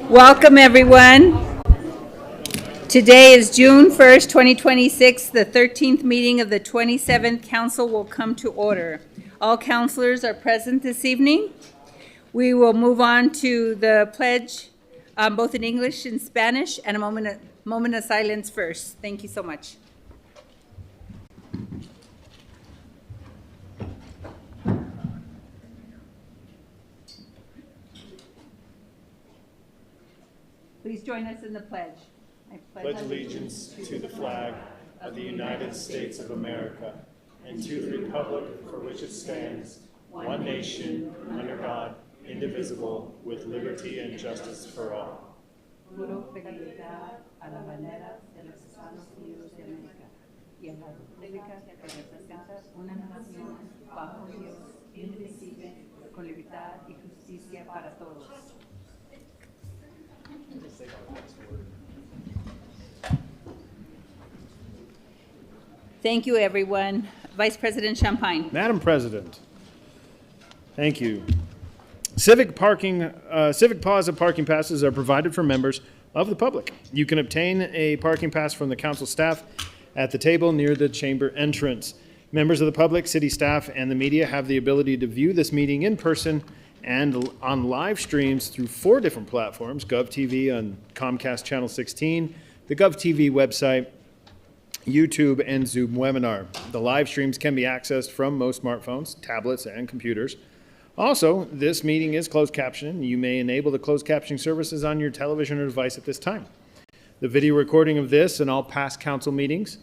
Welcome, everyone. Today is June 1st, 2026. The 13th meeting of the 27th Council will come to order. All councilors are present this evening. We will move on to the pledge, both in English and Spanish, and a moment of silence first. Thank you so much. Please join us in the pledge. I pledge allegiance to the flag of the United States of America and to the republic for which it stands, one nation, under God, indivisible, with liberty and justice for all. Juro fidelidad a la bandera de los Estados Unidos de América y a la república que representa una nación bajo Dios, indivisible, con libertad y justicia para todos. Thank you, everyone. Vice President Champagne. Madam President, thank you. Civic Plaza parking passes are provided for members of the public. You can obtain a parking pass from the council staff at the table near the chamber entrance. Members of the public, city staff, and the media have the ability to view this meeting in person and on live streams through 4 different platforms: GovTV on Comcast Channel 16, the GovTV website, YouTube, and Zoom webinar. The live streams can be accessed from most smartphones, tablets, and computers. Also, this meeting is closed captioned. You may enable the closed captioning services on your television or device at this time. The video recording of this and all past council meetings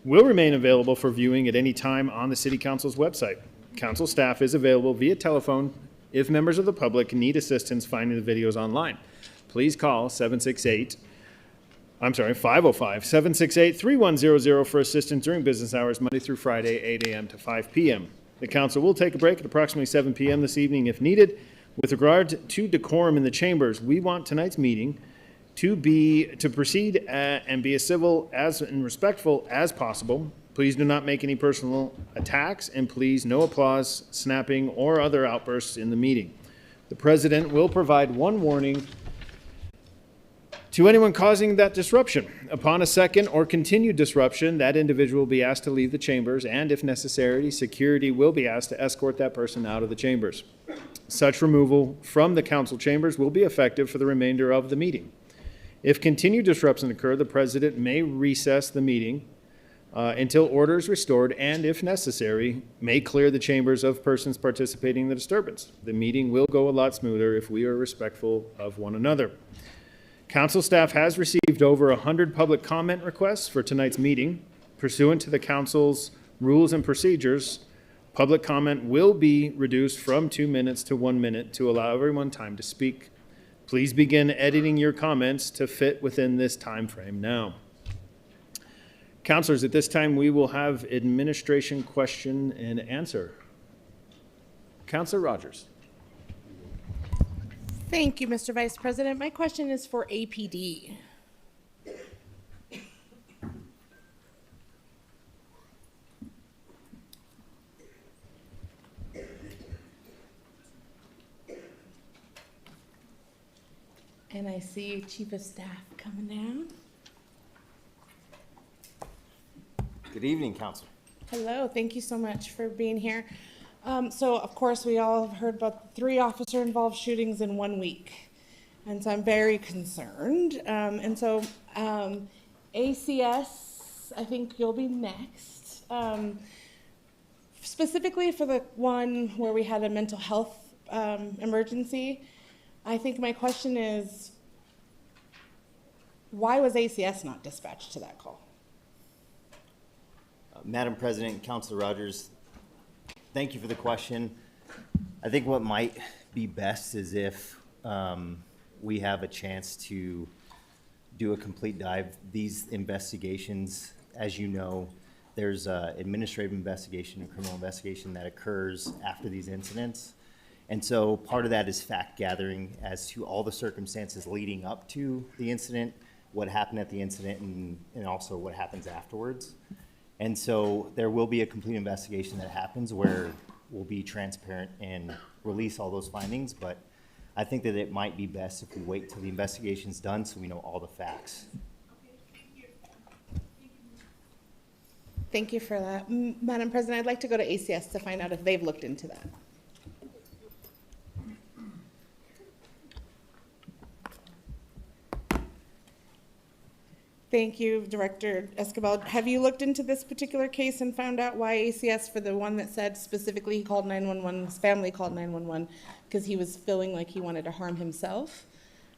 will remain available for viewing at any time on the City Council's website. Council staff is available via telephone if members of the public need assistance finding the videos online. Please call 505-768-3100 for assistance during business hours, Monday through Friday, 8 a.m. to 5 p.m. The council will take a break at approximately 7 p.m. this evening if needed. With regard to decorum in the chambers, we want tonight's meeting to proceed and be as civil and respectful as possible. Please do not make any personal attacks, and please no applause, snapping, or other outbursts in the meeting. The president will provide one warning to anyone causing that disruption. Upon a second or continued disruption, that individual will be asked to leave the chambers, and if necessary, security will be asked to escort that person out of the chambers. Such removal from the council chambers will be effective for the remainder of the meeting. If continued disruption occur, the president may recess the meeting until order is restored, and if necessary, may clear the chambers of persons participating in the disturbance. The meeting will go a lot smoother if we are respectful of one another. Council staff has received over 100 public comment requests for tonight's meeting. Pursuant to the council's rules and procedures, public comment will be reduced from 2 minutes to 1 minute to allow everyone time to speak. Please begin editing your comments to fit within this time frame now. Councilors, at this time we will have administration question and answer. Councilor Rogers. Thank you, Mr. Vice President. My question is for APD. And I see Chief of Staff coming down. Good evening, Council. Hello, thank you so much for being here. So, of course, we all have heard about the 3 officer-involved shootings in 1 week. And so I'm very concerned. ACS, I think you'll be next. Specifically for the one where we had a mental health emergency, I think my question is, why was ACS not dispatched to that call? Madam President, Councilor Rogers, thank you for the question. I think what might be best is if we have a chance to do a complete dive. These investigations, as you know, there's an administrative investigation and criminal investigation that occurs after these incidents. And so part of that is fact gathering as to all the circumstances leading up to the incident, what happened at the incident, and also what happens afterwards. And so there will be a complete investigation that happens where we'll be transparent and release all those findings. But I think that it might be best if we wait till the investigation's done so we know all the facts. Thank you for that. Madam President, I'd like to go to ACS to find out if they've looked into that. Thank you, Director Escobar. Have you looked into this particular case and found out why ACS, for the one that said specifically he called 911, his family called 911 because he was feeling like he wanted to harm himself?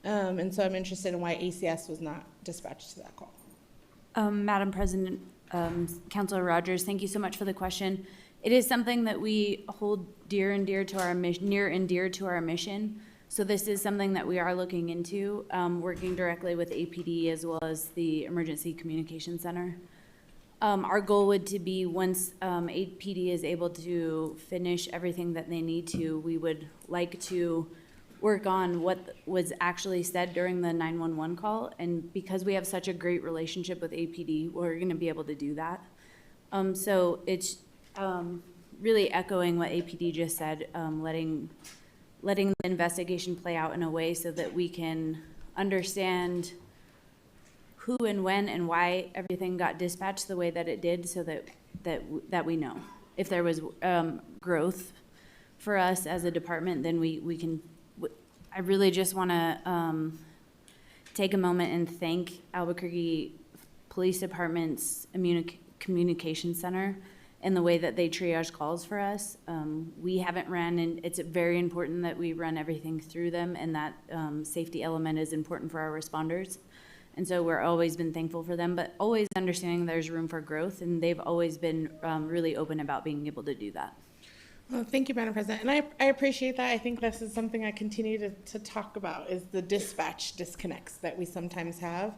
And so I'm interested in why ACS was not dispatched to that call. Madam President, Councilor Rogers, thank you so much for the question. It is something that we hold near and dear to our mission. So this is something that we are looking into, working directly with APD as well as the Emergency Communication Center. Our goal would to be once APD is able to finish everything that they need to, we would like to work on what was actually said during the 911 call. And because we have such a great relationship with APD, we're gonna be able to do that. So it's really echoing what APD just said, letting the investigation play out in a way so that we can understand who and when and why everything got dispatched the way that it did, so that we know. If there was growth for us as a department, then we can. I really just want to take a moment and thank Albuquerque Police Department's Communication Center and the way that they triage calls for us. We haven't ran, and it's very important that we run everything through them, and that safety element is important for our responders. And so we're always been thankful for them, but always understanding there's room for growth, and they've always been really open about being able to do that. Well, thank you, Madam President. And I appreciate that. I think this is something I continue to talk about, is the dispatch disconnects that we sometimes have.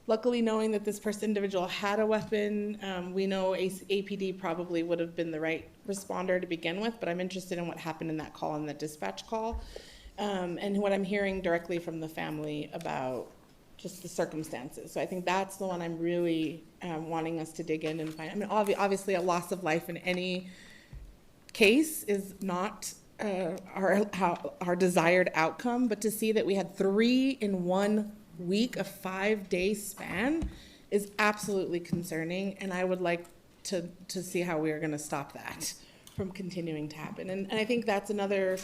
Luckily, knowing that this individual had a weapon, we know APD probably would have been the right responder to begin with, but I'm interested in what happened in that call, in the dispatch call, and what I'm hearing directly from the family about just the circumstances. So I think that's the one I'm really wanting us to dig in and find. I mean, obviously, a loss of life in any case is not our desired outcome, but to see that we had 3 in 1 week, a 5-day span, is absolutely concerning, and I would like to see how we are going to stop that from continuing to happen. And I think that's another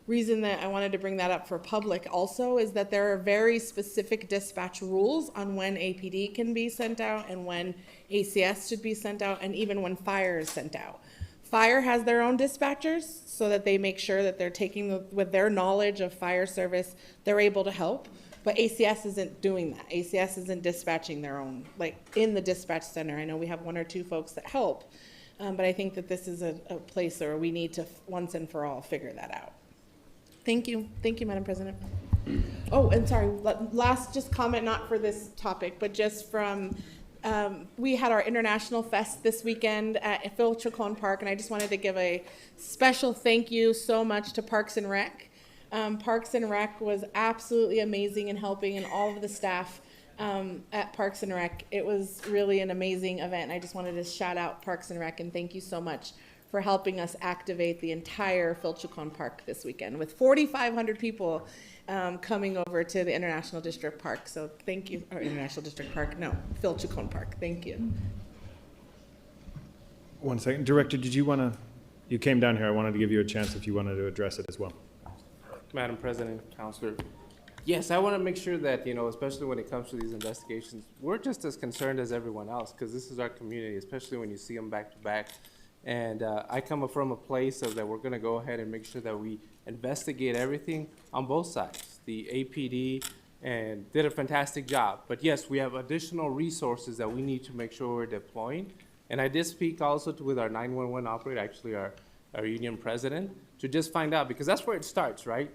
reason that I wanted to bring that up for public also, is that there are very specific dispatch rules on when APD can be sent out and when ACS should be sent out, and even when fire is sent out. Fire has their own dispatchers so that they make sure that they're taking with their knowledge of fire service, they're able to help. But ACS isn't doing that. ACS isn't dispatching their own, like in the dispatch center. I know we have 1 or 2 folks that help, but I think that this is a place where we need to once and for all figure that out. Thank you. Thank you, Madam President. Oh, and sorry, last just comment, not for this topic, but just from, we had our International Fest this weekend at Phil Chacon Park, and I just wanted to give a special thank you so much to Parks and Rec. Parks and Rec was absolutely amazing in helping, and all of the staff at Parks and Rec. It was really an amazing event. I just wanted to shout out Parks and Rec and thank you so much for helping us activate the entire Phil Chacon Park this weekend with 4,500 people coming over to the International District Park. So thank you, or International District Park, no, Phil Chacon Park. Thank you. 1 second. Director, did you want to, you came down here, I wanted to give you a chance if you wanted to address it as well. Madam President, Councilor, yes, I want to make sure that, especially when it comes to these investigations, we're just as concerned as everyone else, because this is our community, especially when you see them back to back. And I come from a place of that we're going to go ahead and make sure that we investigate everything on both sides. The APD and did a fantastic job. But yes, we have additional resources that we need to make sure we're deploying. And I did speak also with our 911 operator, actually our union president, to just find out, because that's where it starts, right?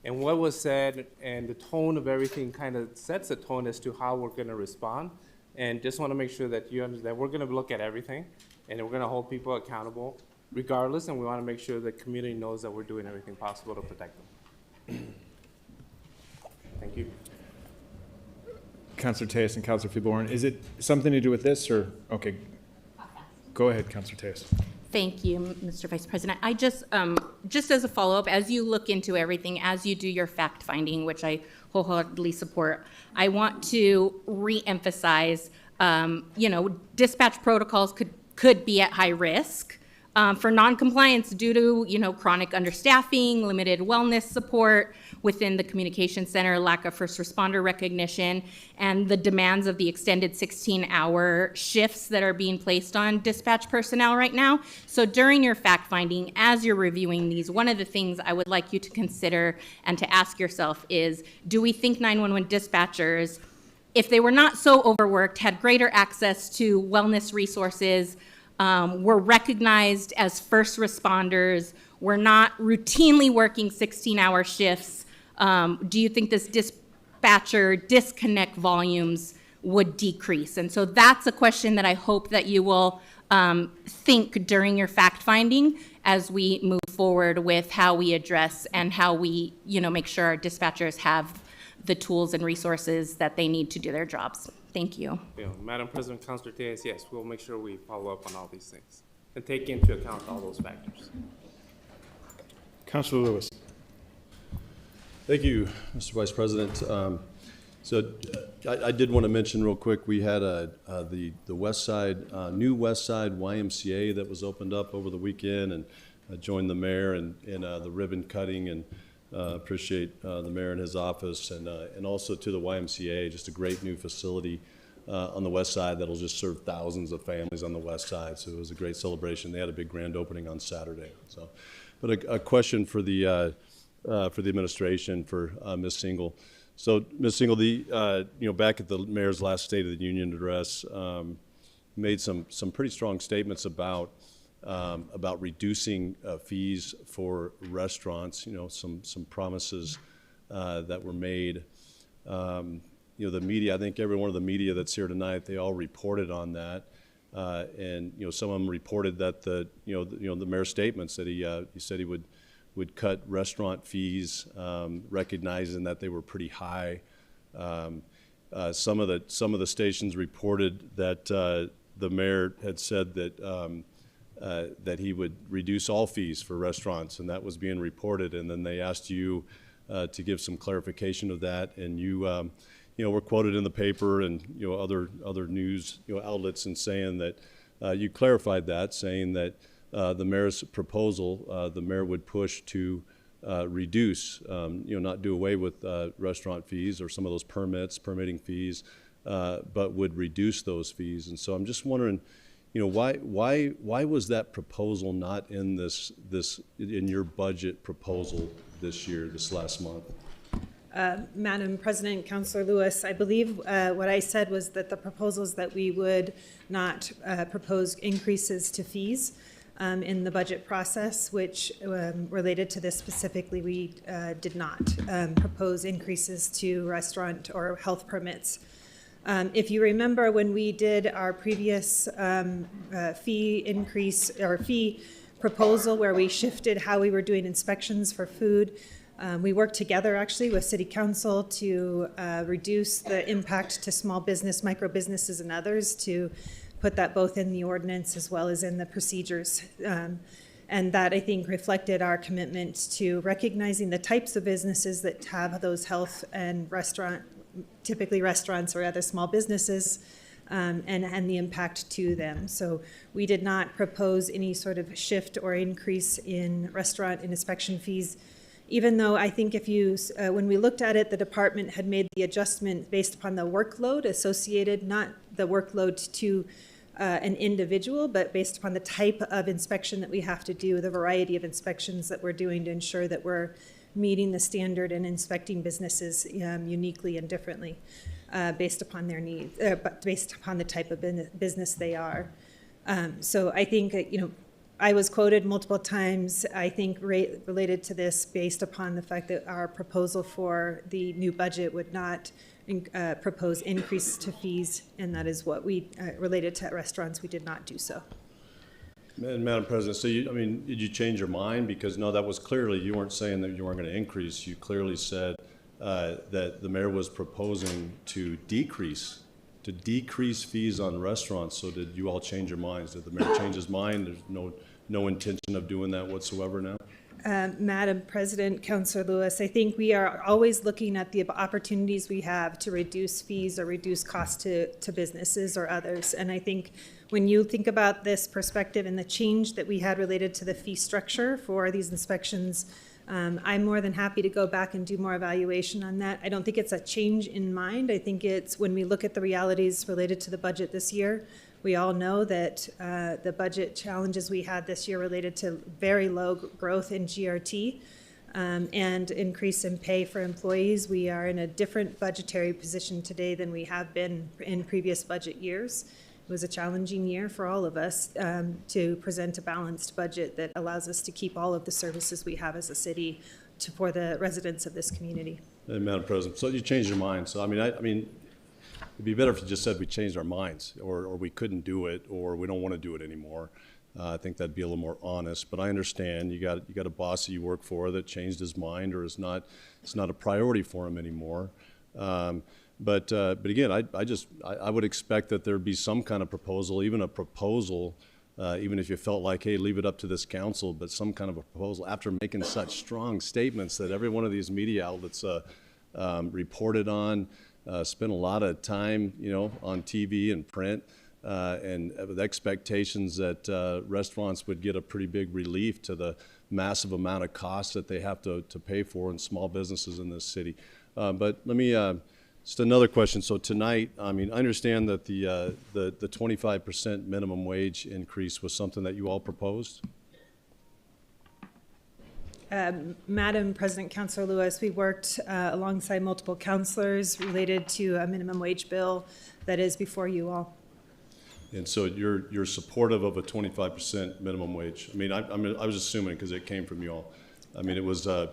And what was said and the tone of everything kind of sets a tone as to how we're going to respond. And just want to make sure that you understand that we're going to look at everything and we're going to hold people accountable regardless. And we want to make sure the community knows that we're doing everything possible to protect them. Thank you. Councilor Tejas and Councilor Feeborn, is it something to do with this or, okay. Go ahead, Councilor Tejas. Thank you, Mr. Vice President. I just as a follow-up, as you look into everything, as you do your fact-finding, which I wholeheartedly support, I want to re-emphasize, dispatch protocols could be at high risk for non-compliance due to, chronic understaffing, limited wellness support within the communication center, lack of first responder recognition, and the demands of the extended 16-hour shifts that are being placed on dispatch personnel right now. So during your fact-finding, as you're reviewing these, one of the things I would like you to consider and to ask yourself is, do we think 911 dispatchers, if they were not so overworked, had greater access to wellness resources, were recognized as first responders, were not routinely working 16-hour shifts, do you think this dispatcher disconnect volumes would decrease? And so that's a question that I hope that you will think during your fact-finding as we move forward with how we address and how we, make sure our dispatchers have the tools and resources that they need to do their jobs. Thank you. Madam President, Councilor Diaz, yes, we'll make sure we follow up on all these things and take into account all those factors. Councilor Lewis. Thank you, Mr. Vice President. I did want to mention real quick, we had the West Side, new West Side YMCA that was opened up over the weekend, and I joined the mayor in the ribbon cutting, and appreciate the mayor and his office, and also to the YMCA, just a great new facility on the west side that'll just serve thousands of families on the west side. So it was a great celebration. They had a big grand opening on Saturday. So, but a question for the administration, for Ms. Single. So Ms. Single, back at the mayor's last State of the Union address, made some pretty strong statements about reducing fees for restaurants. Some promises that were made. The media, I think every one of the media that's here tonight, they all reported on that. And some of them reported that the mayor's statements that he said he would cut restaurant fees, recognizing that they were pretty high. Some of the stations reported that the mayor had said that he would reduce all fees for restaurants, and that was being reported. And then they asked you to give some clarification of that, and you were quoted in the paper and other news outlets in saying that you clarified that, saying that the mayor's proposal, the mayor would push to reduce, not do away with restaurant fees or some of those permitting fees, but would reduce those fees. And so I'm just wondering, why was that proposal not in in your budget proposal this last month? Madam President, Councilor Lewis, I believe what I said was that the proposals that we would not propose increases to fees in the budget process, which related to this specifically, we did not propose increases to restaurant or health permits. If you remember, when we did our previous fee increase or fee proposal where we shifted how we were doing inspections for food, we worked together actually with City Council to reduce the impact to small business, micro businesses and others, to put that both in the ordinance as well as in the procedures. And that, I think, reflected our commitment to recognizing the types of businesses that have those health and typically restaurants or other small businesses, and the impact to them. So we did not propose any sort of shift or increase in restaurant and inspection fees, even though I think when we looked at it, the department had made the adjustment based upon the workload associated, not the workload to an individual, but based upon the type of inspection that we have to do, the variety of inspections that we're doing to ensure that we're meeting the standard and inspecting businesses uniquely and differently based upon their needs, but based upon the type of business they are. So I think, I was quoted multiple times, I think related to this based upon the fact that our proposal for the new budget would not propose increase to fees, and that is what we, related to restaurants, we did not do so. Madam President, so did you change your mind? Because no, that was clearly, you weren't saying that you weren't going to increase. You clearly said that the mayor was proposing to decrease fees on restaurants. So did you all change your minds? Did the mayor change his mind? There's no intention of doing that whatsoever now? Madam President, Councilor Lewis, I think we are always looking at the opportunities we have to reduce fees or reduce costs to businesses or others. And I think when you think about this perspective and the change that we had related to the fee structure for these inspections, I'm more than happy to go back and do more evaluation on that. I don't think it's a change in mind. I think it's when we look at the realities related to the budget this year, we all know that the budget challenges we had this year related to very low growth in GRT and increase in pay for employees. We are in a different budgetary position today than we have been in previous budget years. It was a challenging year for all of us to present a balanced budget that allows us to keep all of the services we have as a city for the residents of this community. Madam President, so you changed your mind. So I mean, it'd be better if you just said we changed our minds, or we couldn't do it, or we don't want to do it anymore. I think that'd be a little more honest. But I understand you got a boss that you work for that changed his mind, or it's not a priority for him anymore. But again, I would expect that there'd be some kind of proposal, even a proposal, even if you felt like, hey, leave it up to this council, but some kind of a proposal after making such strong statements that every one of these media outlets reported on. Spent a lot of time, on TV and print, and with expectations that restaurants would get a pretty big relief to the massive amount of costs that they have to pay for in small businesses in this city. But let me, just another question. So tonight, I mean, I understand that the 25% minimum wage increase was something that you all proposed? Madam President, Councilor Lewis, we worked alongside multiple councilors related to a minimum wage bill that is before you all. And so you're supportive of a 25% minimum wage? I mean, I was assuming because it came from you all. I mean, it was, I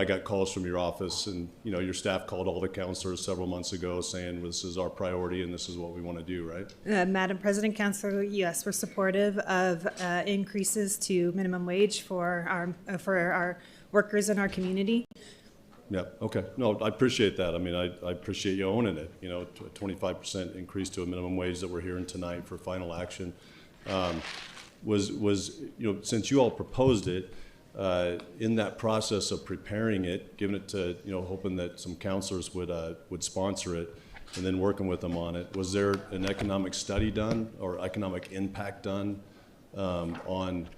got calls from your office, and your staff called all the councilors several months ago saying this is our priority and this is what we want to do, right? Madam President, Councilor, yes, we're supportive of increases to minimum wage for our workers in our community. Yeah, okay. No, I appreciate that. I mean, I appreciate you owning it, a 25% increase to a minimum wage that we're hearing tonight for final action. Since you all proposed it, in that process of preparing it, giving it to, hoping that some councilors would sponsor it, and then working with them on it, was there an economic study done or economic impact done on,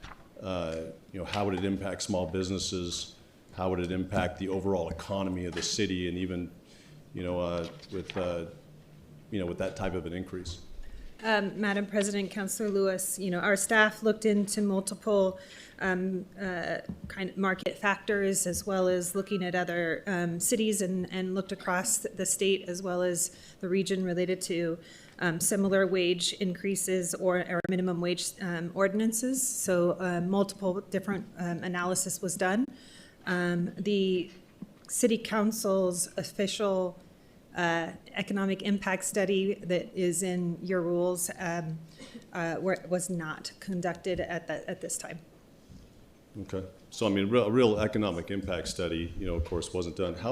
how would it impact small businesses? How would it impact the overall economy of the city, and even, with that type of an increase? Madam President, Councilor Lewis, our staff looked into multiple kind of market factors, as well as looking at other cities and looked across the state as well as the region related to similar wage increases or minimum wage ordinances. So multiple different analysis was done. The City Council's official economic impact study that is in your rules was not conducted at this time. Okay, so I mean, a real economic impact study, of course, wasn't done. How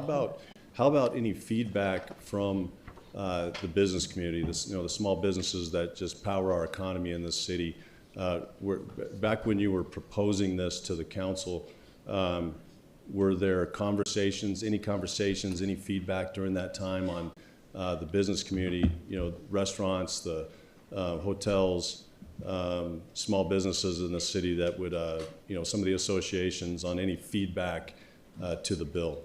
about any feedback from the business community, the small businesses that just power our economy in this city? Back when you were proposing this to the council, were there any feedback during that time on the business community, restaurants, the hotels, small businesses in the city that would, some of the associations, on any feedback to the bill?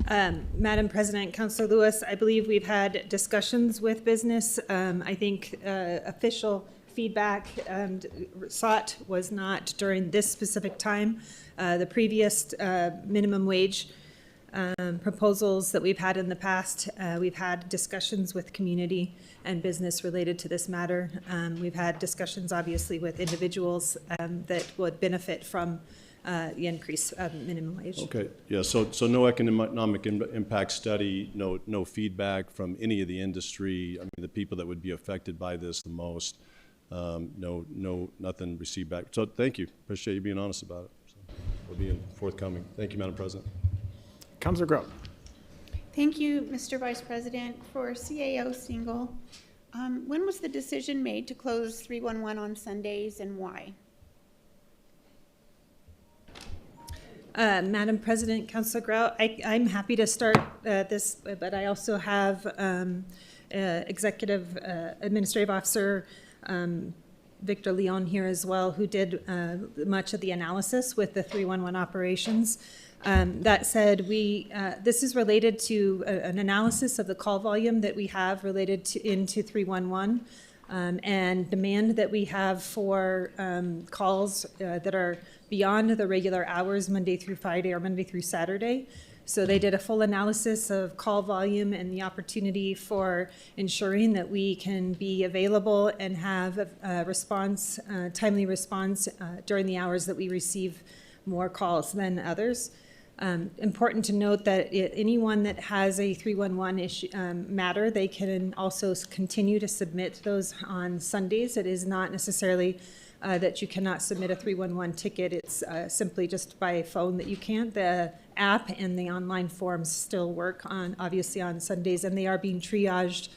Madam President, Councilor Lewis, I believe we've had discussions with business. I think official feedback sought was not during this specific time. The previous minimum wage proposals that we've had in the past, we've had discussions with community and business related to this matter. We've had discussions, obviously, with individuals that would benefit from the increase of minimum wage. Okay, yeah, so no economic impact study, no feedback from any of the industry, I mean, the people that would be affected by this the most. Nothing received back. So thank you. Appreciate you being honest about it. So we'll be forthcoming. Thank you, Madam President. Councilor Groh. Thank you, Mr. Vice President. For CAO single, When was the decision made to close 311 on Sundays and why? Madam President, Councilor Grout, I'm happy to start this, but I also have Executive Administrative Officer Victor Leon here as well, who did much of the analysis with the 311 operations. That said, this is related to an analysis of the call volume that we have related to into 311 and demand that we have for calls that are beyond the regular hours, Monday through Friday or Monday through Saturday. So they did a full analysis of call volume and the opportunity for ensuring that we can be available and have a response, timely response during the hours that we receive more calls than others. Important to note that anyone that has a 311 issue matter, they can also continue to submit those on Sundays. It is not necessarily that you cannot submit a 311 ticket. It's simply just by phone that you can't. The app and the online forms still work obviously on Sundays, and they are being triaged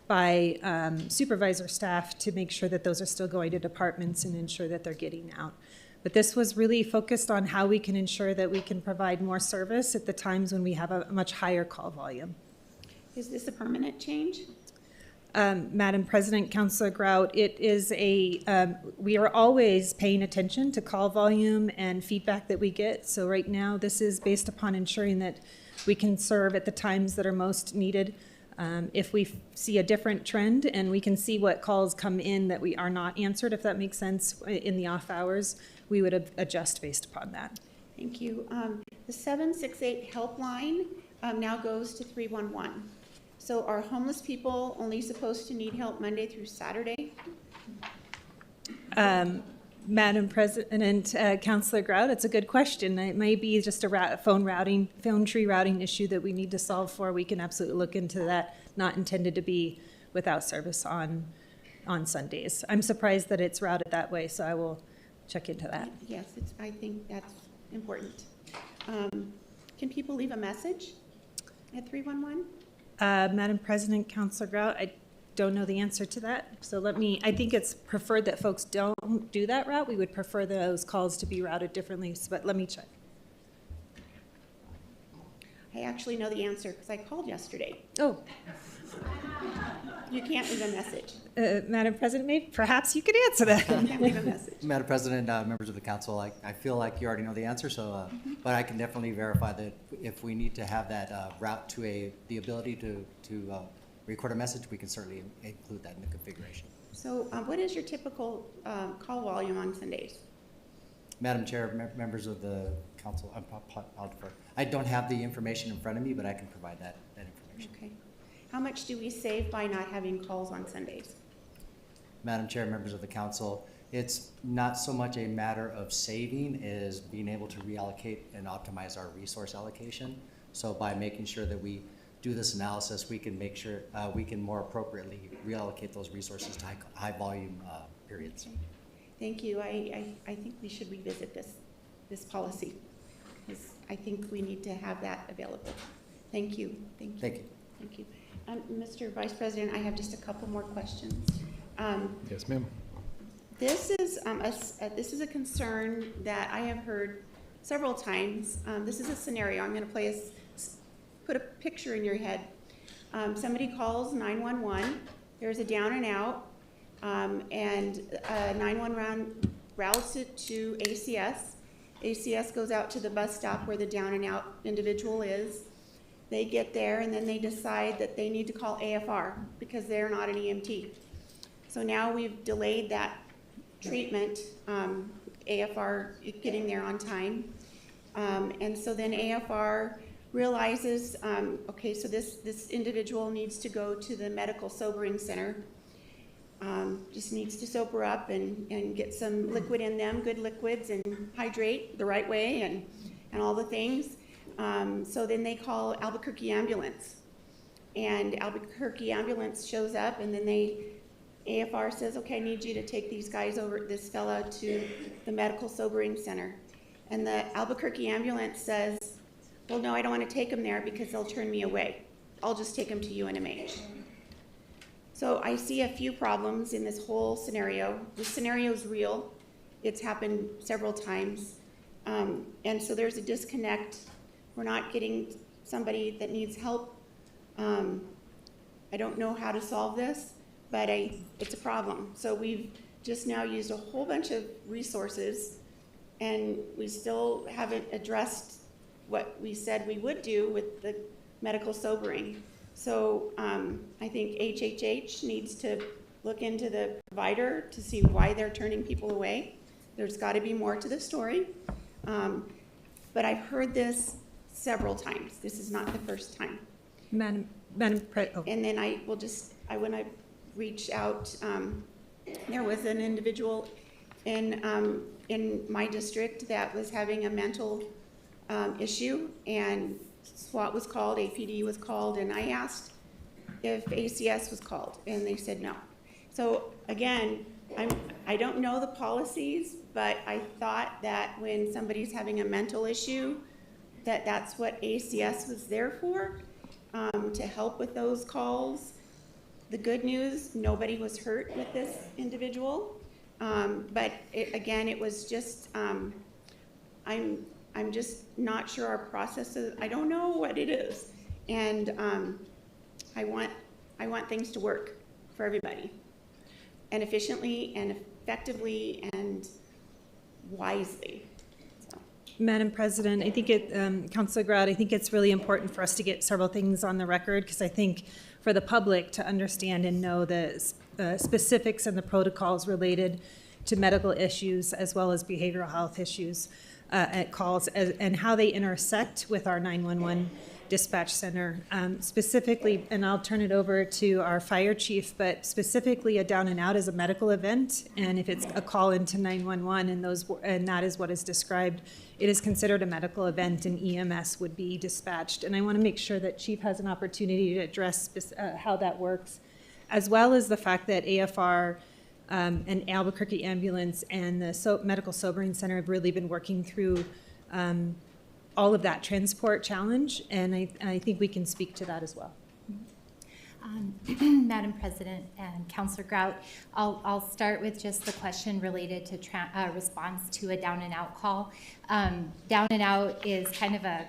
by supervisor staff to make sure that those are still going to departments and ensure that they're getting out. But this was really focused on how we can ensure that we can provide more service at the times when we have a much higher call volume. Is this a permanent change? Madam President, Councilor Grout, it is we are always paying attention to call volume and feedback that we get. So right now, this is based upon ensuring that we can serve at the times that are most needed. If we see a different trend and we can see what calls come in that we are not answered, if that makes sense, in the off hours, we would adjust based upon that. Thank you. The 768 helpline now goes to 311. So are homeless people only supposed to need help Monday through Saturday? Madam President, Councilor Grout, it's a good question. It may be just a phone tree routing issue that we need to solve for. We can absolutely look into that. Not intended to be without service on Sundays. I'm surprised that it's routed that way, so I will check into that. Yes, I think that's important. Can people leave a message at 311? Madam President, Councilor Grout, I don't know the answer to that. So I think it's preferred that folks don't do that route. We would prefer those calls to be routed differently, but let me check. I actually know the answer because I called yesterday. Oh. You can't leave a message. Madam President, perhaps you could answer that. You can't leave a message. Madam President, members of the council, I feel like you already know the answer, so, but I can definitely verify that if we need to have that route to the ability to record a message, we can certainly include that in the configuration. So what is your typical call volume on Sundays? Madam Chair, members of the council, I don't have the information in front of me, but I can provide that information. Okay. How much do we save by not having calls on Sundays? Madam Chair, members of the council, it's not so much a matter of saving as being able to reallocate and optimize our resource allocation. So by making sure that we do this analysis, we can make sure we can more appropriately reallocate those resources to high volume periods. Okay. Thank you. I think we should revisit this policy because I think we need to have that available. Thank you. Thank you. Thank you. Thank you. Mr. Vice President, I have just a couple more questions. Yes, ma'am. This is a concern that I have heard several times. This is a scenario. I'm going to put a picture in your head. Somebody calls 911. There's a down and out, and 911 routes it to ACS. ACS goes out to the bus stop where the down and out individual is. They get there and then they decide that they need to call AFR because they're not an EMT. So now we've delayed that treatment, AFR getting there on time. And so then AFR realizes, okay, so this individual needs to go to the medical sobering center. Just needs to sober up and get some liquid in them, good liquids, and hydrate the right way and all the things. So then they call Albuquerque ambulance, and Albuquerque ambulance shows up, and then AFR says, okay, I need you to take this fella to the medical sobering center. And the Albuquerque ambulance says, well, no, I don't want to take him there because they'll turn me away. I'll just take him to UNMH. So I see a few problems in this whole scenario. The scenario is real. It's happened several times. And so there's a disconnect. We're not getting somebody that needs help. I don't know how to solve this, but it's a problem. So we've just now used a whole bunch of resources, and we still haven't addressed what we said we would do with the medical sobering. So I think HHH needs to look into the provider to see why they're turning people away. There's got to be more to the story. But I've heard this several times. This is not the first time. Madam And then I want to reach out. There was an individual in my district that was having a mental issue, and SWAT was called, APD was called, and I asked if ACS was called, and they said no. So again, I don't know the policies, but I thought that when somebody's having a mental issue, that's what ACS was there for, to help with those calls. The good news, nobody was hurt with this individual, but it was just, I'm just not sure our process is, I don't know what it is. And I want things to work for everybody, and efficiently and effectively and wisely. So. Madam President, I think Councilor Grout, I think it's really important for us to get several things on the record, because I think for the public to understand and know the specifics and the protocols related to medical issues as well as behavioral health issues at calls, and how they intersect with our 911 dispatch center. Specifically, and I'll turn it over to our fire chief, but specifically a down and out is a medical event, and if it's a call into 911 and that is what is described, it is considered a medical event, and EMS would be dispatched. And I want to make sure that Chief has an opportunity to address how that works, as well as the fact that AFR and Albuquerque Ambulance and the Medical Sobering Center have really been working through all of that transport challenge, and I think we can speak to that as well. Madam President and Councilor Grout, I'll start with just the question related to response to a down and out call. Down and out is kind of a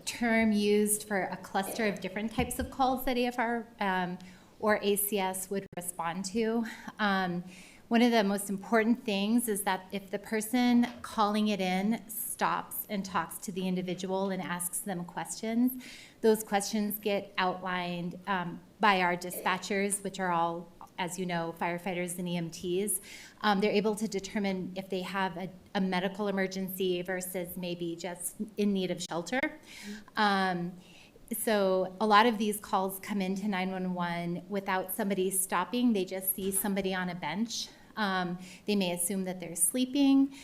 term used for a cluster of different types of calls that AFR or ACS would respond to. One of the most important things is that if the person calling it in stops and talks to the individual and asks them questions, those questions get outlined by our dispatchers, which are all, as you know, firefighters and EMTs. They're able to determine if they have a medical emergency versus maybe just in need of shelter. So a lot of these calls come into 911 without somebody stopping. They just see somebody on a bench. They may assume that they're sleeping.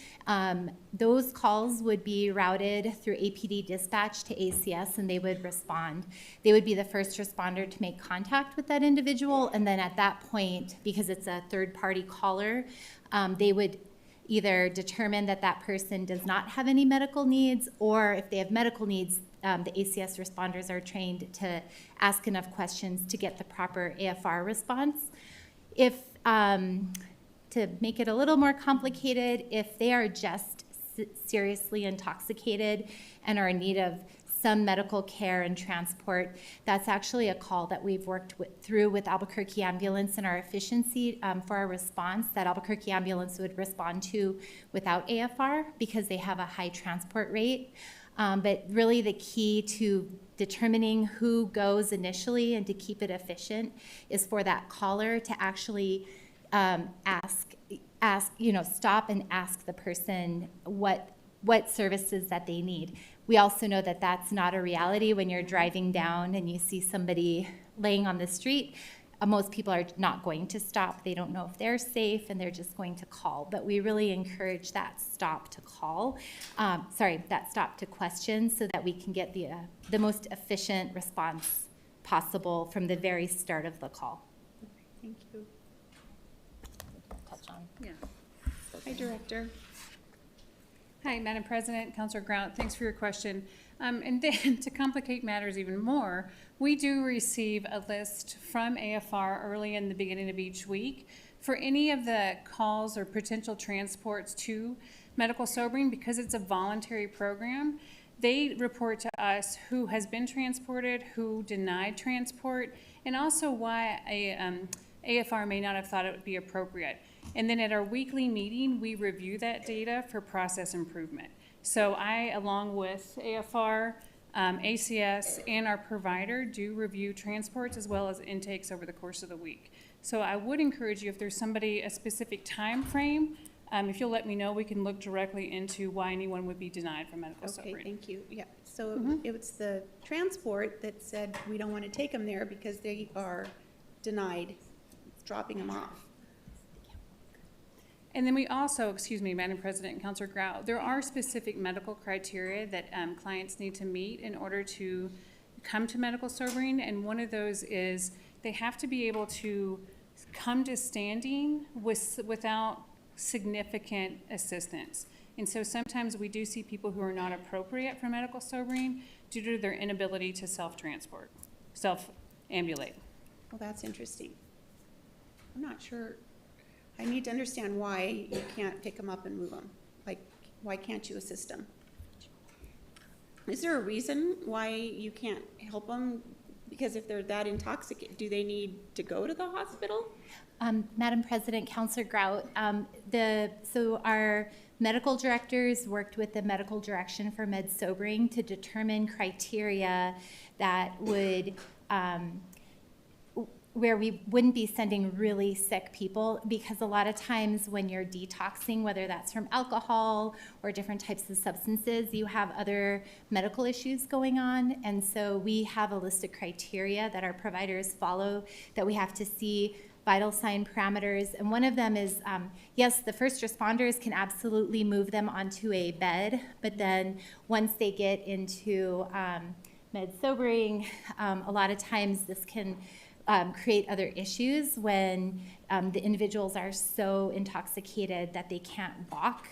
Those calls would be routed through APD dispatch to ACS, and they would respond. They would be the first responder to make contact with that individual, and then at that point, because it's a third-party caller, they would either determine that that person does not have any medical needs, or if they have medical needs, the ACS responders are trained to ask enough questions to get the proper AFR response. If to make it a little more complicated, if they are just seriously intoxicated and are in need of some medical care and transport, that's actually a call that we've worked through with Albuquerque Ambulance and our efficiency for our response that Albuquerque Ambulance would respond to without AFR because they have a high transport rate. But really the key to determining who goes initially and to keep it efficient is for that caller to actually stop and ask the person what services that they need. We also know that that's not a reality when you're driving down and you see somebody laying on the street. Most people are not going to stop. They don't know if they're safe, and they're just going to call. But we really encourage that stop to call, that stop to question, so that we can get the most efficient response possible from the very start of the call. Thank you. Touch on. Yeah. Hi, Director. Hi, Madam President, Councilor Grant, thanks for your question. And then to complicate matters even more, we do receive a list from AFR early in the beginning of each week for any of the calls or potential transports to medical sobering. Because it's a voluntary program, they report to us who has been transported, who denied transport, and also why AFR may not have thought it would be appropriate. And then at our weekly meeting, we review that data for process improvement. So I, along with AFR, ACS, and our provider, do review transports as well as intakes over the course of the week. So I would encourage you, if there's somebody, a specific time frame, if you'll let me know, we can look directly into why anyone would be denied from medical sobering. Okay, thank you. Yeah, so it was the transport that said we don't want to take them there because they are denied dropping them off. And then we also, excuse me, Madam President and Councilor Grau, there are specific medical criteria that clients need to meet in order to come to medical sobering. And one of those is they have to be able to come to standing without significant assistance. And so sometimes we do see people who are not appropriate for medical sobering due to their inability to self-transport, self-ambulate. Well, that's interesting. I'm not sure. I need to understand why you can't pick them up and move them. Like, why can't you assist them? Is there a reason why you can't help them? Because if they're that intoxicated, do they need to go to the hospital? Madam President, Councilor Grout, so our medical directors worked with the medical direction for med sobering to determine criteria that would where we wouldn't be sending really sick people, because a lot of times when you're detoxing, whether that's from alcohol or different types of substances, you have other medical issues going on. And so we have a list of criteria that our providers follow that we have to see vital sign parameters. And one of them is, yes, the first responders can absolutely move them onto a bed, but then once they get into med sobering, a lot of times this can create other issues when the individuals are so intoxicated that they can't walk.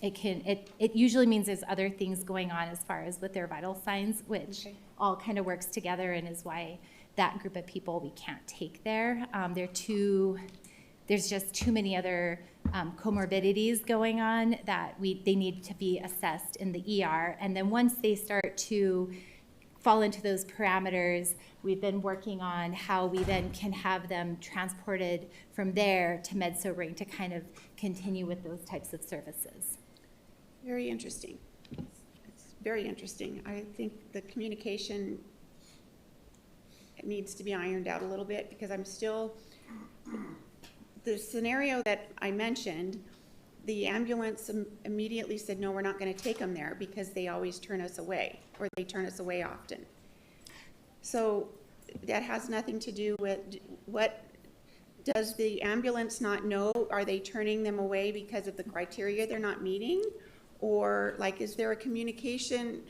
It usually means there's other things going on as far as with their vital signs, which all kind of works together and is why that group of people we can't take there. There's just too many other comorbidities going on that they need to be assessed in the ER. And then once they start to fall into those parameters, we've been working on how we then can have them transported from there to med sobering to kind of continue with those types of services. Very interesting. It's very interesting. I think the communication needs to be ironed out a little bit, because I'm still, the scenario that I mentioned, the ambulance immediately said, no, we're not going to take them there because they always turn us away, or they turn us away often. So that has nothing to do with what does the ambulance not know? Are they turning them away because of the criteria they're not meeting? Or like, is there a communication?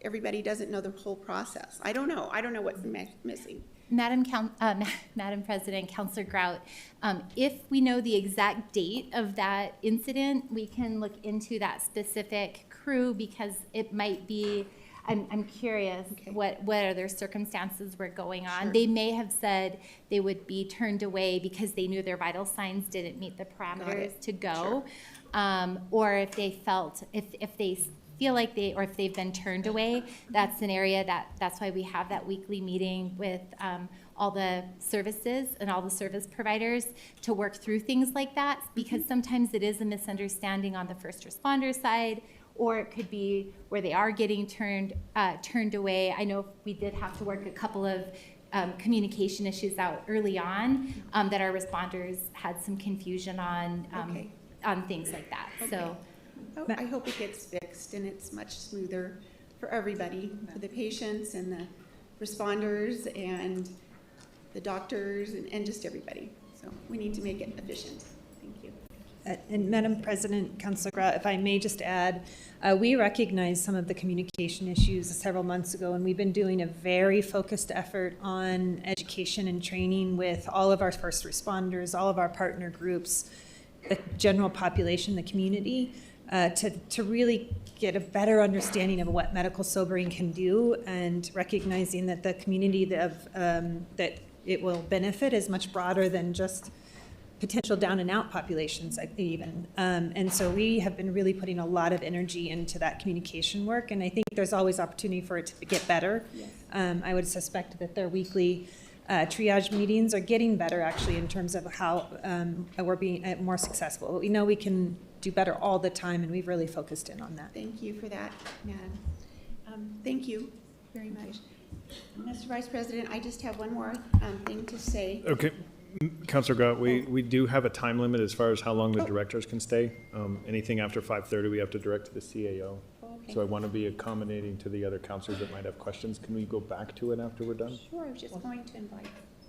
Everybody doesn't know the whole process. I don't know. I don't know what's missing. Madam President, Councilor Grout, if we know the exact date of that incident, we can look into that specific crew, because it might be, I'm curious what other circumstances were going on. Sure. They may have said they would be turned away because they knew their vital signs didn't meet the parameters to go. Sure. Or if they felt, if they feel like if they've been turned away, that's an area that's why we have that weekly meeting with all the services and all the service providers to work through things like that, because sometimes it is a misunderstanding on the first responder side, or it could be where they are getting turned away. I know we did have to work a couple of communication issues out early on that our responders had some confusion on things like that. Okay. So. I hope it gets fixed and it's much smoother for everybody, for the patients and the responders and the doctors and just everybody. So we need to make it efficient. Thank you. And Madam President, Councilor Grout, if I may just add, we recognized some of the communication issues several months ago, and we've been doing a very focused effort on education and training with all of our first responders, all of our partner groups, the general population, the community, to really get a better understanding of what medical sobering can do, and recognizing that the community that it will benefit is much broader than just potential down and out populations even. And so we have been really putting a lot of energy into that communication work, and I think there's always opportunity for it to get better. Yes. I would suspect that their weekly triage meetings are getting better actually in terms of how we're being more successful. We know we can do better all the time, and we've really focused in on that. Thank you for that, Madam. Thank you very much. Mr. Vice President, I just have one more thing to say. Okay, Councilor Gott, we do have a time limit as far as how long the directors can stay. Anything after 5:30, we have to direct to the CAO. Okay. So I want to be accommodating to the other councilors that might have questions. Can we go back to it after we're done? Sure, I was just going to invite,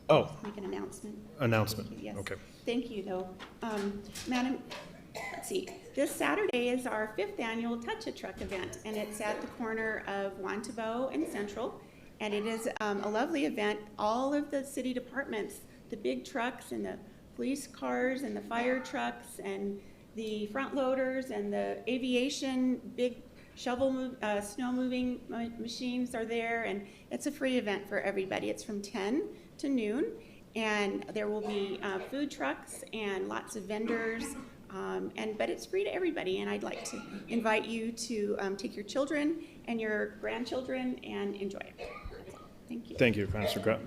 Oh, make an announcement. announcement. Thank you, yes. Okay. Thank you, though. Madam, let's see, this Saturday is our 5th annual Touch a Truck event, and it's at the corner of Wantabo and Central, and it is a lovely event. All of the city departments, the big trucks and the police cars and the fire trucks and the front loaders and the aviation, big shovel snow moving machines are there, and it's a free event for everybody. It's from 10 to noon, and there will be food trucks and lots of vendors, but it's free to everybody, and I'd like to invite you to take your children and your grandchildren and enjoy it. That's all. Thank you. Thank you, Councilor Gott.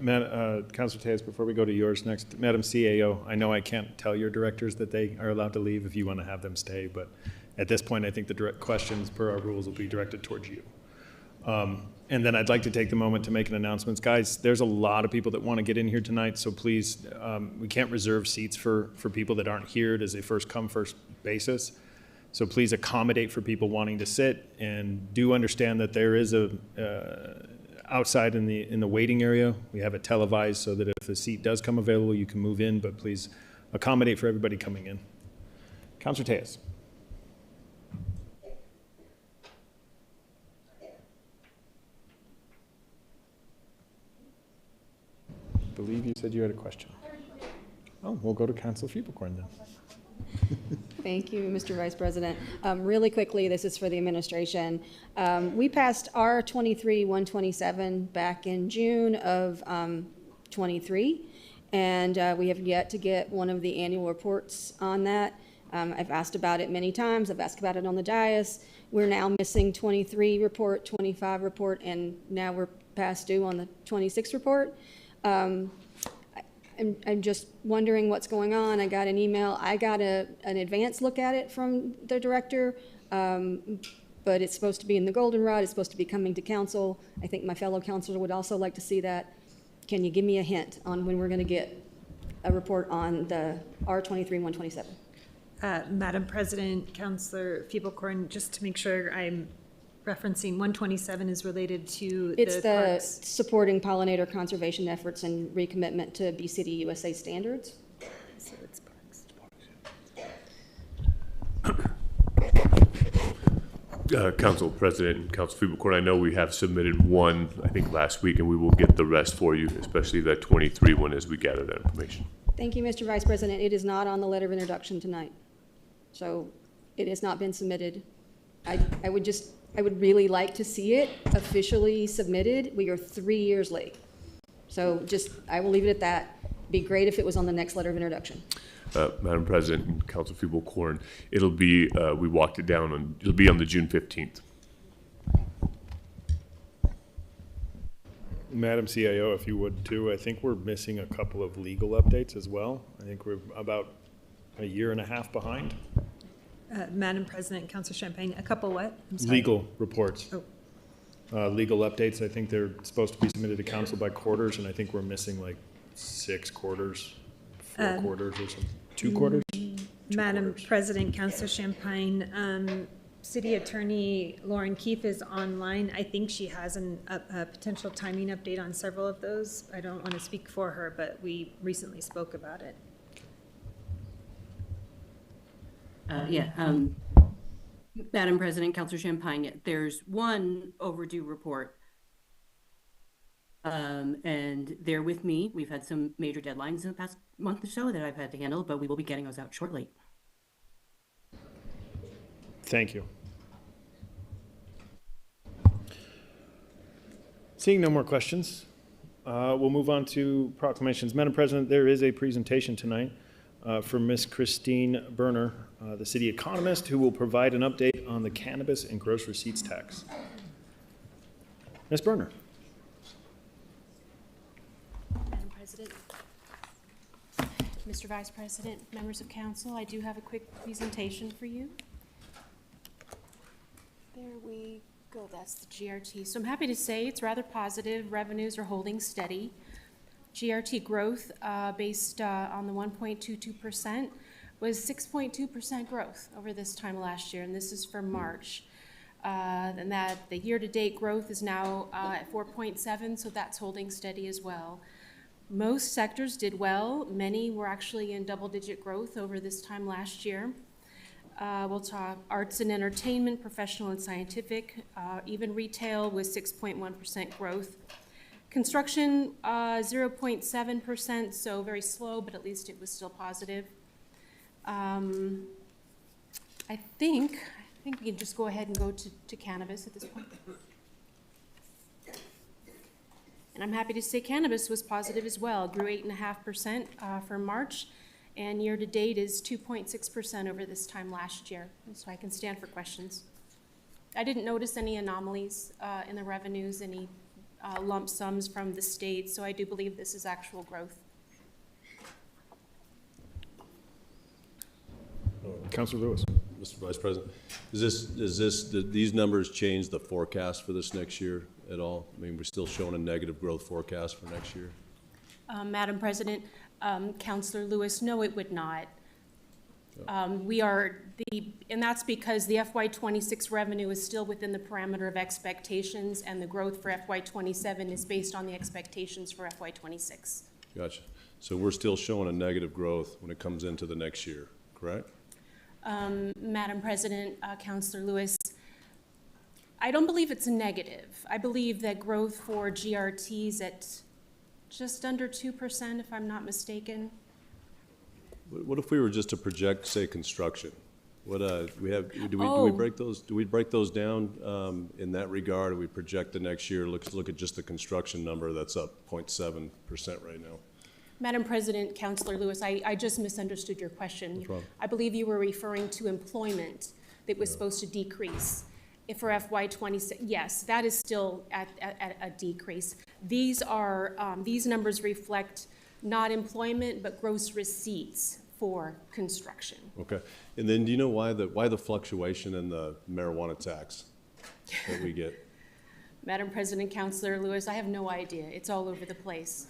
Councilor Tejas, before we go to yours next, Madam CAO, I know I can't tell your directors that they are allowed to leave if you want to have them stay, but at this point, I think the direct questions per our rules will be directed towards you. And then I'd like to take the moment to make an announcement. Guys, there's a lot of people that want to get in here tonight, so please, we can't reserve seats for people that aren't here. It is a first come, first basis. So please accommodate for people wanting to sit, and do understand that there is outside in the waiting area, we have it televised so that if a seat does come available, you can move in, but please accommodate for everybody coming in. Councilor Tejas. I believe you said you had a question. Oh, we'll go to Councilor Fiebelkorn then. Thank you, Mr. Vice President. Really quickly, this is for the administration. We passed R23-127 back in June of 23, and we have yet to get one of the annual reports on that. I've asked about it many times. I've asked about it on the dais. We're now missing 23 report, 25 report, and now we're past due on the 26 report. I'm just wondering what's going on. I got an email. I got an advance look at it from the director, but it's supposed to be in the goldenrod. It's supposed to be coming to council. I think my fellow councilor would also like to see that. Can you give me a hint on when we're going to get a report on the R23-127? Madam President, Councilor Fiebelkorn, just to make sure I'm referencing 127 is related to It's the parks. supporting pollinator conservation efforts and recommitment to BCD USA standards. So it's parks. Council President and Council Fiebelkorn, I know we have submitted one, I think last week, and we will get the rest for you, especially that 23 one as we gather that information. Thank you, Mr. Vice President. It is not on the letter of introduction tonight. So it has not been submitted. I would really like to see it officially submitted. We are 3 years late. So I will leave it at that. Be great if it was on the next letter of introduction. Madam President and Council Fiebelkorn, it'll be, we walked it down on, it'll be on the June 15th. Madam CIO, if you would too, I think we're missing a couple of legal updates as well. I think we're about a year and a half behind. Madam President, Councilor Champagne, a couple what? I'm sorry. Legal reports. Oh. Legal updates, I think they're supposed to be submitted to council by quarters, and I think we're missing like 6 quarters, 4 quarters or something. 2 quarters? Madam President, Councilor Champagne, City Attorney Lauren Keefe is online. I think she has a potential timing update on several of those. I don't want to speak for her, but we recently spoke about it. Madam President, Councilor Champagne, there's one overdue report. And they're with me. We've had some major deadlines in the past month or so that I've had to handle, but we will be getting those out shortly. Thank you. Seeing no more questions, we'll move on to proclamations. Madam President, there is a presentation tonight from Ms. Christine Berner, the city economist, who will provide an update on the cannabis and gross receipts tax. Ms. Berner. Madam President, Mr. Vice President, members of council, I do have a quick presentation for you. There we go, that's the GRT. So I'm happy to say it's rather positive. Revenues are holding steady. GRT growth based on the 1.22% was 6.2% growth over this time last year, and this is for March. And that the year-to-date growth is now at 4.7, so that's holding steady as well. Most sectors did well. Many were actually in double-digit growth over this time last year. We'll talk arts and entertainment, professional and scientific, even retail was 6.1% growth. Construction, 0.7%, so very slow, but at least it was still positive. I think we can just go ahead and go to cannabis at this point. And I'm happy to say cannabis was positive as well, grew 8.5% for March, and year-to-date is 2.6% over this time last year. And so I can stand for questions. I didn't notice any anomalies in the revenues, any lump sums from the state, so I do believe this is actual growth. Councilor Lewis. Mr. Vice President, did these numbers change the forecast for this next year at all? I mean, we're still showing a negative growth forecast for next year. Madam President, Councilor Lewis, no, it would not. And that's because the FY26 revenue is still within the parameter of expectations, and the growth for FY27 is based on the expectations for FY26. Gotcha. So we're still showing a negative growth when it comes into the next year, correct? Madam President, Councilor Lewis, I don't believe it's negative. I believe that growth for GRTs at just under 2%, if I'm not mistaken. What if we were just to project, say, construction? What do we break those? Do we break those down in that regard? Do we project the next year? Look at just the construction number that's up 0.7% right now. Madam President, Councilor Lewis, I just misunderstood your question. What's wrong? I believe you were referring to employment that was supposed to decrease. If for FY26, yes, that is still at a decrease. These numbers reflect not employment, but gross receipts for construction. Okay. And then do you know why the fluctuation in the marijuana tax that we get? Madam President, Councilor Lewis, I have no idea. It's all over the place.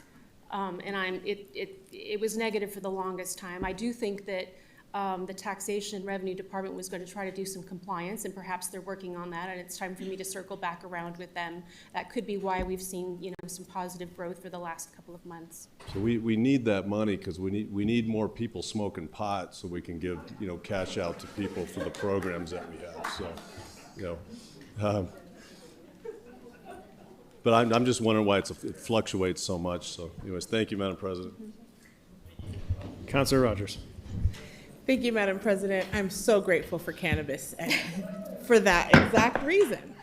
And it was negative for the longest time. I do think that the Taxation and Revenue Department was going to try to do some compliance, and perhaps they're working on that, and it's time for me to circle back around with them. That could be why we've seen, some positive growth for the last couple of months. So we need that money because we need more people smoking pot so we can give, cash out to people for the programs that we have. So, but I'm just wondering why it fluctuates so much. So anyways, thank you, Madam President. Councilor Rogers. Thank you, Madam President. I'm so grateful for cannabis for that exact reason,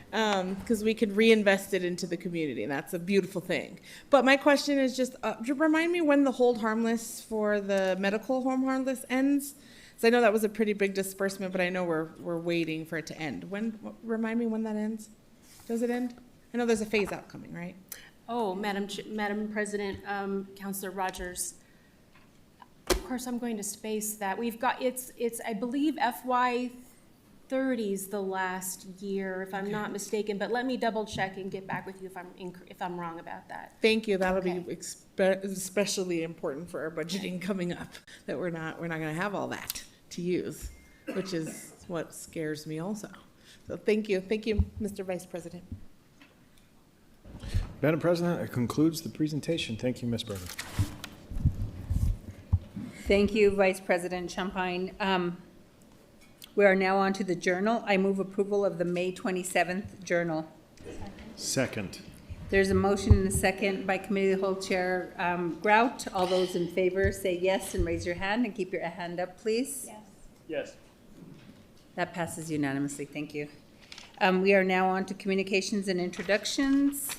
because we could reinvest it into the community, and that's a beautiful thing. But my question is just, remind me when the hold harmless for the medical home harmless ends? Because I know that was a pretty big disbursement, but I know we're waiting for it to end. Remind me when that ends? Does it end? I know there's a phase out coming, right? Oh, Madam President, Councilor Rogers. Of course, I'm going to space that. We've got, it's I believe FY30 is the last year, if I'm not mistaken, but let me double check and get back with you if I'm wrong about that. Thank you. That'll be especially important for our budgeting coming up, that we're not going to have all that to use, which is what scares me also. So thank you, Mr. Vice President. Madam President, that concludes the presentation. Thank you, Ms. Berger. Thank you, Vice President Champagne. We are now on to the journal. I move approval of the May 27th journal. Second. There's a motion and a second by Committee of the Whole Chair Grout. All those in favor say yes and raise your hand and keep your hand up, please. Yes. That passes unanimously. Thank you. We are now on to communications and introductions.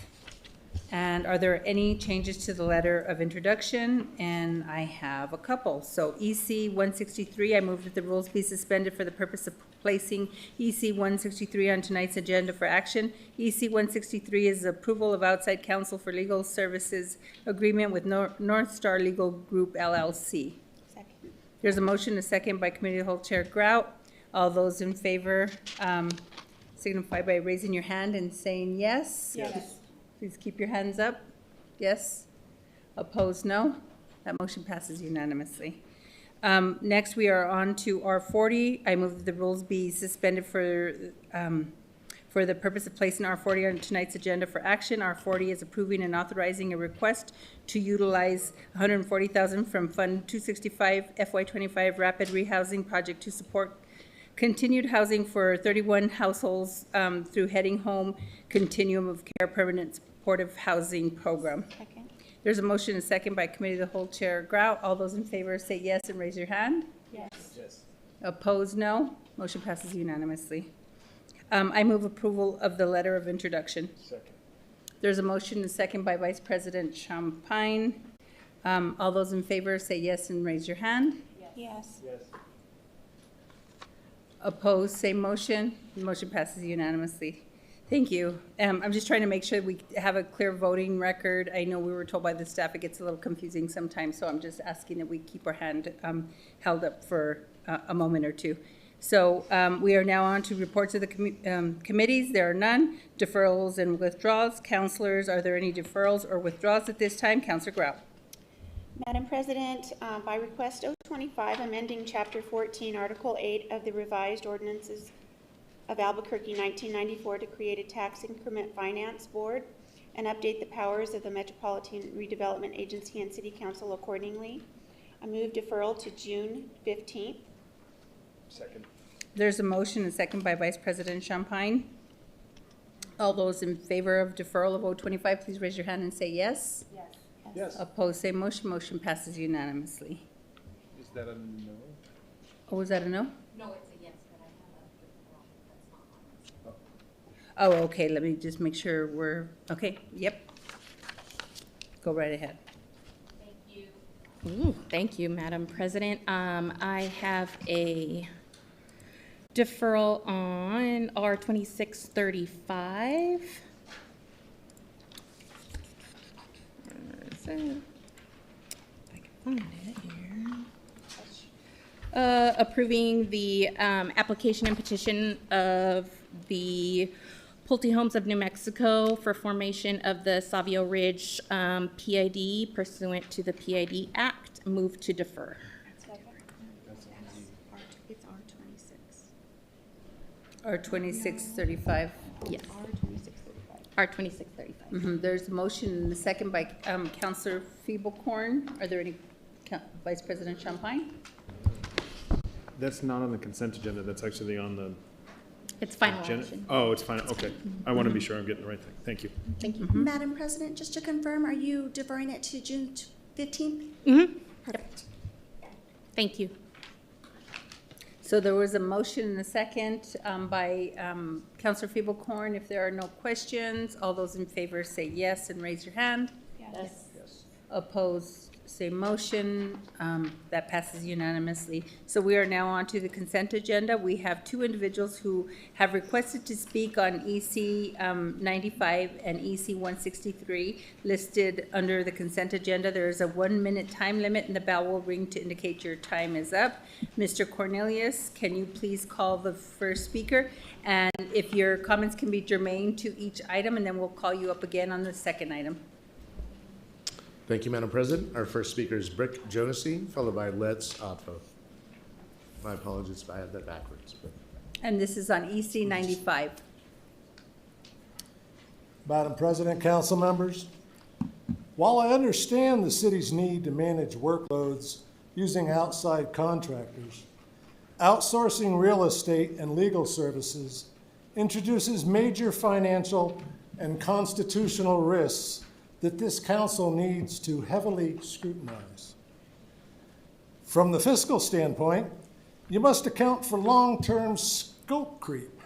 And are there any changes to the letter of introduction? And I have a couple. So EC 163, I move that the rules be suspended for the purpose of placing EC 163 on tonight's agenda for action. EC 163 is approval of outside counsel for legal services agreement with North Star Legal Group LLC. Second. There's a motion, a second by Committee of the Whole Chair Grout. All those in favor signify by raising your hand and saying yes. Yes. Please keep your hands up. Yes. Opposed, no. That motion passes unanimously. Next, we are on to R40. I move that the rules be suspended for the purpose of placing R40 on tonight's agenda for action. R40 is approving and authorizing a request to utilize $140,000 from Fund 265 FY25 Rapid Rehousing Project to support continued housing for 31 households through Heading Home Continuum of Care Permanent Supportive Housing Program. Second. There's a motion and a second by Committee of the Whole Chair Grout. All those in favor say yes and raise your hand. Yes. Opposed, no. Motion passes unanimously. I move approval of the letter of introduction. Second. There's a motion and a second by Vice President Champagne. All those in favor say yes and raise your hand. Yes. Opposed, same motion. The motion passes unanimously. Thank you. I'm just trying to make sure we have a clear voting record. I know we were told by the staff it gets a little confusing sometimes, so I'm just asking that we keep our hand held up for a moment or two. So we are now on to reports of the committees. There are none. Deferrals and withdrawals. Councilors, are there any deferrals or withdrawals at this time? Councilor Grout. Madam President, by request 025, amending Chapter 14, Article 8 of the revised ordinances of Albuquerque 1994 to create a tax increment finance board and update the powers of the Metropolitan Redevelopment Agency and City Council accordingly. I move deferral to June 15th. Second. There's a motion and second by Vice President Champagne. All those in favor of deferral of 025, please raise your hand and say yes. Yes. Opposed, same motion. Motion passes unanimously. Is that a no? Oh, was that a no? No, it's a yes, but I have a that's not on this. Oh, okay, let me just make sure we're, okay, yep. Go right ahead. Thank you. Ooh, thank you, Madam President. I have a deferral on R2635. If I can find it here. Approving the application and petition of the Pulte Homes of New Mexico for formation of the Savio Ridge PID pursuant to the PID Act. Move to defer. It's R26. R2635. Yes. R2635. R2635. There's a motion and a second by Councilor Feeblecorn. Are there any, Vice President Champagne? That's not on the consent agenda. That's actually on the It's final agenda. action. Oh, it's fine. Okay. I want to be sure I'm getting the right thing. Thank you. Thank you. Madam President, just to confirm, are you deferring it to June 15th? Mm-hmm. Perfect. Thank you. So there was a motion and a second by Councilor Feeblecorn. If there are no questions, all those in favor say yes and raise your hand. Yes. Opposed, same motion. That passes unanimously. So we are now on to the consent agenda. We have two individuals who have requested to speak on EC 95 and EC 163 listed under the consent agenda. There is a 1-minute time limit and the bell will ring to indicate your time is up. Mr. Cornelius, can you please call the first speaker? And if your comments can be germane to each item, and then we'll call you up again on the second item. Thank you, Madam President. Our first speaker is Brick Jonassy, followed by Let's Otto. My apologies if I had that backwards. And this is on EC 95. Madam President, council members, while I understand the city's need to manage workloads using outside contractors, outsourcing real estate and legal services introduces major financial and constitutional risks that this council needs to heavily scrutinize. From the fiscal standpoint, You must account for long-term scope creep.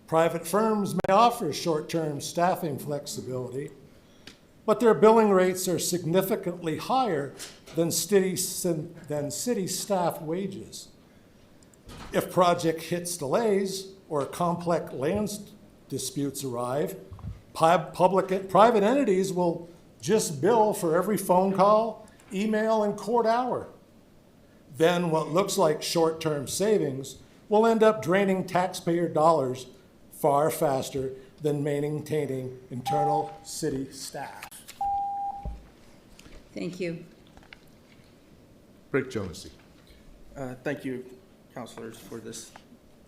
Private firms may offer short-term staffing flexibility, but their billing rates are significantly higher than city staff wages. If project hits delays or complex land disputes arrive, private entities will just bill for every phone call, email, and court hour. Then what looks like short-term savings will end up draining taxpayer dollars far faster than maintaining internal city staff. Thank you. Rick Jonesy. Thank you, councilors, for this.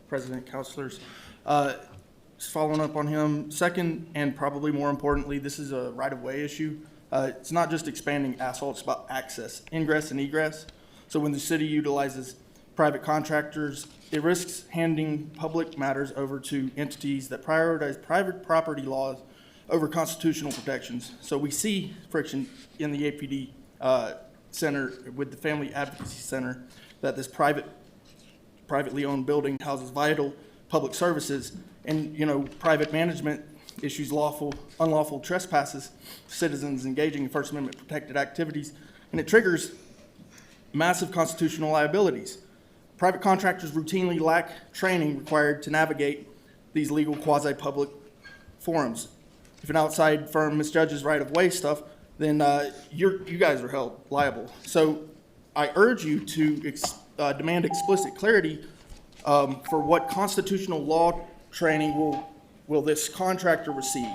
President, councilors. Just following up on him, second, and probably more importantly, this is a right-of-way issue. It's not just expanding asphalt, it's about access, ingress and egress. So when the city utilizes private contractors, it risks handing public matters over to entities that prioritize private property laws over constitutional protections. So we see friction in the APD center with the Family Advocacy Center, that this privately owned building houses vital public services, and private management issues unlawful trespasses, citizens engaging in First Amendment protected activities, and it triggers massive constitutional liabilities. Private contractors routinely lack training required to navigate these legal quasi-public forums. If an outside firm misjudges right-of-way stuff, then you guys are held liable. So I urge you to demand explicit clarity for what constitutional law training will this contractor receive,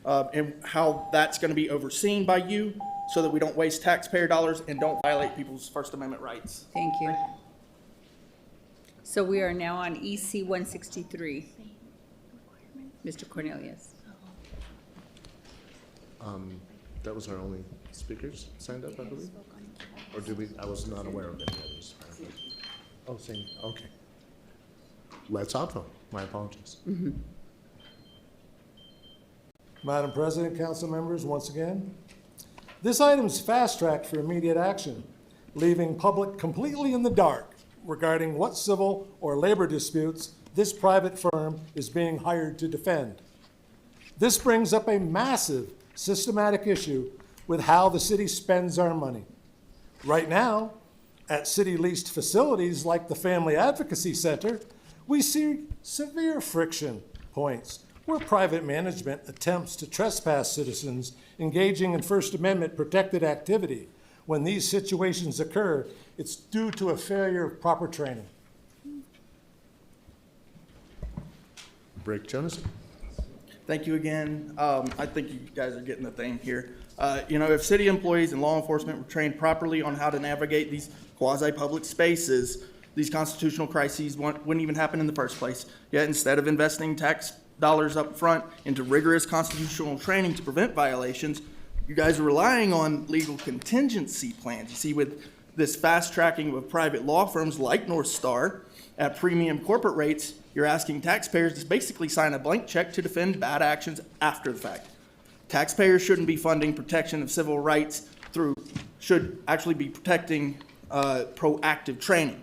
and how that's going to be overseen by you so that we don't waste taxpayer dollars and don't violate people's First Amendment rights. Thank you. So we are now on EC 163. Mr. Cornelius. That was our only speakers signed up, I believe? Or did we, I was not aware of any others. Oh, same, okay. Let's vote. My apologies. Madam President, council members, once again, this item is fast-tracked for immediate action, leaving public completely in the dark regarding what civil or labor disputes this private firm is being hired to defend. This brings up a massive systematic issue with how the city spends our money. Right now, at city-leased facilities like the Family Advocacy Center, we see severe friction points where private management attempts to trespass citizens engaging in First Amendment protected activity. When these situations occur, it's due to a failure of proper training. Rick Jones. Thank you again. I think you guys are getting the theme here. If city employees and law enforcement were trained properly on how to navigate these quasi-public spaces, these constitutional crises wouldn't even happen in the first place. Yet instead of investing tax dollars up front into rigorous constitutional training to prevent violations, you guys are relying on legal contingency plans. You see, with this fast tracking of private law firms like North Star at premium corporate rates, you're asking taxpayers to basically sign a blank check to defend bad actions after the fact. Taxpayers shouldn't be funding protection of civil rights should actually be protecting proactive training,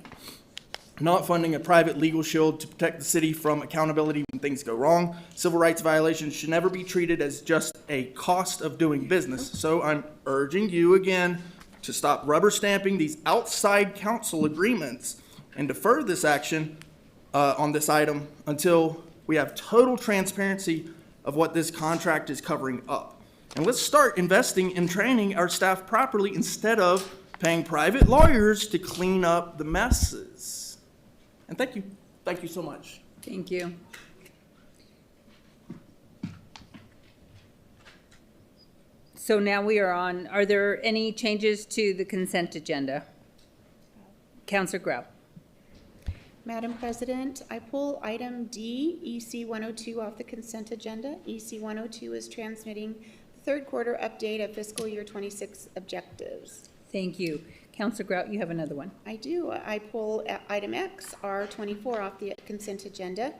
not funding a private legal shield to protect the city from accountability when things go wrong. Civil rights violations should never be treated as just a cost of doing business. So I'm urging you again to stop rubber stamping these outside counsel agreements and defer this action on this item until we have total transparency of what this contract is covering up. And let's start investing in training our staff properly instead of paying private lawyers to clean up the messes. And thank you. Thank you so much. Thank you. So now we are on, are there any changes to the consent agenda? Councilor Grau. Madam President, I pull item D, EC 102 off the consent agenda. EC 102 is transmitting the third quarter update of fiscal year 26 objectives. Thank you. Councilor Grout, you have another one. I do. I pull item X, R24 off the consent agenda.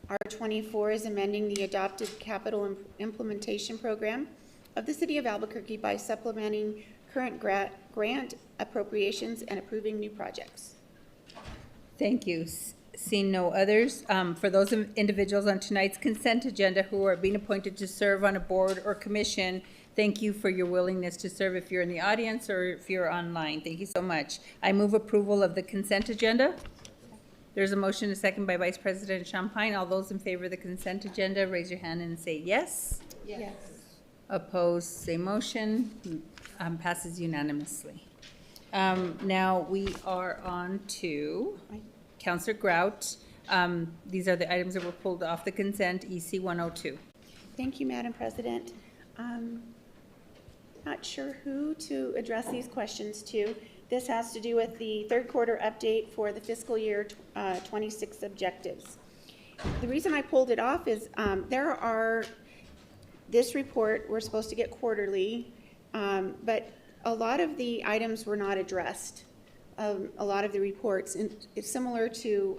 R24 is amending the adopted capital implementation program of the City of Albuquerque by supplementing current grant appropriations and approving new projects. Thank you. Seeing no others, for those individuals on tonight's consent agenda who are being appointed to serve on a board or commission, thank you for your willingness to serve if you're in the audience or if you're online. Thank you so much. I move approval of the consent agenda. There's a motion, a second by Vice President Champagne. All those in favor of the consent agenda, raise your hand and say yes. Yes. Opposed, same motion. Passes unanimously. Now we are on to Councillor Grout. These are the items that were pulled off the consent, EC 102. Thank you, Madam President. Not sure who to address these questions to. This has to do with the third quarter update for the fiscal year 26 objectives. The reason I pulled it off is this report we're supposed to get quarterly, but a lot of the items were not addressed. A lot of the reports, and it's similar to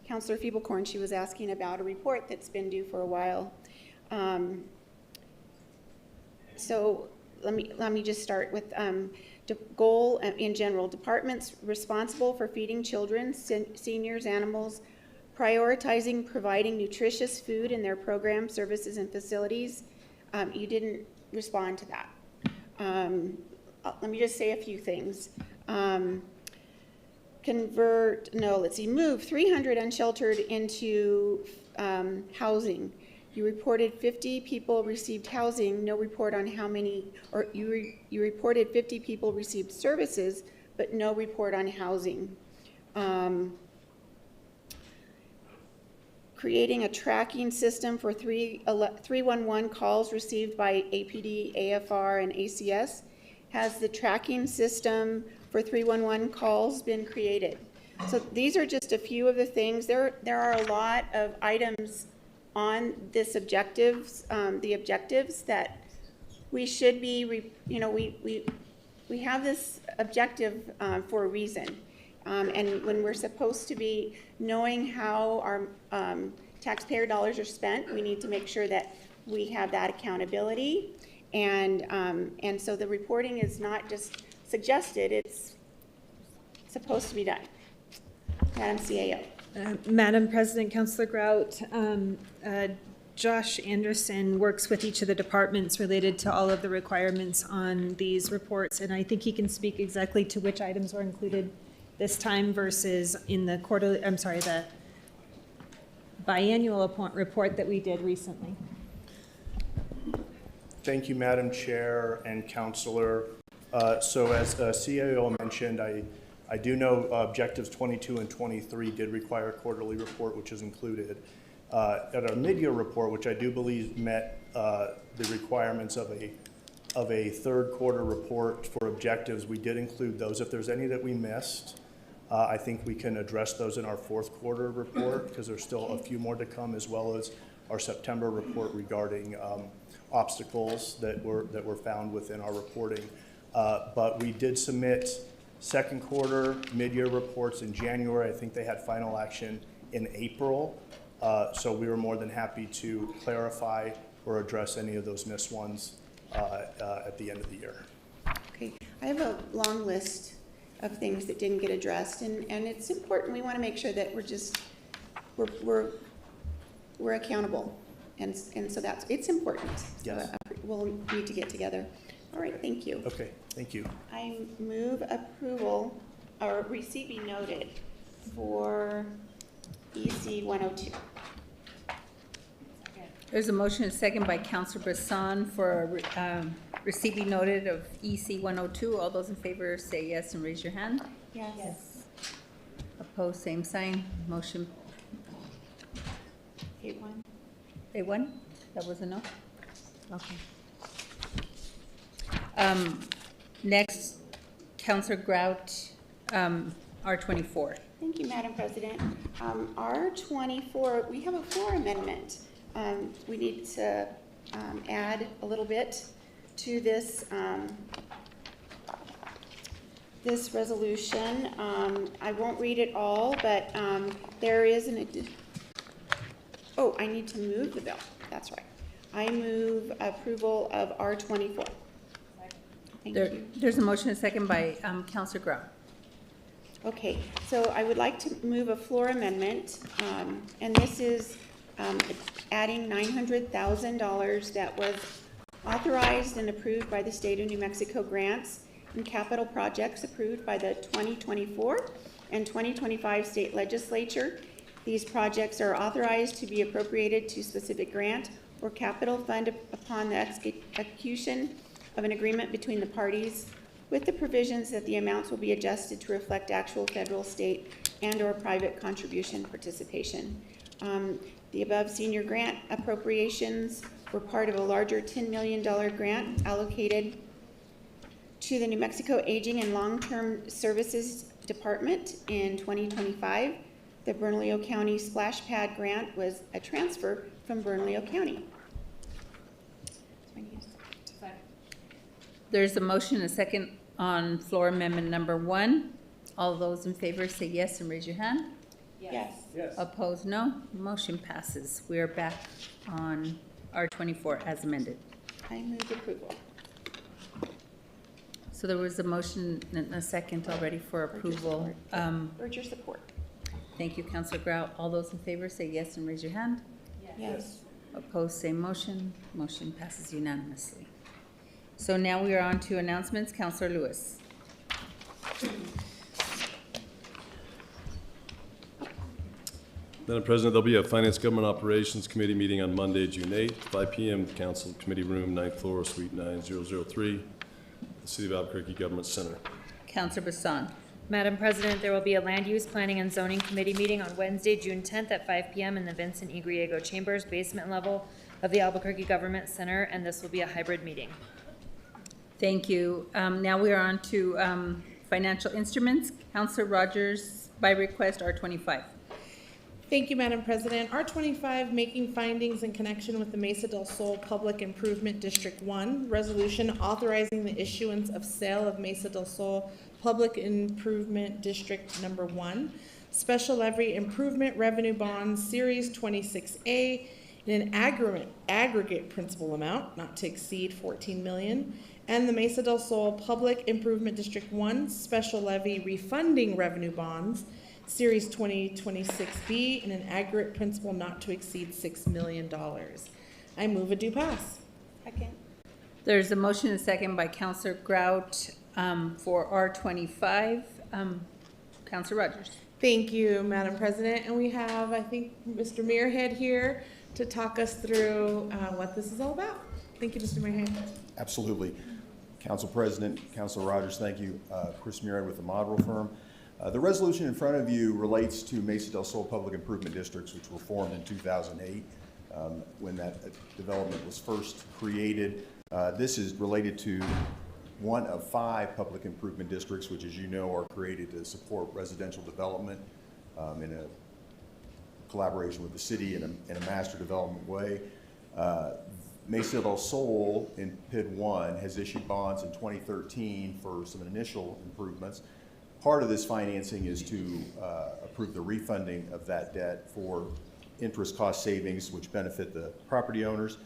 Councillor Feeblecorn. She was asking about a report that's been due for a while. So let me just start with goal in general. Departments responsible for feeding children, seniors, animals, prioritizing providing nutritious food in their programs, services, and facilities. You didn't respond to that. Let me just say a few things. Move 300 unsheltered into housing. You reported 50 people received housing, no report on how many, or you reported 50 people received services, but no report on housing. Creating a tracking system for 311 calls received by APD, AFR, and ACS. Has the tracking system for 311 calls been created? So these are just a few of the things. There are a lot of items on this objectives, the objectives that we should be, we have this objective for a reason. And when we're supposed to be knowing how our taxpayer dollars are spent, we need to make sure that we have that accountability. And so the reporting is not just suggested, it's supposed to be done. Madam CAO. Madam President, Councillor Grout, Josh Anderson works with each of the departments related to all of the requirements on these reports, and I think he can speak exactly to which items were included this time versus in the the biannual report that we did recently. Thank you, Madam Chair and Councillor. So as CAO mentioned, I do know objectives 22 and 23 did require a quarterly report, which is included. At our mid-year report, which I do believe met the requirements of a third quarter report for objectives, we did include those. If there's any that we missed, I think we can address those in our fourth quarter report, because there's still a few more to come, as well as our September report regarding obstacles that were found within our reporting. But we did submit second quarter mid-year reports in January. I think they had final action in April. So we were more than happy to clarify or address any of those missed ones at the end of the year. Okay, I have a long list of things that didn't get addressed, and it's important. We want to make sure that we're accountable, and so it's important. Yes. So, we'll need to get together. All right, thank you. Okay, thank you. I move approval or receipt be noted for EC 102. There's a motion, a second by Councillor Brisson for receipt be noted of EC 102. All those in favor say yes and raise your hand. Yes. Opposed, same sign. Motion. 8-1. 8-1? That was a no? Okay. Next, Councillor Grout, R24. Thank you, Madam President. R24, we have a floor amendment. We need to add a little bit to this this resolution. I won't read it all, but there is an oh, I need to move the bill. That's right. I move approval of R24. Thank you. There's a motion, a second by Councillor Grout. Okay, so I would like to move a floor amendment, and this is adding $900,000 that was authorized and approved by the state of New Mexico grants and capital projects approved by the 2024 and 2025 state legislature. These projects are authorized to be appropriated to specific grant or capital fund upon the execution of an agreement between the parties, with the provisions that the amounts will be adjusted to reflect actual federal, state, and/or private contribution participation. The above senior grant appropriations were part of a larger $10 million grant allocated to the New Mexico Aging and Long-Term Services Department in 2025. The Bernalillo County Splash Pad grant was a transfer from Bernalillo County. There's a motion and a second on floor amendment number 1. All those in favor say yes and raise your hand. Yes. Opposed, no. Motion passes. We are back on R24 as amended. I move approval. So there was a motion and a second already for approval. Urge your support. Thank you, Councilor Grout. All those in favor say yes and raise your hand. Yes. Opposed, same motion. Motion passes unanimously. So now we are on to announcements. Councilor Lewis. Madam President, there'll be a Finance Government Operations Committee meeting on Monday, June 8th, 5 p.m. Council Committee Room, 9th floor, Suite 9003, the City of Albuquerque Government Center. Councilor Bassan. Madam President, there will be a Land Use Planning and Zoning Committee meeting on Wednesday, June 10th at 5 p.m. in the Vincent E. Griego Chambers basement level of the Albuquerque Government Center, and this will be a hybrid meeting. Thank you. Now we are on to financial instruments. Councilor Rogers, by request, R25. Thank you, Madam President. R25, making findings in connection with the Mesa del Sol Public Improvement District 1, resolution authorizing the issuance of sale of Mesa del Sol Public Improvement District Number 1, Special Levy Improvement Revenue Bonds, Series 26A, in an aggregate principal amount not to exceed $14 million, and the Mesa del Sol Public Improvement District 1, Special Levy Refunding Revenue Bonds, Series 2026B, in an aggregate principal not to exceed $6 million. I move a due pass. Second. There's a motion and a second by Councilor Grout for R25. Councilor Rogers. Thank you, Madam President. And we have, I think, Mr. Muirhead here to talk us through what this is all about. Thank you, Mr. Muirhead. Absolutely. Council President, Councilor Rogers, thank you. Chris Muirhead with the Model Firm. The resolution in front of you relates to Mesa del Sol Public Improvement Districts, which were formed in 2008 when that development was first created. This is related to one of 5 public improvement districts, which, as you know, are created to support residential development in a collaboration with the city in a master development way. Mesa del Sol in PID 1 has issued bonds in 2013 for some initial improvements. Part of this financing is to approve the refunding of that debt for interest cost savings, which benefit the property owners.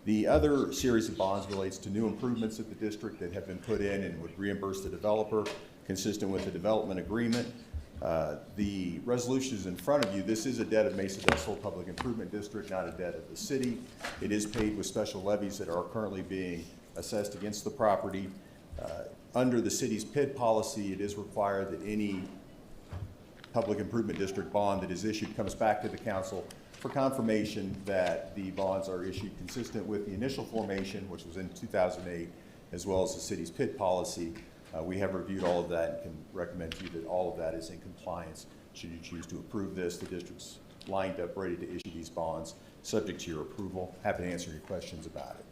The other series of bonds relates to new improvements at the district that have been put in and would reimburse the developer, consistent with the development agreement. The resolution is in front of you. This is a debt of Mesa del Sol Public Improvement District, not a debt of the city. It is paid with special levies that are currently being assessed against the property. Under the city's PID policy, it is required that any public improvement district bond that is issued comes back to the council for confirmation that the bonds are issued consistent with the initial formation, which was in 2008, as well as the city's PID policy. We have reviewed all of that and can recommend to you that all of that is in compliance. Should you choose to approve this, the district's lined up ready to issue these bonds, subject to your approval. Happy to answer any questions about it.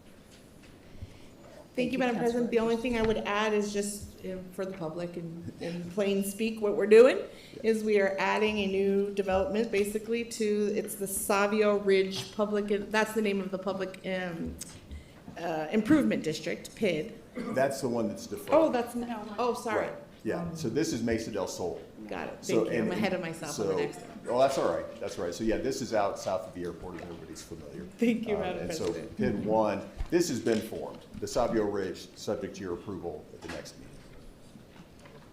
Thank you, Madam President. The only thing I would add is just for the public in plain speak, what we're doing is we are adding a new development basically to, it's the Savio Ridge Public, that's the name of the Public Improvement District, PID. That's the one that's deferred. Oh, that's, no. Oh, sorry. Right. Yeah, so this is Mesa del Sol. Got it. Thank you. I'm ahead of myself on the next one. Oh, that's all right. That's all right. So yeah, this is out south of the airport, if everybody's familiar. Thank you, Madam And President. so PID 1, this has been formed. The Savio Ridge, subject to your approval at the next meeting.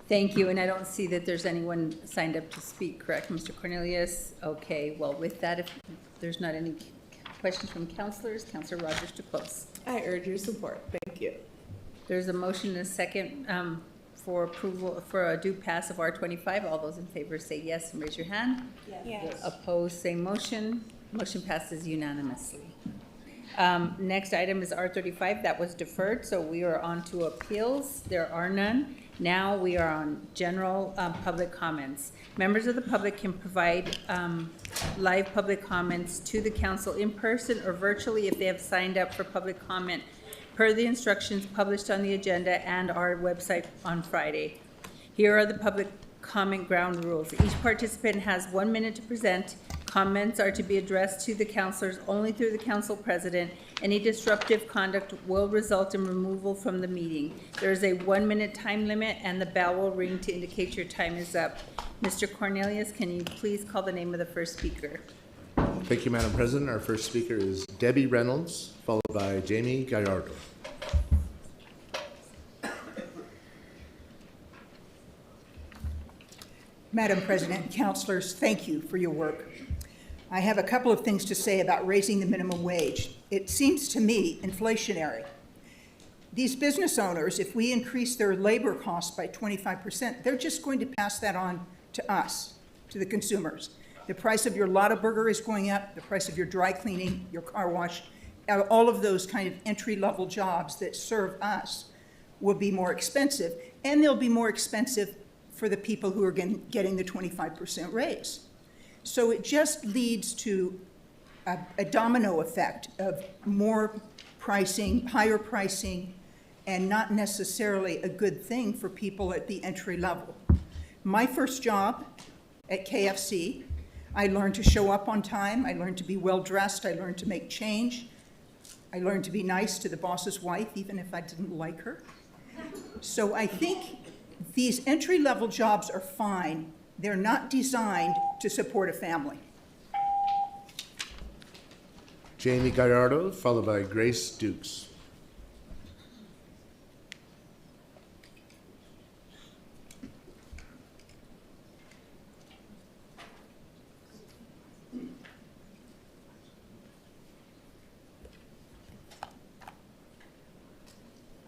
Thank you, and I don't see that there's anyone signed up to speak, correct, Mr. Cornelius? Okay, well, with that, if there's not any questions from councilors, Councilor Rogers to close. I urge your support. Thank you. There's a motion and a second for approval, for a due pass of R25. All those in favor say yes and raise your hand. Yes. Opposed, same motion. Motion passes unanimously. Next item is R35. That was deferred, so we are on to appeals. There are none. Now we are on general public comments. Members of the public can provide live public comments to the council in person or virtually if they have signed up for public comment per the instructions published on the agenda and our website on Friday. Here are the public comment ground rules. Each participant has 1 minute to present. Comments are to be addressed to the councilors only through the council president. Any disruptive conduct will result in removal from the meeting. There is a 1 minute time limit and the bell will ring to indicate your time is up. Mr. Cornelius, can you please call the name of the first speaker? Thank you, Madam President. Our first speaker is Debbie Reynolds, followed by Jamie Gallardo. Madam President, councilors, thank you for your work. I have a couple of things to say about raising the minimum wage. It seems to me inflationary. These business owners, if we increase their labor costs by 25%, they're just going to pass that on to us, to the consumers. The price of your Lotta Burger is going up, the price of your dry cleaning, your car wash, all of those kind of entry-level jobs that serve us will be more expensive, and they'll be more expensive for the people who are getting the 25% raise. So it just leads to a domino effect of more pricing, higher pricing, and not necessarily a good thing for people at the entry level. My first job at KFC, I learned to show up on time, I learned to be well-dressed, I learned to make change, I learned to be nice to the boss's wife, even if I didn't like her. So I think these entry-level jobs are fine. They're not designed to support a family. Jamie Gallardo, followed by Grace Dukes.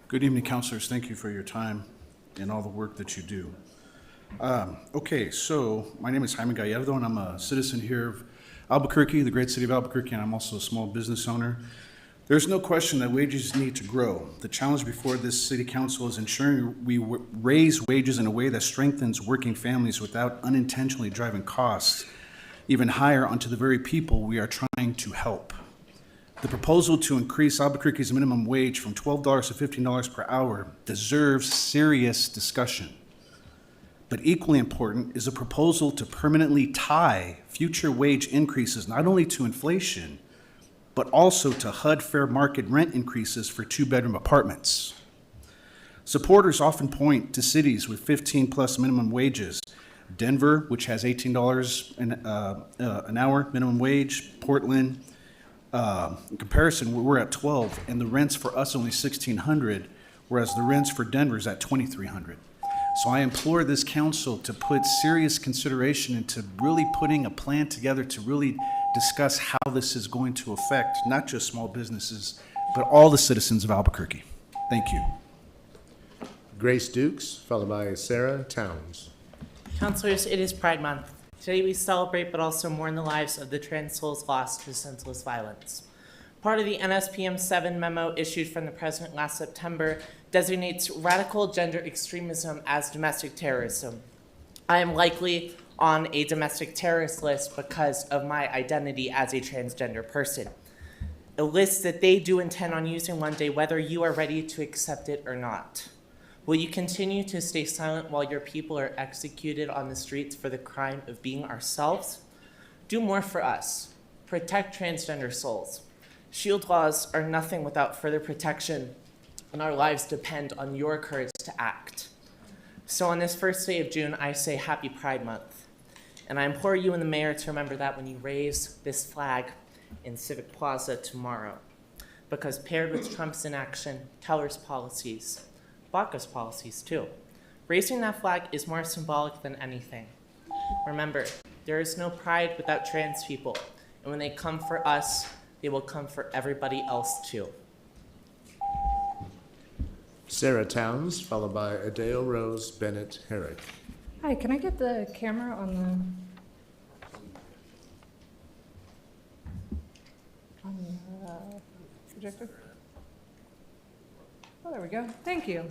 Good evening, councilors. Thank you for your time and all the work that you do. Okay, so my name is Jaime Gallardo, and I'm a citizen here of Albuquerque, the great city of Albuquerque, and I'm also a small business owner. There's no question that wages need to grow. The challenge before this city council is ensuring we raise wages in a way that strengthens working families without unintentionally driving costs even higher onto the very people we are trying to help. The proposal to increase Albuquerque's minimum wage from $12 to $15 per hour deserves serious discussion. But equally important is a proposal to permanently tie future wage increases not only to inflation, but also to HUD fair market rent increases for two-bedroom apartments. Supporters often point to cities with 15-plus minimum wages. Denver, which has $18 an hour minimum wage. Portland, in comparison, we're at 12, and the rents for us only $1,600, whereas the rents for Denver is at $2,300. So I implore this council to put serious consideration into really putting a plan together to really discuss how this is going to affect not just small businesses, but all the citizens of Albuquerque. Thank you. Grace Dukes, followed by Sarah Towns. Councilors, it is Pride Month. Today we celebrate but also mourn the lives of the trans souls lost to senseless violence. Part of the NSPM 7 memo issued from the President last September designates radical gender extremism as domestic terrorism. I am likely on a domestic terrorist list because of my identity as a transgender person. A list that they do intend on using one day whether you are ready to accept it or not. Will you continue to stay silent while your people are executed on the streets for the crime of being ourselves? Do more for us. Protect transgender souls. Shield laws are nothing without further protection, and our lives depend on your courage to act. So on this first day of June, I say Happy Pride Month. And I implore you and the mayor to remember that when you raise this flag in Civic Plaza tomorrow. Because paired with Trump's inaction, Keller's policies, Baca's policies too, Raising that flag is more symbolic than anything. Remember, there is no pride without trans people, and when they come for us, they will come for everybody else too. Sarah Towns, followed by Adele Rose Bennett Herrick. Hi, can I get the camera on the projector? Oh, there we go. Thank you.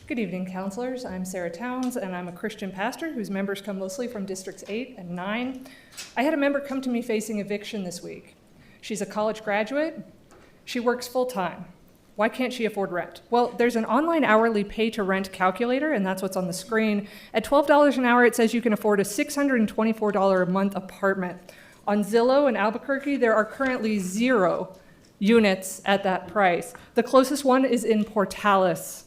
Good evening, counselors. I'm Sarah Towns, and I'm a Christian pastor whose members come mostly from Districts 8 and 9. I had a member come to me facing eviction this week. She's a college graduate. She works full-time. Why can't she afford rent? Well, there's an online hourly pay-to-rent calculator, and that's what's on the screen. At $12 an hour, it says you can afford a $624 a month apartment. On Zillow in Albuquerque, there are currently 0 units at that price. The closest one is in Portales.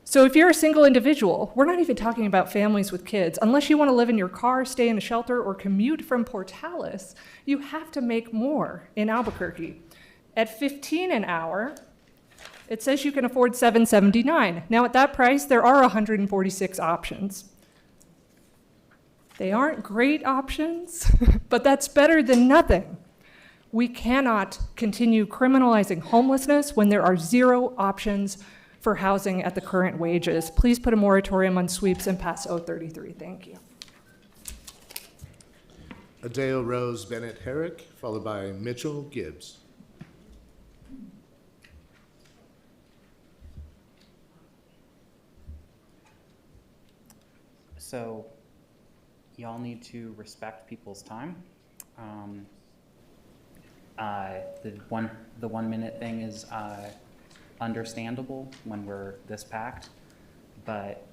So if you're a single individual, we're not even talking about families with kids. Unless you want to live in your car, stay in a shelter, or commute from Portales, you have to make more in Albuquerque. At $15 an hour, it says you can afford $779. Now at that price, there are 146 options. They aren't great options, but that's better than nothing. We cannot continue criminalizing homelessness when there are 0 options for housing at the current wages. Please put a moratorium on sweeps and pass O33. Thank you. Adele Rose Bennett Herrick, followed by Mitchell Gibbs. So, y'all need to respect people's time. The 1 minute thing is understandable when we're this packed, but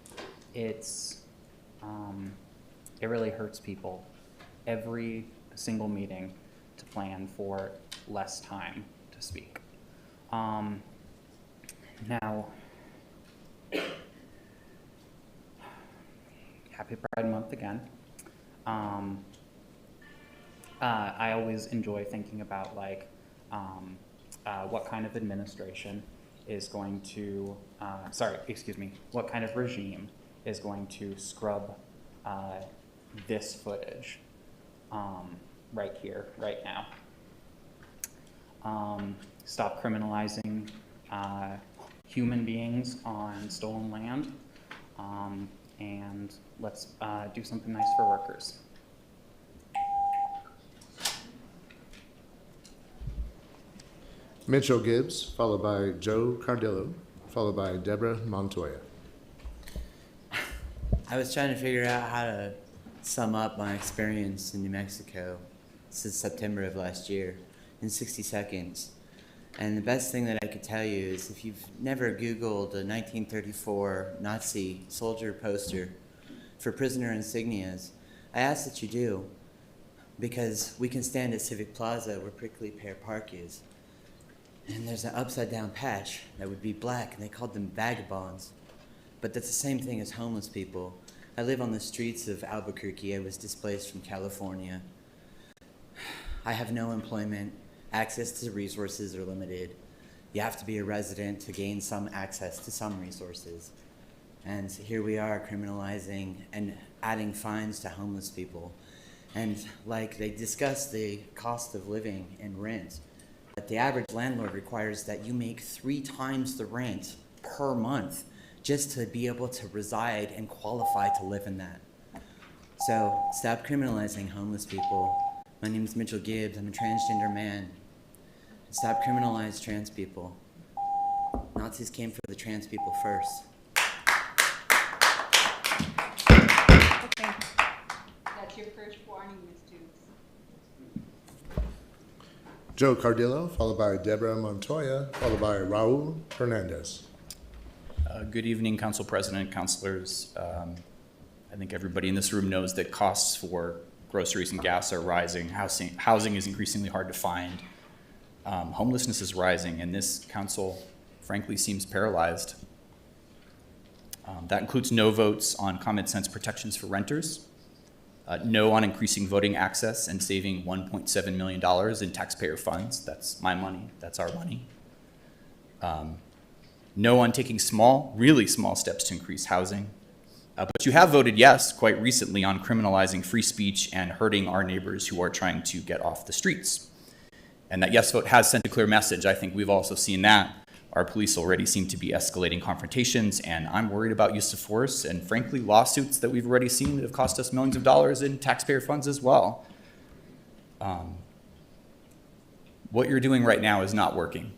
it really hurts people every single meeting to plan for less time to speak. Now, happy Pride Month again. I always enjoy thinking about what kind of administration is going to, what kind of regime is going to scrub this footage right here, right now. Stop criminalizing human beings on stolen land, and let's do something nice for workers. Mitchell Gibbs, followed by Joe Cardillo, followed by Deborah Montoya. I was trying to figure out how to sum up my experience in New Mexico since September of last year in 60 seconds. And the best thing that I could tell you is if you've never Googled a 1934 Nazi soldier poster for prisoner insignias, I ask that you do, because we can stand at Civic Plaza where Prickly Pear Park is, and there's an upside down patch that would be black, and they called them vagabonds. But that's the same thing as homeless people. I live on the streets of Albuquerque. I was displaced from California. I have no employment. Access to resources are limited. You have to be a resident to gain some access to some resources. And here we are criminalizing and adding fines to homeless people. And like they discuss the cost of living and rent, but the average landlord requires that you make 3 times the rent per month just to be able to reside and qualify to live in that. So stop criminalizing homeless people. My name is Mitchell Gibbs. I'm a transgender man. Stop criminalizing trans people. Nazis came for the trans people first. Okay. That's your first warning, Ms. Jukes. Joe Cardillo, followed by Deborah Montoya, followed by Raul Hernandez. Good evening, Council President, councilors. I think everybody in this room knows that costs for groceries and gas are rising. Housing is increasingly hard to find. Homelessness is rising, and this council, frankly, seems paralyzed. That includes no votes on common sense protections for renters, no on increasing voting access and saving $1.7 million in taxpayer funds. That's my money. That's our money. no on taking small, really small steps to increase housing. But you have voted yes quite recently on criminalizing free speech and hurting our neighbors who are trying to get off the streets. And that yes vote has sent a clear message. I think we've also seen that. Our police already seem to be escalating confrontations, and I'm worried about use of force and, frankly, lawsuits that we've already seen that have cost us millions of dollars in taxpayer funds as well. What you're doing right now is not working.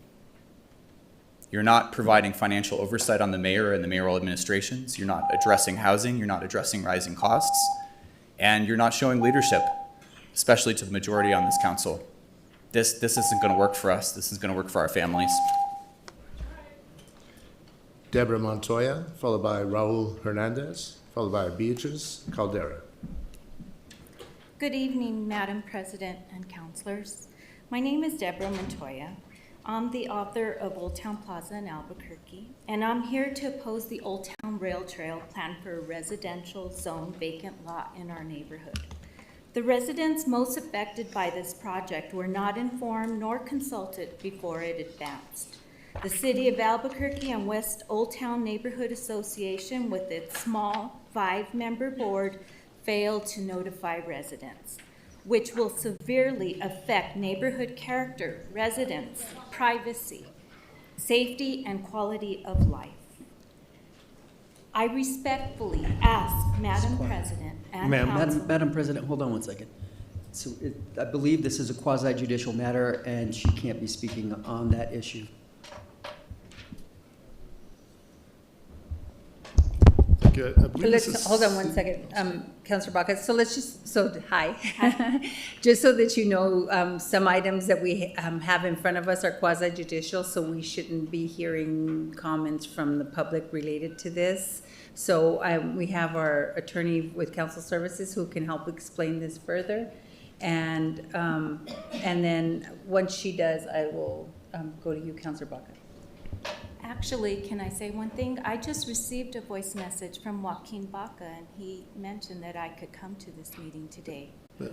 You're not providing financial oversight on the mayor and the mayoral administrations. You're not addressing housing. You're not addressing rising costs. And you're not showing leadership, especially to the majority on this council. This isn't going to work for us. This is going to work for our families. Deborah Montoya, followed by Raul Hernandez, followed by Beatriz Caldera. Good evening, Madam President and councilors. My name is Deborah Montoya. I'm the author of Old Town Plaza in Albuquerque, and I'm here to oppose the Old Town Rail Trail plan for a residential zone vacant lot in our neighborhood. The residents most affected by this project were not informed nor consulted before it advanced. The City of Albuquerque and West Old Town Neighborhood Association, with its small 5-member board, failed to notify residents, which will severely affect neighborhood character, residents, privacy, safety, and quality of life. I respectfully ask Madam President and Council. Madam President, hold on one second. So I believe this is a quasi-judicial matter, and she can't be speaking on that issue. Hold on one second, Councilor Baca. So let's just, hi. Just so that you know, some items that we have in front of us are quasi-judicial, so we shouldn't be hearing comments from the public related to this. So we have our attorney with council services who can help explain this further. And then once she does, I will go to you, Councilor Baca. Actually, can I say one thing? I just received a voice message from Joaquin Baca, and he mentioned that I could come to this meeting today.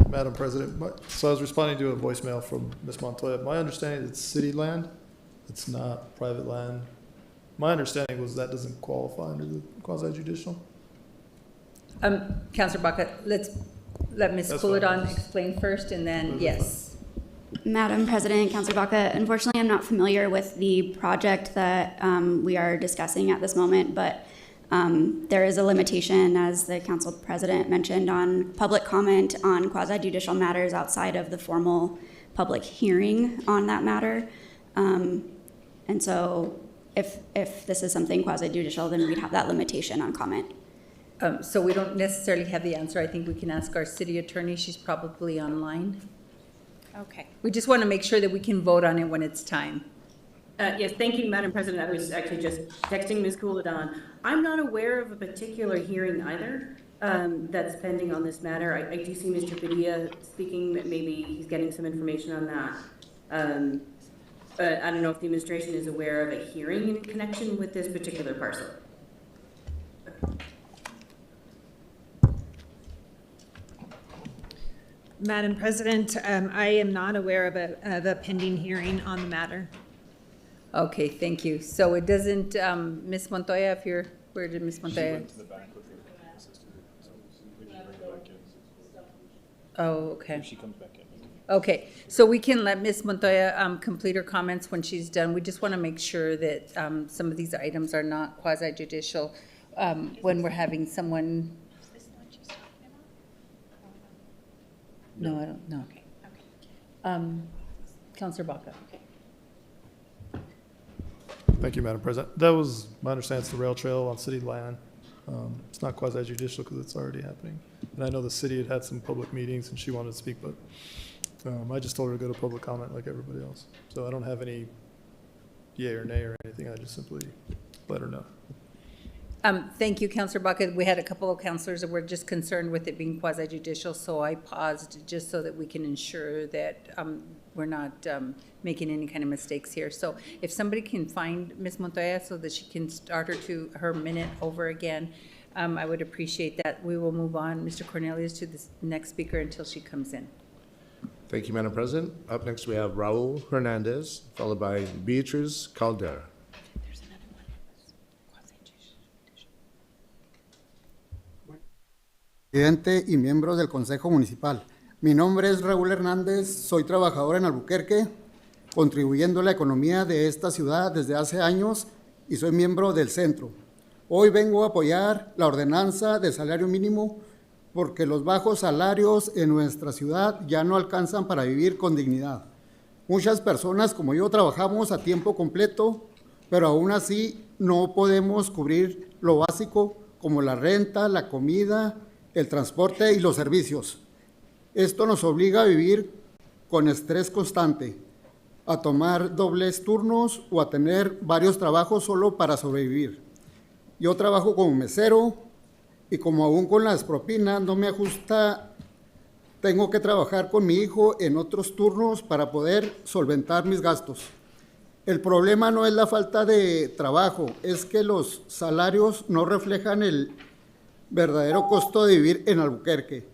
Madam President, so I was responding to a voicemail from Ms. Montoya. My understanding is it's city land. It's not private land. My understanding was that doesn't qualify under the quasi-judicial. Councilor Baca, let Ms. Couladon explain first, and then yes. Madam President, Councilor Baca, unfortunately, I'm not familiar with the project that we are discussing at this moment, but there is a limitation, as the Council President mentioned, on public comment on quasi-judicial matters outside of the formal public hearing on that matter. And so if this is something quasi-judicial, then we'd have that limitation on comment. So we don't necessarily have the answer. I think we can ask our city attorney. She's probably online. Okay. We just want to make sure that we can vote on it when it's time. Yes, thank you, Madam President. I was actually just texting Ms. Couladon. I'm not aware of a particular hearing either that's pending on this matter. I do see Mr. Padilla speaking, that maybe he's getting some information on that. But I don't know if the administration is aware of a hearing in connection with this particular parcel. Madam President, I am not aware of a pending hearing on the matter. Okay, thank you. So it doesn't, Ms. Montoya, where did Ms. Montoya? Oh, okay. She comes back in. Okay, so we can let Ms. Montoya complete her comments when she's done. We just want to make sure that some of these items are not quasi-judicial when we're having someone. No, I don't know. Okay. Councilor Baca. Thank you, Madam President. That was my understanding. It's the rail trail on city land. It's not quasi-judicial because it's already happening. And I know the city had some public meetings and she wanted to speak, but I just told her to go to public comment like everybody else. So I don't have any yay or nay or anything. I just simply let her know. Thank you, Councilor Baca. We had a couple of councilors that were just concerned with it being quasi-judicial, so I paused just so that we can ensure that we're not making any kind of mistakes here. So if somebody can find Ms. Montoya so that she can start her minute over again, I would appreciate that. We will move on, Mr. Cornelius, to the next speaker until she comes in. Thank you, Madam President. Up next, we have Raul Hernandez, followed by Beatriz Caldera. presidente y miembros del Consejo Municipal. Mi nombre es Raúl Hernández, soy trabajador en Albuquerque, contribuyendo a la economía de esta ciudad desde hace años y soy miembro del centro. Hoy vengo a apoyar la ordenanza de salario mínimo porque los bajos salarios en nuestra ciudad ya no alcanzan para vivir con dignidad. Muchas personas como yo trabajamos a tiempo completo, pero aún así no podemos cubrir lo básico como la renta, la comida, el transporte y los servicios. Esto nos obliga a vivir con estrés constante, a tomar dobles turnos o a tener varios trabajos solo para sobrevivir. Yo trabajo como mesero y como aún con las propinas no me ajusta, tengo que trabajar con mi hijo en otros turnos para poder solventar mis gastos. El problema no es la falta de trabajo, es que los salarios no reflejan el verdadero costo de vivir en Albuquerque.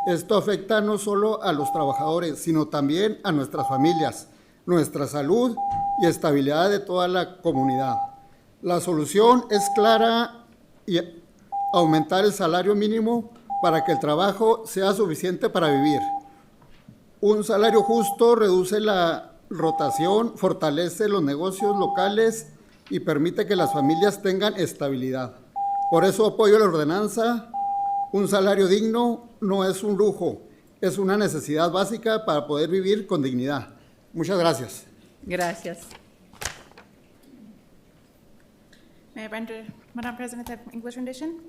Esto afecta no solo a los trabajadores, sino también a nuestras familias, nuestra salud y estabilidad de toda la comunidad. La solución es clara y aumentar el salario mínimo para que el trabajo sea suficiente para vivir. Un salario justo reduce la rotación, fortalece los negocios locales y permite que las familias tengan estabilidad. Por eso apoyo la ordenanza. Un salario digno no es un lujo, es una necesidad básica para poder vivir con dignidad. Muchas gracias. Gracias. May I render, Madam President, the English rendition?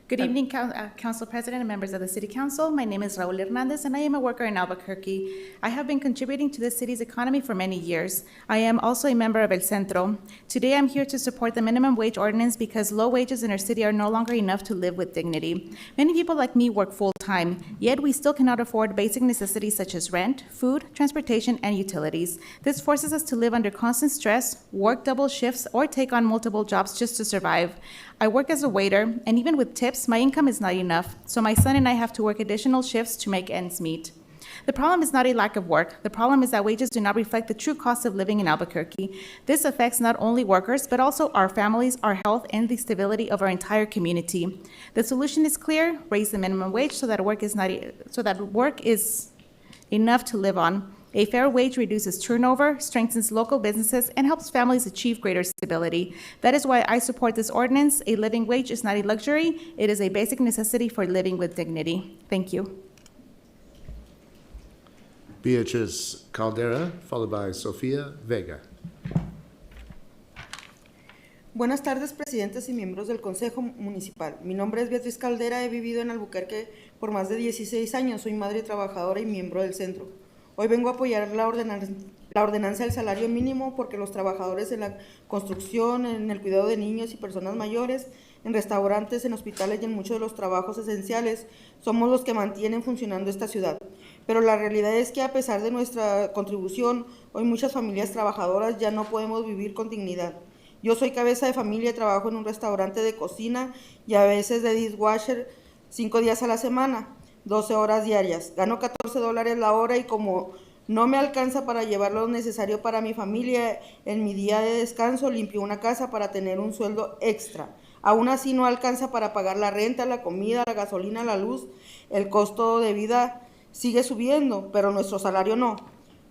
Good evening, Council President and members of the City Council. My name is Raúl Hernández, and I am a worker in Albuquerque. I have been contributing to the city's economy for many years. I am also a member of El Centro. Today, I'm here to support the minimum wage ordinance because low wages in our city are no longer enough to live with dignity. Many people like me work full-time, yet we still cannot afford basic necessities such as rent, food, transportation, and utilities. This forces us to live under constant stress, work double shifts, or take on multiple jobs just to survive. I work as a waiter, and even with tips, my income is not enough, so my son and I have to work additional shifts to make ends meet. The problem is not a lack of work. The problem is that wages do not reflect the true cost of living in Albuquerque. This affects not only workers, but also our families, our health, and the stability of our entire community. The solution is clear: raise the minimum wage so that work is enough to live on. A fair wage reduces turnover, strengthens local businesses, and helps families achieve greater stability. That is why I support this ordinance. A living wage is not a luxury. It is a basic necessity for living with dignity. Thank you. Beatriz Caldera, followed by Sofía Vega. Buenas tardes, presidentes y miembros del Consejo Municipal. Mi nombre es Beatriz Caldera, he vivido en Albuquerque por más de 16 años, soy madre trabajadora y miembro del centro. Hoy vengo a apoyar la ordenanza del salario mínimo porque los trabajadores en la construcción, en el cuidado de niños y personas mayores, en restaurantes, en hospitales y en muchos de los trabajos esenciales somos los que mantienen funcionando esta ciudad. Pero la realidad es que a pesar de nuestra contribución, hoy muchas familias trabajadoras ya no podemos vivir con dignidad. Yo soy cabeza de familia, trabajo en un restaurante de cocina y a veces de dishwasher 5 días a la semana. 12 horas diarias. Gano $14 la hora y como no me alcanza para llevar lo necesario para mi familia, en mi día de descanso limpio una casa para tener un sueldo extra. Aún así no alcanza para pagar la renta, la comida, la gasolina, la luz. El costo de vida sigue subiendo, pero nuestro salario no.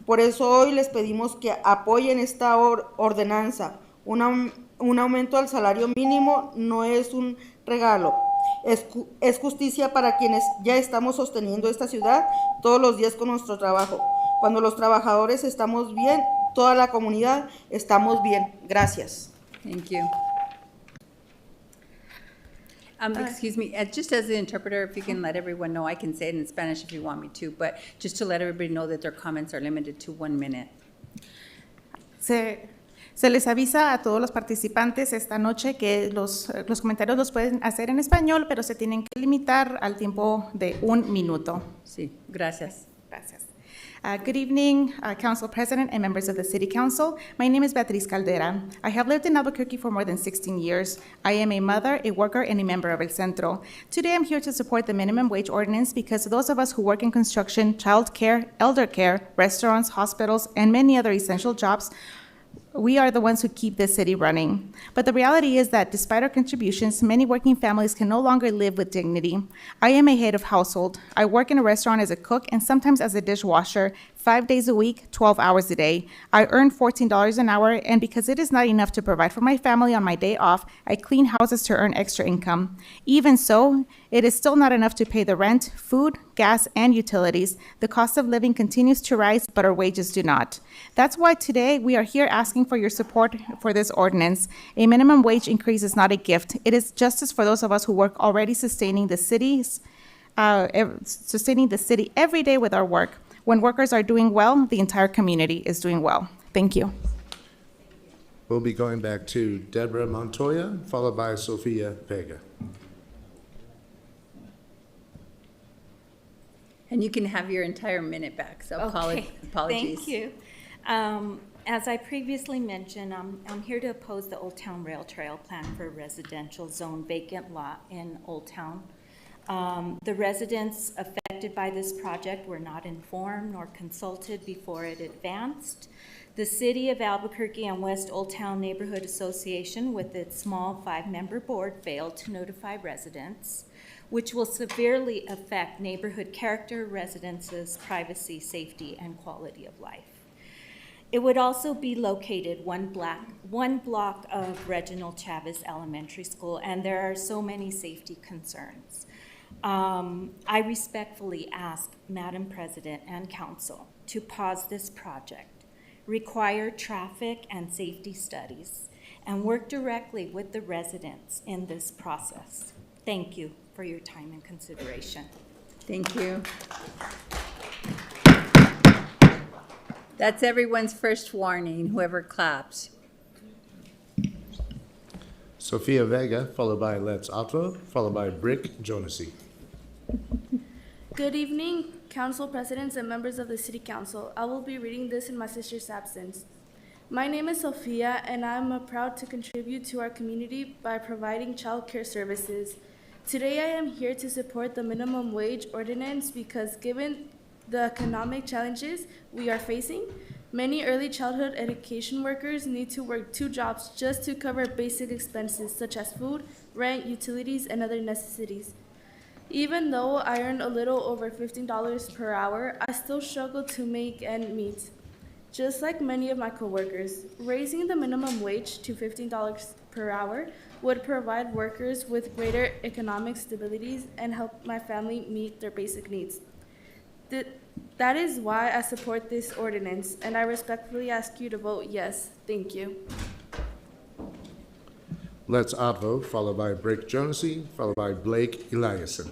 Por eso hoy les pedimos que apoyen esta ordenanza. Un aumento al salario mínimo no es un regalo. Es justicia para quienes ya estamos sosteniendo esta ciudad todos los días con nuestro trabajo. Cuando los trabajadores estamos bien, toda la comunidad estamos bien. Gracias. Thank you. Excuse me, just as the interpreter, if you can let everyone know, I can say it in Spanish if you want me to, but just to let everybody know that their comments are limited to 1 minute. Se les avisa a todos los participantes esta noche que los comentarios los pueden hacer en español, pero se tienen que limitar al tiempo de 1 minuto. Sí, gracias. Gracias. Good evening, Council President and members of the City Council. My name is Beatriz Caldera. I have lived in Albuquerque for more than 16 years. I am a mother, a worker, and a member of El Centro. Today, I'm here to support the minimum wage ordinance because those of us who work in construction, child care, elder care, restaurants, hospitals, and many other essential jobs We are the ones who keep this city running. But the reality is that despite our contributions, many working families can no longer live with dignity. I am a head of household. I work in a restaurant as a cook and sometimes as a dishwasher, 5 days a week, 12 hours a day. I earn $14 an hour, and because it is not enough to provide for my family on my day off, I clean houses to earn extra income. Even so, it is still not enough to pay the rent, food, gas, and utilities. The cost of living continues to rise, but our wages do not. That's why today we are here asking for your support for this ordinance. A minimum wage increase is not a gift. It is justice for those of us who work already sustaining the city every day with our work. When workers are doing well, the entire community is doing well. Thank you. We'll be going back to Deborah Montoya, followed by Sofia Vega. And you can have your entire minute back, so Okay, apologies. Thank you. As I previously mentioned, I'm here to oppose the Old Town Rail Trail plan for a residential zone vacant lot in Old Town. The residents affected by this project were not informed nor consulted before it advanced. The City of Albuquerque and West Old Town Neighborhood Association, with its small 5-member board, failed to notify residents, which will severely affect neighborhood character, residences, privacy, safety, and quality of life. It would also be located one block of Reginald Chavez Elementary School, and there are so many safety concerns. I respectfully ask Madam President and Council to pause this project, require traffic and safety studies, and work directly with the residents in this process. Thank you for your time and consideration. Thank you. That's everyone's first warning, whoever claps. Sofia Vega, followed by Let's Otto, followed by Brick Jonasy. Good evening, Council Presidents and members of the City Council. I will be reading this in my sister's absence. My name is Sophia, and I'm proud to contribute to our community by providing child care services. Today, I am here to support the minimum wage ordinance because given the economic challenges we are facing, many early childhood education workers need to work 2 jobs just to cover basic expenses such as food, rent, utilities, and other necessities. Even though I earn a little over $15 per hour, I still struggle to make ends meet. Just like many of my coworkers, raising the minimum wage to $15 per hour would provide workers with greater economic stability and help my family meet their basic needs. That is why I support this ordinance, and I respectfully ask you to vote yes. Thank you. Let's Otto, followed by Brick Jonasy, followed by Blake Eliason.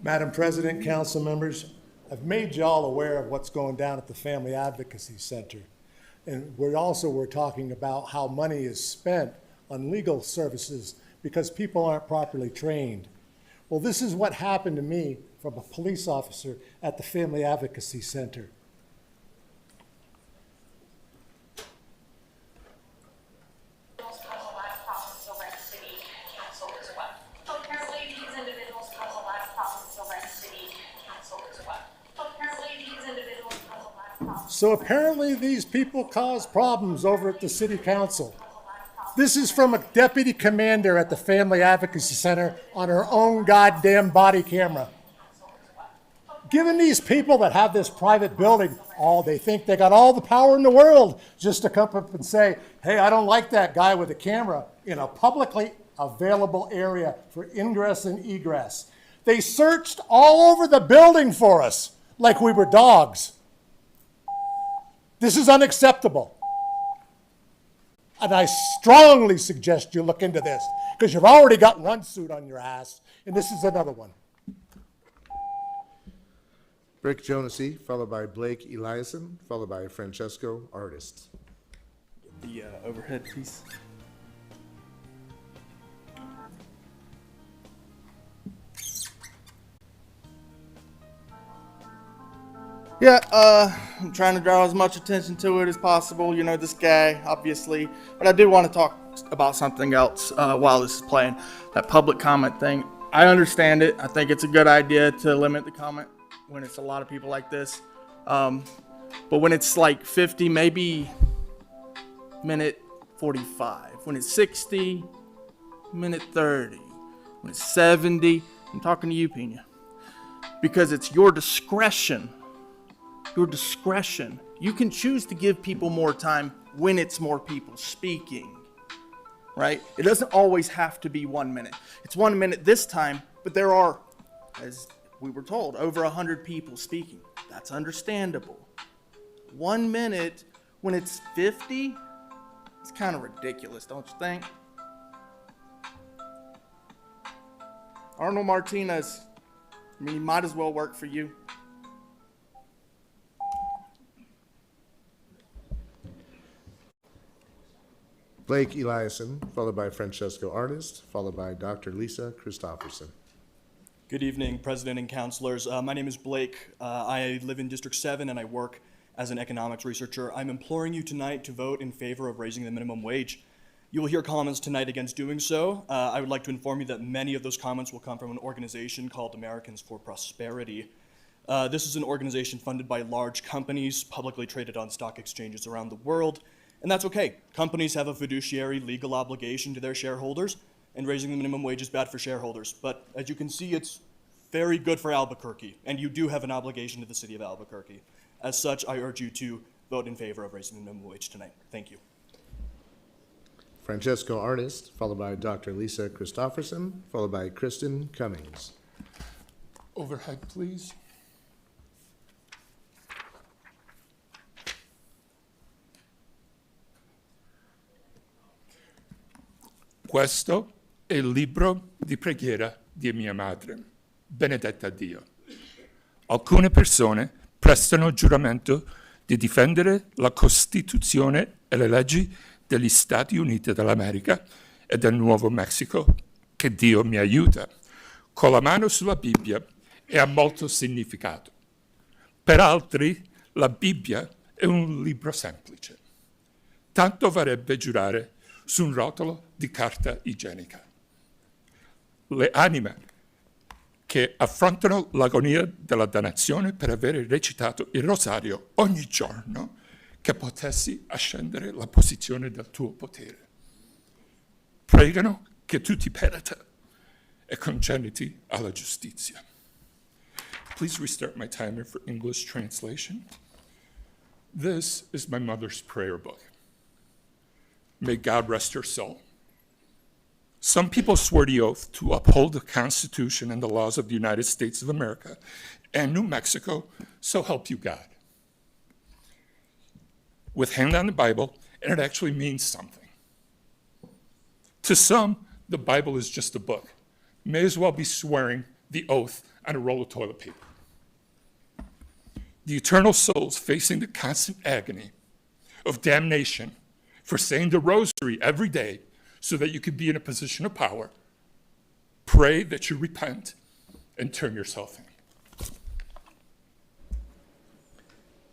Madam President, council members, I've made you all aware of what's going down at the Family Advocacy Center. And we're talking about how money is spent on legal services because people aren't properly trained. Well, this is what happened to me from a police officer at the Family Advocacy Center. So apparently these people cause problems over at the City Council. This is from a deputy commander at the Family Advocacy Center on her own goddamn body camera. Given these people that have this private building, they think they got all the power in the world just to come up and say, hey, I don't like that guy with a camera in a publicly available area for ingress and egress. They searched all over the building for us like we were dogs. This is unacceptable. And I strongly suggest you look into this because you've already got one suit on your ass, and this is another one. Brick Jonasy, followed by Blake Eliason, followed by Francesco Artist. The overhead piece. Yeah, I'm trying to draw as much attention to it as possible. You know, this guy, obviously. But I do want to talk about something else while this is playing. That public comment thing. I understand it. I think it's a good idea to limit the comment when it's a lot of people like this. But when it's like 50, maybe minute 45. When it's 60, minute 30. When it's 70, I'm talking to you, Pena. Because it's your discretion. Your discretion. You can choose to give people more time when it's more people speaking, right? It doesn't always have to be 1 minute. It's 1 minute this time, but there are, as we were told, over 100 people speaking. That's understandable. 1 minute when it's 50, it's kind of ridiculous, don't you think? Arnold Martinez, I mean, he might as well work for you. Blake Eliason, followed by Francesco Artist, followed by Dr. Lisa Christofferson. Good evening, President and Councilors. My name is Blake. I live in District 7 and I work as an economics researcher. I'm imploring you tonight to vote in favor of raising the minimum wage. You will hear comments tonight against doing so. I would like to inform you that many of those comments will come from an organization called Americans for Prosperity. This is an organization funded by large companies, publicly traded on stock exchanges around the world. And that's okay. Companies have a fiduciary legal obligation to their shareholders, and raising the minimum wage is bad for shareholders. But as you can see, it's very good for Albuquerque, and you do have an obligation to the city of Albuquerque. As such, I urge you to vote in favor of raising the minimum wage tonight. Thank you. Francesco Artist, followed by Dr. Lisa Christofferson, followed by Kristen Cummings. Overhead, please. Questo è il libro di preghiera di mia madre, benedetta Dio. Alcune persone prestano giuramento di difendere la Costituzione e le leggi degli Stati Uniti dell'America e del Nuovo Messico. Che Dio mi aiuta. Con la mano sulla Bibbia e ha molto significato. Per altri la Bibbia è un libro semplice. Tanto varrebbe giurare su un rotolo di carta igienica. Le anime che affrontano l'agonia della dannazione per aver recitato il rosario ogni giorno che potessi ascendere la posizione del tuo potere. Pregano che tu ti perata e congeniti alla giustizia. Please restart my timer for English translation. This is my mother's prayer book. May God rest her soul. Some people swear the oath to uphold the Constitution and the laws of the United States of America and New Mexico, so help you God. With hand on the Bible, and it actually means something. To some, the Bible is just a book. May as well be swearing the oath on a roll of toilet paper. The eternal souls facing the constant agony of damnation for saying the rosary every day so that you could be in a position of power, pray that you repent and turn yourself in.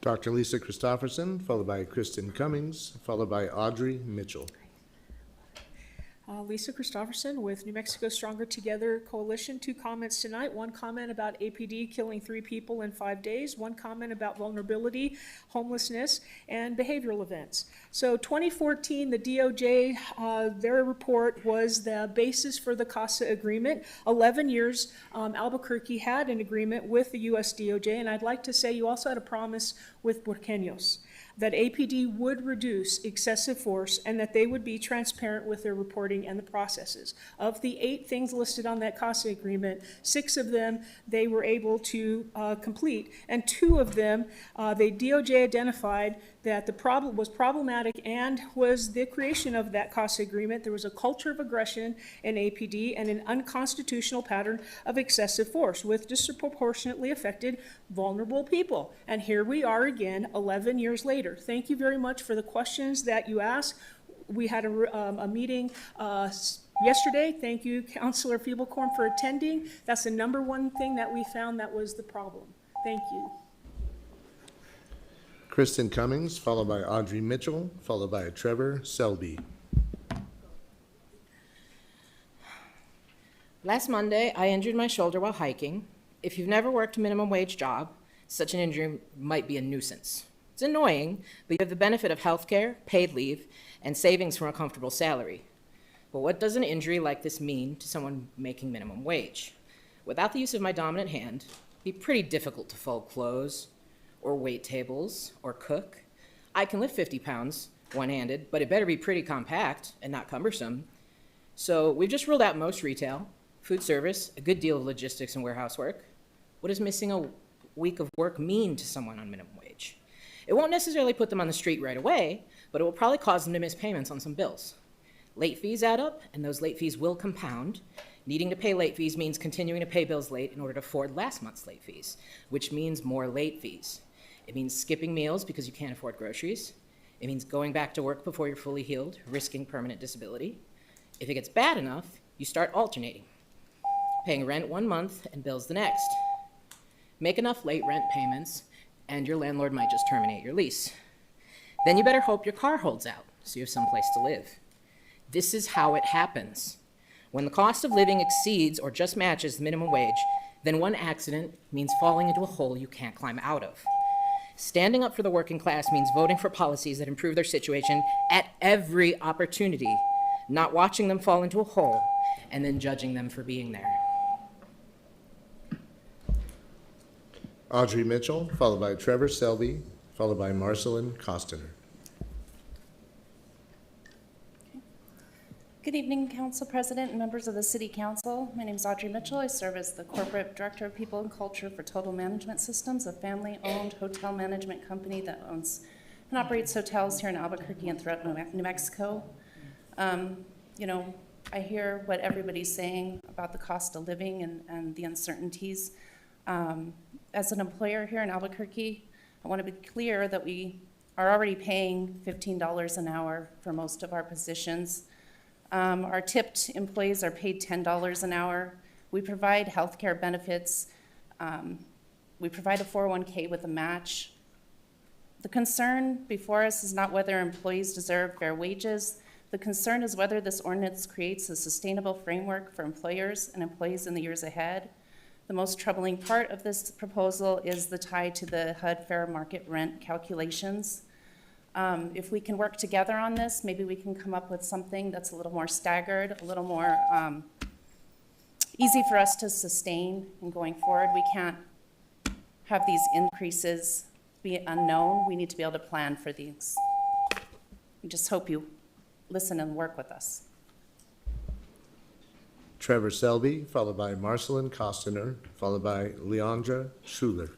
Dr. Lisa Christofferson, followed by Kristen Cummings, followed by Audrey Mitchell. Lisa Christofferson with New Mexico Stronger Together Coalition. 2 comments tonight. 1 comment about APD killing 3 people in 5 days. 1 comment about vulnerability, homelessness, and behavioral events. So 2014, the DOJ, their report was the basis for the CASA agreement. 11 years, Albuquerque had an agreement with the U.S. DOJ, and I'd like to say you also had a promise with Burqueños that APD would reduce excessive force and that they would be transparent with their reporting and the processes. Of the 8 things listed on that CASA agreement, 6 of them they were able to complete, and 2 of them, the DOJ identified that the problem was problematic and was the creation of that CASA agreement. There was a culture of aggression in APD and an unconstitutional pattern of excessive force with disproportionately affected vulnerable people. And here we are again 11 years later. Thank you very much for the questions that you asked. We had a meeting yesterday. Thank you, Councilor Feeblecorn, for attending. That's the #1 thing that we found that was the problem. Thank you. Kristen Cummings, followed by Audrey Mitchell, followed by Trevor Selby. Last Monday, I injured my shoulder while hiking. If you've never worked a minimum wage job, such an injury might be a nuisance. It's annoying, but you have the benefit of health care, paid leave, and savings from a comfortable salary. But what does an injury like this mean to someone making minimum wage? Without the use of my dominant hand, it'd be pretty difficult to fold clothes, or wait tables, or cook. I can lift 50 pounds one-handed, but it better be pretty compact and not cumbersome. So we've just ruled out most retail, food service, a good deal of logistics and warehouse work. What does missing a week of work mean to someone on minimum wage? It won't necessarily put them on the street right away, but it will probably cause them to miss payments on some bills. Late fees add up, and those late fees will compound. Needing to pay late fees means continuing to pay bills late in order to afford last month's late fees, which means more late fees. It means skipping meals because you can't afford groceries. It means going back to work before you're fully healed, risking permanent disability. If it gets bad enough, you start alternating, paying rent one month and bills the next. Make enough late rent payments, and your landlord might just terminate your lease. Then you better hope your car holds out, so you have someplace to live. This is how it happens. When the cost of living exceeds or just matches the minimum wage, then one accident means falling into a hole you can't climb out of. Standing up for the working class means voting for policies that improve their situation at every opportunity, not watching them fall into a hole and then judging them for being there. Audrey Mitchell, followed by Trevor Selby, followed by Marcelin Costner. Good evening, Council President and members of the City Council. My name is Audrey Mitchell. I serve as the Corporate Director of People and Culture for Total Management Systems, a family-owned hotel management company that owns and operates hotels here in Albuquerque and throughout New Mexico. I hear what everybody's saying about the cost of living and the uncertainties. As an employer here in Albuquerque, I want to be clear that we are already paying $15 an hour for most of our positions. Our tipped employees are paid $10 an hour. We provide health care benefits. We provide a 401k with a match. The concern before us is not whether employees deserve fair wages. The concern is whether this ordinance creates a sustainable framework for employers and employees in the years ahead. The most troubling part of this proposal is the tie to the HUD fair market rent calculations. If we can work together on this, maybe we can come up with something that's a little more staggered, a little more easy for us to sustain in going forward. We can't have these increases be unknown. We need to be able to plan for these. We just hope you listen and work with us. Trevor Selby, followed by Marcelin Costner, followed by Leandra Schuler.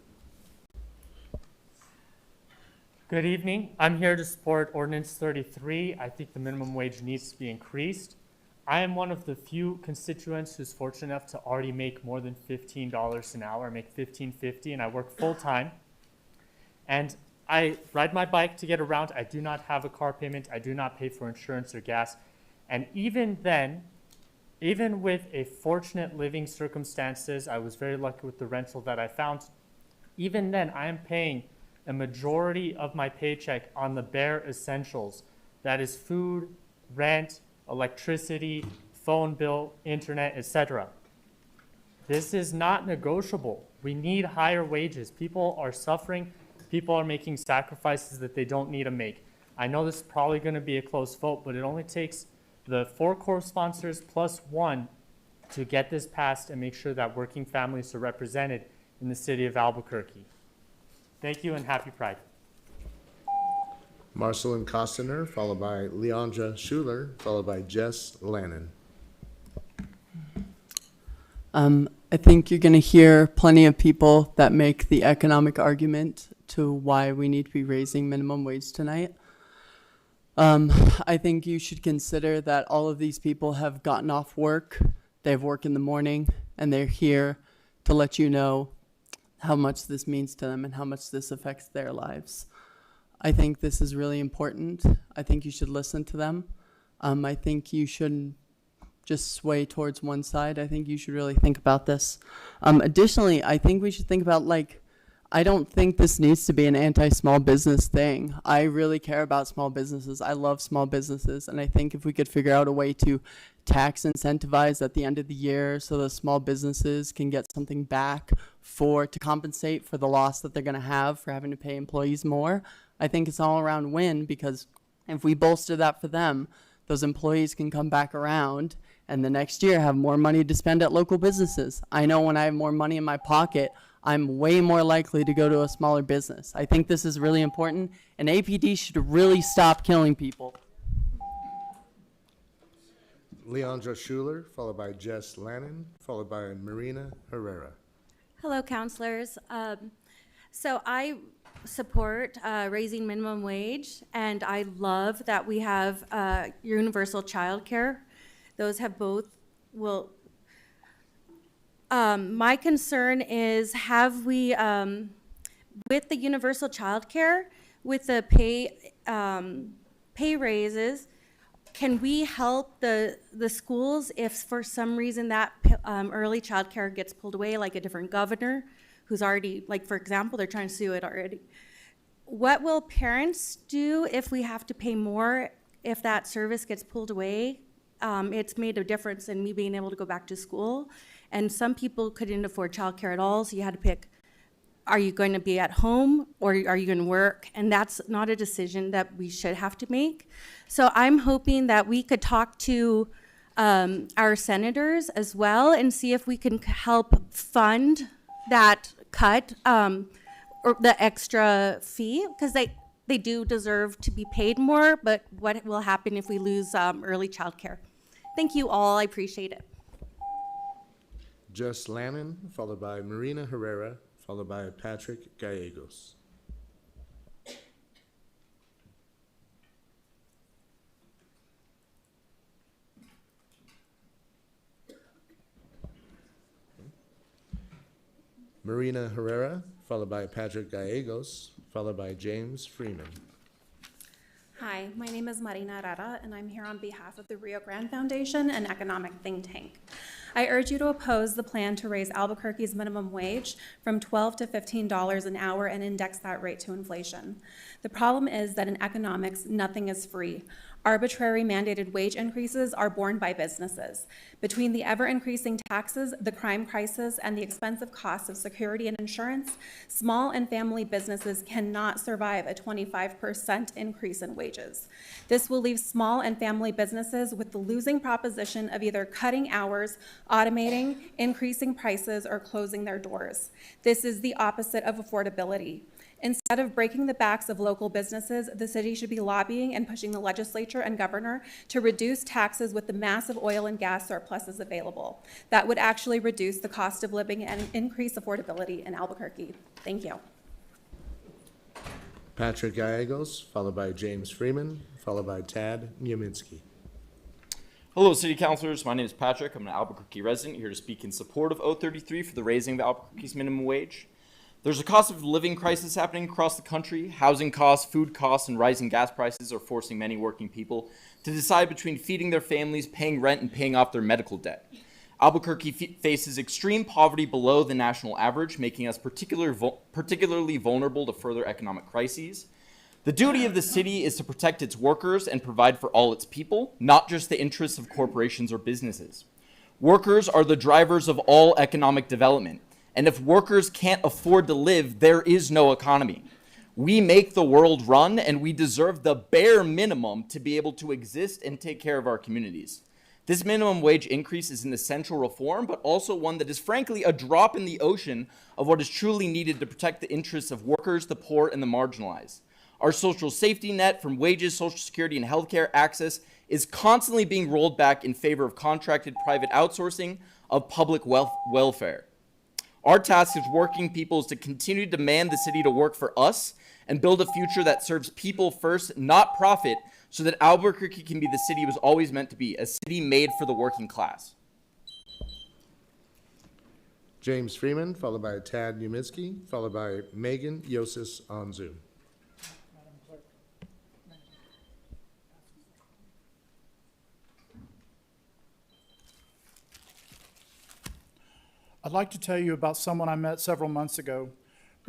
Good evening. I'm here to support Ordinance 33. I think the minimum wage needs to be increased. I am one of the few constituents who's fortunate enough to already make more than $15 an hour. I make $15.50 and I work full time. And I ride my bike to get around. I do not have a car payment. I do not pay for insurance or gas. And even then, even with a fortunate living circumstances, I was very lucky with the rental that I found. Even then, I am paying a majority of my paycheck on the bare essentials. That is food, rent, electricity, phone bill, internet, etc. This is not negotiable. We need higher wages. People are suffering. People are making sacrifices that they don't need to make. I know this is probably going to be a close vote, but it only takes the 4 core sponsors plus 1 to get this passed and make sure that working families are represented in the city of Albuquerque. Thank you and happy Pride. Marcelin Costner, followed by Leandra Schuler, followed by Jess Lannon. I think you're going to hear plenty of people that make the economic argument to why we need to be raising minimum wage tonight. I think you should consider that all of these people have gotten off work, they have work in the morning, and they're here to let you know how much this means to them and how much this affects their lives. I think this is really important. I think you should listen to them. I think you shouldn't just sway towards one side. I think you should really think about this. Additionally, I think we should think about I don't think this needs to be an anti-small business thing. I really care about small businesses. I love small businesses, and I think if we could figure out a way to tax incentivize at the end of the year so the small businesses can get something back to compensate for the loss that they're going to have for having to pay employees more, I think it's all around win, because if we bolster that for them, those employees can come back around and the next year have more money to spend at local businesses. I know when I have more money in my pocket, I'm way more likely to go to a smaller business. I think this is really important, and APD should really stop killing people. Leandra Schuler, followed by Jess Lannon, followed by Marina Herrera. Hello, counselors. So I support raising minimum wage, and I love that we have universal childcare. Those have both my concern is, have we, with the universal childcare, with the pay raises, can we help the schools if for some reason that early childcare gets pulled away, like a different governor who's already, like for example, they're trying to sue it already. What will parents do if we have to pay more if that service gets pulled away? It's made a difference in me being able to go back to school. And some people couldn't afford childcare at all, so you had to pick, are you going to be at home or are you going to work? And that's not a decision that we should have to make. So I'm hoping that we could talk to our senators as well and see if we can help fund that cut or the extra fee, because they do deserve to be paid more, but what will happen if we lose early childcare? Thank you all, I appreciate it. Jess Lannon, followed by Marina Herrera, followed by Patrick Gallegos. Marina Herrera, followed by Patrick Gallegos, followed by James Freeman. Hi, my name is Marina Herrera, and I'm here on behalf of the Rio Grande Foundation, an economic think tank. I urge you to oppose the plan to raise Albuquerque's minimum wage from $12 to $15 an hour and index that rate to inflation. The problem is that in economics, nothing is free. Arbitrary mandated wage increases are borne by businesses. Between the ever-increasing taxes, the crime crisis, and the expensive costs of security and insurance, small and family businesses cannot survive a 25% increase in wages. This will leave small and family businesses with the losing proposition of either cutting hours, automating, increasing prices, or closing their doors. This is the opposite of affordability. Instead of breaking the backs of local businesses, the city should be lobbying and pushing the legislature and governor to reduce taxes with the massive oil and gas surpluses available. That would actually reduce the cost of living and increase affordability in Albuquerque. Thank you. Patrick Gallegos, followed by James Freeman, followed by Tad Niemitzki. Hello, City Councilors. My name is Patrick. I'm an Albuquerque resident here to speak in support of O33 for the raising of Albuquerque's minimum wage. There's a cost of living crisis happening across the country. Housing costs, food costs, and rising gas prices are forcing many working people to decide between feeding their families, paying rent, and paying off their medical debt. Albuquerque faces extreme poverty below the national average, making us particularly vulnerable to further economic crises. The duty of the city is to protect its workers and provide for all its people, not just the interests of corporations or businesses. Workers are the drivers of all economic development. And if workers can't afford to live, there is no economy. We make the world run, and we deserve the bare minimum to be able to exist and take care of our communities. This minimum wage increase is an essential reform, but also one that is frankly a drop in the ocean of what is truly needed to protect the interests of workers, the poor, and the marginalized. Our social safety net from wages, Social Security, and healthcare access is constantly being rolled back in favor of contracted private outsourcing of public welfare. Our task as working people is to continue to demand the city to work for us and build a future that serves people first, not profit, so that Albuquerque can be the city it was always meant to be, a city made for the working class. James Freeman, followed by Tad Niemitzki, followed by Megan Yosis on Zoom. I'd like to tell you about someone I met several months ago.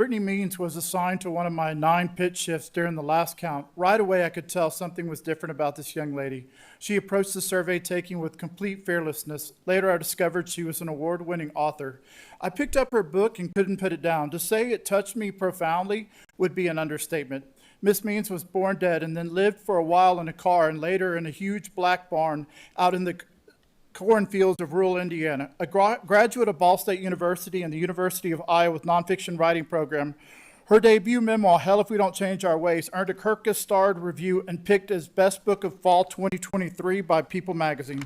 Brittany Means was assigned to one of my 9 pit shifts during the last count. Right away, I could tell something was different about this young lady. She approached the survey taking with complete fearlessness. Later, I discovered she was an award-winning author. I picked up her book and couldn't put it down. To say it touched me profoundly would be an understatement. Miss Means was born dead and then lived for a while in a car and later in a huge black barn out in the cornfields of rural Indiana. A graduate of Ball State University and the University of Iowa's nonfiction writing program, her debut memoir, Hell If We Don't Change Our Ways, earned a Kirkus-starred review and picked as Best Book of Fall 2023 by People magazine.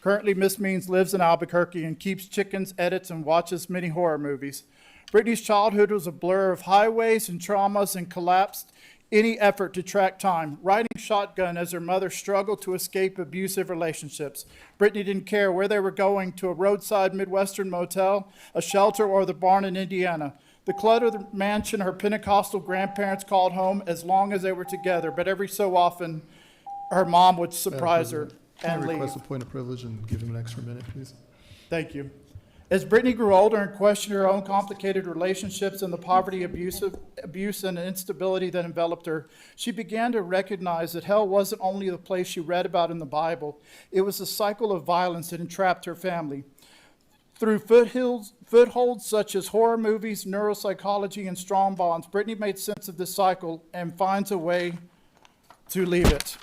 Currently, Miss Means lives in Albuquerque and keeps chickens, edits, and watches many horror movies. Brittany's childhood was a blur of highways and traumas and collapsed any effort to track time, riding shotgun as her mother struggled to escape abusive relationships. Brittany didn't care where they were going, to a roadside Midwestern motel, a shelter, or the barn in Indiana. The cluttered mansion her Pentecostal grandparents called home as long as they were together, but every so often her mom would surprise her and Can I leave. request a point of privilege and give him an extra minute, please? Thank you. As Brittany grew older and questioned her own complicated relationships and the poverty, abuse, and instability that enveloped her, she began to recognize that hell wasn't only the place she read about in the Bible, it was a cycle of violence that entrapped her family. Through footholds such as horror movies, neuropsychology, and strong bonds, Brittany made sense of this cycle and finds a way to leave it.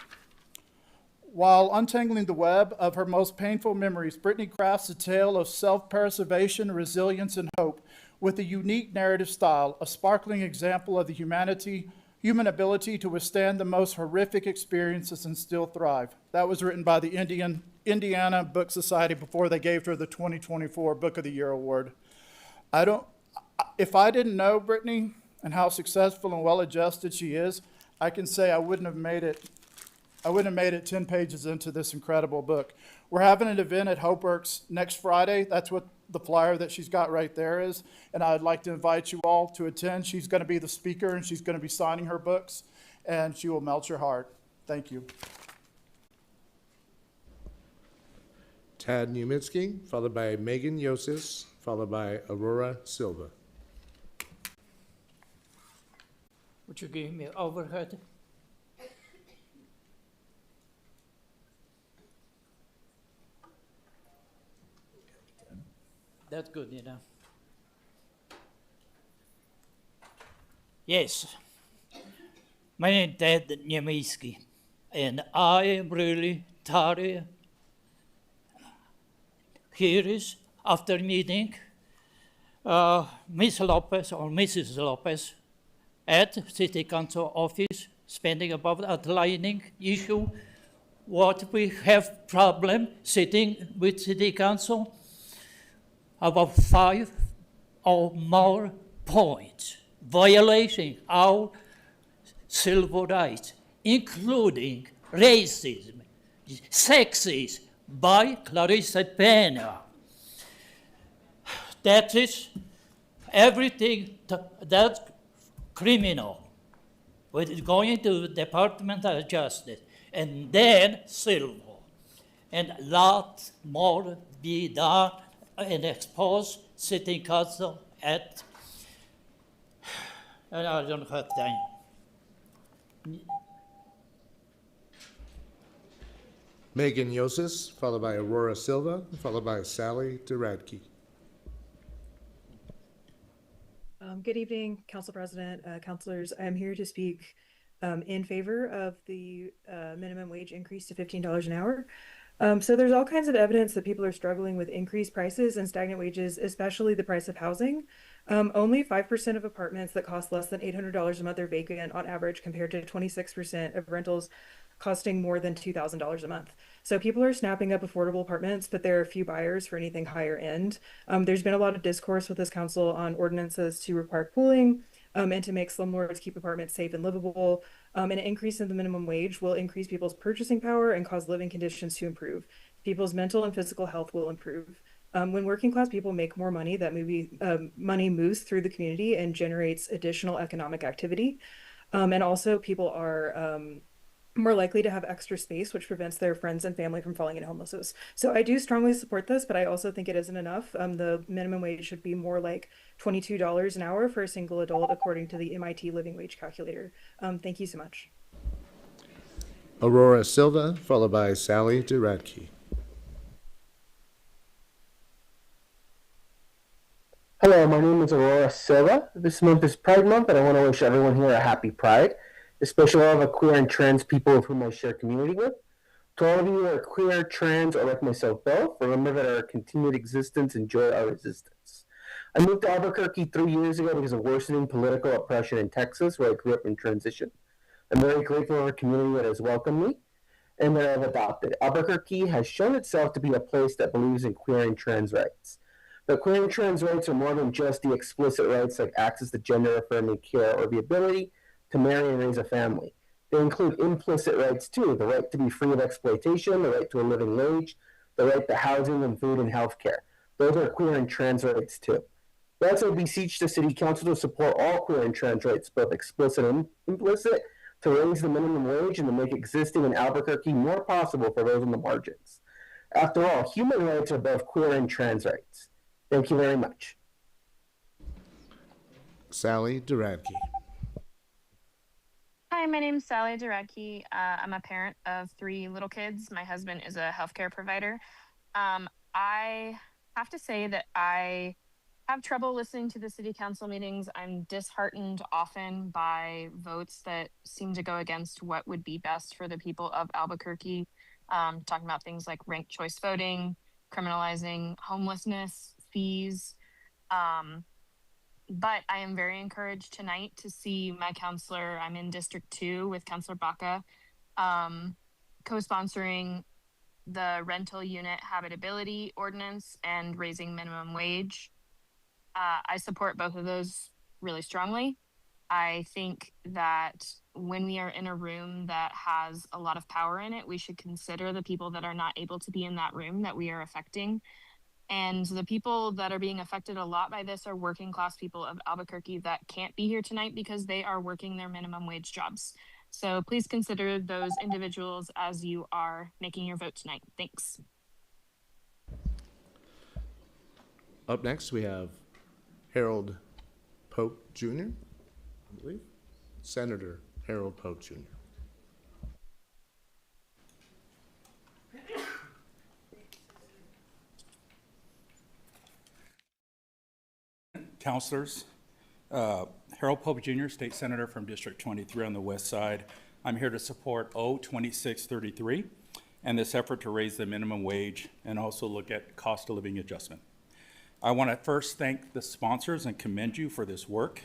While untangling the web of her most painful memories, Brittany crafts a tale of self-preservation, resilience, and hope with a unique narrative style, a sparkling example of the human ability to withstand the most horrific experiences and still thrive. That was written by the Indiana Book Society before they gave her the 2024 Book of the Year award. If I didn't know Brittany and how successful and well-adjusted she is, I can say I wouldn't have made it 10 pages into this incredible book. We're having an event at HopeWorks next Friday. That's what the flyer that she's got right there is. And I'd like to invite you all to attend. She's going to be the speaker and she's going to be signing her books and she will melt your heart. Thank you. Tad Numitsky, followed by Megan Yosis, followed by Aurora Silva. Would you give me overhead? That's good enough. Yes. My name is Ted Niemiecki, and I am really tired. Here is, after meeting Ms. Lopez or Mrs. Lopez at City Council office, spending about outlining issue, what we have problem sitting with City Council, about 5 or more points violating our civil rights, including racism, sexism by Clarissa Pena. That is everything that's criminal. We're going to the Department of Justice and then civil. And a lot more be done and expose City Council at, and I don't have time. Megan Yosis, followed by Aurora Silva, followed by Sally Duradke. Good evening, Council President, councilors. I'm here to speak in favor of the minimum wage increase to $15 an hour. So there's all kinds of evidence that people are struggling with increased prices and stagnant wages, especially the price of housing. Only 5% of apartments that cost less than $800 a month are vacant on average, compared to 26% of rentals costing more than $2,000 a month. So people are snapping up affordable apartments, but there are few buyers for anything higher end. There's been a lot of discourse with this council on ordinances to require pooling and to make slumlords keep apartments safe and livable. An increase in the minimum wage will increase people's purchasing power and cause living conditions to improve. People's mental and physical health will improve. When working class people make more money, that money moves through the community and generates additional economic activity. And also people are more likely to have extra space, which prevents their friends and family from falling into homelessness. So I do strongly support this, but I also think it isn't enough. The minimum wage should be more like $22 an hour for a single adult, according to the MIT living wage calculator. Thank you so much. Aurora Silva, followed by Sally Duradke. Hello, my name is Aurora Silva. This month is Pride Month, and I want to wish everyone here a happy Pride, especially all the queer and trans people with whom I share community with. To all of you who are queer, trans, or like myself both, remember that our continued existence enjoy our resistance. I moved to Albuquerque 3 years ago because of worsening political oppression in Texas, where I grew up in transition. I'm very grateful for a community that has welcomed me and that I've adopted. Albuquerque has shown itself to be a place that believes in queer and trans rights. But queer and trans rights are more than just the explicit rights like access to gender-affirming care or the ability to marry and raise a family. They include implicit rights too, the right to be free of exploitation, the right to a living wage, the right to housing and food and health care. Those are queer and trans rights too. Thus, I beseech the City Council to support all queer and trans rights, both explicit and implicit, to raise the minimum wage and to make existing in Albuquerque more possible for those on the margins. After all, human rights are both queer and trans rights. Thank you very much. Sally Duradke. Hi, my name's Sally Duradke. I'm a parent of 3 little kids. My husband is a healthcare provider. I have to say that I have trouble listening to the city council meetings. I'm disheartened often by votes that seem to go against what would be best for the people of Albuquerque. Talking about things like ranked choice voting, criminalizing homelessness, fees. But I am very encouraged tonight to see my counselor, I'm in District 2 with Counselor Baca, co-sponsoring the rental unit habitability ordinance and raising minimum wage. I support both of those really strongly. I think that when we are in a room that has a lot of power in it, we should consider the people that are not able to be in that room that we are affecting. And the people that are being affected a lot by this are working class people of Albuquerque that can't be here tonight because they are working their minimum wage jobs. So please consider those individuals as you are making your vote tonight. Thanks. Up next, we have Harold Pope Jr., I believe. Senator Harold Pope Jr. Councilors, Harold Pope Jr., State Senator from District 23 on the west side. I'm here to support O2633 and this effort to raise the minimum wage and also look at cost of living adjustment. I want to first thank the sponsors and commend you for this work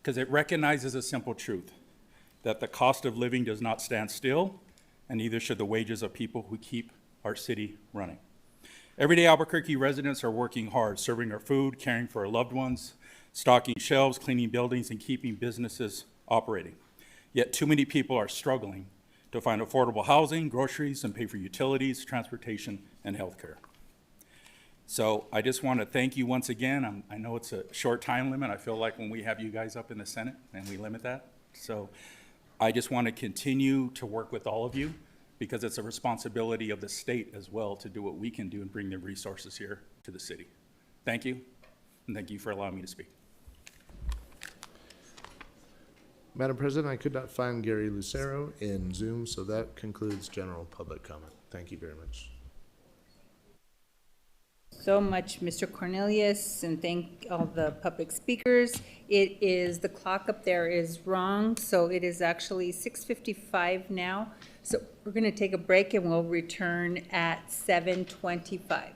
because it recognizes a simple truth, that the cost of living does not stand still, and neither should the wages of people who keep our city running. Everyday Albuquerque residents are working hard, serving our food, caring for our loved ones, stocking shelves, cleaning buildings, and keeping businesses operating. Yet too many people are struggling to find affordable housing, groceries, and pay for utilities, transportation, and healthcare. So I just want to thank you once again. I know it's a short time limit. I feel like when we have you guys up in the Senate and we limit that. So I just want to continue to work with all of you because it's a responsibility of the state as well to do what we can do and bring the resources here to the city. Thank you, and thank you for allowing me to speak. Madam President, I could not find Gary Lucero in Zoom, so that concludes general public comment. Thank you very much. So much, Mr. Cornelius, and thank all the public speakers. It is, the clock up there is wrong, so it is actually 6:55 now. So we're going to take a break and we'll return at 7:25.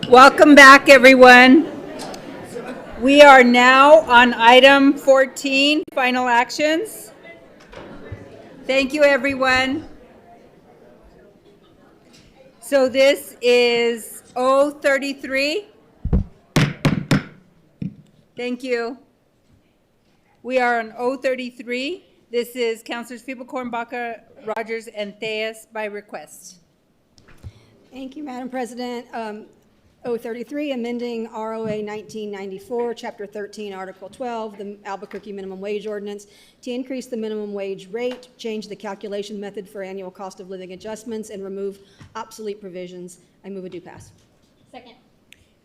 Welcome back, everyone. We are now on item 14, final actions. Thank you, everyone. So this is 033. Thank you. We are on 033. This is Councilors Fiebelkorn, Baca, Rogers, and Theus by request. Thank you, Madam President. 033, amending ROA 1994, Chapter 13, Article 12, the Albuquerque Minimum Wage Ordinance to increase the minimum wage rate, change the calculation method for annual cost of living adjustments, and remove obsolete provisions. I move a do pass. Second.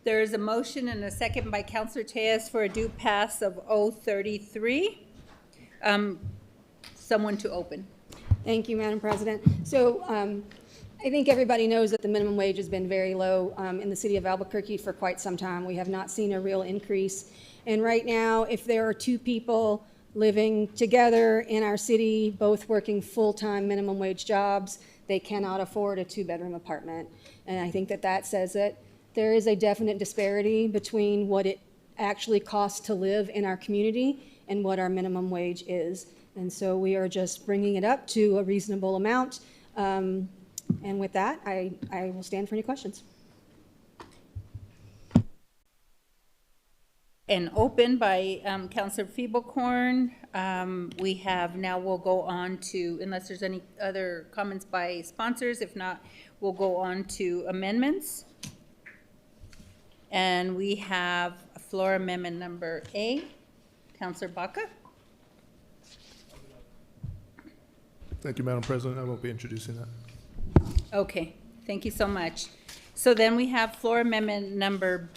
There is a motion and a second by Councilor Theus for a due pass of 033. Someone to open. Thank you, Madam President. So I think everybody knows that the minimum wage has been very low in the city of Albuquerque for quite some time. We have not seen a real increase. And right now, if there are two people living together in our city, both working full-time minimum wage jobs, they cannot afford a two-bedroom apartment. And I think that that says that there is a definite disparity between what it actually costs to live in our community and what our minimum wage is. And so we are just bringing it up to a reasonable amount. And with that, I will stand for any questions. And open by Councilor Fiebelkorn. We have now, we'll go on to, unless there's any other comments by sponsors, if not, we'll go on to amendments. And we have floor amendment number A, Councilor Baca. Thank you, Madam President. I won't be introducing that. Okay, thank you so much. So then we have floor amendment number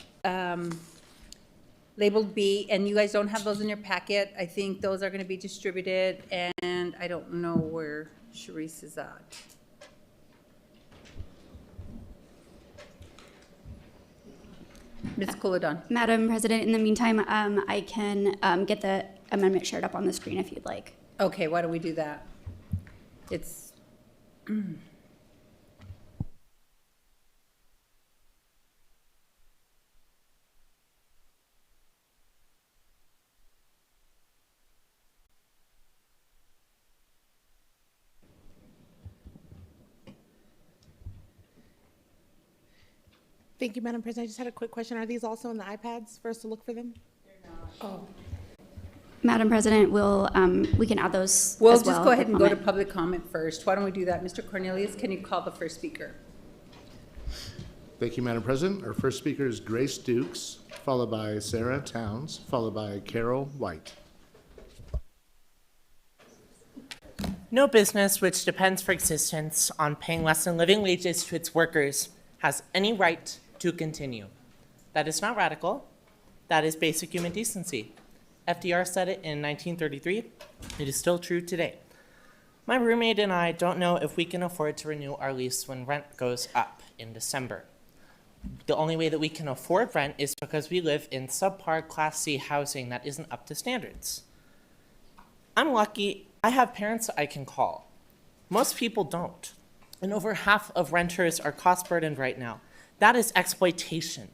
labeled B, and you guys don't have those in your packet. I think those are going to be distributed, and I don't know where Sharice is at. Ms. Kuladon. Madam President, in the meantime, I can get the amendment shared up on the screen if you'd like. Okay, why don't we do that? It's Thank you, Madam President. I just had a quick question. Are these also on the iPads for us to look for them? They're not. Oh. Madam President, we can add those We'll as just well go ahead and go to moment. public comment first. Why don't we do that? Mr. Cornelius, can you call the first speaker? Thank you, Madam President. Our first speaker is Grace Dukes, followed by Sarah Towns, followed by Carol White. No business which depends for existence on paying less than living wages to its workers has any right to continue. That is not radical. That is basic human decency. FDR said it in 1933. It is still true today. My roommate and I don't know if we can afford to renew our lease when rent goes up in December. The only way that we can afford rent is because we live in subpar Class C housing that isn't up to standards. I'm lucky I have parents I can call. Most people don't. And over half of renters are cost burdened right now. That is exploitation.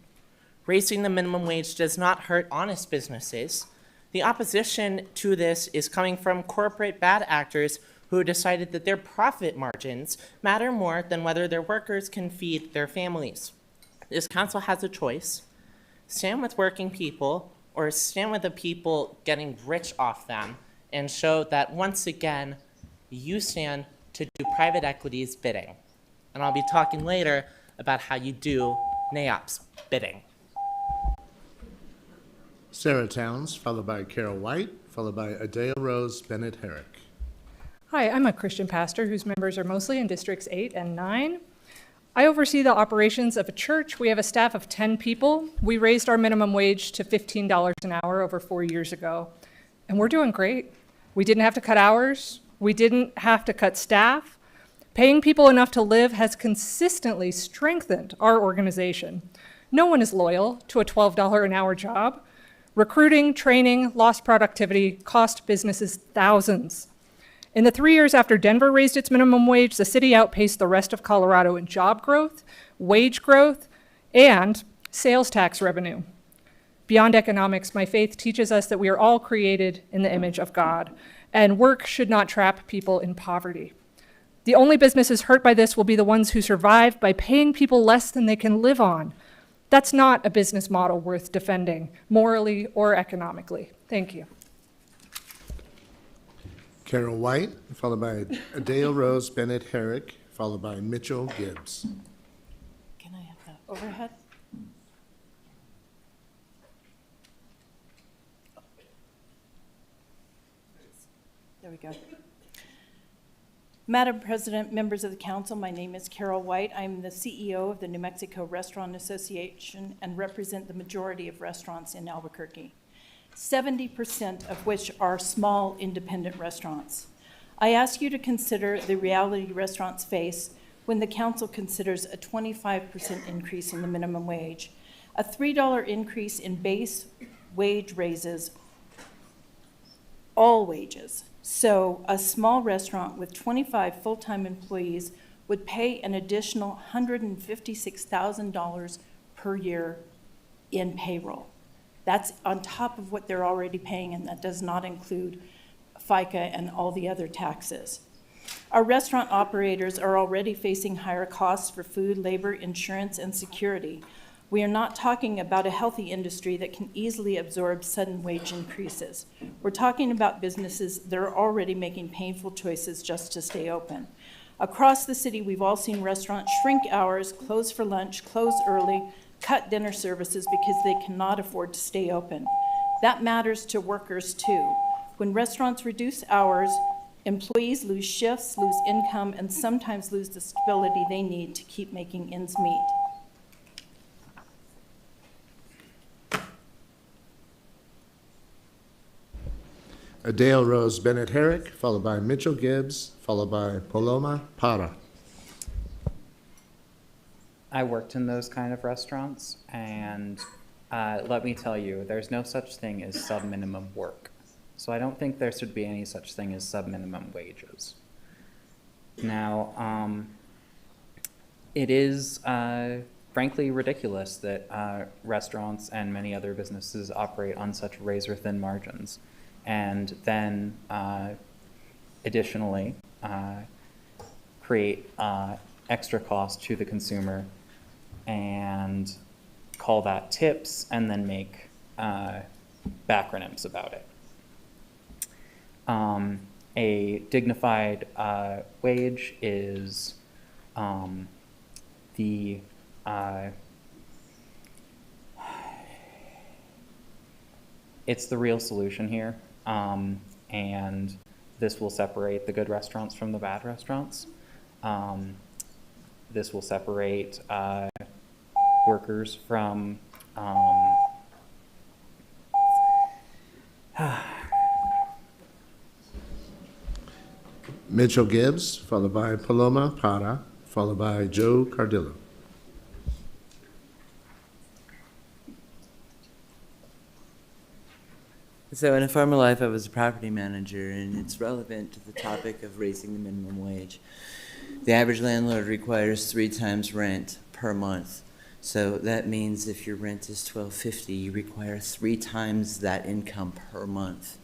Raising the minimum wage does not hurt honest businesses. The opposition to this is coming from corporate bad actors who decided that their profit margins matter more than whether their workers can feed their families. This council has a choice. Stand with working people or stand with the people getting rich off them and show that once again, you stand to do private equity's bidding. And I'll be talking later about how you do NAIOP's bidding. Sarah Towns, followed by Carol White, followed by Adele Rose Bennett Herrick. Hi, I'm a Christian pastor whose members are mostly in Districts 8 and 9. I oversee the operations of a church. We have a staff of 10 people. We raised our minimum wage to $15 an hour over 4 years ago, and we're doing great. We didn't have to cut hours. We didn't have to cut staff. Paying people enough to live has consistently strengthened our organization. No one is loyal to a $12 an hour job. Recruiting, training, lost productivity cost businesses thousands. In the 3 years after Denver raised its minimum wage, the city outpaced the rest of Colorado in job growth, wage growth, and Sales tax revenue. Beyond economics, my faith teaches us that we are all created in the image of God, and work should not trap people in poverty. The only businesses hurt by this will be the ones who survive by paying people less than they can live on. That's not a business model worth defending, morally or economically. Thank you. Carol White, followed by Adele Rose Bennett Herrick, followed by Mitchell Gibbs. Can I have that overhead? There we go. Madam President, members of the council, my name is Carol White. I'm the CEO of the New Mexico Restaurant Association and represent the majority of restaurants in Albuquerque, 70% of which are small independent restaurants. I ask you to consider the reality restaurants face when the council considers a 25% increase in the minimum wage, a $3 increase in base wage raises all wages. So a small restaurant with 25 full-time employees would pay an additional $156,000 per year in payroll. That's on top of what they're already paying, and that does not include FICA and all the other taxes. Our restaurant operators are already facing higher costs for food, labor, insurance, and security. We are not talking about a healthy industry that can easily absorb sudden wage increases. We're talking about businesses that are already making painful choices just to stay open. Across the city, we've all seen restaurants shrink hours, close for lunch, close early, cut dinner services because they cannot afford to stay open. That matters to workers too. When restaurants reduce hours, employees lose shifts, lose income, and sometimes lose the stability they need to keep making ends meet. Adele Rose Bennett Herrick, followed by Mitchell Gibbs, followed by Paloma Para. I worked in those kind of restaurants, and let me tell you, there's no such thing as sub-minimum work. So I don't think there should be any such thing as sub-minimum wages. Now, it is frankly ridiculous that restaurants and many other businesses operate on such razor-thin margins, and then additionally create extra cost to the consumer and call that tips and then make backronyms about it. A dignified wage is it's the real solution here, and this will separate the good restaurants from the bad restaurants. This will separate workers from Mitchell Gibbs, followed by Paloma Para, followed by Joe Cardillo. So in a former life, I was a property manager, and it's relevant to the topic of raising the minimum wage. The average landlord requires 3 times rent per month. So that means if your rent is $12.50, you require 3 times that income per month.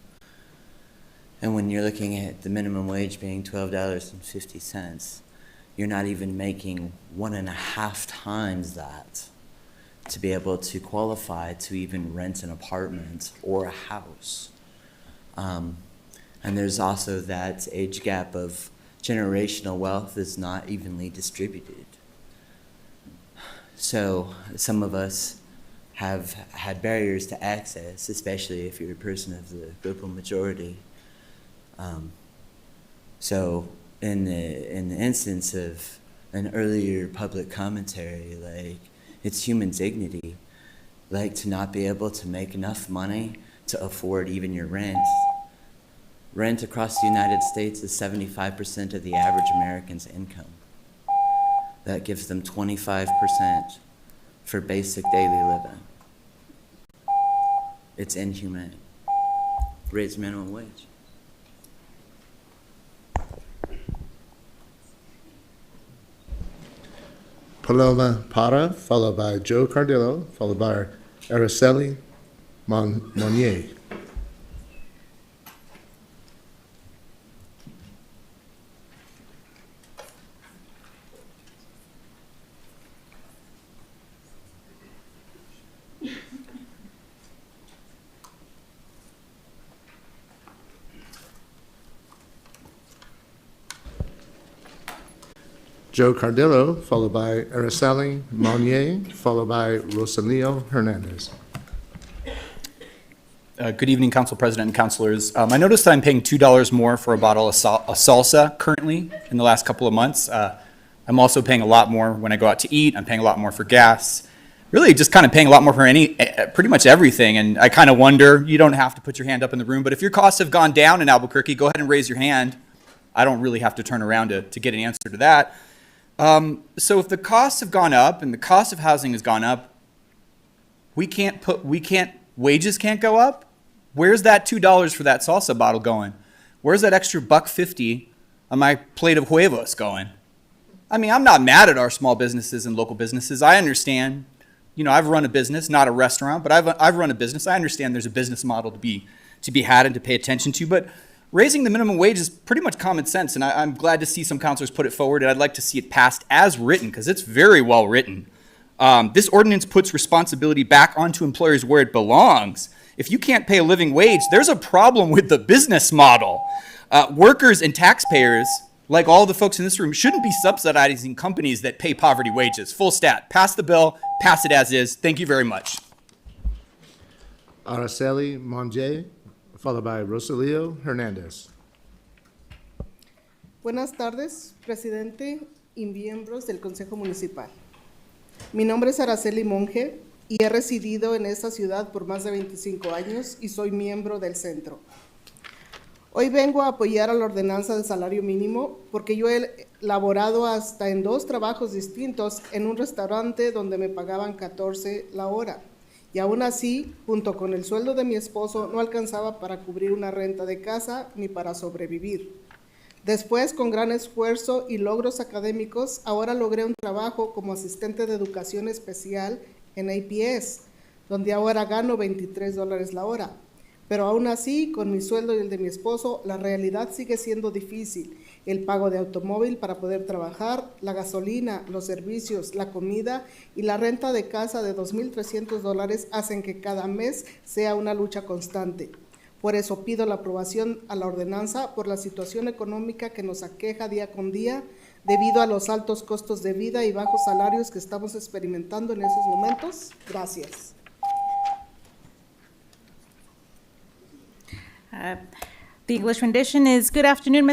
And when you're looking at the minimum wage being $12.50, you're not even making 1.5 times that to be able to qualify to even rent an apartment or a house. And there's also that age gap of generational wealth is not evenly distributed. So some of us have had barriers to access, especially if you're a person of the vocal majority. So in the instance of an earlier public commentary, like, it's human dignity, like to not be able to make enough money to afford even your rent. Rent across the United States is 75% of the average American's income. That gives them 25% for basic daily living. It's inhumane. Raise minimum wage. Paloma Para, followed by Joe Cardillo, followed by Araceli Monnier. Joe Cardillo, followed by Araceli Monnier, followed by Rosalio Hernandez. Good evening, Council President and Councilors. I noticed that I'm paying $2 more for a bottle of salsa currently in the last couple of months. I'm also paying a lot more when I go out to eat. I'm paying a lot more for gas. Really just kind of paying a lot more for pretty much everything. And I kind of wonder, you don't have to put your hand up in the room, but if your costs have gone down in Albuquerque, go ahead and raise your hand. I don't really have to turn around to get an answer to that. So if the costs have gone up and the cost of housing has gone up, wages can't go up? Where's that $2 for that salsa bottle going? Where's that extra $1.50 on my plate of huevos going? I mean, I'm not mad at our small businesses and local businesses. I understand, I've run a business, not a restaurant, but I've run a business. I understand there's a business model to be had and to pay attention to, but raising the minimum wage is pretty much common sense, and I'm glad to see some councilors put it forward, and I'd like to see it passed as written, because it's very well written. This ordinance puts responsibility back onto employers where it belongs. If you can't pay a living wage, there's a problem with the business model. Workers and taxpayers, like all the folks in this room, shouldn't be subsidizing companies that pay poverty wages. Full stat. Pass the bill, pass it as is. Thank you very much. Araceli Monnier, followed by Rosalio Hernandez. Buenas tardes, presidente y miembros del Consejo Municipal. Mi nombre es Araceli Monge y he residido en esta ciudad por más de 25 años y soy miembro del centro. Hoy vengo a apoyar a la ordenanza de salario mínimo porque yo he laborado hasta en 2 trabajos distintos en un restaurante donde me pagaban 14 la hora. Y aún así, junto con el sueldo de mi esposo, no alcanzaba para cubrir una renta de casa ni para sobrevivir. Después, con gran esfuerzo y logros académicos, ahora logré un trabajo como asistente de educación especial en APS, donde ahora gano $23 la hora. Pero aún así, con mi sueldo y el de mi esposo, la realidad sigue siendo difícil. El pago de automóvil para poder trabajar, la gasolina, los servicios, la comida y la renta de casa de $2,300 hacen que cada mes sea una lucha constante. Por eso pido la aprobación a la ordenanza por la situación económica que nos aqueja día con día debido a los altos costos de vida y bajos salarios que estamos experimentando en esos momentos. Gracias. The English rendition is, good afternoon,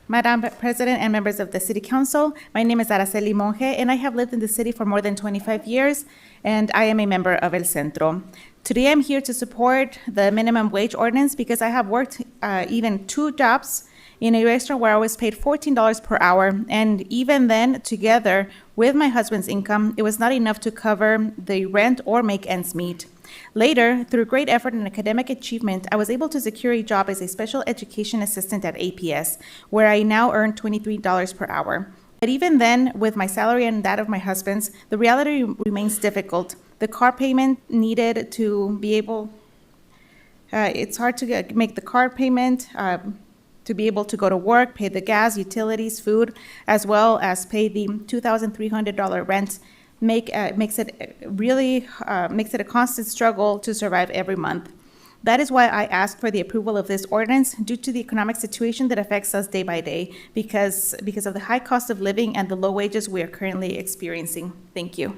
Madam President and members of the City Council. My name is Araceli Monge, and I have lived in the city for more than 25 years, and I am a member of El Centro. Today, I'm here to support the minimum wage ordinance because I have worked even 2 jobs in a restaurant where I was paid $14 per hour, and even then, together with my husband's income, it was not enough to cover the rent or make ends meet. Later, through great effort and academic achievement, I was able to secure a job as a special education assistant at APS, where I now earn $23 per hour. But even then, with my salary and that of my husband's, the reality remains difficult. The car payment needed to be able, it's hard to make the car payment, to be able to go to work, pay the gas, utilities, food, as well as pay the $2,300 rent. Makes it a constant struggle to survive every month. That is why I asked for the approval of this ordinance due to the economic situation that affects us day by day because of the high cost of living and the low wages we are currently experiencing. Thank you.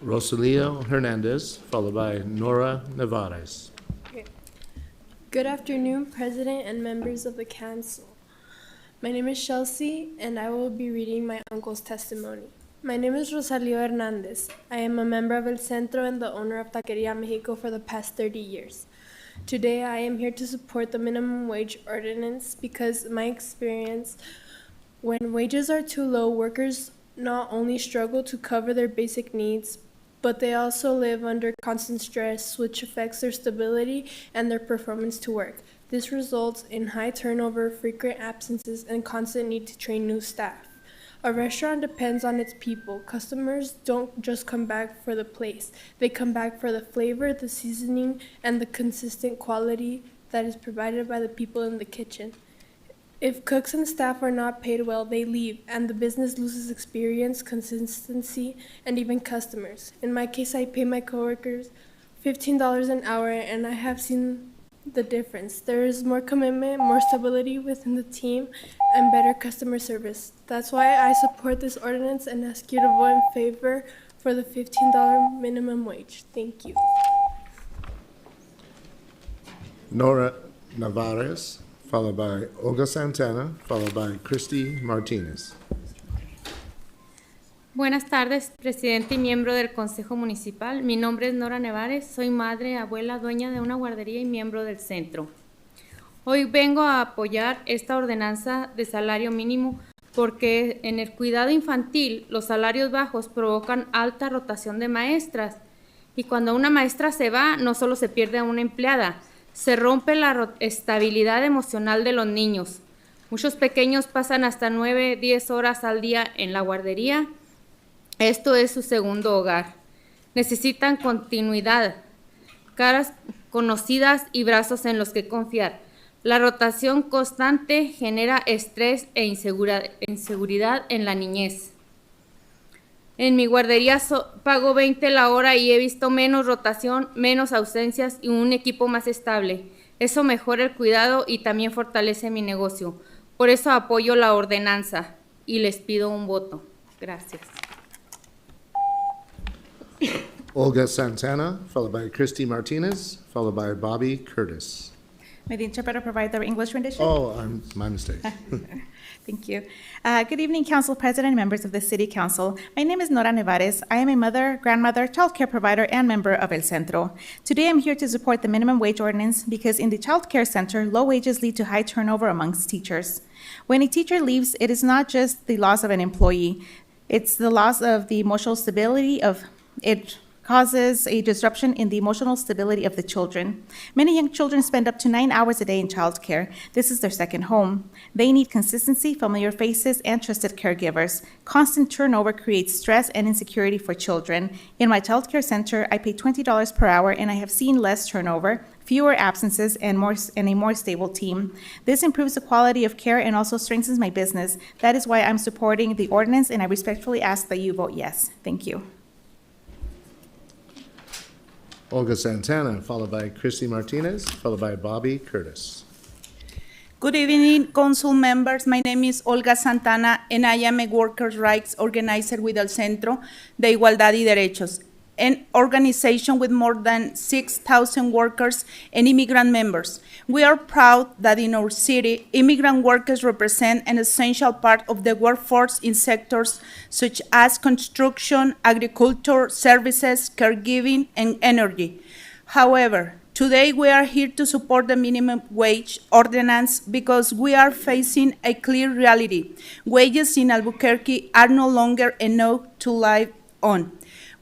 Rosalio Hernandez, followed by Nora Nevarez. Good afternoon, President and members of the Council. My name is Chelsea, and I will be reading my uncle's testimony. My name is Rosalio Hernandez. I am a member of El Centro and the owner of Taqueria Mexico for the past 30 years. Today, I am here to support the minimum wage ordinance because in my experience, when wages are too low, workers not only struggle to cover their basic needs, but they also live under constant stress, which affects their stability and their performance to work. This results in high turnover, frequent absences, and constant need to train new staff. A restaurant depends on its people. Customers don't just come back for the place. They come back for the flavor, the seasoning, and the consistent quality that is provided by the people in the kitchen. If cooks and staff are not paid well, they leave, and the business loses experience, consistency, and even customers. In my case, I pay my coworkers $15 an hour, and I have seen the difference. There is more commitment, more stability within the team, and better customer service. That's why I support this ordinance and ask you to vote in favor for the $15 minimum wage. Thank you. Nora Navarez, followed by Olga Santana, followed by Christy Martinez. Buenas tardes, presidente y miembro del Consejo Municipal. Mi nombre es Nora Nevares, soy madre, abuela, dueña de una guardería y miembro del centro. Hoy vengo a apoyar esta ordenanza de salario mínimo porque en el cuidado infantil los salarios bajos provocan alta rotación de maestras y cuando una maestra se va no solo se pierde a una empleada, se rompe la estabilidad emocional de los niños. Muchos pequeños pasan hasta 9, 10 horas al día en la guardería. Esto es su segundo hogar. Necesitan continuidad, caras conocidas y brazos en los que confiar. La rotación constante genera estrés e inseguridad en la niñez. En mi guardería pago 20 la hora y he visto menos rotación, menos ausencias y un equipo más estable. Eso mejora el cuidado y también fortalece mi negocio. Por eso apoyo la ordenanza y les pido un voto. Gracias. Olga Santana, followed by Christy Martinez, followed by Bobby Curtis. May the interpreter provide the English rendition? Oh, my mistake. Thank you. Good evening, Council President and members of the City Council. My name is Nora Nevares. I am a mother, grandmother, child care provider, and member of El Centro. Today, I'm here to support the minimum wage ordinance because in the child care center, low wages lead to high turnover amongst teachers. When a teacher leaves, it is not just the loss of an employee. It's the loss of the emotional stability of it. Causes a disruption in the emotional stability of the children. Many young children spend up to 9 hours a day in childcare. This is their second home. They need consistency, familiar faces, and trusted caregivers. Constant turnover creates stress and insecurity for children. In my childcare center, I pay $20 per hour, and I have seen less turnover, fewer absences, and a more stable team. This improves the quality of care and also strengthens my business. That is why I'm supporting the ordinance, and I respectfully ask that you vote yes. Thank you. Olga Santana, followed by Christy Martinez, followed by Bobby Curtis. Good evening, council members. My name is Olga Santana, and I am a workers' rights organizer with El Centro de Igualdad y Derechos, an organization with more than 6,000 workers and immigrant members. We are proud that in our city, immigrant workers represent an essential part of the workforce in sectors such as construction, agriculture, services, caregiving, and energy. However, today we are here to support the minimum wage ordinance because we are facing a clear reality. Wages in Albuquerque are no longer enough to live on.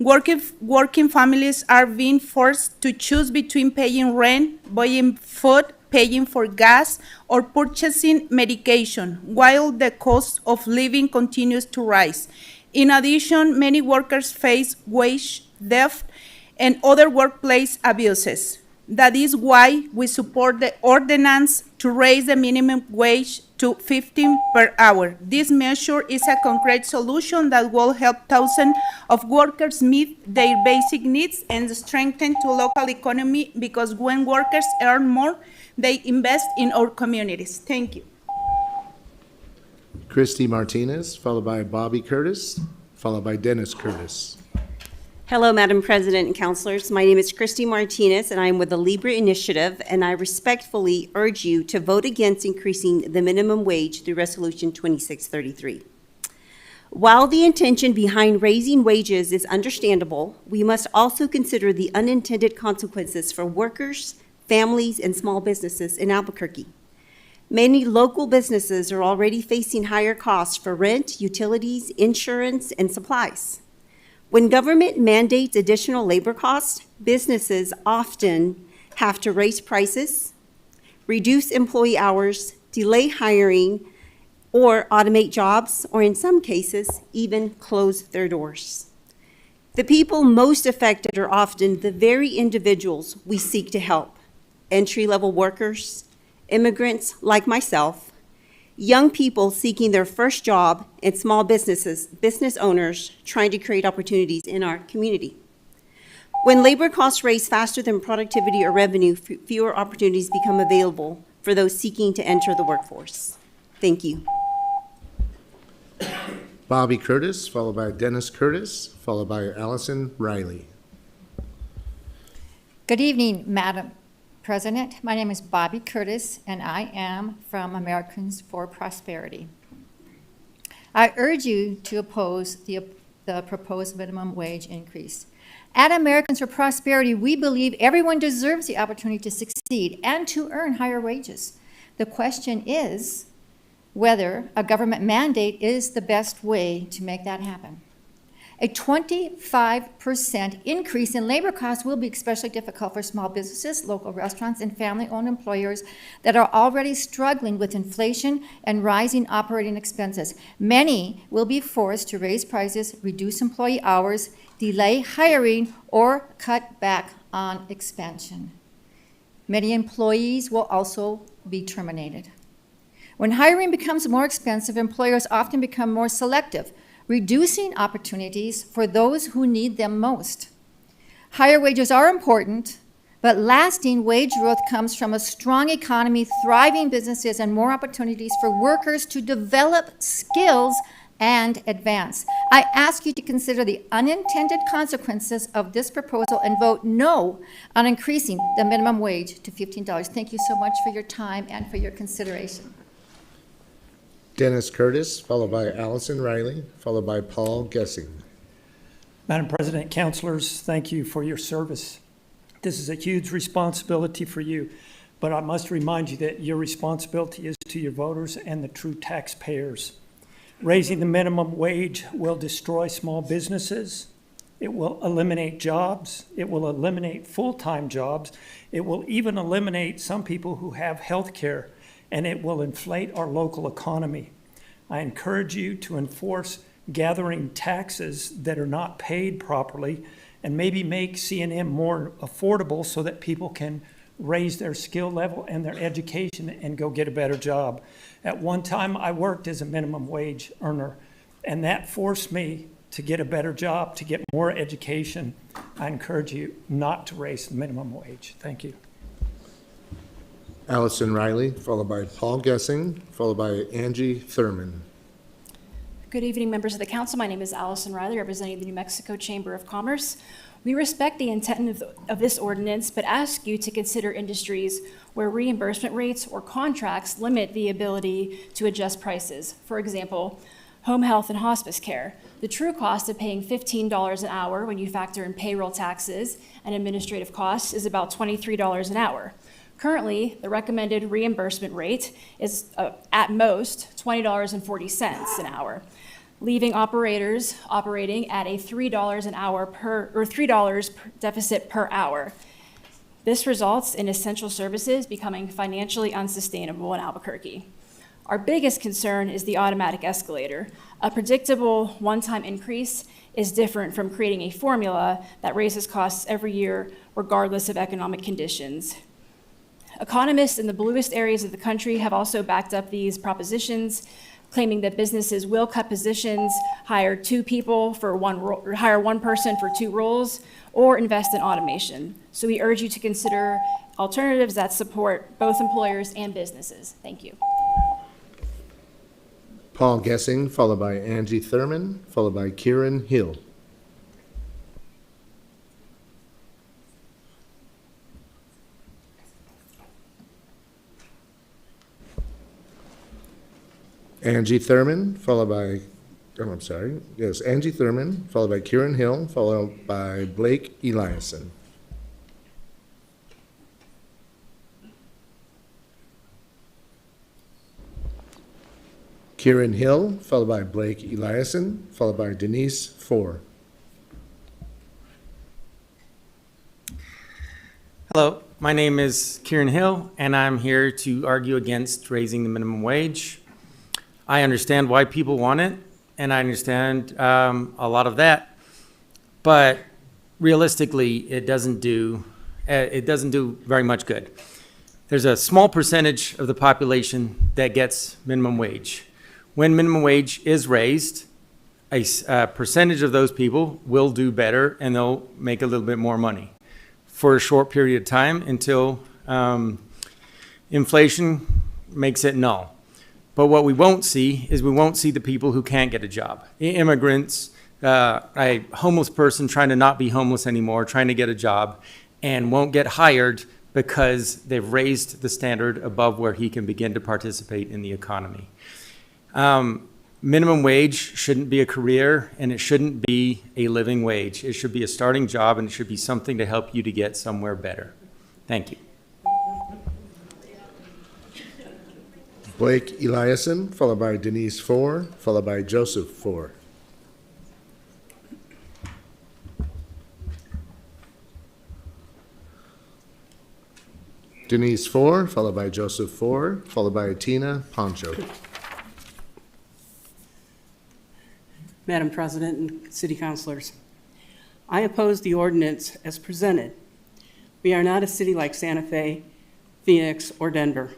Working families are being forced to choose between paying rent, buying food, paying for gas, or purchasing medication, while the cost of living continues to rise. In addition, many workers face wage theft and other workplace abuses. That is why we support the ordinance to raise the minimum wage to $15 per hour. This measure is a concrete solution that will help thousands of workers meet their basic needs and strengthen the local economy because when workers earn more, they invest in our communities. Thank you. Christy Martinez, followed by Bobby Curtis, followed by Dennis Curtis. Hello, Madam President and Councilors. My name is Christy Martinez, and I am with the Libre Initiative, and I respectfully urge you to vote against increasing the minimum wage through Resolution 2633. While the intention behind raising wages is understandable, we must also consider the unintended consequences for workers, families, and small businesses in Albuquerque. Many local businesses are already facing higher costs for rent, utilities, insurance, and supplies. When government mandates additional labor costs, businesses often have to raise prices, reduce employee hours, delay hiring, or automate jobs, or in some cases, even close their doors. The people most affected are often the very individuals we seek to help: entry-level workers, immigrants like myself, young people seeking their first job, and small businesses, business owners trying to create opportunities in our community. When labor costs rise faster than productivity or revenue, fewer opportunities become available for those seeking to enter the workforce. Thank you. Bobby Curtis, followed by Dennis Curtis, followed by Allison Riley. Good evening, Madam President. My name is Bobby Curtis, and I am from Americans for Prosperity. I urge you to oppose the proposed minimum wage increase. At Americans for Prosperity, we believe everyone deserves the opportunity to succeed and to earn higher wages. The question is whether a government mandate is the best way to make that happen. A 25% increase in labor costs will be especially difficult for small businesses, local restaurants, and family-owned employers that are already struggling with inflation and rising operating expenses. Many will be forced to raise prices, reduce employee hours, delay hiring, or cut back on expansion. Many employees will also be terminated. When hiring becomes more expensive, employers often become more selective, reducing opportunities for those who need them most. Higher wages are important, but lasting wage growth comes from a strong economy, thriving businesses, and more opportunities for workers to develop skills and advance. I ask you to consider the unintended consequences of this proposal and vote no on increasing the minimum wage to $15. Thank you so much for your time and for your consideration. Dennis Curtis, followed by Allison Riley, followed by Paul Gessing. Madam President, councilors, thank you for your service. This is a huge responsibility for you, but I must remind you that your responsibility is to your voters and the true taxpayers. Raising the minimum wage will destroy small businesses. It will eliminate jobs. It will eliminate full-time jobs. It will even eliminate some people who have health care, and it will inflate our local economy. I encourage you to enforce gathering taxes that are not paid properly and maybe make C&M more affordable so that people can raise their skill level and their education and go get a better job. At one time, I worked as a minimum wage earner, and that forced me to get a better job, to get more education. I encourage you not to raise the minimum wage. Thank you. Allison Riley, followed by Paul Gessing, followed by Angie Thurman. Good evening, members of the council. My name is Allison Riley, representing the New Mexico Chamber of Commerce. We respect the intent of this ordinance, but ask you to consider industries where reimbursement rates or contracts limit the ability to adjust prices. For example, home health and hospice care. The true cost of paying $15 an hour when you factor in payroll taxes and administrative costs is about $23 an hour. Currently, the recommended reimbursement rate is at most $20.40 an hour, leaving operators operating at a $3 an hour $3 deficit per hour. This results in essential services becoming financially unsustainable in Albuquerque. Our biggest concern is the automatic escalator. A predictable one-time increase is different from creating a formula that raises costs every year regardless of economic conditions. Economists in the bluest areas of the country have also backed up these propositions, claiming that businesses will cut positions, hire hire one person for two roles, or invest in automation. So we urge you to consider alternatives that support both employers and businesses. Thank you. Paul Gessing, followed by Angie Thurman, followed by Kieran Hill. Angie Thurman, followed by, Angie Thurman, followed by Kieran Hill, followed by Blake Eliason. Kieran Hill, followed by Blake Eliason, followed by Denise Four. Hello, my name is Kieran Hill, and I'm here to argue against raising the minimum wage. I understand why people want it, and I understand a lot of that, but realistically, it doesn't do very much good. There's a small percentage of the population that gets minimum wage. When minimum wage is raised, a percentage of those people will do better and they'll make a little bit more money for a short period of time until inflation makes it null. But what we won't see is we won't see the people who can't get a job. Immigrants, a homeless person trying to not be homeless anymore, trying to get a job, and won't get hired because they've raised the standard above where he can begin to participate in the economy. Minimum wage shouldn't be a career, and it shouldn't be a living wage. It should be a starting job, and it should be something to help you to get somewhere better. Thank you. Blake Eliason, followed by Denise Four, followed by Joseph Four. Denise Four, followed by Joseph Four, followed by Tina Poncho. Madam President and City Councilors, I oppose the ordinance as presented. We are not a city like Santa Fe, Phoenix, or Denver.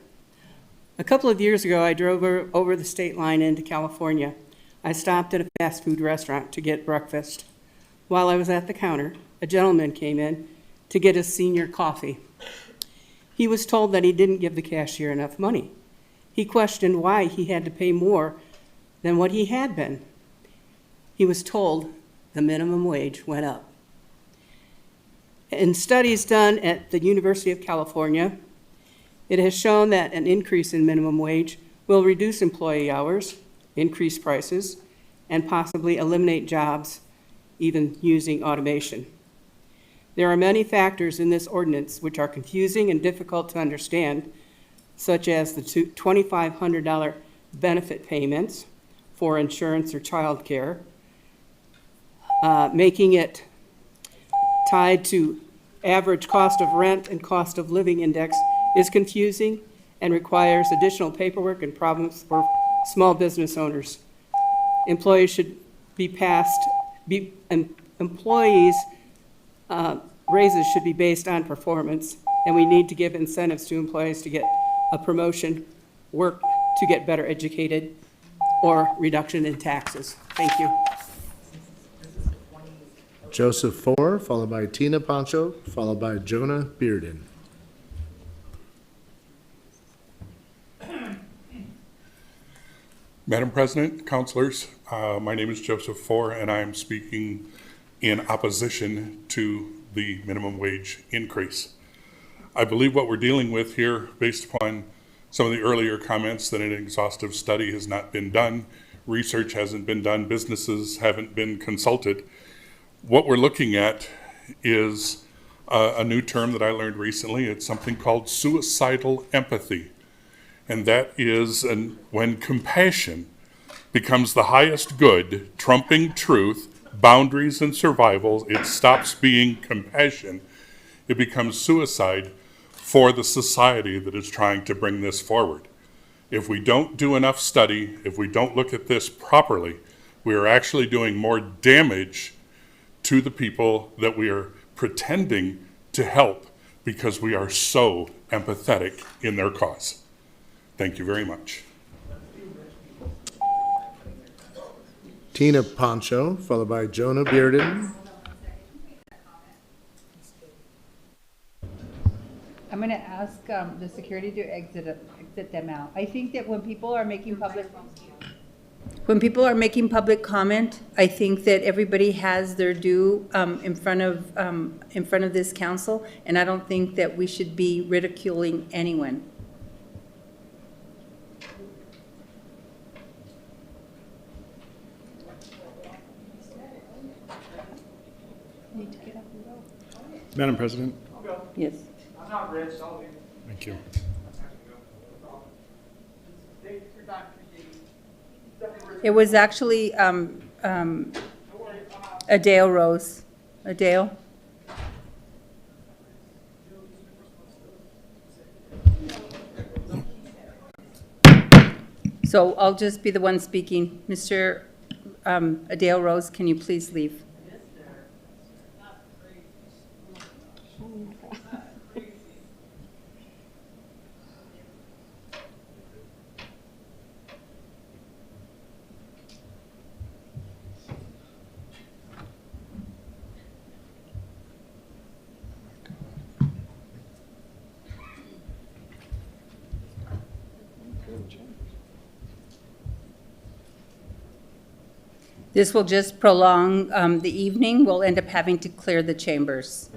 A couple of years ago, I drove over the state line into California. I stopped at a fast food restaurant to get breakfast. While I was at the counter, a gentleman came in to get his senior coffee. He was told that he didn't give the cashier enough money. He questioned why he had to pay more than what he had been. He was told the minimum wage went up. In studies done at the University of California, it has shown that an increase in minimum wage will reduce employee hours, increase prices, and possibly eliminate jobs, even using automation. There are many factors in this ordinance which are confusing and difficult to understand, such as the $2,500 benefit payments for insurance or child care, making it tied to average cost of rent and cost of living index is confusing and requires additional paperwork and problems for small business owners. Employees should be raises should be based on performance, and we need to give incentives to employees to get a promotion, work to get better educated, or reduction in taxes. Thank you. Joseph Four, followed by Tina Poncho, followed by Jonah Bearden. Madam President, councilors, my name is Joseph Four, and I am speaking in opposition to the minimum wage increase. I believe what we're dealing with here, based upon some of the earlier comments, that an exhaustive study has not been done, research hasn't been done, businesses haven't been consulted. What we're looking at is a new term that I learned recently. It's something called suicidal empathy. And that is when compassion becomes the highest good, trumping truth, boundaries, and survival, it stops being compassion. It becomes suicide for the society that is trying to bring this forward. If we don't do enough study, if we don't look at this properly, we are actually doing more damage to the people that we are pretending to help because we are so empathetic in their cause. Thank you very much. Tina Poncho, followed by Jonah Bearden. I'm going to ask the security to exit them out. I think that when people are making public comment, I think that everybody has their due in front of this council, and I don't think that we should be ridiculing anyone. Madam President? Yes. Thank you. It was actually Adele Rose. Adele? So So I'll just be the one speaking. Mr. Adele Rose, can you please leave? This will just prolong the evening. We'll end up having to clear the chambers.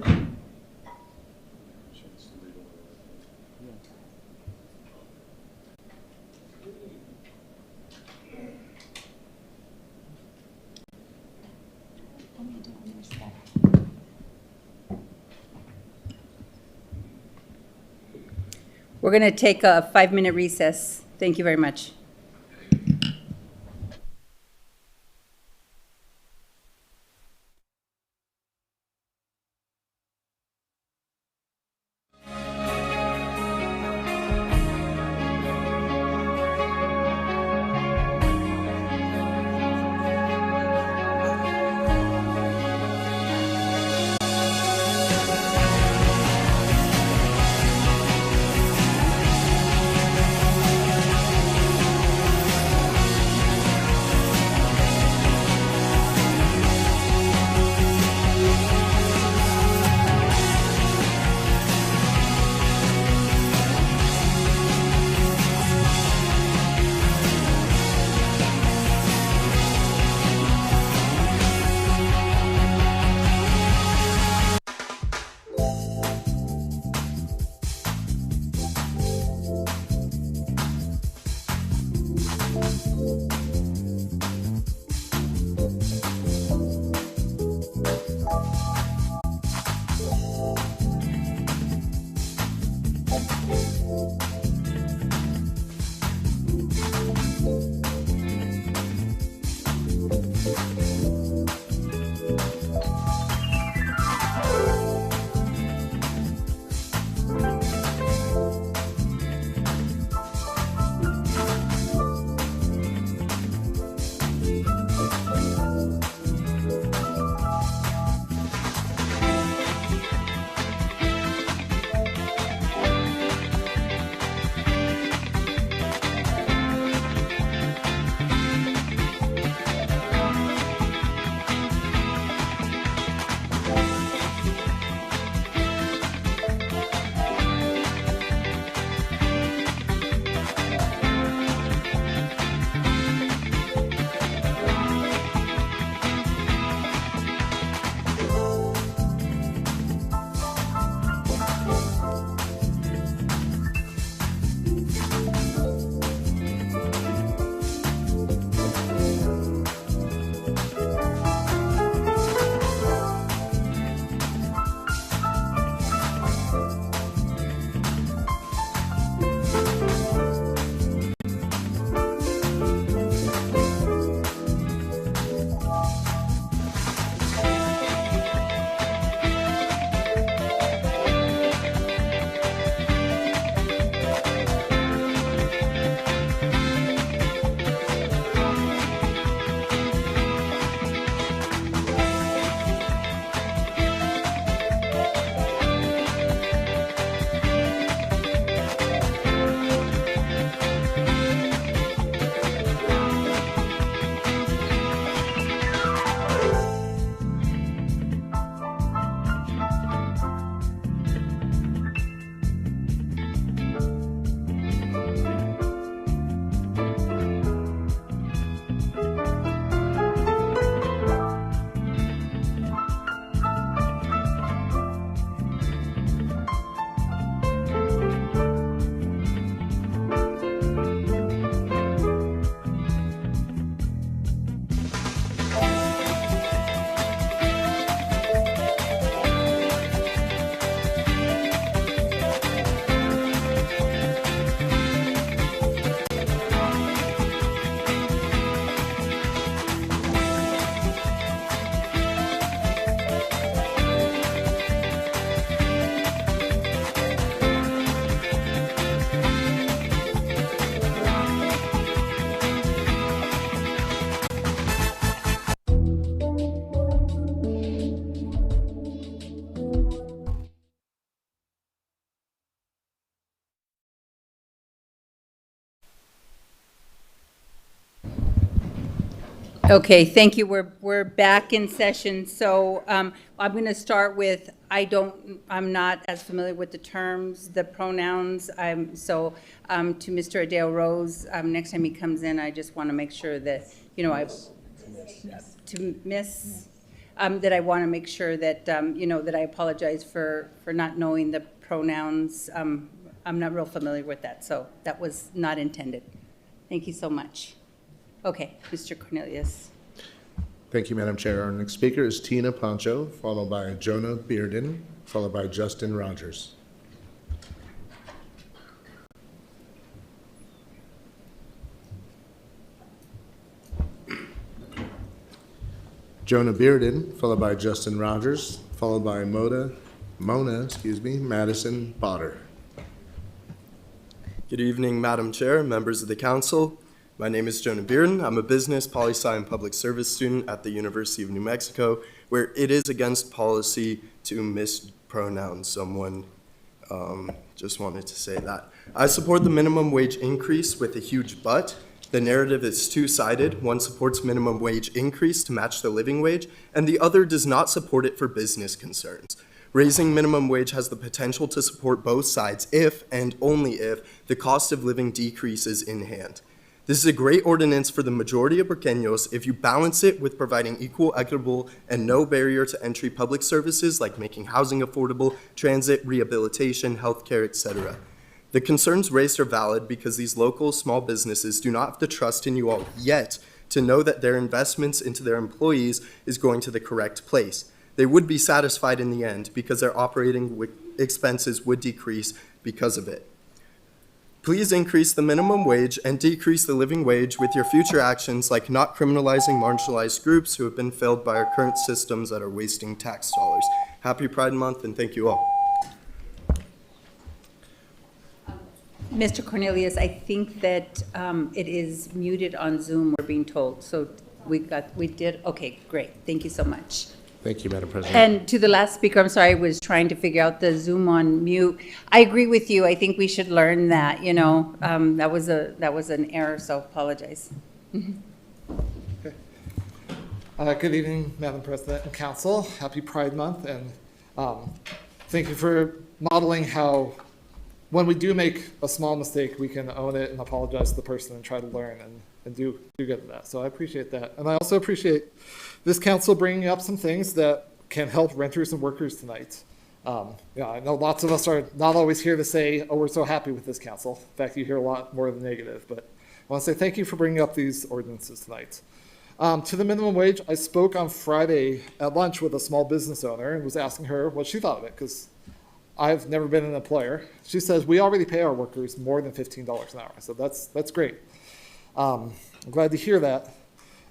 We're going to take a 5-minute recess. Thank you very much. Okay, thank you. We're back in session. So I'm going to start with, I'm not as familiar with the terms, the pronouns. To Mr. Adele Rose, next time he comes in, I just want to make sure that, that I want to make sure that, that I apologize for not knowing the pronouns. I'm not real familiar with that, so that was not intended. Thank you so much. Okay, Mr. Cornelius. Thank you, Madam Chair. Our next speaker is Tina Pancho, followed by Jonah Bearden, followed by Justin Rogers. Jonah Bearden, followed by Justin Rogers, followed by Mona, Madison Potter. Good evening, Madam Chair, members of the council. My name is Jonah Bearden. I'm a business, poli-sci, and public service student at the University of New Mexico, where it is against policy to mispronounce someone. Just wanted to say that. I support the minimum wage increase with a huge but. The narrative is two-sided. One supports minimum wage increase to match the living wage, and the other does not support it for business concerns. Raising minimum wage has the potential to support both sides if, and only if, the cost of living decreases in hand. This is a great ordinance for the majority of Burqueños if you balance it with providing equal, equitable, and no barrier to entry public services like making housing affordable, transit, rehabilitation, healthcare, etc. The concerns raised are valid because these local small businesses do not have to trust in you all yet to know that their investments into their employees is going to the correct place. They would be satisfied in the end because their operating expenses would decrease because of it. Please increase the minimum wage and decrease the living wage with your future actions like not criminalizing marginalized groups who have been failed by our current systems that are wasting tax dollars. Happy Pride Month and thank you all. Mr. Cornelius, I think that it is muted on Zoom, we're being told. So okay, great. Thank you so much. Thank you, Madam President. And to the last speaker, I'm sorry, I was trying to figure out the Zoom on mute. I agree with you. I think we should learn that, that was an error, so apologize. Okay. Good evening, Madam President and Council. Happy Pride Month, and thank you for modeling how when we do make a small mistake, we can own it and apologize to the person and try to learn and do good at that. So I appreciate that. And I also appreciate this council bringing up some things that can help renters and workers tonight. I know lots of us are not always here to say, oh, we're so happy with this council. In fact, you hear a lot more than negative, but I want to say thank you for bringing up these ordinances tonight. To the minimum wage, I spoke on Friday at lunch with a small business owner and was asking her what she thought of it, because I've never been an employer. She says, we already pay our workers more than $15 an hour, so that's great. I'm glad to hear that.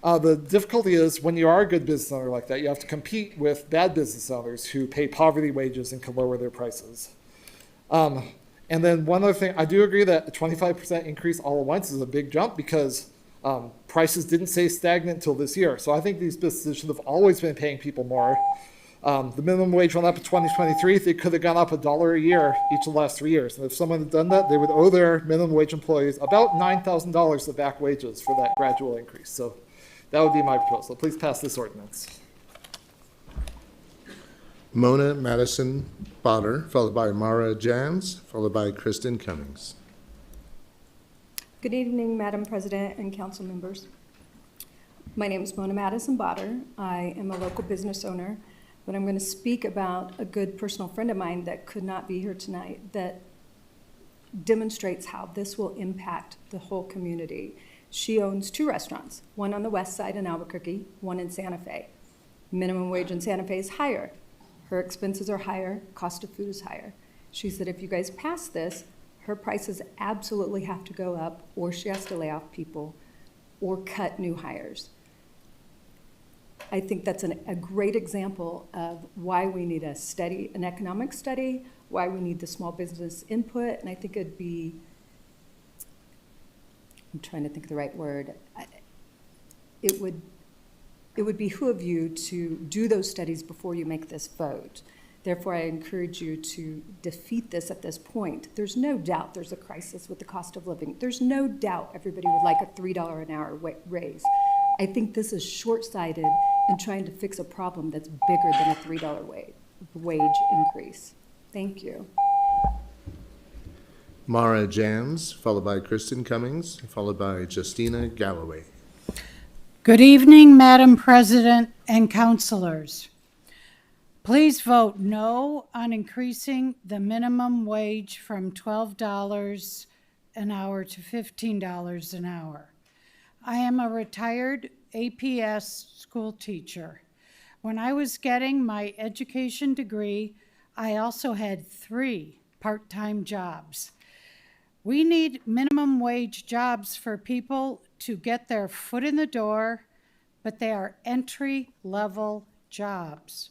The difficulty is when you are a good business owner like that, you have to compete with bad business owners who pay poverty wages and can lower their prices. And then one other thing, I do agree that a 25% increase all at once is a big jump because prices didn't stay stagnant until this year. So I think these businesses should have always been paying people more. The minimum wage went up in 2023. They could have gone up $1 a year each of the last 3 years. And if someone had done that, they would owe their minimum wage employees about $9,000 of back wages for that gradual increase. So that would be my proposal. Please pass this ordinance. Mona Madison Potter, followed by Mara Jans, followed by Kristen Cummings. Good evening, Madam President and council members. My name is Mona Madison Potter. I am a local business owner, but I'm going to speak about a good personal friend of mine that could not be here tonight that demonstrates how this will impact the whole community. She owns 2 restaurants, one on the west side in Albuquerque, one in Santa Fe. Minimum wage in Santa Fe is higher. Her expenses are higher, cost of food is higher. She said if you guys pass this, her prices absolutely have to go up, or she has to lay off people or cut new hires. I think that's a great example of why we need an economic study, why we need the small business input, and I think it'd be, I'm trying to think of the right word. It would behoove you to do those studies before you make this vote. Therefore, I encourage you to defeat this at this point. There's no doubt there's a crisis with the cost of living. There's no doubt everybody would like a $3 an hour raise. I think this is short-sighted in trying to fix a problem that's bigger than a $3 wage increase. Thank you. Mara Jans, followed by Kristen Cummings, followed by Justina Galloway. Good evening, Madam President and councilors. Please vote no on increasing the minimum wage from $12 an hour to $15 an hour. I am a retired APS school teacher. When I was getting my education degree, I also had 3 part-time jobs. We need minimum wage jobs for people to get their foot in the door, but they are entry-level jobs.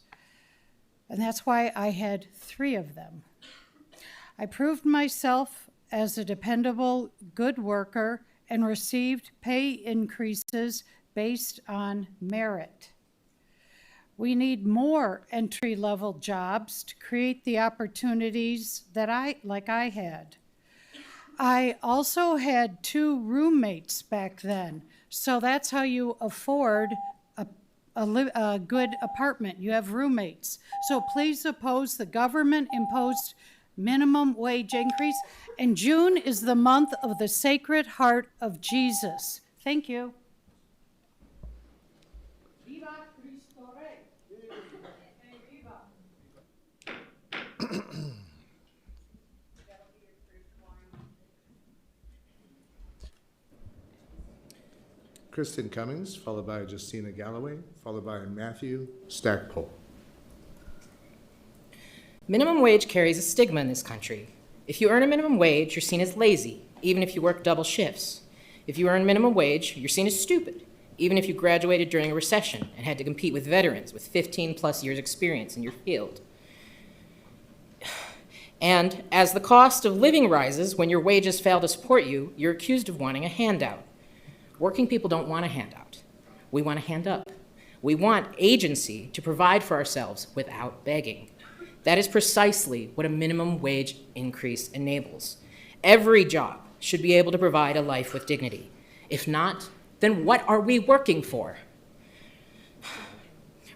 And that's why I had 3 of them. I proved myself as a dependable, good worker and received pay increases based on merit. We need more entry-level jobs to create the opportunities that I had. I also had 2 roommates back then, so that's how you afford a good apartment. You have roommates. So please oppose the government-imposed minimum wage increase. And June is the month of the Sacred Heart of Jesus. Thank you. Kristen Cummings, followed by Justina Galloway, followed by Matthew Stackpole. Minimum wage carries a stigma in this country. If you earn a minimum wage, you're seen as lazy, even if you work double shifts. If you earn minimum wage, you're seen as stupid, even if you graduated during a recession and had to compete with veterans with 15+ years experience in your field. And as the cost of living rises when your wages fail to support you, you're accused of wanting a handout. Working people don't want a handout. We want a hand up. We want agency to provide for ourselves without begging. That is precisely what a minimum wage increase enables. Every job should be able to provide a life with dignity. If not, then what are we working for?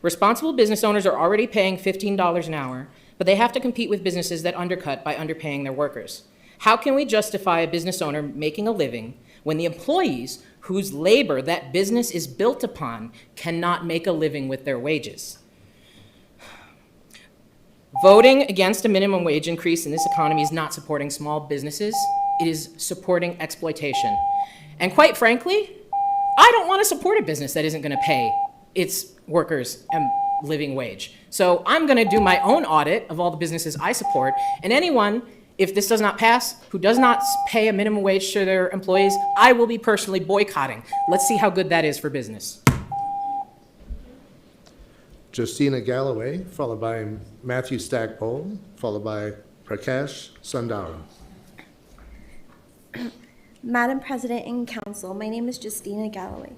Responsible business owners are already paying $15 an hour, but they have to compete with businesses that undercut by underpaying their workers. How can we justify a business owner making a living when the employees whose labor that business is built upon cannot make a living with their wages? Voting against a minimum wage increase in this economy is not supporting small businesses, it is supporting exploitation. And quite frankly, I don't want to support a business that isn't going to pay its workers a living wage. So I'm going to do my own audit of all the businesses I support, and anyone, if this does not pass, who does not pay a minimum wage to their employees, I will be personally boycotting. Let's see how good that is for business. Justina Galloway, followed by Matthew Stackpole, followed by Prakash Sundaram. Madam President and Council, my name is Justina Galloway.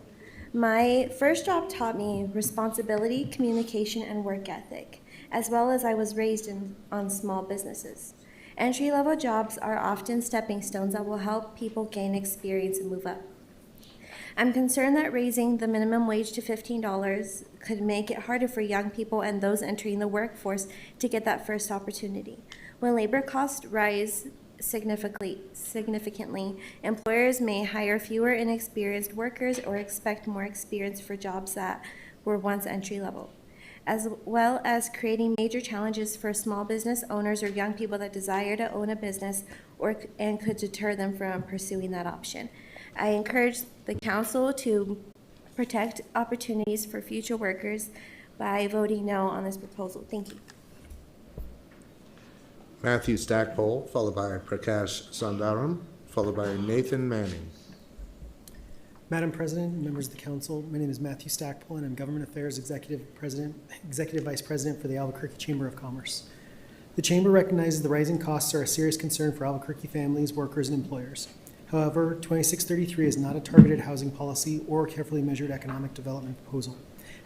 My first job taught me responsibility, communication, and work ethic, as well as I was raised on small businesses. Entry-level jobs are often stepping stones that will help people gain experience and move up. I'm concerned that raising the minimum wage to $15 could make it harder for young people and those entering the workforce to get that first opportunity. When labor costs rise significantly, employers may hire fewer inexperienced workers or expect more experience for jobs that were once entry-level, as well as creating major challenges for small business owners or young people that desire to own a business and could deter them from pursuing that option. I encourage the council to protect opportunities for future workers by voting no on this proposal. Thank you. Matthew Stackpole, followed by Prakash Sundaram, followed by Nathan Manning. Madam President, members of the council, my name is Matthew Stackpole, and I'm Government Affairs Executive Vice President for the Albuquerque Chamber of Commerce. The Chamber recognizes the rising costs are a serious concern for Albuquerque families, workers, and employers. However, 2633 is not a targeted housing policy or a carefully measured economic development proposal.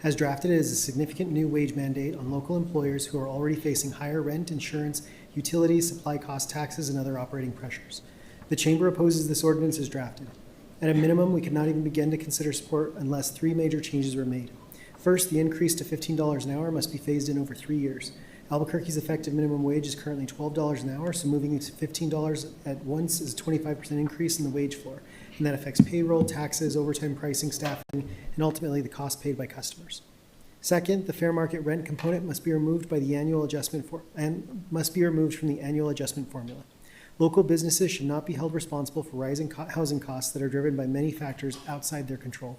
As drafted, it is a significant new wage mandate on local employers who are already facing higher rent, insurance, utilities, supply costs, taxes, and other operating pressures. The Chamber opposes this ordinance as drafted. At a minimum, we could not even begin to consider support unless three major changes were made. First, the increase to $15 an hour must be phased in over 3 years. Albuquerque's effective minimum wage is currently $12 an hour, so moving it to $15 at once is a 25% increase in the wage floor, and that affects payroll, taxes, overtime pricing, staffing, and ultimately the cost paid by customers. Second, the fair market rent component must be removed from the annual adjustment formula. Local businesses should not be held responsible for rising housing costs that are driven by many factors outside their control.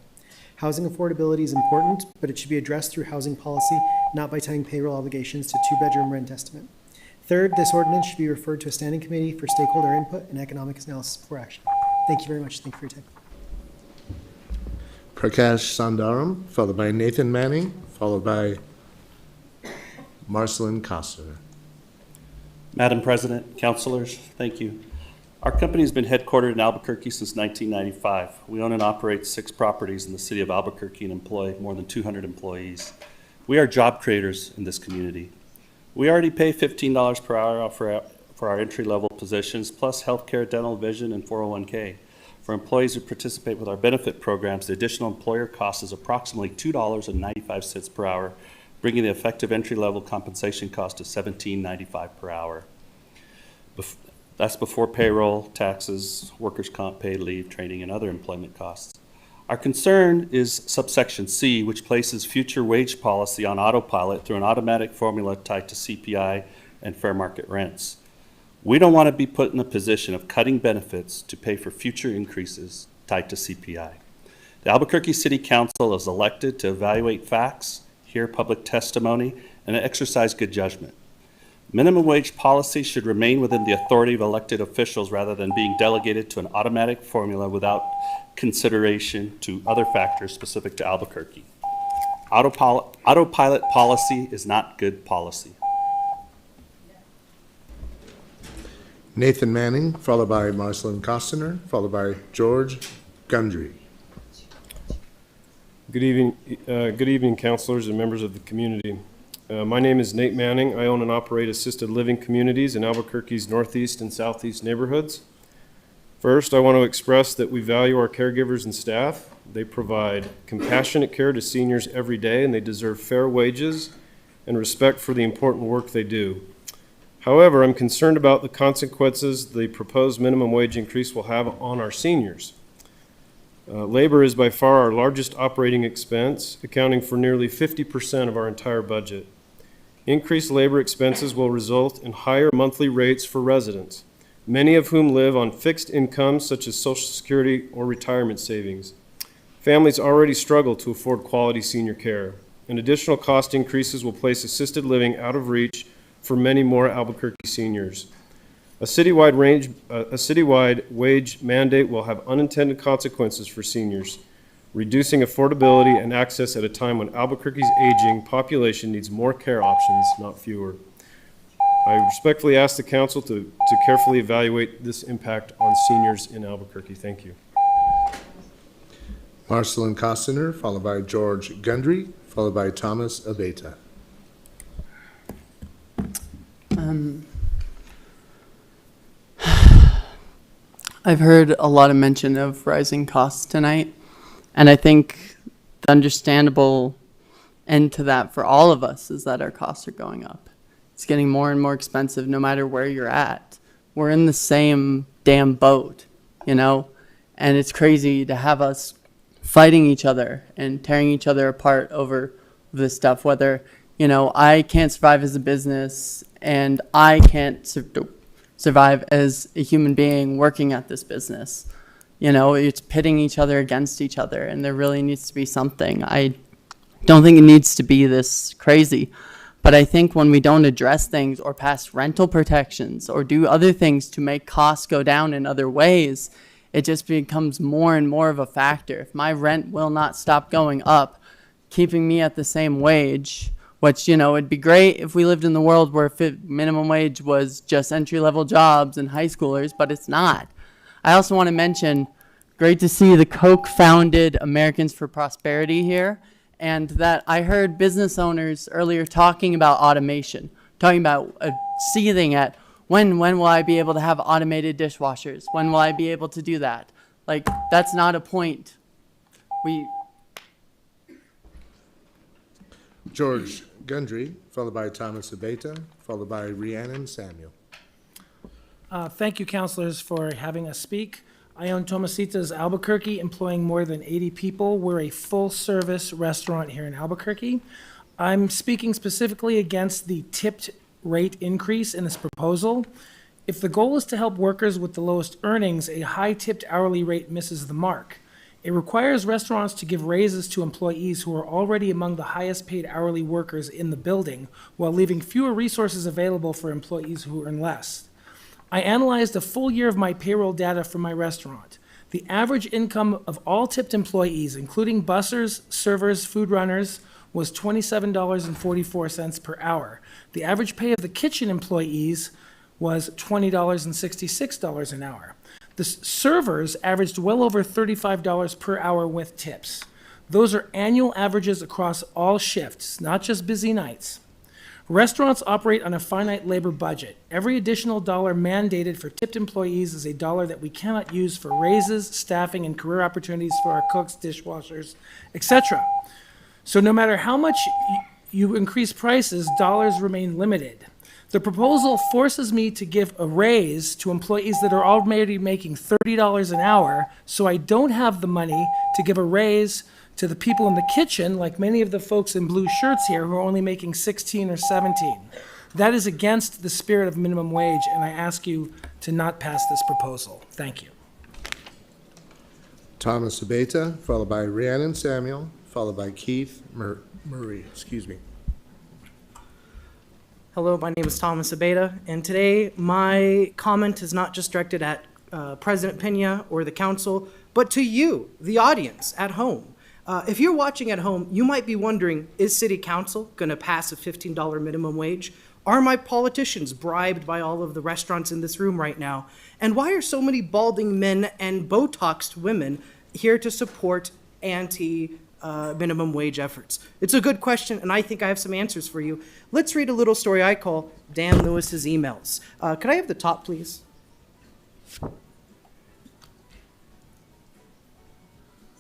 Housing affordability is important, but it should be addressed through housing policy, not by tying payroll obligations to two-bedroom rent estimate. Third, this ordinance should be referred to a standing committee for stakeholder input and economic analysis for action. Thank you very much. Thank you for your time. Prakash Sundaram, followed by Nathan Manning, followed by Marcelin Coster. Madam President, councilors, thank you. Our company has been headquartered in Albuquerque since 1995. We own and operate 6 properties in the city of Albuquerque and employ more than 200 employees. We are job creators in this community. We already pay $15 per hour for our entry-level positions, plus healthcare, dental, vision, and 401k. For employees who participate with our benefit programs, the additional employer cost is approximately $2.95 per hour, bringing the effective entry-level compensation cost to $17.95 per hour. That's before payroll, taxes, workers' comp, paid leave, training, and other employment costs. Our concern is subsection C, which places future wage policy on autopilot through an automatic formula tied to CPI and fair market rents. We don't want to be put in a position of cutting benefits to pay for future increases tied to CPI. The Albuquerque City Council is elected to evaluate facts, hear public testimony, and exercise good judgment. Minimum wage policy should remain within the authority of elected officials rather than being delegated to an automatic formula without consideration to other factors specific to Albuquerque. Autopilot policy is not good policy. Nathan Manning, followed by Marcelin Costner, followed by George Gundry. Good evening, councilors and members of the community. My name is Nate Manning. I own and operate assisted living communities in Albuquerque's northeast and southeast neighborhoods. First, I want to express that we value our caregivers and staff. They provide compassionate care to seniors every day, and they deserve fair wages and respect for the important work they do. However, I'm concerned about the consequences the proposed minimum wage increase will have on our seniors. Labor is by far our largest operating expense, accounting for nearly 50% of our entire budget. Increased labor expenses will result in higher monthly rates for residents, many of whom live on fixed incomes such as Social Security or retirement savings. Families already struggle to afford quality senior care, and additional cost increases will place assisted living out of reach for many more Albuquerque seniors. A citywide wage mandate will have unintended consequences for seniors, reducing affordability and access at a time when Albuquerque's aging population needs more care options, not fewer. I respectfully ask the council to carefully evaluate this impact on seniors in Albuquerque. Thank you. Marcelin Costner, followed by George Gundry, followed by Thomas Abeta. I've heard a lot of mention of rising costs tonight, and I think the understandable end to that for all of us is that our costs are going up. It's getting more and more expensive no matter where you're at. We're in the same damn boat, you know, and it's crazy to have us fighting each other and tearing each other apart over this stuff, whether, you know, I can't survive as a business and I can't survive as a human being working at this business. You know, it's pitting each other against each other, and there really needs to be something. I don't think it needs to be this crazy, but I think when we don't address things or pass rental protections or do other things to make costs go down in other ways, it just becomes more and more of a factor. If my rent will not stop going up, keeping me at the same wage, which, you know, it'd be great if we lived in the world where minimum wage was just entry-level jobs and high schoolers, but it's not. I also want to mention, great to see the Koch-founded Americans for Prosperity here, and that I heard business owners earlier talking about automation, talking about seething at when will I be able to have automated dishwashers? When will I be able to do that? Like, that's not a point. George Gundry, followed by Thomas Abeta, followed by Rhiannon Samuel. Thank you, councilors, for having us speak. I own Tomasitas Albuquerque, employing more than 80 people. We're a full-service restaurant here in Albuquerque. I'm speaking specifically against the tipped rate increase in this proposal. If the goal is to help workers with the lowest earnings, a high tipped hourly rate misses the mark. It requires restaurants to give raises to employees who are already among the highest paid hourly workers in the building, while leaving fewer resources available for employees who earn less. I analyzed a full year of my payroll data for my restaurant. The average income of all tipped employees, including bussers, servers, food runners, was $27.44 per hour. The average pay of the kitchen employees was $20.66 an hour. The servers averaged well over $35 per hour with tips. Those are annual averages across all shifts, not just busy nights. Restaurants operate on a finite labor budget. Every additional dollar mandated for tipped employees is a dollar that we cannot use for raises, staffing, and career opportunities for our cooks, dishwashers, etc. So no matter how much you increase prices, dollars remain limited. The proposal forces me to give a raise to employees that are already making $30 an hour, so I don't have the money to give a raise to the people in the kitchen, like many of the folks in blue shirts here who are only making 16 or 17. That is against the spirit of minimum wage, and I ask you to not pass this proposal. Thank you. Thomas Abeta, followed by Rhiannon Samuel, followed by Keith Murray. Hello, my name is Thomas Abeta, and today my comment is not just directed at President Pena or the council, but to you, the audience at home. If you're watching at home, you might be wondering, is City Council going to pass a $15 minimum wage? Are my politicians bribed by all of the restaurants in this room right now? And why are so many balding men and Botoxed women here to support minimum wage efforts? It's a good question, and I think I have some answers for you. Let's read a little story I call Dan Lewis's emails. Could I have the top, please?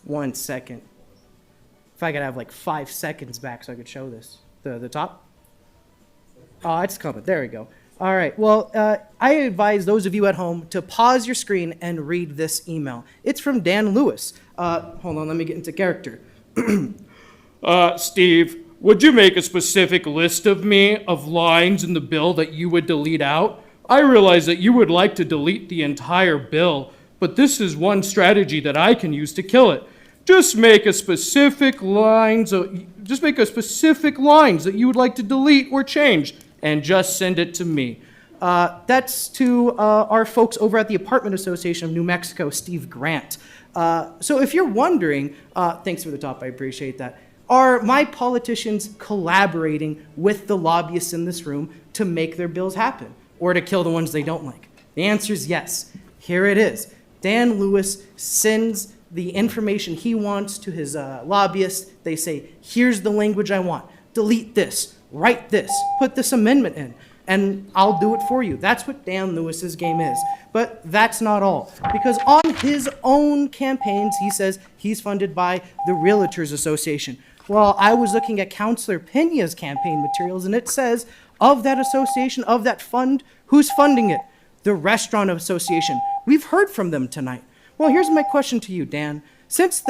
One second. If I could have like 5 seconds back so I could show this. The top? Oh, it's coming. There we go. All right. Well, I advise those of you at home to pause your screen and read this email. It's from Dan Lewis. Hold on, let me get into character. Steve, would you make a specific list of me of lines in the bill that you would delete out? I realize that you would like to delete the entire bill, but this is one strategy that I can use to kill it. Just make a specific lines that you would like to delete or change, and just send it to me. That's to our folks over at the Apartment Association of New Mexico, Steve Grant. So if you're wondering, thanks for the top, I appreciate that. Are my politicians collaborating with the lobbyists in this room to make their bills happen or to kill the ones they don't like? The answer is yes. Here it is. Dan Lewis sends the information he wants to his lobbyists. They say, here's the language I want. Delete this, write this, put this amendment in, and I'll do it for you. That's what Dan Lewis's game is. But that's not all, because on his own campaigns, he says he's funded by the Realtors Association. Well, I was looking at Councilor Pena's campaign materials, and it says of that association, of that fund, who's funding it? The Restaurant Association. We've heard from them tonight. Well, here's my question to you, Dan. Since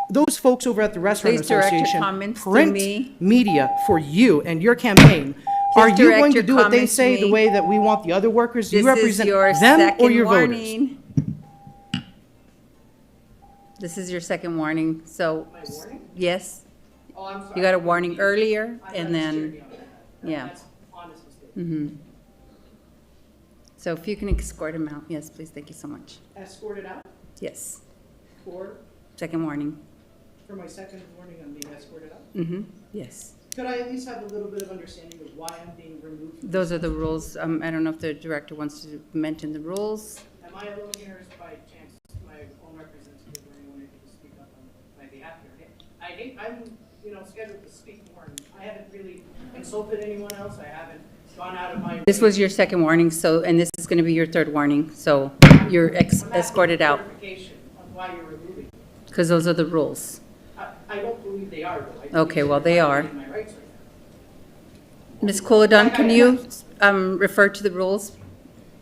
those folks over at the Restaurant Please direct your Association comments to print me. media for you and your campaign, are you direct going to your do what they comments to say me. the way that we want the other workers? Do you This is represent your them or second your voters? warning. This is your second warning, so. My warning? Yes. Oh, I'm sorry. You got a warning earlier, and then, yeah. That's honest mistake. Mm-hmm. So if you can escort him out, yes, please, thank you so much. Escorted out Yes, for second warning. my second warning on being escorted out? Mm-hmm, yes. Could I at least have a little bit of understanding of why I'm being removed? From Those this are the country? rules. I don't know if the director wants to mention the rules. Am I alone here by chance, my own representative or anyone able to speak up on my behalf here? I'm scheduled to speak more, and I haven't really insulted anyone else. I haven't gone out of my. This was your second warning, so, and this is going to be your third warning, so you're escorted out. Clarification on why you're removing them. Because those are the rules. I don't believe they are, though. I think Okay, well, they are. violating my rights right now. Ms. Coladon, can you refer to the rules?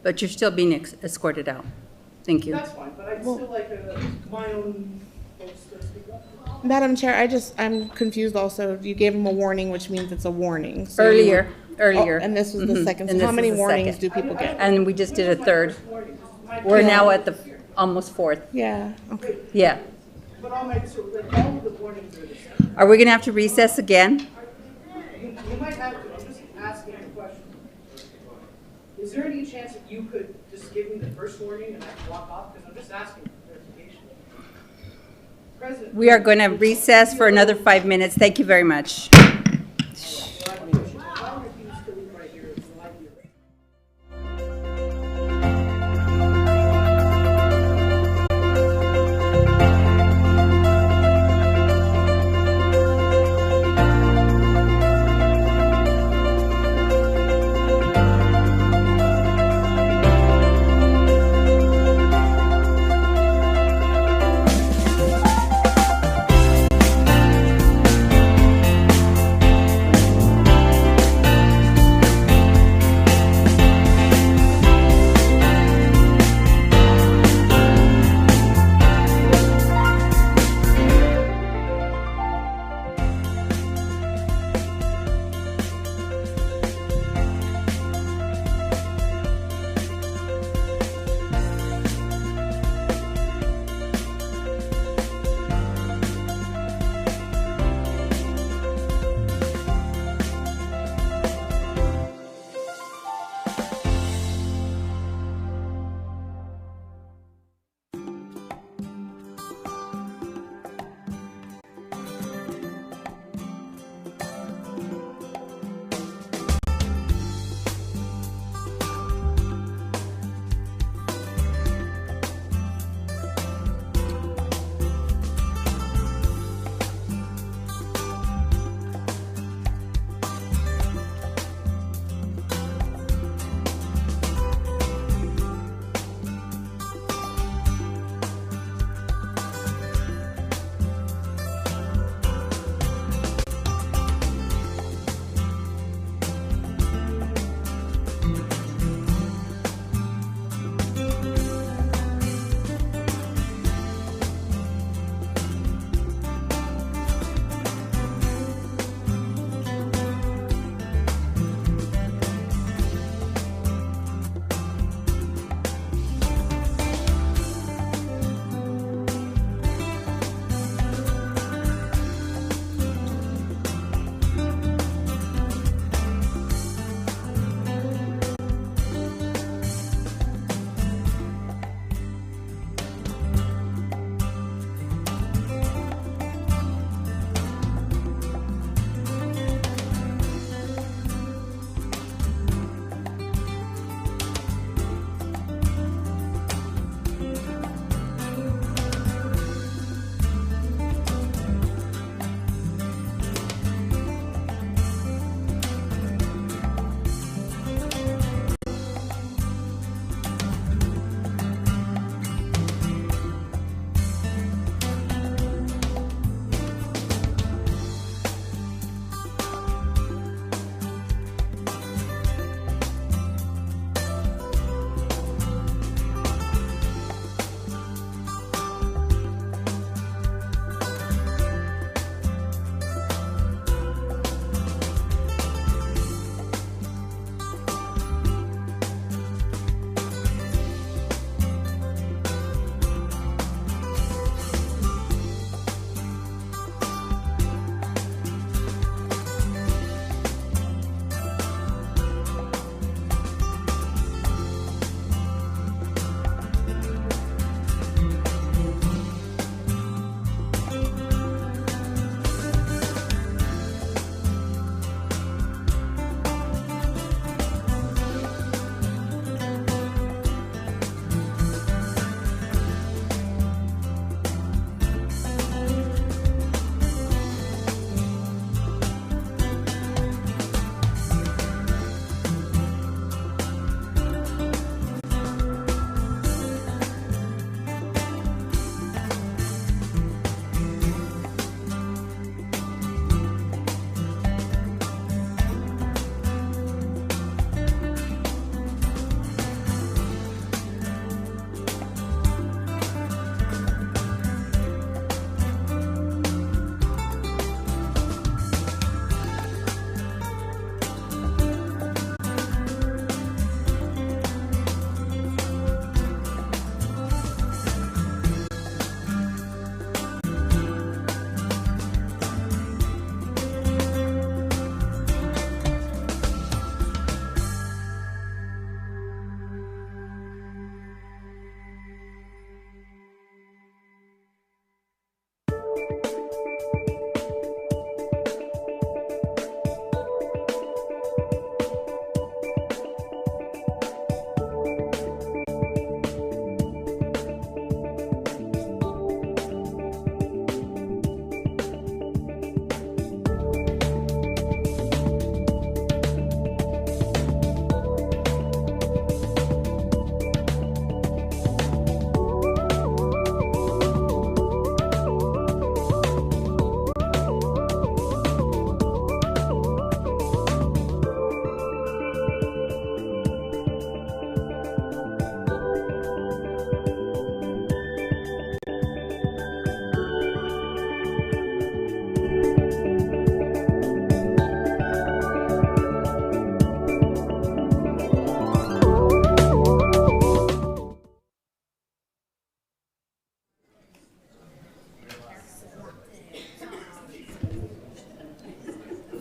But you're still being escorted out. Thank you. That's fine, but I'd still like my own folks to speak up. Madam Chair, I'm confused also. You gave them a warning, which means it's a warning. So Earlier. Oh, and this was the Mhm. second. And So how this many is the warnings second. do people get? And we just did a third. We're now at the almost fourth. Yeah, okay. Yeah. But all of the warnings are the same. Are we going to have to recess again? You might have to, I'm just asking a question. Is there any chance that you could just give me the first warning and I can walk off? Because I'm just asking for clarification. President. We are going to recess for another 5 minutes. Thank you very much.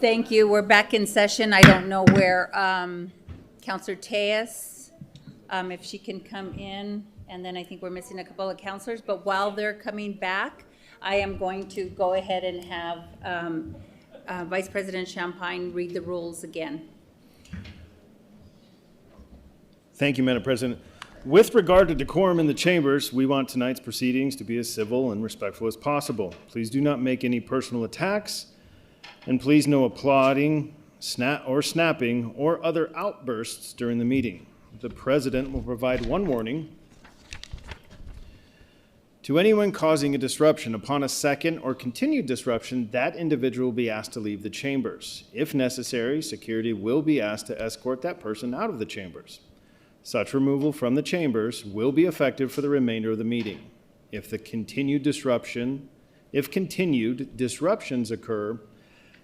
Thank you. We're back in session. I don't know where Counselor Tejas, if she can come in, and then I think we're missing a couple of counselors. But while they're coming back, I am going to go ahead and have Vice President Champagne read the rules again. Thank you, Madam President. With regard to decorum in the chambers, we want tonight's proceedings to be as civil and respectful as possible. Please do not make any personal attacks, and please no applauding, snapping, or other outbursts during the meeting. The President will provide one warning to anyone causing a disruption. Upon a second or continued disruption, that individual will be asked to leave the chambers. If necessary, security will be asked to escort that person out of the chambers. Such removal from the chambers will be effective for the remainder of the meeting. If continued disruptions occur,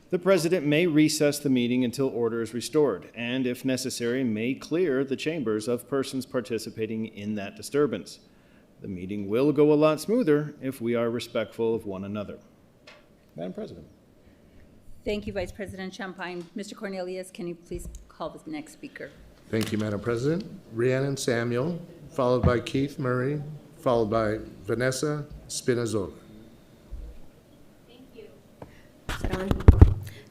the President may recess the meeting until order is restored, and if necessary, may clear the chambers of persons participating in that disturbance. The meeting will go a lot smoother if we are respectful of one another. Madam President. Thank you, Vice President Champagne. Mr. Cornelius, can you please call the next speaker? Thank you, Madam President. Rhiannon Samuel, followed by Keith Murray, followed by Vanessa Spinazzola. Thank you. Is it on?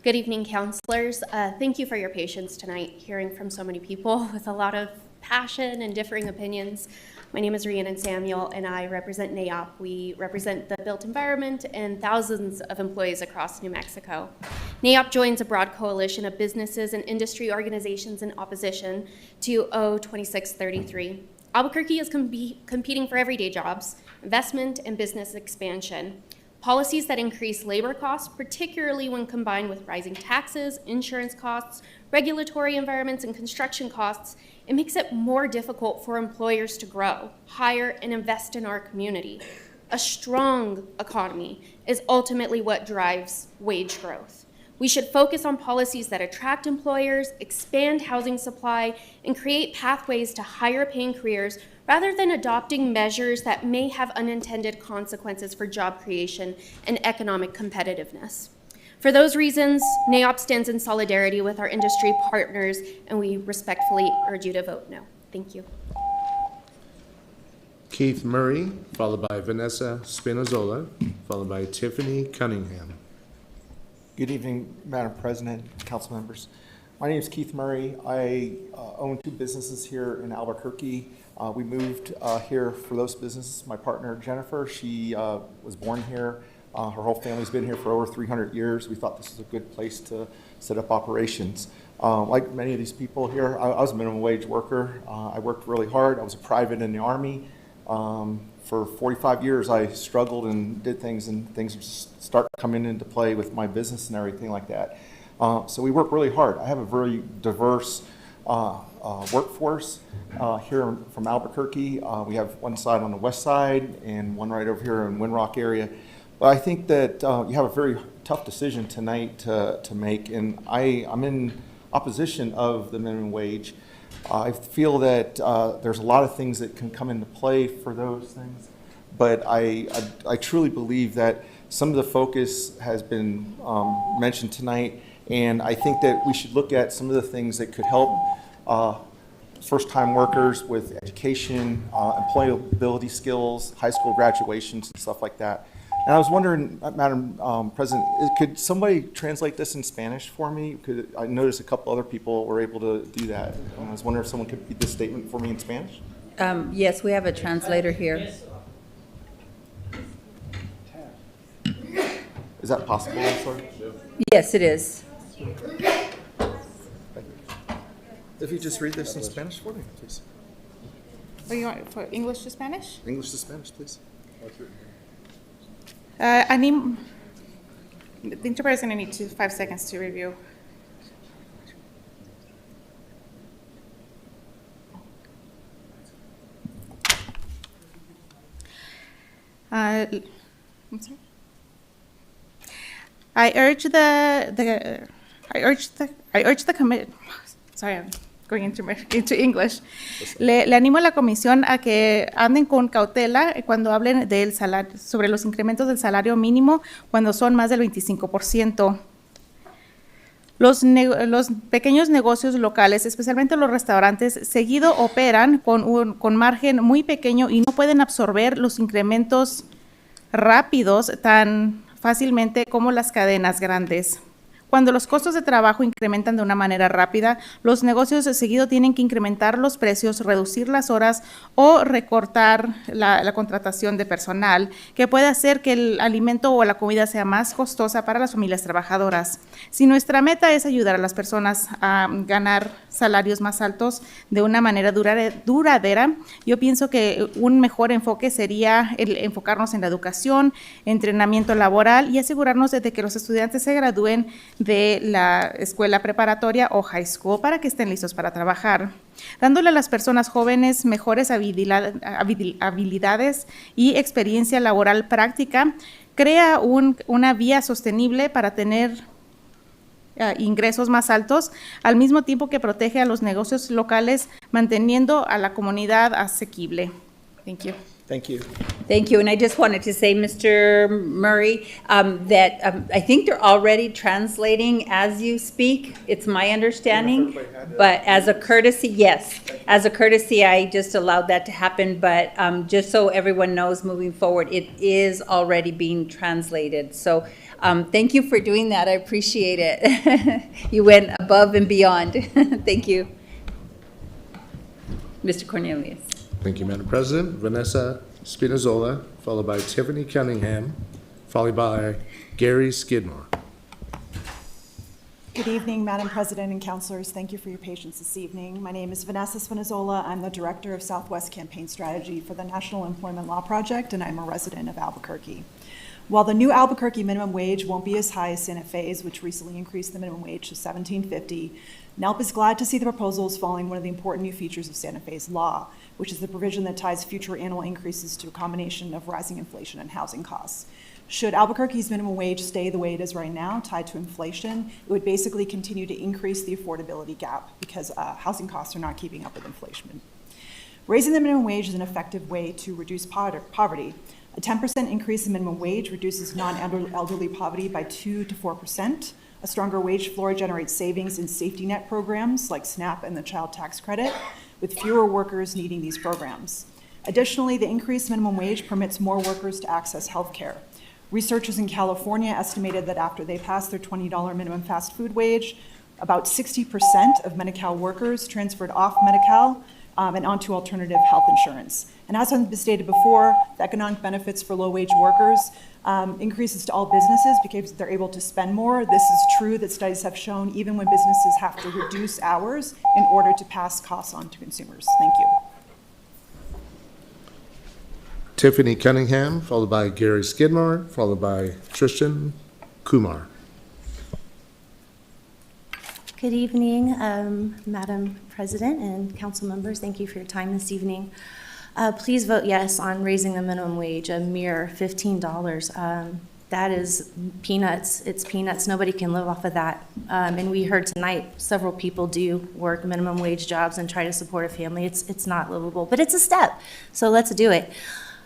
Good evening, counselors. Thank you for your patience tonight, hearing from so many people with a lot of passion and differing opinions. My name is Rhiannon Samuel, and I represent NAOP. We represent the built environment and thousands of employees across New Mexico. NAOP joins a broad coalition of businesses and industry organizations in opposition to O2633. Albuquerque is competing for everyday jobs, investment, and business expansion. Policies that increase labor costs, particularly when combined with rising taxes, insurance costs, regulatory environments, and construction costs, it makes it more difficult for employers to grow, hire, and invest in our community. A strong economy is ultimately what drives wage growth. We should focus on policies that attract employers, expand housing supply, and create pathways to higher paying careers rather than adopting measures that may have unintended consequences for job creation and economic competitiveness. For those reasons, NAOP stands in solidarity with our industry partners, and we respectfully urge you to vote no. Thank you. Keith Murray, followed by Vanessa Spinazzola, followed by Tiffany Cunningham. Good evening, Madam President, council members. My name is Keith Murray. I own two businesses here in Albuquerque. We moved here for those businesses. My partner, Jennifer, she was born here. Her whole family's been here for over 300 years. We thought this was a good place to set up operations. Like many of these people here, I was a minimum wage worker. I worked really hard. I was a private in the Army. For 45 years, I struggled and did things, and things just start coming into play with my business and everything like that. So we work really hard. I have a very diverse workforce here from Albuquerque. We have one side on the west side and one right over here in Windrock area. But I think that you have a very tough decision tonight to make, and I'm in opposition of the minimum wage. I feel that there's a lot of things that can come into play for those things, but I truly believe that some of the focus has been mentioned tonight, and I think that we should look at some of the things that could help first-time workers with education, employability skills, high school graduations, and stuff like that. And I was wondering, Madam President, could somebody translate this in Spanish for me? I noticed a couple other people were able to do that. And I was wondering if someone could read this statement for me in Spanish? Yes, we have a translator here. Is that possible? I'm sorry? Yes, it is. If you just read this in Spanish for me, please. Oh, you want for English to Spanish? English to Spanish, please. The interpreter is going to need 5 seconds to review. I'm sorry. I urge the committee. Sorry, I'm going into English. Le animo a la comisión a que anden con cautela cuando hablen del salario, sobre los incrementos del salario mínimo cuando son más del 25%. Los pequeños negocios locales, especialmente los restaurantes, seguido operan con margen muy pequeño y no pueden absorber los incrementos rápidos tan fácilmente como las cadenas grandes. Cuando los costos de trabajo incrementan de una manera rápida, los negocios seguido tienen que incrementar los precios, reducir las horas o recortar la contratación de personal, que puede hacer que el alimento o la comida sea más costosa para las familias trabajadoras. Si nuestra meta es ayudar a las personas a ganar salarios más altos de una manera duradera, yo pienso que un mejor enfoque sería el enfocarnos en la educación, entrenamiento laboral y asegurarnos de que los estudiantes se gradúen de la escuela preparatoria o high school para que estén listos para trabajar, dándole a las personas jóvenes mejores habilidades y experiencia laboral práctica, crea una vía sostenible para tener ingresos más altos, al mismo tiempo que protege a los negocios locales, manteniendo a la comunidad asequible. Thank you. Thank you. Thank you. And I just wanted to say, Mr. Murray, that I think they're already translating as you speak. It's my understanding. But as a courtesy, yes. As a courtesy, I just allowed that to happen. But just so everyone knows moving forward, it is already being translated. So thank you for doing that. I appreciate it. You went above and beyond. Thank you. Mr. Cornelius. Thank you, Madam President. Vanessa Spinazzola, followed by Tiffany Cunningham, followed by Gary Skidmore. Good evening, Madam President and councilors. Thank you for your patience this evening. My name is Vanessa Spinazzola. I'm the Director of Southwest Campaign Strategy for the National Employment Law Project, and I'm a resident of Albuquerque. While the new Albuquerque minimum wage won't be as high as Santa Fe's, which recently increased the minimum wage to $17.50, NELP is glad to see the proposals following one of the important new features of Santa Fe's law, which is the provision that ties future annual increases to a combination of rising inflation and housing costs. Should Albuquerque's minimum wage stay the way it is right now, tied to inflation, it would basically continue to increase the affordability gap because housing costs are not keeping up with inflation. Raising the minimum wage is an effective way to reduce poverty. A 10% increase in minimum wage reduces non-elderly poverty by 2 to 4%. A stronger wage floor generates savings in safety net programs like SNAP and the Child Tax Credit, with fewer workers needing these programs. Additionally, the increased minimum wage permits more workers to access health care. Researchers in California estimated that after they passed their $20 minimum fast food wage, about 60% of Medi-Cal workers transferred off Medi-Cal and onto alternative health insurance. And as has been stated before, the economic benefits for low-wage workers increases to all businesses because they're able to spend more. This is true that studies have shown even when businesses have to reduce hours in order to pass costs on to consumers. Thank you. Tiffany Cunningham, followed by Gary Skidmore, followed by Tristan Kumar. Good evening, Madam President and council members. Thank you for your time this evening. Please vote yes on raising the minimum wage a mere $15. That is peanuts. It's peanuts. Nobody can live off of that. And we heard tonight several people do work minimum wage jobs and try to support a family. It's not livable, but it's a step. So let's do it.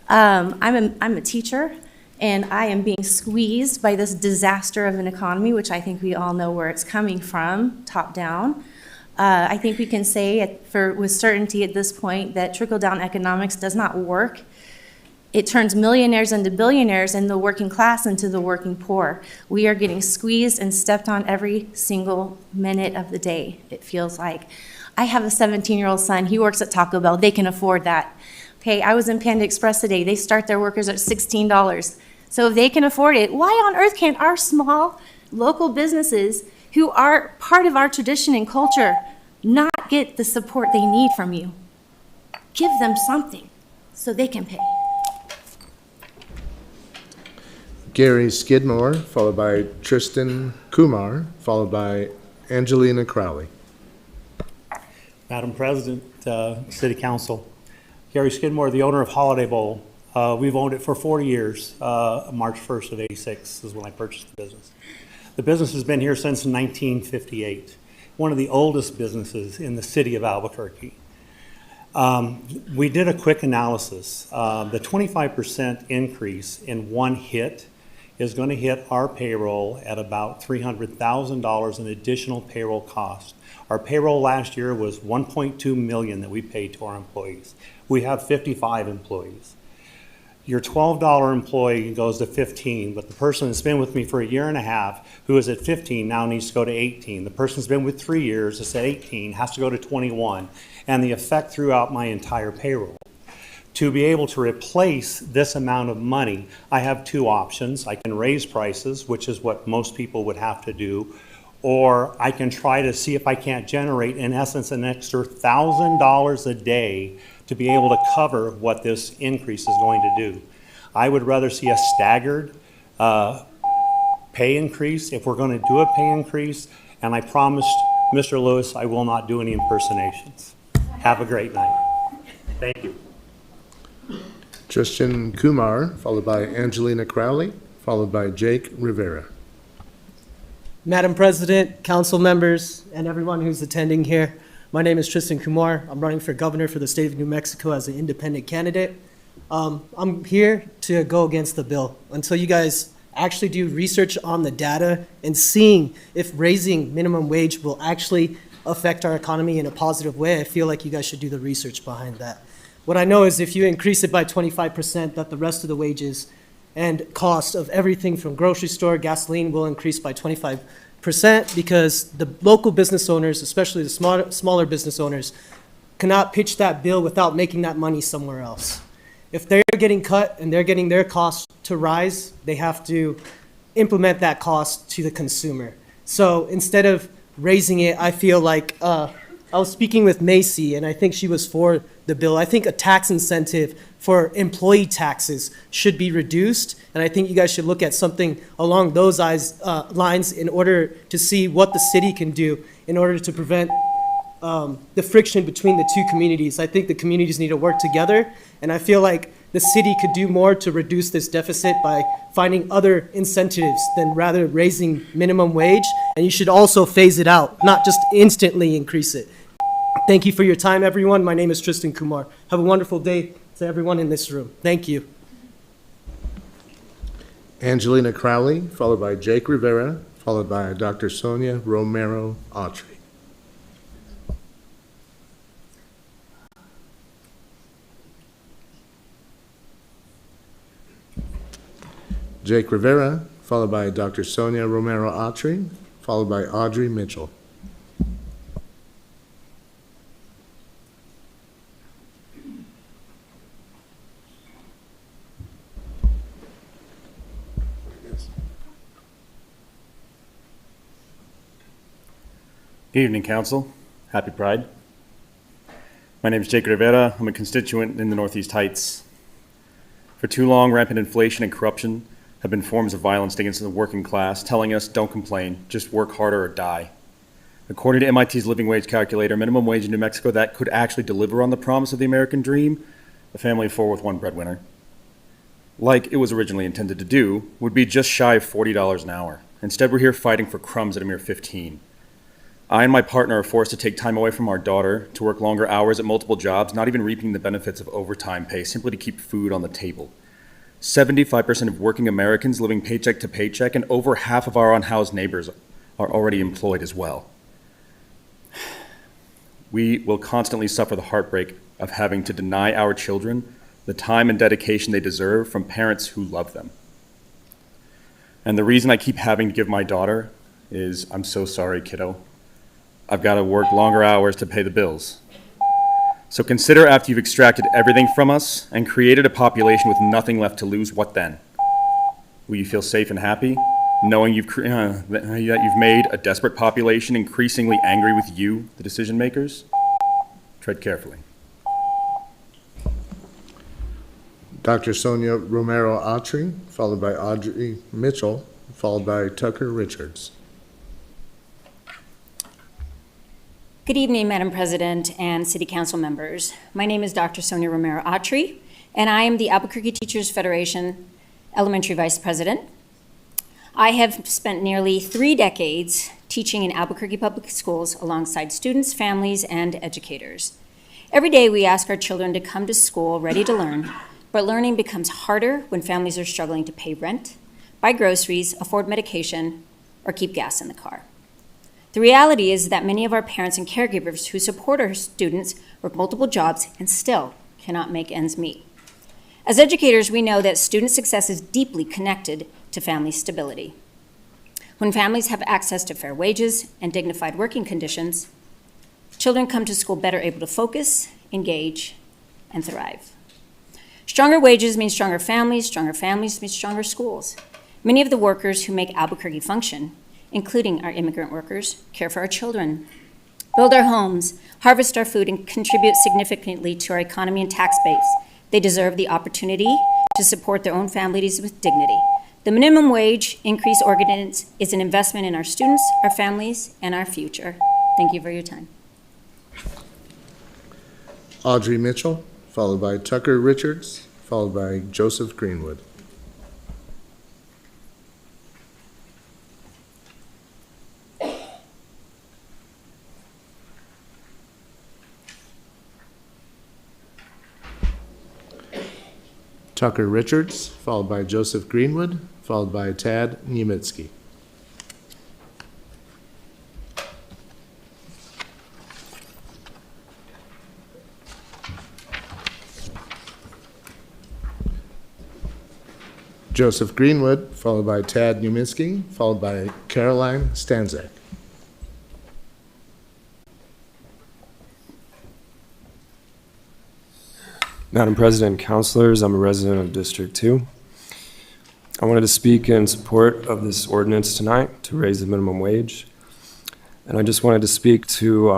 I'm a teacher, and I am being squeezed by this disaster of an economy, which I think we all know where it's coming from, top down. I think we can say with certainty at this point that trickle-down economics does not work. It turns millionaires into billionaires and the working class into the working poor. We are getting squeezed and stepped on every single minute of the day, it feels like. I have a 17-year-old son. He works at Taco Bell. They can afford that. Okay, I was in Panda Express today. They start their workers at $16. So if they can afford it, why on earth can't our small local businesses who are part of our tradition and culture not get the support they need from you? Give them something so they can pay. Gary Skidmore, followed by Tristan Kumar, followed by Angelina Crowley. Madam President, City Council, Gary Skidmore, the owner of Holiday Bowl. We've owned it for 40 years. March 1st of '86 is when I purchased the business. The business has been here since 1958, one of the oldest businesses in the city of Albuquerque. We did a quick analysis. The 25% increase in one hit is going to hit our payroll at about $300,000 in additional payroll costs. Our payroll last year was $1.2 million that we paid to our employees. We have 55 employees. Your $12 employee goes to 15, but the person that's been with me for a year and a half, who is at 15, now needs to go to 18. The person that's been with 3 years, that's at 18, has to go to 21, and the effect throughout my entire payroll. To be able to replace this amount of money, I have two options. I can raise prices, which is what most people would have to do, or I can try to see if I can't generate, in essence, an extra $1,000 a day to be able to cover what this increase is going to do. I would rather see a staggered pay increase if we're going to do a pay increase, and I promised Mr. Lewis I will not do any impersonations. Have a great night. Thank you. Tristan Kumar, followed by Angelina Crowley, followed by Jake Rivera. Madam President, council members, and everyone who's attending here, my name is Tristan Kumar. I'm running for governor for the state of New Mexico as an independent candidate. I'm here to go against the bill until you guys actually do research on the data and seeing if raising minimum wage will actually affect our economy in a positive way. I feel like you guys should do the research behind that. What I know is if you increase it by 25%, that the rest of the wages and cost of everything from grocery store, gasoline will increase by 25%, because the local business owners, especially the smaller business owners, cannot pitch that bill without making that money somewhere else. If they're getting cut and they're getting their costs to rise, they have to implement that cost to the consumer. So instead of raising it, I feel like, I was speaking with Macy, and I think she was for the bill. I think a tax incentive for employee taxes should be reduced, and I think you guys should look at something along those lines in order to see what the city can do in order to prevent the friction between the two communities. I think the communities need to work together, and I feel like the city could do more to reduce this deficit by finding other incentives than rather raising minimum wage, and you should also phase it out, not just instantly increase it. Thank you for your time, everyone. My name is Tristan Kumar. Have a wonderful day to everyone in this room. Thank you. Angelina Crowley, followed by Jake Rivera, followed by Dr. Sonia Romero Autry. Jake Rivera, followed by Dr. Sonia Romero Autry, followed by Audrey Mitchell. Good evening, Council. Happy Pride. My name is Jake Rivera. I'm a constituent in the Northeast Heights. For too long, rampant inflation and corruption have been forms of violence against the working class, telling us, don't complain, just work harder or die. According to MIT's living wage calculator, minimum wage in New Mexico that could actually deliver on the promise of the American dream, a family of four with one breadwinner, like it was originally intended to do, would be just shy of $40 an hour. Instead, we're here fighting for crumbs at a mere 15. I and my partner are forced to take time away from our daughter to work longer hours at multiple jobs, not even reaping the benefits of overtime pay, simply to keep food on the table. 75% of working Americans living paycheck to paycheck, and over half of our unhoused neighbors are already employed as well. We will constantly suffer the heartbreak of having to deny our children the time and dedication they deserve from parents who love them. And the reason I keep having to give my daughter is, I'm so sorry, kiddo. I've got to work longer hours to pay the bills. So consider, after you've extracted everything from us and created a population with nothing left to lose, what then? Will you feel safe and happy, knowing that you've made a desperate population increasingly angry with you, the decision makers? Tread carefully. Dr. Sonia Romero Autry, followed by Audrey Mitchell, followed by Tucker Richards. Good evening, Madam President and City Council members. My name is Dr. Sonia Romero Autry, and I am the Albuquerque Teachers Federation Elementary Vice President. I have spent nearly 3 decades teaching in Albuquerque Public Schools alongside students, families, and educators. Every day we ask our children to come to school ready to learn, but learning becomes harder when families are struggling to pay rent, buy groceries, afford medication, or keep gas in the car. The reality is that many of our parents and caregivers who support our students work multiple jobs and still cannot make ends meet. As educators, we know that student success is deeply connected to family stability. When families have access to fair wages and dignified working conditions, children come to school better able to focus, engage, and thrive. Stronger wages mean stronger families mean stronger schools. Many of the workers who make Albuquerque function, including our immigrant workers, care for our children, build our homes, harvest our food, and contribute significantly to our economy and tax base. They deserve the opportunity to support their own families with dignity. The minimum wage increase ordinance is an investment in our students, our families, and our future. Thank you for your time. Audrey Mitchell, followed by Tucker Richards, followed by Joseph Greenwood. Tucker Richards, followed by Joseph Greenwood, followed by Tad Niemitzki. Joseph Greenwood, followed by Tad Niemitzki, followed by Caroline Stanzak. Madam President and councilors, I'm a resident of District 2. I wanted to speak in support of this ordinance tonight to raise the minimum wage. And I just wanted to speak to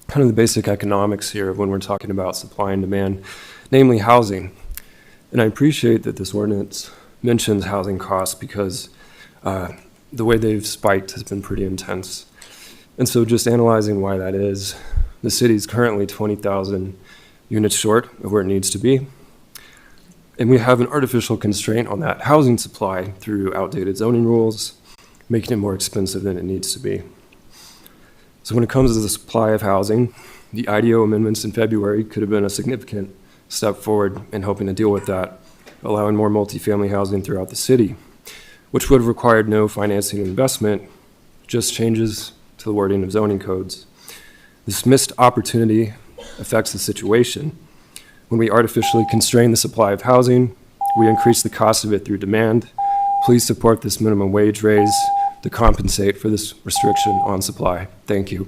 kind of the basic economics here when we're talking about supply and demand, namely housing. And I appreciate that this ordinance mentions housing costs because the way they've spiked has been pretty intense. And so just analyzing why that is, the city's currently 20,000 units short of where it needs to be. And we have an artificial constraint on that housing supply through outdated zoning rules, making it more expensive than it needs to be. So when it comes to the supply of housing, the IDO amendments in February could have been a significant step forward in helping to deal with that, allowing more multifamily housing throughout the city, which would have required no financing investment, just changes to the wording of zoning codes. This missed opportunity affects the situation. When we artificially constrain the supply of housing, we increase the cost of it through demand. Please support this minimum wage raise to compensate for this restriction on supply. Thank you.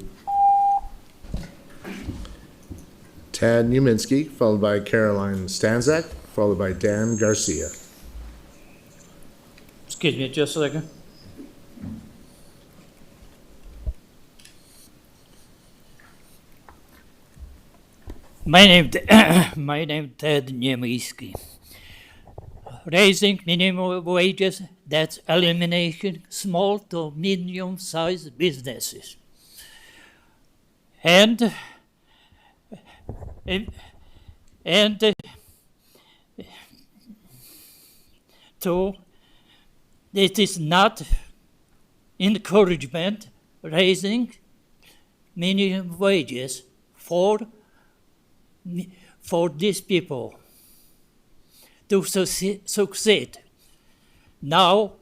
Tad Niemitzki, followed by Caroline Stanzak, followed by Dan Garcia. Excuse me just a second. My name Ted Niemitzki. Raising minimum wages, that's eliminating small to medium-sized businesses. And two, it is not encouragement raising minimum wages for these people to succeed. Now,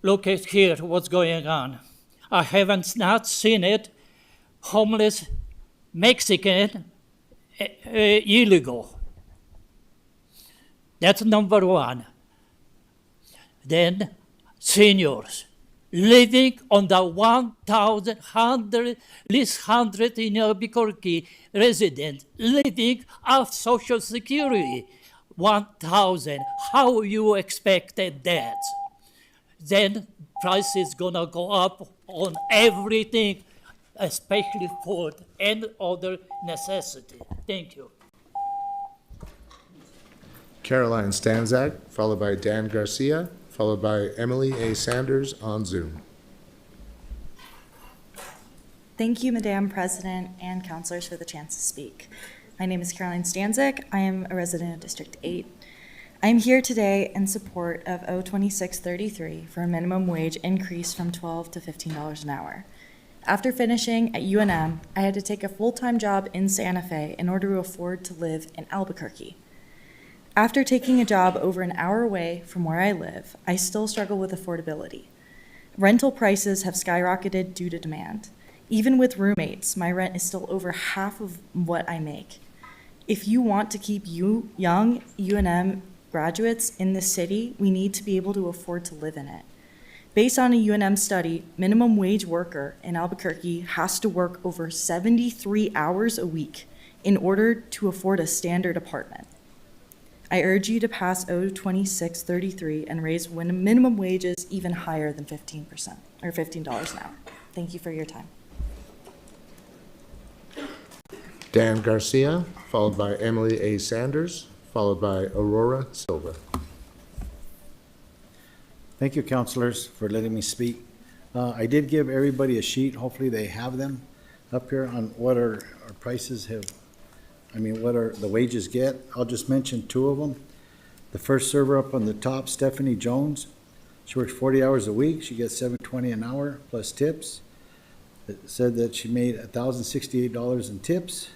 look at here what's going on. I haven't not seen it. Homeless Mexican illegal. That's number one. Then seniors living on the 1,100 in Albuquerque resident living off Social Security. 1,000. How you expected that? Then price is gonna go up on everything, especially food and other necessity. Thank you. Caroline Stanzak, followed by Dan Garcia, followed by Emily A. Sanders on Zoom. Thank you, Madam President and councilors, for the chance to speak. My name is Caroline Stanzak. I am a resident of District 8. I am here today in support of O2633 for a minimum wage increase from $12 to $15 an hour. After finishing at UNM, I had to take a full-time job in Santa Fe in order to afford to live in Albuquerque. After taking a job over an hour away from where I live, I still struggle with affordability. Rental prices have skyrocketed due to demand. Even with roommates, my rent is still over half of what I make. If you want to keep young UNM graduates in this city, we need to be able to afford to live in it. Based on a UNM study, minimum wage worker in Albuquerque has to work over 73 hours a week in order to afford a standard apartment. I urge you to pass O2633 and raise minimum wages even higher than 15% or $15 an hour. Thank you for your time. Dan Garcia, followed by Emily A. Sanders, followed by Aurora Silva. Thank you, councilors, for letting me speak. I did give everybody a sheet. Hopefully they have them up here on what our prices have, what are the wages get. I'll just mention two of them. The first server up on the top, Stephanie Jones. She works 40 hours a week. She gets $7.20 an hour plus tips. It said that she made $1,068 in tips.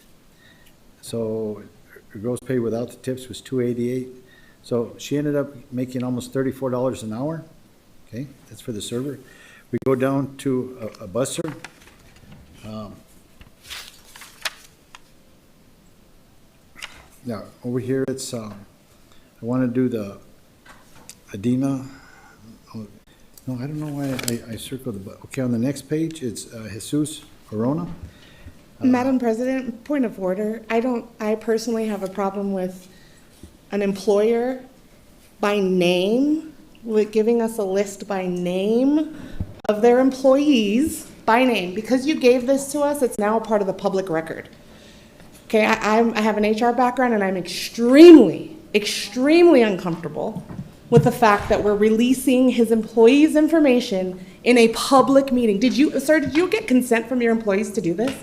So her gross pay without the tips was $288. So she ended up making almost $34 an hour. Okay, that's for the server. We go down to a busser. Now, over here, it's, I want to do the Adina. Oh, no, I don't know why I circled the, okay, on the next page, it's Jesus Corona. Madam President, point of order. I personally have a problem with an employer by name, with giving us a list by name of their employees by name. Because you gave this to us, it's now a part of the public record. Okay, I have an HR background and I'm extremely uncomfortable with the fact that we're releasing his employees' information in a public meeting. Sir, did you get consent from your employees to do this?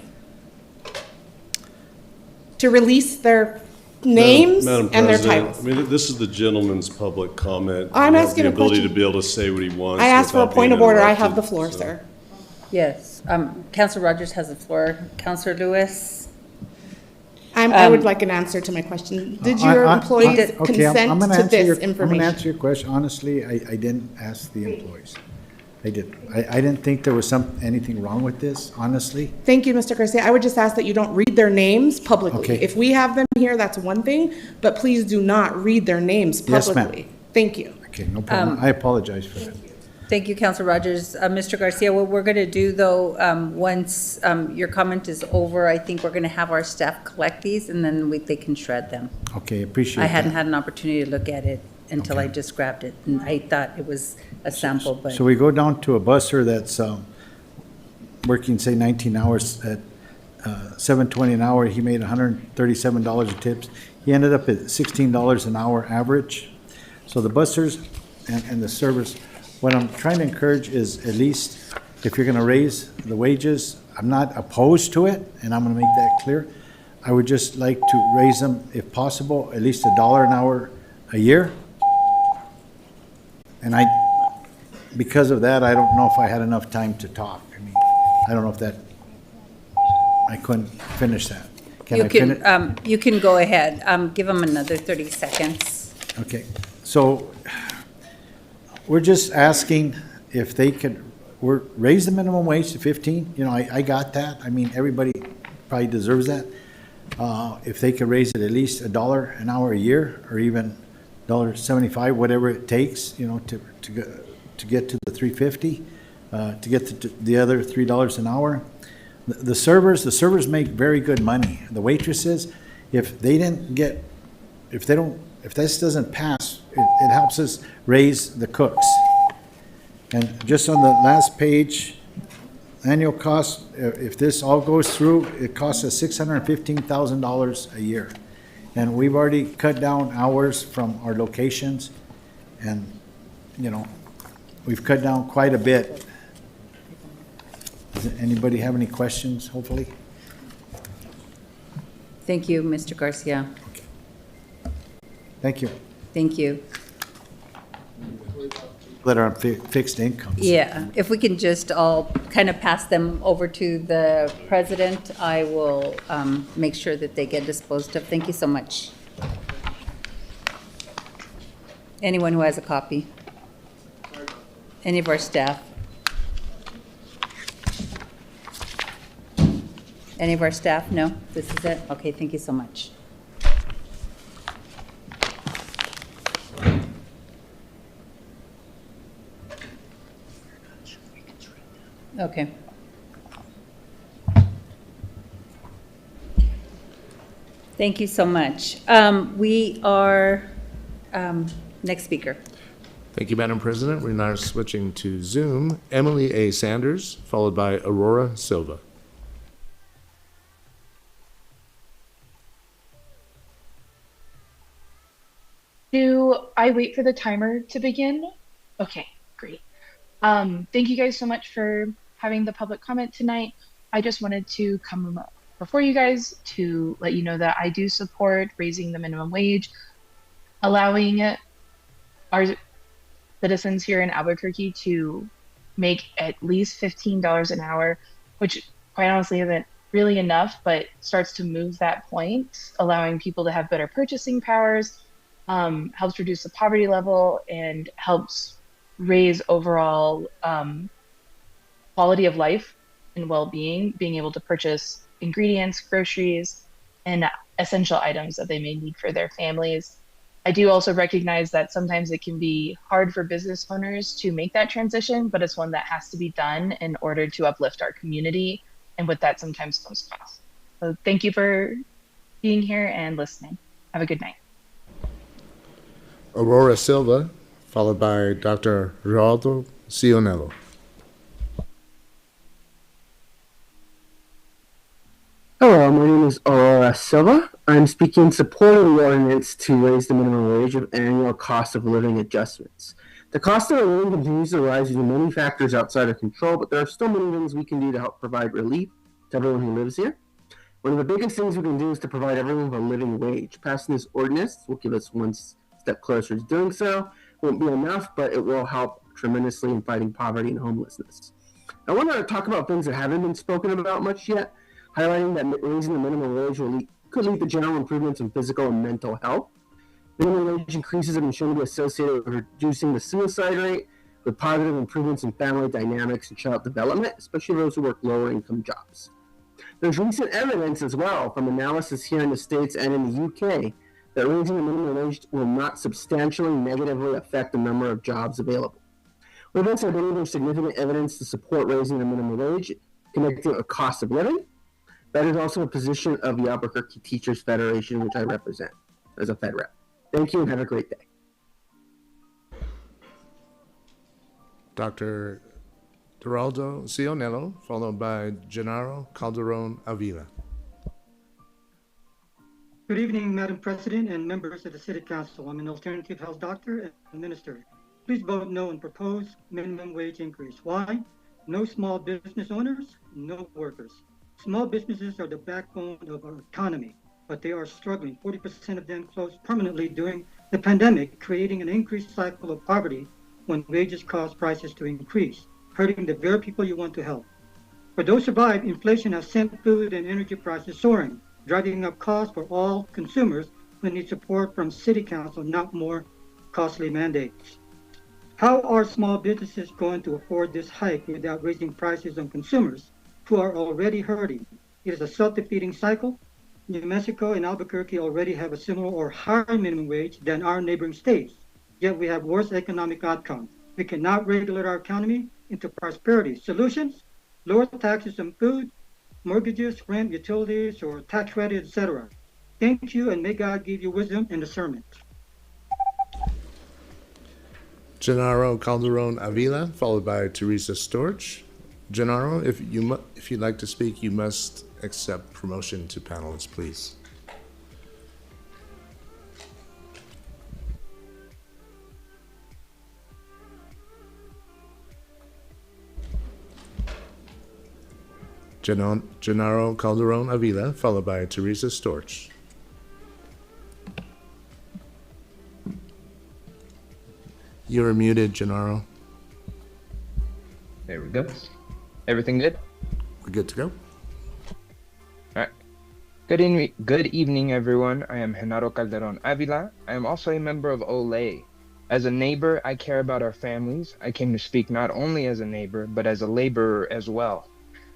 To release their names Madam and their President, titles? I mean, this is the gentleman's public comment. I'm You have asking a the ability question. to be able to say what he wants. I asked for a without point being of order. I interrupted, have the floor, so. sir. Yes, Councilor Rogers has the floor. Councilor Lewis? I would like an answer to my question. Did your employees consent I'm gonna to answer this I'm going to information? answer your question. Honestly, I didn't ask the employees. I didn't. I didn't think there was anything wrong with this, honestly. Thank you, Mr. Garcia. I would just ask that you don't read their names publicly. Okay. If we have them here, that's one thing, but please do not read their names Yes, ma'am. publicly. Thank you. Okay, no problem. I apologize for that. Thank you, Councilor Rogers. Mr. Garcia, what we're going to do, though, once your comment is over, I think we're going to have our staff collect these, and then they can shred them. Okay, appreciate I that. hadn't had an opportunity to look at it until I just grabbed it, and I thought it was a sample, but. So we go down to a busser that's working, say, 19 hours at $7.20 an hour. He made $137 in tips. He ended up at $16 an hour average. So the bussers and the servers, what I'm trying to encourage is, at least if you're going to raise the wages, I'm not opposed to it, and I'm going to make that clear. I would just like to raise them, if possible, at least $1 an hour a year. And because of that, I don't know if I had enough time to talk. I don't know if I couldn't finish that. You can go ahead. Give them another 30 seconds. Okay, so we're just asking if they could raise the minimum wage to 15. I got that. Everybody probably deserves that. If they could raise it at least $1 an hour a year, or even $1.75, whatever it takes, to get to the 350, to get to the other $3 an hour. The servers make very good money. The waitresses, if this doesn't pass, it helps us raise the cooks. And just on the last page, annual cost, if this all goes through, it costs us $615,000 a year. And we've already cut down hours from our locations, and, we've cut down quite a bit. Does anybody have any questions, hopefully? Thank you, Mr. Garcia. Thank you. Thank you. That are on fixed incomes. Yeah, if we can just all kind of pass them over to the president, I will make sure that they get disposed of. Thank you so much. Anyone who has a copy? Any of our staff? Any of our staff? No? This is it? Okay, thank you so much. Okay. Thank you so much. We are, next speaker. Thank you, Madam President. We're now switching to Zoom. Emily A. Sanders, followed by Aurora Silva. Do I wait for the timer to begin? Okay, great. Thank you guys so much for having the public comment tonight. I just wanted to come before you guys to let you know that I do support raising the minimum wage, allowing our citizens here in Albuquerque to make at least $15 an hour, which quite honestly isn't really enough, but starts to move that point, allowing people to have better purchasing powers, helps reduce the poverty level, and helps raise overall quality of life and well-being, being able to purchase ingredients, groceries, and essential items that they may need for their families. I do also recognize that sometimes it can be hard for business owners to make that transition, but it's one that has to be done in order to uplift our community, and with that sometimes comes cost. So thank you for being here and listening. Have a good night. Aurora Silva, followed by Dr. Geraldo Cionello. Hello, my name is Aurora Silva. I'm speaking in support of the ordinance to raise the minimum wage of annual cost of living adjustments. The cost of living continues to rise due to many factors outside of control, but there are still many things we can do to help provide relief to everyone who lives here. One of the biggest things we can do is to provide everyone with a living wage. Passing this ordinance will give us one step closer to doing so. It won't be enough, but it will help tremendously in fighting poverty and homelessness. I want to talk about things that haven't been spoken about much yet, highlighting that raising the minimum wage could lead to general improvements in physical and mental health. Minimum wage increases have been shown to be associated with reducing the suicide rate, with positive improvements in family dynamics and child development, especially those who work lower income jobs. There's recent evidence as well from analysis here in the States and in the UK that raising the minimum wage will not substantially negatively affect the number of jobs available. With this, I believe there's significant evidence to support raising the minimum wage connected to the cost of living. That is also a position of the Albuquerque Teachers Federation, which I represent as a Fed rep. Thank you and have a great day. Dr. Geraldo Cionello, followed by Gennaro Calderon Avila. Good evening, Madam President and members of the City Council. I'm an alternative health doctor and minister. Please vote no on proposed minimum wage increase. Why? No small business owners, no workers. Small businesses are the backbone of our economy, but they are struggling. 40% of them closed permanently during the pandemic, creating an increased cycle of poverty when wages cause prices to increase, hurting the very people you want to help. For those survived, inflation has sent food and energy prices soaring, driving up costs for all consumers who need support from City Council, not more costly mandates. How are small businesses going to afford this hike without raising prices on consumers who are already hurting? It is a self-defeating cycle. New Mexico and Albuquerque already have a similar or higher minimum wage than our neighboring states, yet we have worse economic outcomes. We cannot regulate our economy into prosperity. Solutions? Lower taxes on food, mortgages, rent, utilities, or tax credit, etc. Thank you, and may God give you wisdom and discernment. Gennaro Calderon Avila, followed by Teresa Storch. Gennaro, if you'd like to speak, you must accept promotion to panelist, please. Gennaro Calderon Avila, followed by Teresa Storch. You're muted, Gennaro. There we go. Everything good? We're good to go. All right. Good evening, everyone. I am Genaro Calderon Avila. I am also a member of OLE, As a neighbor, I care about our families. I came to speak not only as a neighbor, but as a laborer as well.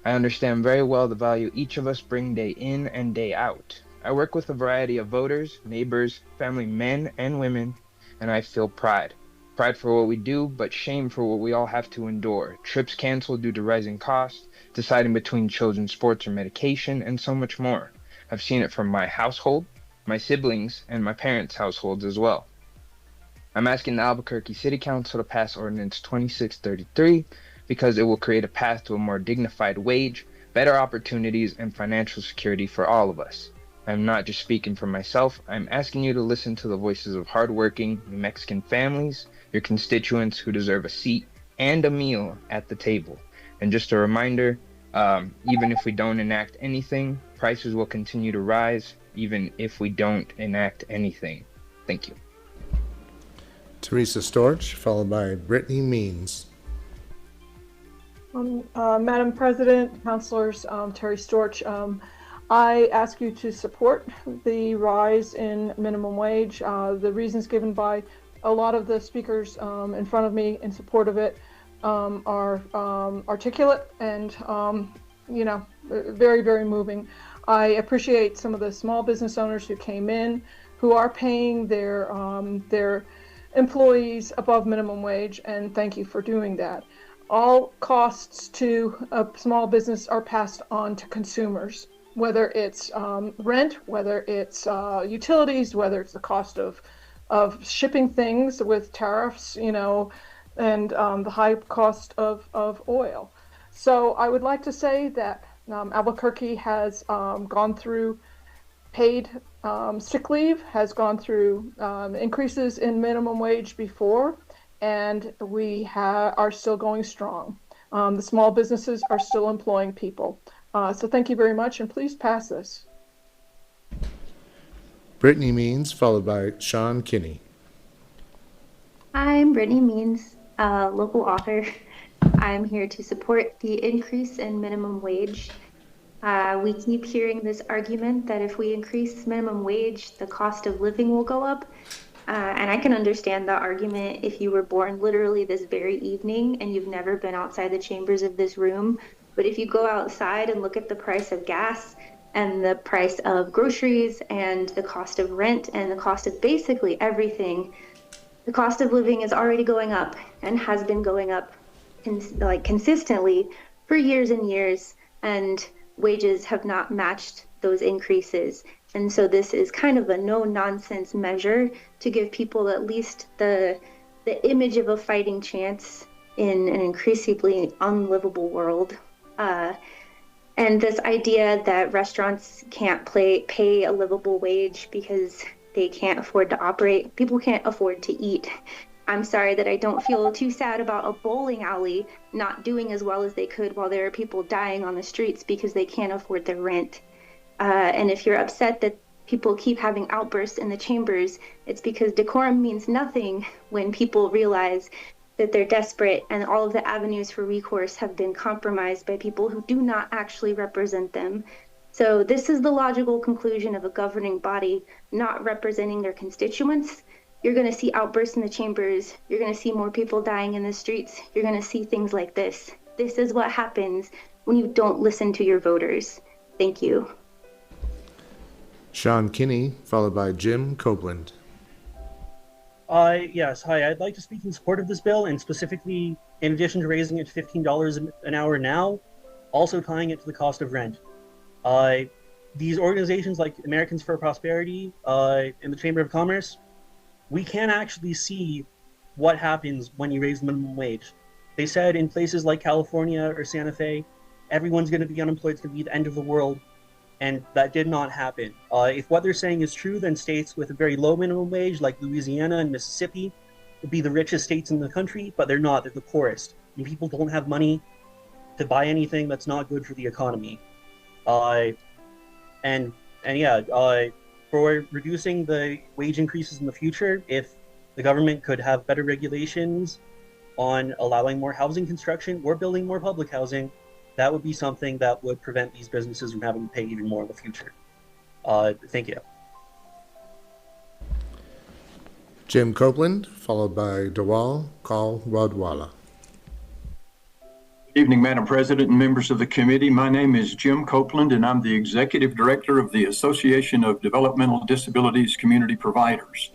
I understand very well the value each of us bring day in and day out. I work with a variety of voters, neighbors, family men and women, and I feel pride. Pride for what we do, but shame for what we all have to endure. Trips canceled due to rising costs, deciding between children's sports or medication, and so much more. I've seen it from my household, my siblings, and my parents' households as well. I'm asking the Albuquerque City Council to pass Ordinance 2633 because it will create a path to a more dignified wage, better opportunities, and financial security for all of us. I'm not just speaking for myself, I'm asking you to listen to the voices of hardworking New Mexican families, your constituents who deserve a seat and a meal at the table. And just a reminder, even if we don't enact anything, prices will continue to rise, even if we don't enact anything. Thank you. Teresa Storch, followed by Brittany Means. Madam President, Councilors, Terry Storch, I ask you to support the rise in minimum wage. The reasons given by a lot of the speakers in front of me in support of it are articulate and, very, very moving. I appreciate some of the small business owners who came in, who are paying their employees above minimum wage, and thank you for doing that. All costs to a small business are passed on to consumers, whether it's rent, whether it's utilities, whether it's the cost of shipping things with tariffs, and the high cost of oil. So I would like to say that Albuquerque has gone through paid sick leave, has gone through increases in minimum wage before, and we are still going strong. The small businesses are still employing people. So thank you very much, and please pass this. Brittany Means, followed by Sean Kinney. I'm Brittany Means, a local author. I'm here to support the increase in minimum wage. We keep hearing this argument that if we increase minimum wage, the cost of living will go up. And I can understand the argument if you were born literally this very evening and you've never been outside the chambers of this room. But if you go outside and look at the price of gas and the price of groceries and the cost of rent and the cost of basically everything, the cost of living is already going up and has been going up consistently for years and years. And wages have not matched those increases. And so this is kind of a no-nonsense measure to give people at least the image of a fighting chance in an increasingly unlivable world. And this idea that restaurants can't pay a livable wage because they can't afford to operate, people can't afford to eat. I'm sorry that I don't feel too sad about a bowling alley not doing as well as they could while there are people dying on the streets because they can't afford their rent. And if you're upset that people keep having outbursts in the chambers, it's because decorum means nothing when people realize that they're desperate and all of the avenues for recourse have been compromised by people who do not actually represent them. So this is the logical conclusion of a governing body not representing their constituents. You're going to see outbursts in the chambers. You're going to see more people dying in the streets. You're going to see things like this. This is what happens when you don't listen to your voters. Thank you. Sean Kinney, followed by Jim Copeland. Yes, hi. I'd like to speak in support of this bill, and specifically, in addition to raising it to $15 an hour now, also tying it to the cost of rent. These organizations like Americans for Prosperity and the Chamber of Commerce, we can actually see what happens when you raise the minimum wage. They said in places like California or Santa Fe, everyone's going to be unemployed, it's going to be the end of the world, and that did not happen. If what they're saying is true, then states with a very low minimum wage, like Louisiana and Mississippi, would be the richest states in the country, but they're not, they're the poorest. And people don't have money to buy anything that's not good for the economy. For reducing the wage increases in the future, if the government could have better regulations on allowing more housing construction or building more public housing, that would be something that would prevent these businesses from having to pay even more in the future. Thank you. Jim Copeland, followed by Dawal Kalwadwala. Good evening, Madam President and members of the committee. My name is Jim Copeland, and I'm the Executive Director of the Association of Developmental Disabilities Community Providers.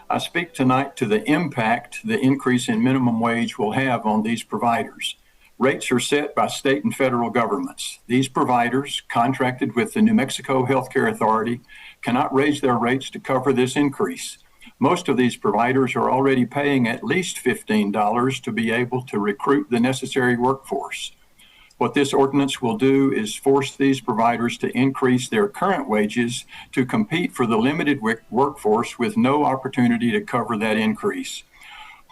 I speak tonight to the impact the increase in minimum wage will have on these providers. Rates are set by state and federal governments. These providers, contracted with the New Mexico Healthcare Authority, cannot raise their rates to cover this increase. Most of these providers are already paying at least $15 to be able to recruit the necessary workforce. What this ordinance will do is force these providers to increase their current wages to compete for the limited workforce with no opportunity to cover that increase.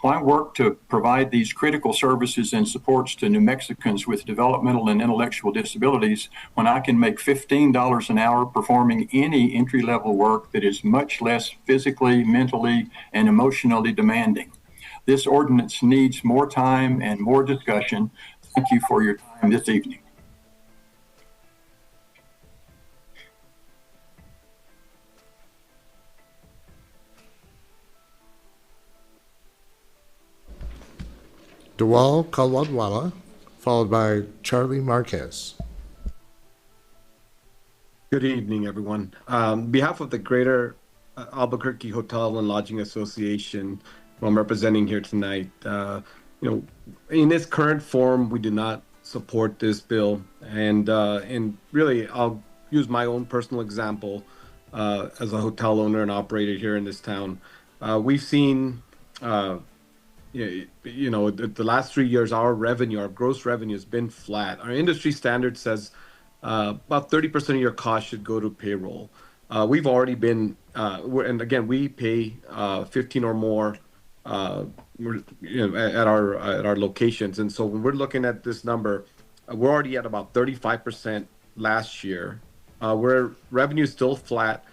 Why work to provide these critical services and supports to New Mexicans with developmental and intellectual disabilities when I can make $15 an hour performing any entry-level work that is much less physically, mentally, and emotionally demanding? This ordinance needs more time and more discussion. Thank you for your time this evening. Dawal Kalwadwala, followed by Charlie Marquez. Good evening, everyone. On behalf of the Greater Albuquerque Hotel and Lodging Association, who I'm representing here tonight, in its current form, we do not support this bill. And really, I'll use my own personal example as a hotel owner and operator here in this town. We've seen the last 3 years, our gross revenue has been flat. Our industry standard says about 30% of your cost should go to payroll. We've already been, and again, we pay 15 or more at our locations. And so when we're looking at this number, we're already at about 35% last year. Where revenue is still flat,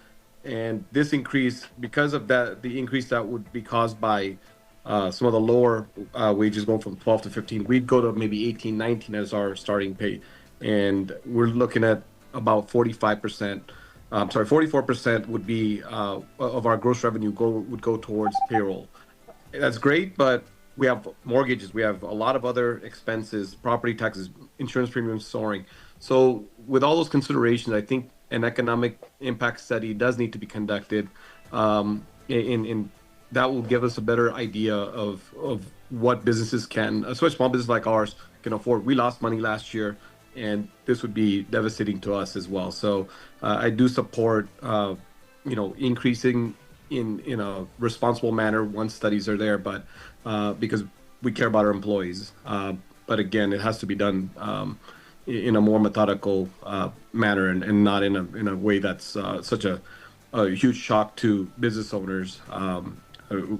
and this increase, because of that, the increase that would be caused by some of the lower wages going from 12 to 15, we'd go to maybe 18, 19 as our starting pay. And we're looking at about 44% would be of our gross revenue would go towards payroll. That's great, but we have mortgages, we have a lot of other expenses, property taxes, insurance premiums soaring. So with all those considerations, I think an economic impact study does need to be conducted. In that will give us a better idea of what businesses can, especially small business like ours, can afford. We lost money last year, and this would be devastating to us as well. So I do support, increasing in a responsible manner once studies are there, but because we care about our employees. But again, it has to be done in a more methodical manner and not in a way that's such a huge shock to business owners.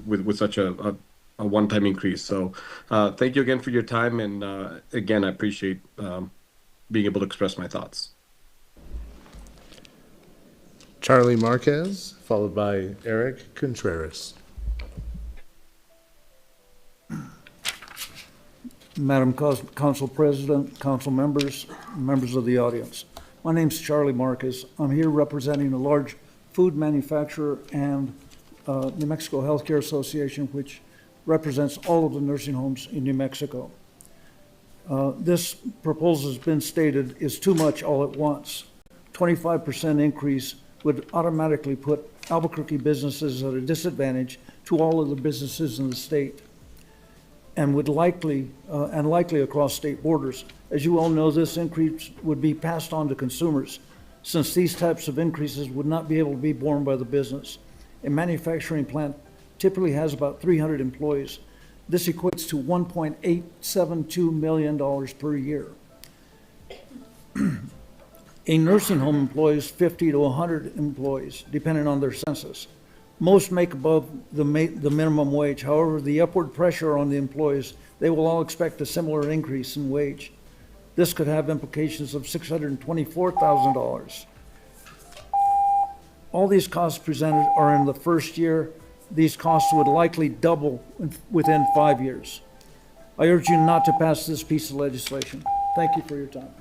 With such a one-time increase. So thank you again for your time. And again, I appreciate being able to express my thoughts. Charlie Marquez, followed by Eric Contreras. Madam Council President, council members, members of the audience. My name's Charlie Marquez. I'm here representing a large food manufacturer and New Mexico Healthcare Association, which represents all of the nursing homes in New Mexico. This proposal has been stated is too much all at once. 25% increase would automatically put Albuquerque businesses at a disadvantage to all of the businesses in the state, and would likely across state borders. As you all know, this increase would be passed on to consumers, since these types of increases would not be able to be borne by the business. A manufacturing plant typically has about 300 employees. This equates to $1.872 million per year. A nursing home employs 50 to 100 employees, depending on their census. Most make above the minimum wage. However, the upward pressure on the employees, they will all expect a similar increase in wage. This could have implications of $624,000. All these costs presented are in the first year. These costs would likely double within 5 years. I urge you not to pass this piece of legislation. Thank you for your time.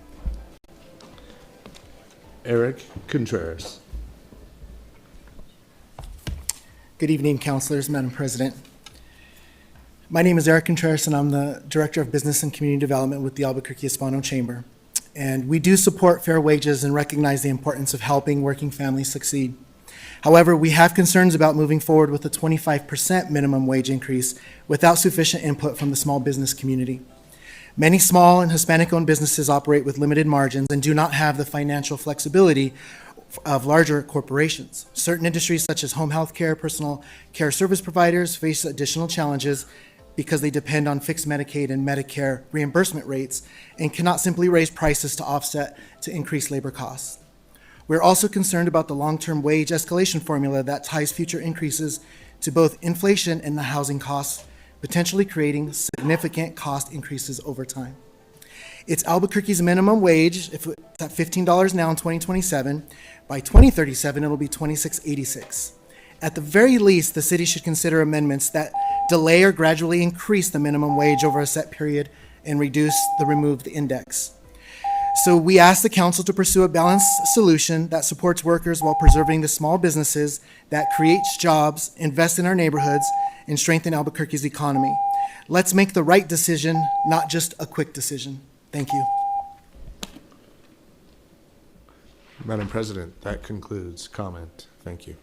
Eric Contreras. Good evening, councilors, Madam President. My name is Eric Contreras, and I'm the Director of Business and Community Development with the Albuquerque Hispano Chamber. And we do support fair wages and recognize the importance of helping working families succeed. However, we have concerns about moving forward with a 25% minimum wage increase without sufficient input from the small business community. Many small and Hispanic-owned businesses operate with limited margins and do not have the financial flexibility of larger corporations. Certain industries such as home health care, personal care service providers face additional challenges because they depend on fixed Medicaid and Medicare reimbursement rates and cannot simply raise prices to offset to increase labor costs. We're also concerned about the long-term wage escalation formula that ties future increases to both inflation and the housing costs, potentially creating significant cost increases over time. It's Albuquerque's minimum wage, if it's at $15 now in 2027, by 2037 it'll be $26.86. At the very least, the city should consider amendments that delay or gradually increase the minimum wage over a set period and reduce the removed index. So we ask the council to pursue a balanced solution that supports workers while preserving the small businesses that creates jobs, invest in our neighborhoods, and strengthen Albuquerque's economy. Let's make the right decision, not just a quick decision. Thank you. Madam President, that concludes comment. Thank you.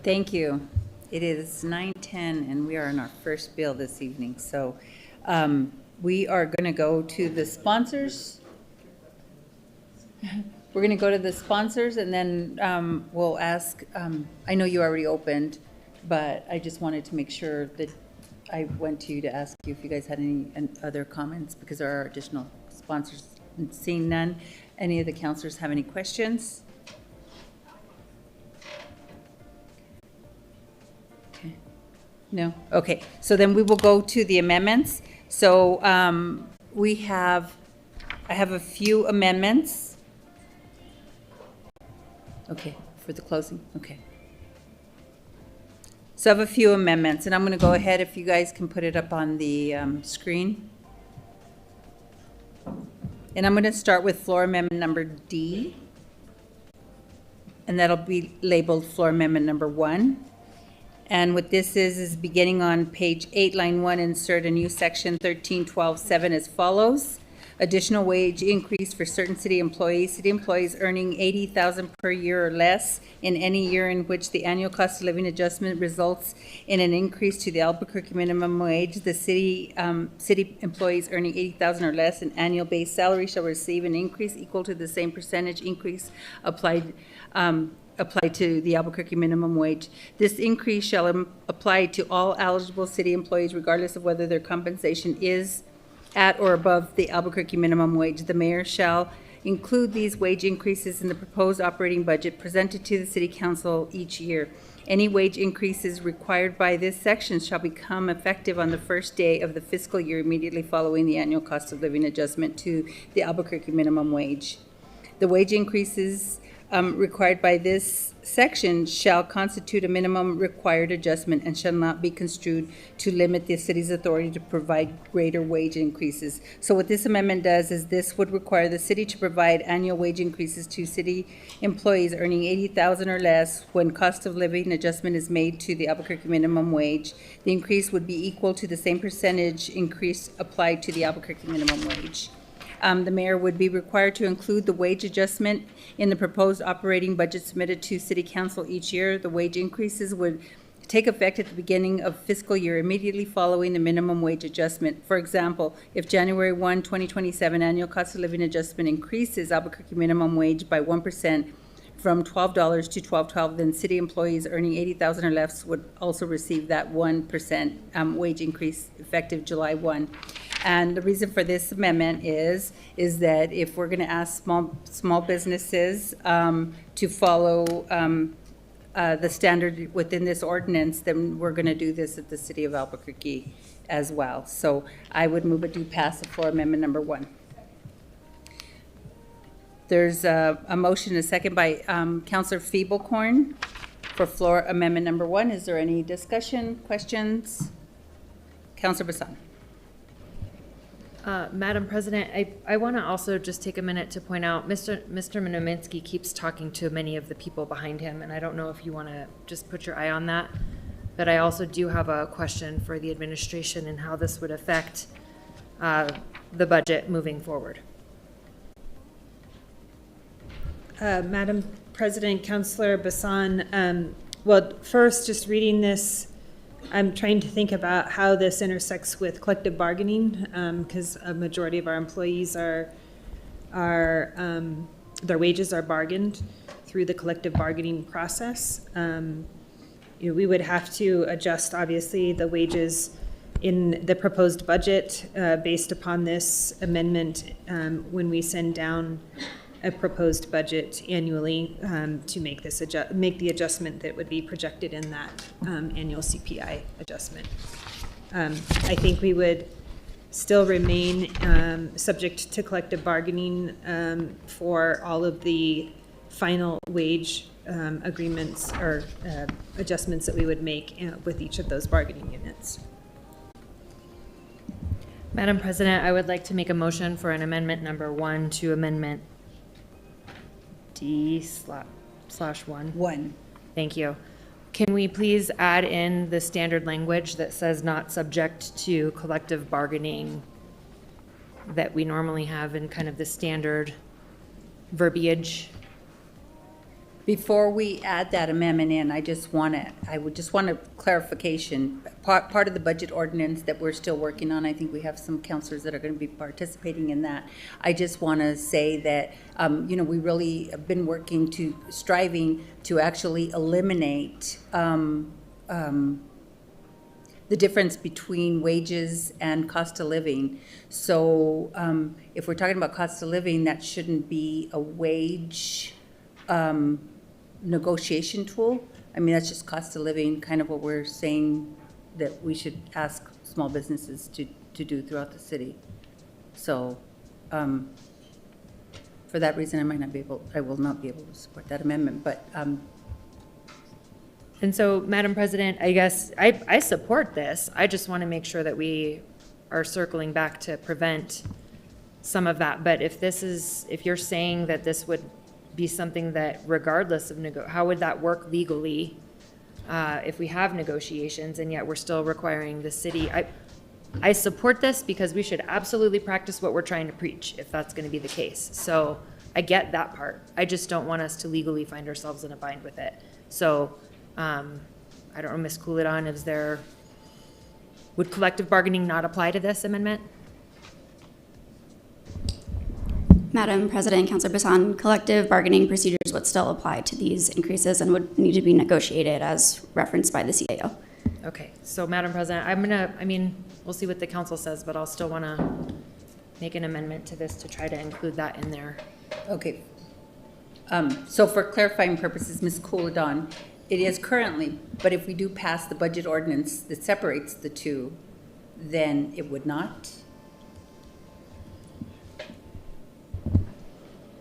Thank you. It is 9:10 and we are on our first bill this evening. So we are going to go to the sponsors. We're going to go to the sponsors and then we'll ask, I know you already opened, but I just wanted to make sure that I went to you to ask you if you guys had any other comments because there are additional sponsors. Seeing none, any of the councilors have any questions? Okay. No? Okay. So then we will go to the amendments. So I have a few amendments. Okay, for the closing. Okay. So I have a few amendments, and I'm going to go ahead if you guys can put it up on the screen. And I'm going to start with floor amendment number D, and that'll be labeled floor amendment number 1. And what this is beginning on page 8, line 1, insert a new section 1312.7 as follows. Additional wage increase for certain city employees earning $80,000 per year or less in any year in which the annual cost of living adjustment results in an increase to the Albuquerque minimum wage. The city employees earning $80,000 or less in annual base salary shall receive an increase equal to the same percentage increase applied to the Albuquerque minimum wage. This increase shall apply to all eligible city employees regardless of whether their compensation is at or above the Albuquerque minimum wage. The mayor shall include these wage increases in the proposed operating budget presented to the city council each year. Any wage increases required by this section shall become effective on the first day of the fiscal year immediately following the annual cost of living adjustment to the Albuquerque minimum wage. The wage increases required by this section shall constitute a minimum required adjustment and shall not be construed to limit the city's authority to provide greater wage increases. So what this amendment does is this would require the city to provide annual wage increases to city employees earning $80,000 or less when cost of living adjustment is made to the Albuquerque minimum wage. The increase would be equal to the same percentage increase applied to the Albuquerque minimum wage. The mayor would be required to include the wage adjustment in the proposed operating budget submitted to City Council each year. The wage increases would take effect at the beginning of fiscal year immediately following the minimum wage adjustment. For example, if January 1, 2027 annual cost of living adjustment increases Albuquerque minimum wage by 1% from $12 to $12.12, then city employees earning $80,000 or less would also receive that 1% wage increase effective July 1. And the reason for this amendment is that if we're going to ask small businesses to follow the standard within this ordinance, then we're going to do this at the city of Albuquerque as well. So I would move it to pass the floor amendment number 1. There's a motion, a second by Councilor Feeblecorn for floor amendment number 1. Is there any discussion, questions? Councilor Bassan. Madam President, I want to also just take a minute to point out, Mr. Minominski keeps talking to many of the people behind him, and I don't know if you want to just put your eye on that. But I also do have a question for the administration and how this would affect the budget moving forward. Madam President, Councilor Bassan, well, first, just reading this, I'm trying to think about how this intersects with collective bargaining, because a majority of our employees their wages are bargained through the collective bargaining process. We would have to adjust, obviously, the wages in the proposed budget based upon this amendment when we send down a proposed budget annually to make this make the adjustment that would be projected in that annual CPI adjustment. I think we would still remain subject to collective bargaining for all of the final wage agreements or adjustments that we would make with each of those bargaining units. Madam President, I would like to make a motion for an amendment number 1 to amendment D/1. 1. Thank you. Can we please add in the standard language that says not subject to collective bargaining that we normally have in kind of the standard verbiage? Before we add that amendment in, I would just want a clarification. Part of the budget ordinance that we're still working on, I think we have some counselors that are going to be participating in that. I just want to say that, we really have been striving to actually eliminate the difference between wages and cost of living. So if we're talking about cost of living, that shouldn't be a wage negotiation tool. I mean, that's just cost of living, kind of what we're saying that we should ask small businesses to do throughout the city. So for that reason, I will not be able to support that amendment, but. And so, Madam President, I guess I support this. I just want to make sure that we are circling back to prevent some of that. But if you're saying that this would be something that regardless of how would that work legally if we have negotiations and yet we're still requiring the city? I support this because we should absolutely practice what we're trying to preach if that's going to be the case. So I get that part. I just don't want us to legally find ourselves in a bind with it. So I don't know, Ms. Coolidon, would collective bargaining not apply to this amendment? Madam President, Councilor Bassan, collective bargaining procedures would still apply to these increases and would need to be negotiated as referenced by the CAO. Okay, so Madam President, we'll see what the council says, but I'll still want to make an amendment to this to try to include that in there. Okay. So for clarifying purposes, Ms. Coolidon, it is currently, but if we do pass the budget ordinance that separates the two, then it would not?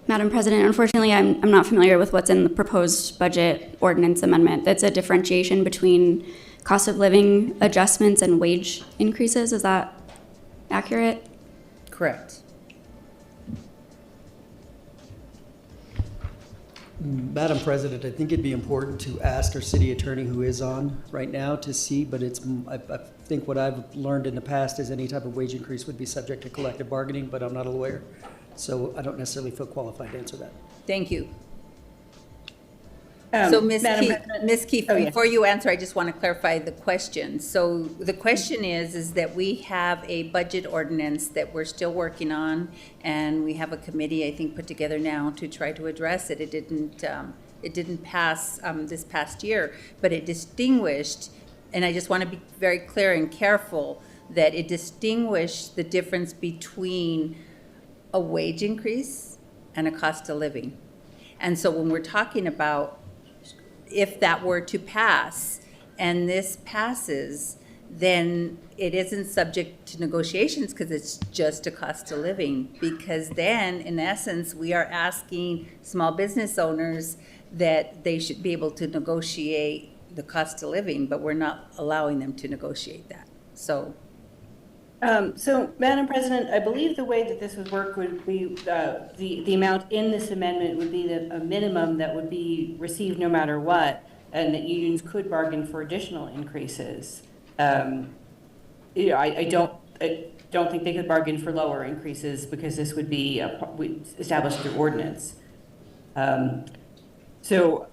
Madam President, unfortunately, I'm not familiar with what's in the proposed budget ordinance amendment. That's a differentiation between cost of living adjustments and wage increases. Is that accurate? Correct. Madam President, I think it'd be important to ask our city attorney who is on right now to see, but I think what I've learned in the past is any type of wage increase would be subject to collective bargaining, but I'm not a lawyer. So I don't necessarily feel qualified to answer that. Thank you. So Ms. Keefe, before you answer, I just want to clarify the question. So the question is that we have a budget ordinance that we're still working on, and we have a committee, I think, put together now to try to address it. It didn't pass this past year, but it distinguished, and I just want to be very clear and careful, that it distinguished the difference between a wage increase and a cost of living. And so when we're talking about if that were to pass and this passes, then it isn't subject to negotiations because it's just a cost of living. Because then, in essence, we are asking small business owners that they should be able to negotiate the cost of living, but we're not allowing them to negotiate that. So So, Madam President, I believe the way that this would work would be, the amount in this amendment would be a minimum that would be received no matter what, and that unions could bargain for additional increases. You know, I don't think they could bargain for lower increases because this would be established through ordinance. So,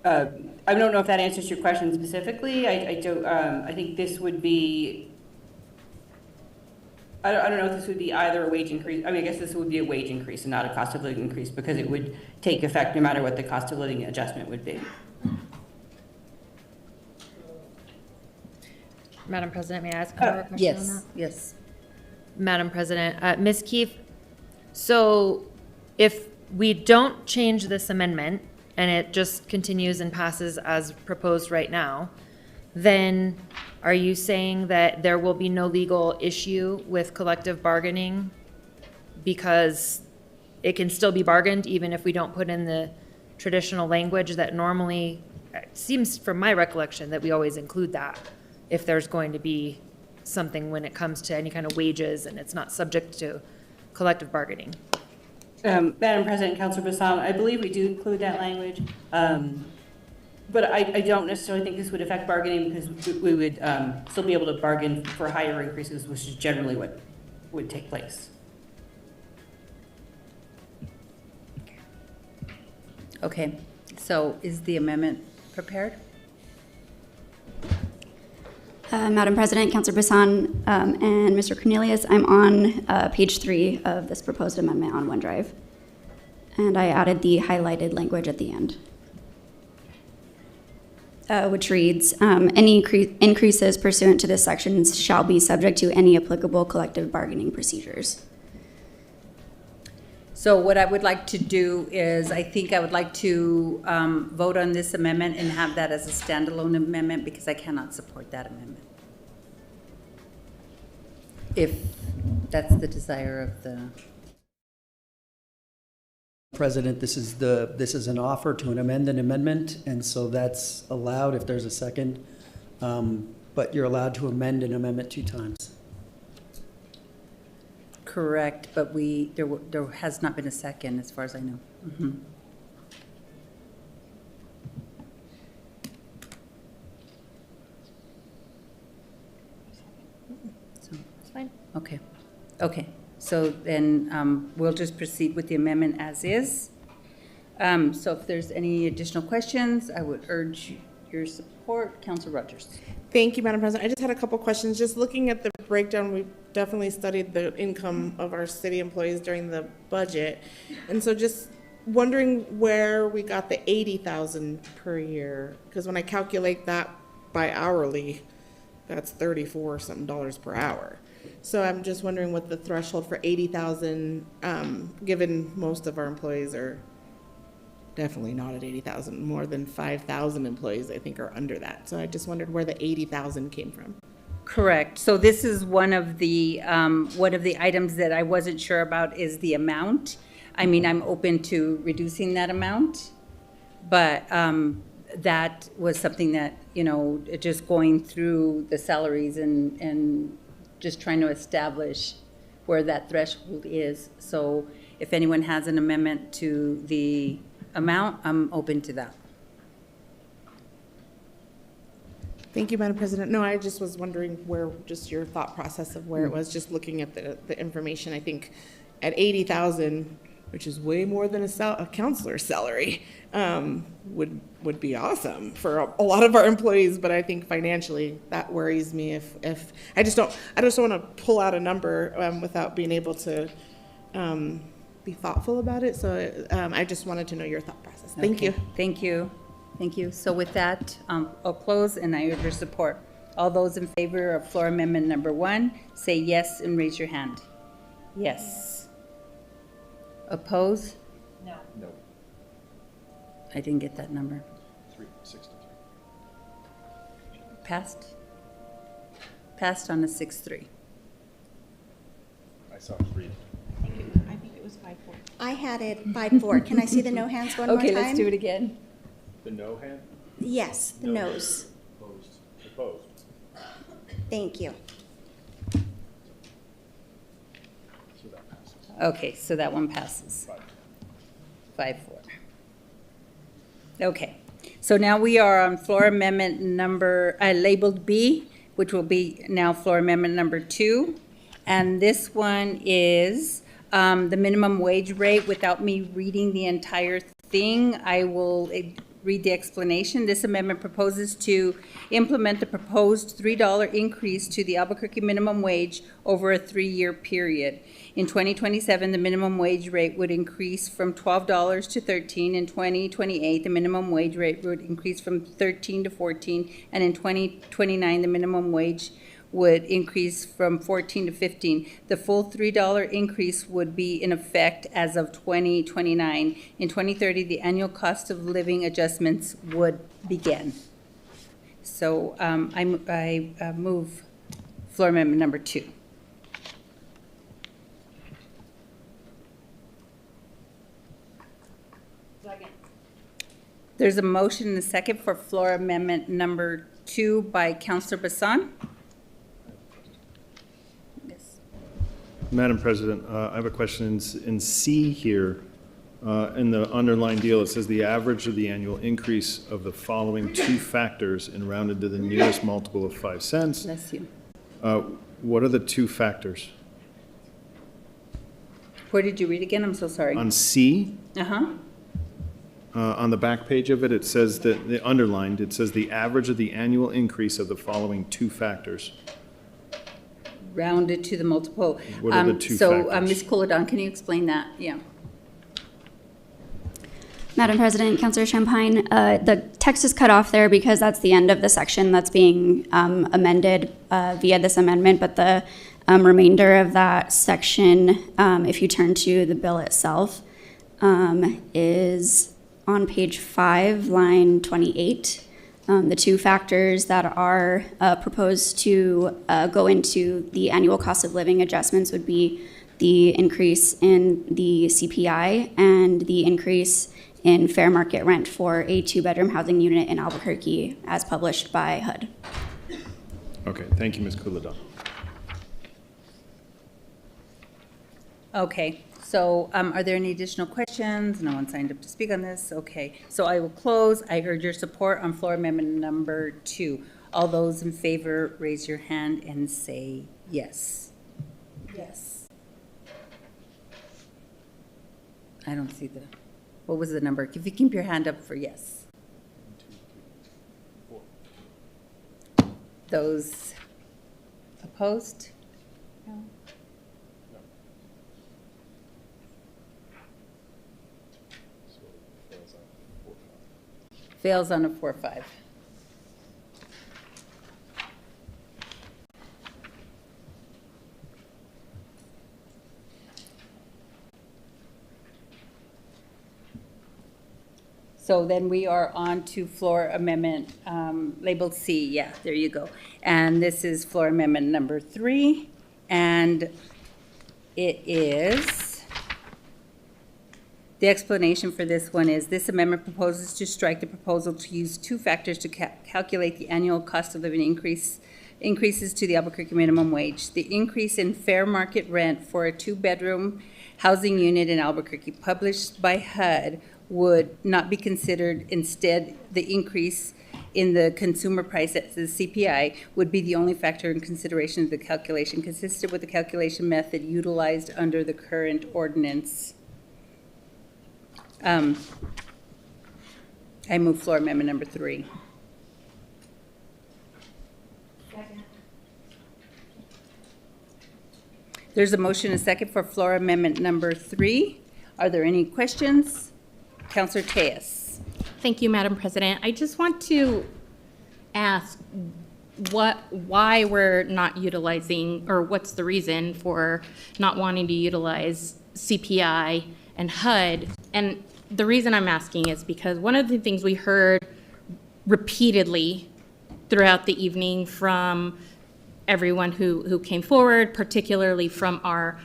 I don't know if that answers your question specifically. I don't. I think this would be. I don't know if this would be either a wage increase. I mean, I guess this would be a wage increase and not a cost of living increase because it would take effect no matter what the cost of living adjustment would be. Madam President, may I ask another question on that? Yes. Madam President, Ms. Keefe, so if we don't change this amendment and it just continues and passes as proposed right now, then are you saying that there will be no legal issue with collective bargaining because it can still be bargained even if we don't put in the traditional language that normally, it seems from my recollection that we always include that if there's going to be something when it comes to any kind of wages and it's not subject to collective bargaining? Madam President, Councilor Bassan, I believe we do include that language. But I don't necessarily think this would affect bargaining because we would still be able to bargain for higher increases, which is generally what would take place. Okay, so is the amendment prepared? Madam President, Councilor Bassan, and Mr. Cornelius, I'm on page 3 of this proposed amendment on OneDrive. And I added the highlighted language at the end, which reads, any increases pursuant to this section shall be subject to any applicable collective bargaining procedures. So what I would like to do is, I think I would like to vote on this amendment and have that as a standalone amendment because I cannot support that amendment. If that's the desire of the... President, this is an offer to amend an amendment, and so that's allowed if there's a second. But you're allowed to amend an amendment 2 times. Correct, but there has not been a second, as far as I know. Mm-hmm. So, it's fine. Okay. Okay. So then we'll just proceed with the amendment as is. So if there's any additional questions, I would urge your support. Councilor Rogers. Thank you, Madam President. I just had a couple questions. Just looking at the breakdown, we've definitely studied the income of our city employees during the budget. And so just wondering where we got the 80,000 per year, because when I calculate that by hourly, that's $34 something per hour. So I'm just wondering what the threshold for 80,000, given most of our employees are definitely not at 80,000. More than 5,000 employees, I think, are under that. So I just wondered where the 80,000 came from. Correct. So this is one of the items that I wasn't sure about is the amount. I mean, I'm open to reducing that amount, but that was something that, you know, just going through the salaries and just trying to establish where that threshold is. So if anyone has an amendment to the amount, I'm open to that. Thank you, Madam President. No, I just was wondering where, just your thought process of where it was, just looking at the information. I think at 80,000, which is way more than a counselor's salary, would be awesome for a lot of our employees. But I think financially that worries me. If I just don't want to pull out a number without being able to be thoughtful about it. So I just wanted to know your thought process. Thank you. Thank you. Thank you. So with that, I'll close and I urge your support. All those in favor of floor amendment number 1, say yes and raise your hand. Yes. Oppose? No. I didn't get that number. 363. Passed? Passed on a 6-3. I saw 3. I think it was 5-4. I had it 5-4. Can I see the no hands one more time? Okay, let's do it again. The no hand? Yes, the no's. Opposed. Thank you. Okay, so that one passes. 5-4. Okay, so now we are on floor amendment number, labeled B, which will be now floor amendment number 2. And this one is the minimum wage rate. Without me reading the entire thing, I will read the explanation. This amendment proposes to implement the proposed $3 increase to the Albuquerque minimum wage over a 3-year period. In 2027, the minimum wage rate would increase from $12 to $13. In 2028, the minimum wage rate would increase from $13 to $14. And in 2029, the minimum wage would increase from $14 to $15. The full $3 increase would be in effect as of 2029. In 2030, the annual cost of living adjustments would begin. So I move floor amendment number 2. There's a motion and a second for floor amendment number 2 by Councilor Bassan. Madam President, I have a question in C here. In the underlined deal, it says the average of the annual increase of the following 2 factors and rounded to the nearest multiple of 5 cents. Bless you. What are the 2 factors? Where did you read again? I'm so sorry. On C, Uh-huh. on the back page of it, it says that the underlined, it says the average of the annual increase of the following 2 factors. Rounded to the multiple. What are the 2 So, factors? Ms. Coladon, can you explain that? Yeah. Madam President, Councilor Champagne, the text is cut off there because that's the end of the section that's being amended via this amendment, but the remainder of that section, if you turn to the bill itself, is on page 5, line 28. The 2 factors that are proposed to go into the annual cost of living adjustments would be the increase in the CPI and the increase in fair market rent for a 2-bedroom housing unit in Albuquerque as published by HUD. Okay, thank you, Ms. Coladon. Okay, so are there any additional questions? No one signed up to speak on this. Okay, so I will close. I urge your support on floor amendment number 2. All those in favor, raise your hand and say yes. Yes. I don't see the, what was the number? If you keep your hand up for yes. 1, 2, 3, 4. Those opposed? No. Fails on a 4-5. So then we are on to floor amendment labeled C. Yeah, there you go. And this is floor amendment number 3. And it is, the explanation for this one is this amendment proposes to strike the proposal to use 2 factors to calculate the annual cost of living increases to the Albuquerque minimum wage. The increase in fair market rent for a 2-bedroom housing unit in Albuquerque published by HUD would not be considered. Instead, the increase in the consumer price at the CPI would be the only factor in consideration of the calculation, consistent with the calculation method utilized under the current ordinance. I move floor amendment number 3. Second. There's a motion and a second for floor amendment number 3. Are there any questions? Councilor Tejas. Thank you, Madam President. I just want to ask why we're not utilizing, or what's the reason for not wanting to utilize CPI and HUD. And the reason I'm asking is because one of the things we heard repeatedly throughout the evening from everyone who came forward, particularly from our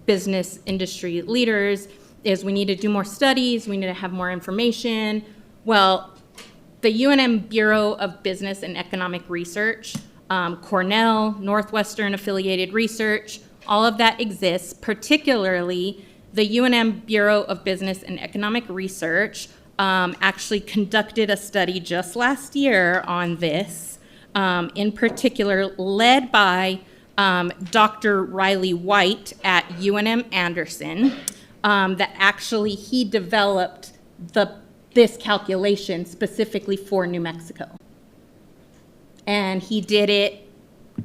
business industry leaders, is we need to do more studies, we need to have more information. Well, the UNM Bureau of Business and Economic Research, Cornell, Northwestern Affiliated Research, All of that exists, particularly the UNM Bureau of Business and Economic Research actually conducted a study just last year on this, in particular led by Dr. Riley White at UNM Anderson, that actually he developed this calculation specifically for New Mexico. And he did it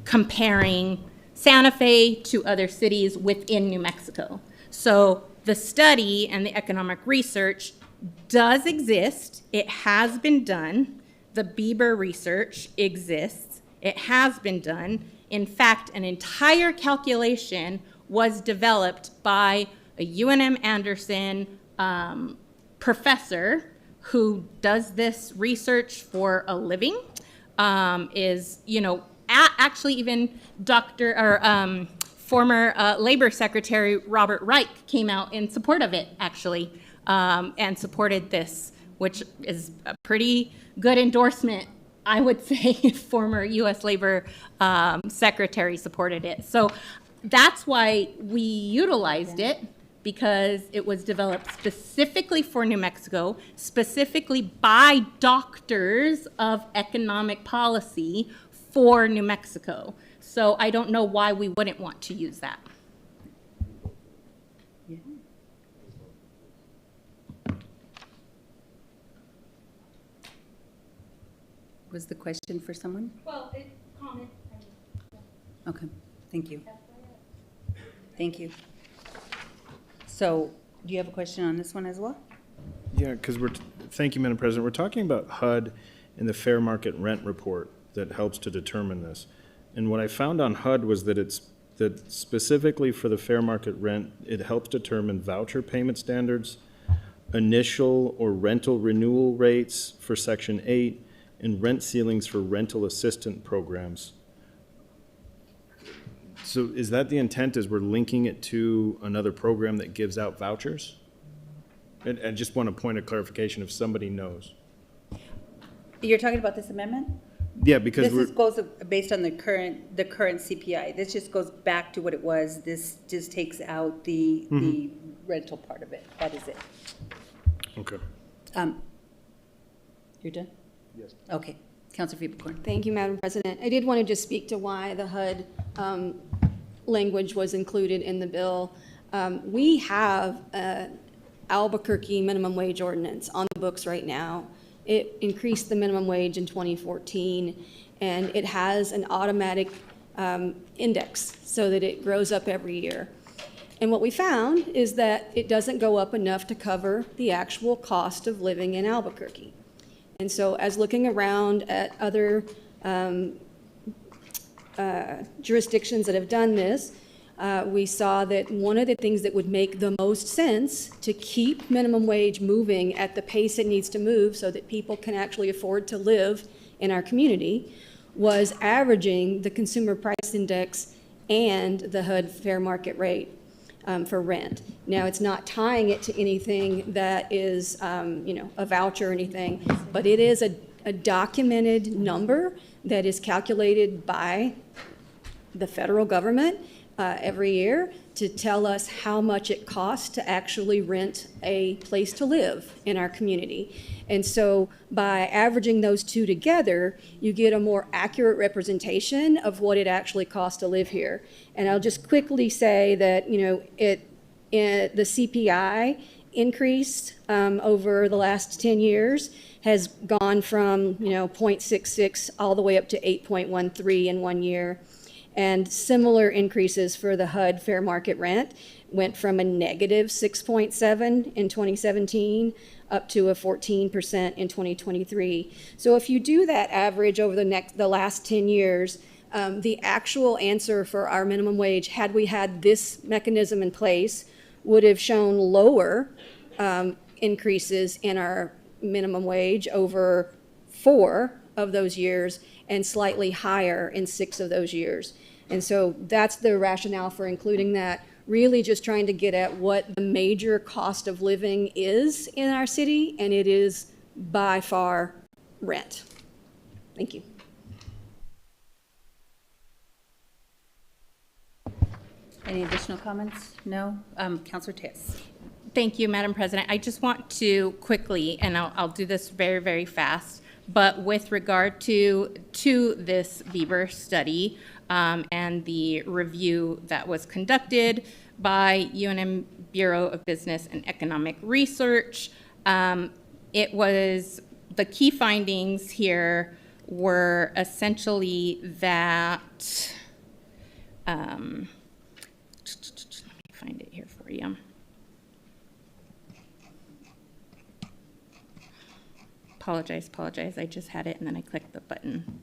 comparing Santa Fe to other cities within New Mexico. So the study and the economic research does exist. It has been done. The Bieber research exists. It has been done. In fact, an entire calculation was developed by a UNM Anderson professor who does this research for a living. Actually even former Labor Secretary Robert Reich came out in support of it, actually, and supported this, which is a pretty good endorsement, I would say. Former U.S. Labor Secretary supported it. So that's why we utilized it, because it was developed specifically for New Mexico, specifically by doctors of economic policy for New Mexico. So I don't know why we wouldn't want to use that. Was the question for someone? Well, comment. Okay, thank you. Thank you. So, do you have a question on this one as well? Yeah, because thank you, Madam President. We're talking about HUD and the fair market rent report that helps to determine this. And what I found on HUD was that that specifically for the fair market rent, it helps determine voucher payment standards, initial or rental renewal rates for Section 8, and rent ceilings for rental assistant programs. So is that the intent, is we're linking it to another program that gives out vouchers? And I just want a point of clarification if somebody knows. You're talking about this amendment? Yeah, because This goes based on the current CPI. This just goes back to what it was. This just takes out the rental part of it. That is it. Okay. You're done? Yes. Okay. Councilor Fiebelkorn. Thank you, Madam President. I did want to just speak to why the HUD language was included in the bill. We have an Albuquerque minimum wage ordinance on the books right now. It increased the minimum wage in 2014, and it has an automatic index so that it grows up every year. And what we found is that it doesn't go up enough to cover the actual cost of living in Albuquerque. And so as looking around at other jurisdictions that have done this, we saw that one of the things that would make the most sense to keep minimum wage moving at the pace it needs to move so that people can actually afford to live in our community was averaging the consumer price index and the HUD fair market rate for rent. Now, it's not tying it to anything that is, a voucher or anything, but it is a documented number that is calculated by the federal government every year to tell us how much it costs to actually rent a place to live in our community. And so by averaging those two together, you get a more accurate representation of what it actually costs to live here. And I'll just quickly say that, the CPI increased over the last 10 years has gone from, 0.66 all the way up to 8.13 in 1 year. And similar increases for the HUD fair market rent went from a negative 6.7 in 2017 up to a 14% in 2023. So if you do that average over the last 10 years, the actual answer for our minimum wage, had we had this mechanism in place, would have shown lower increases in our minimum wage over 4 of those years and slightly higher in 6 of those years. And so that's the rationale for including that, really just trying to get at what the major cost of living is in our city, and it is by far rent. Thank you. Any additional comments? No? Counselor Tess. Thank you, Madam President. I just want to quickly, and I'll do this very, very fast, but with regard to this Weber study and the review that was conducted by UNM Bureau of Business and Economic Research, it was, the key findings here were essentially that, let me find it here for you. Apologize. I just had it and then I clicked the button.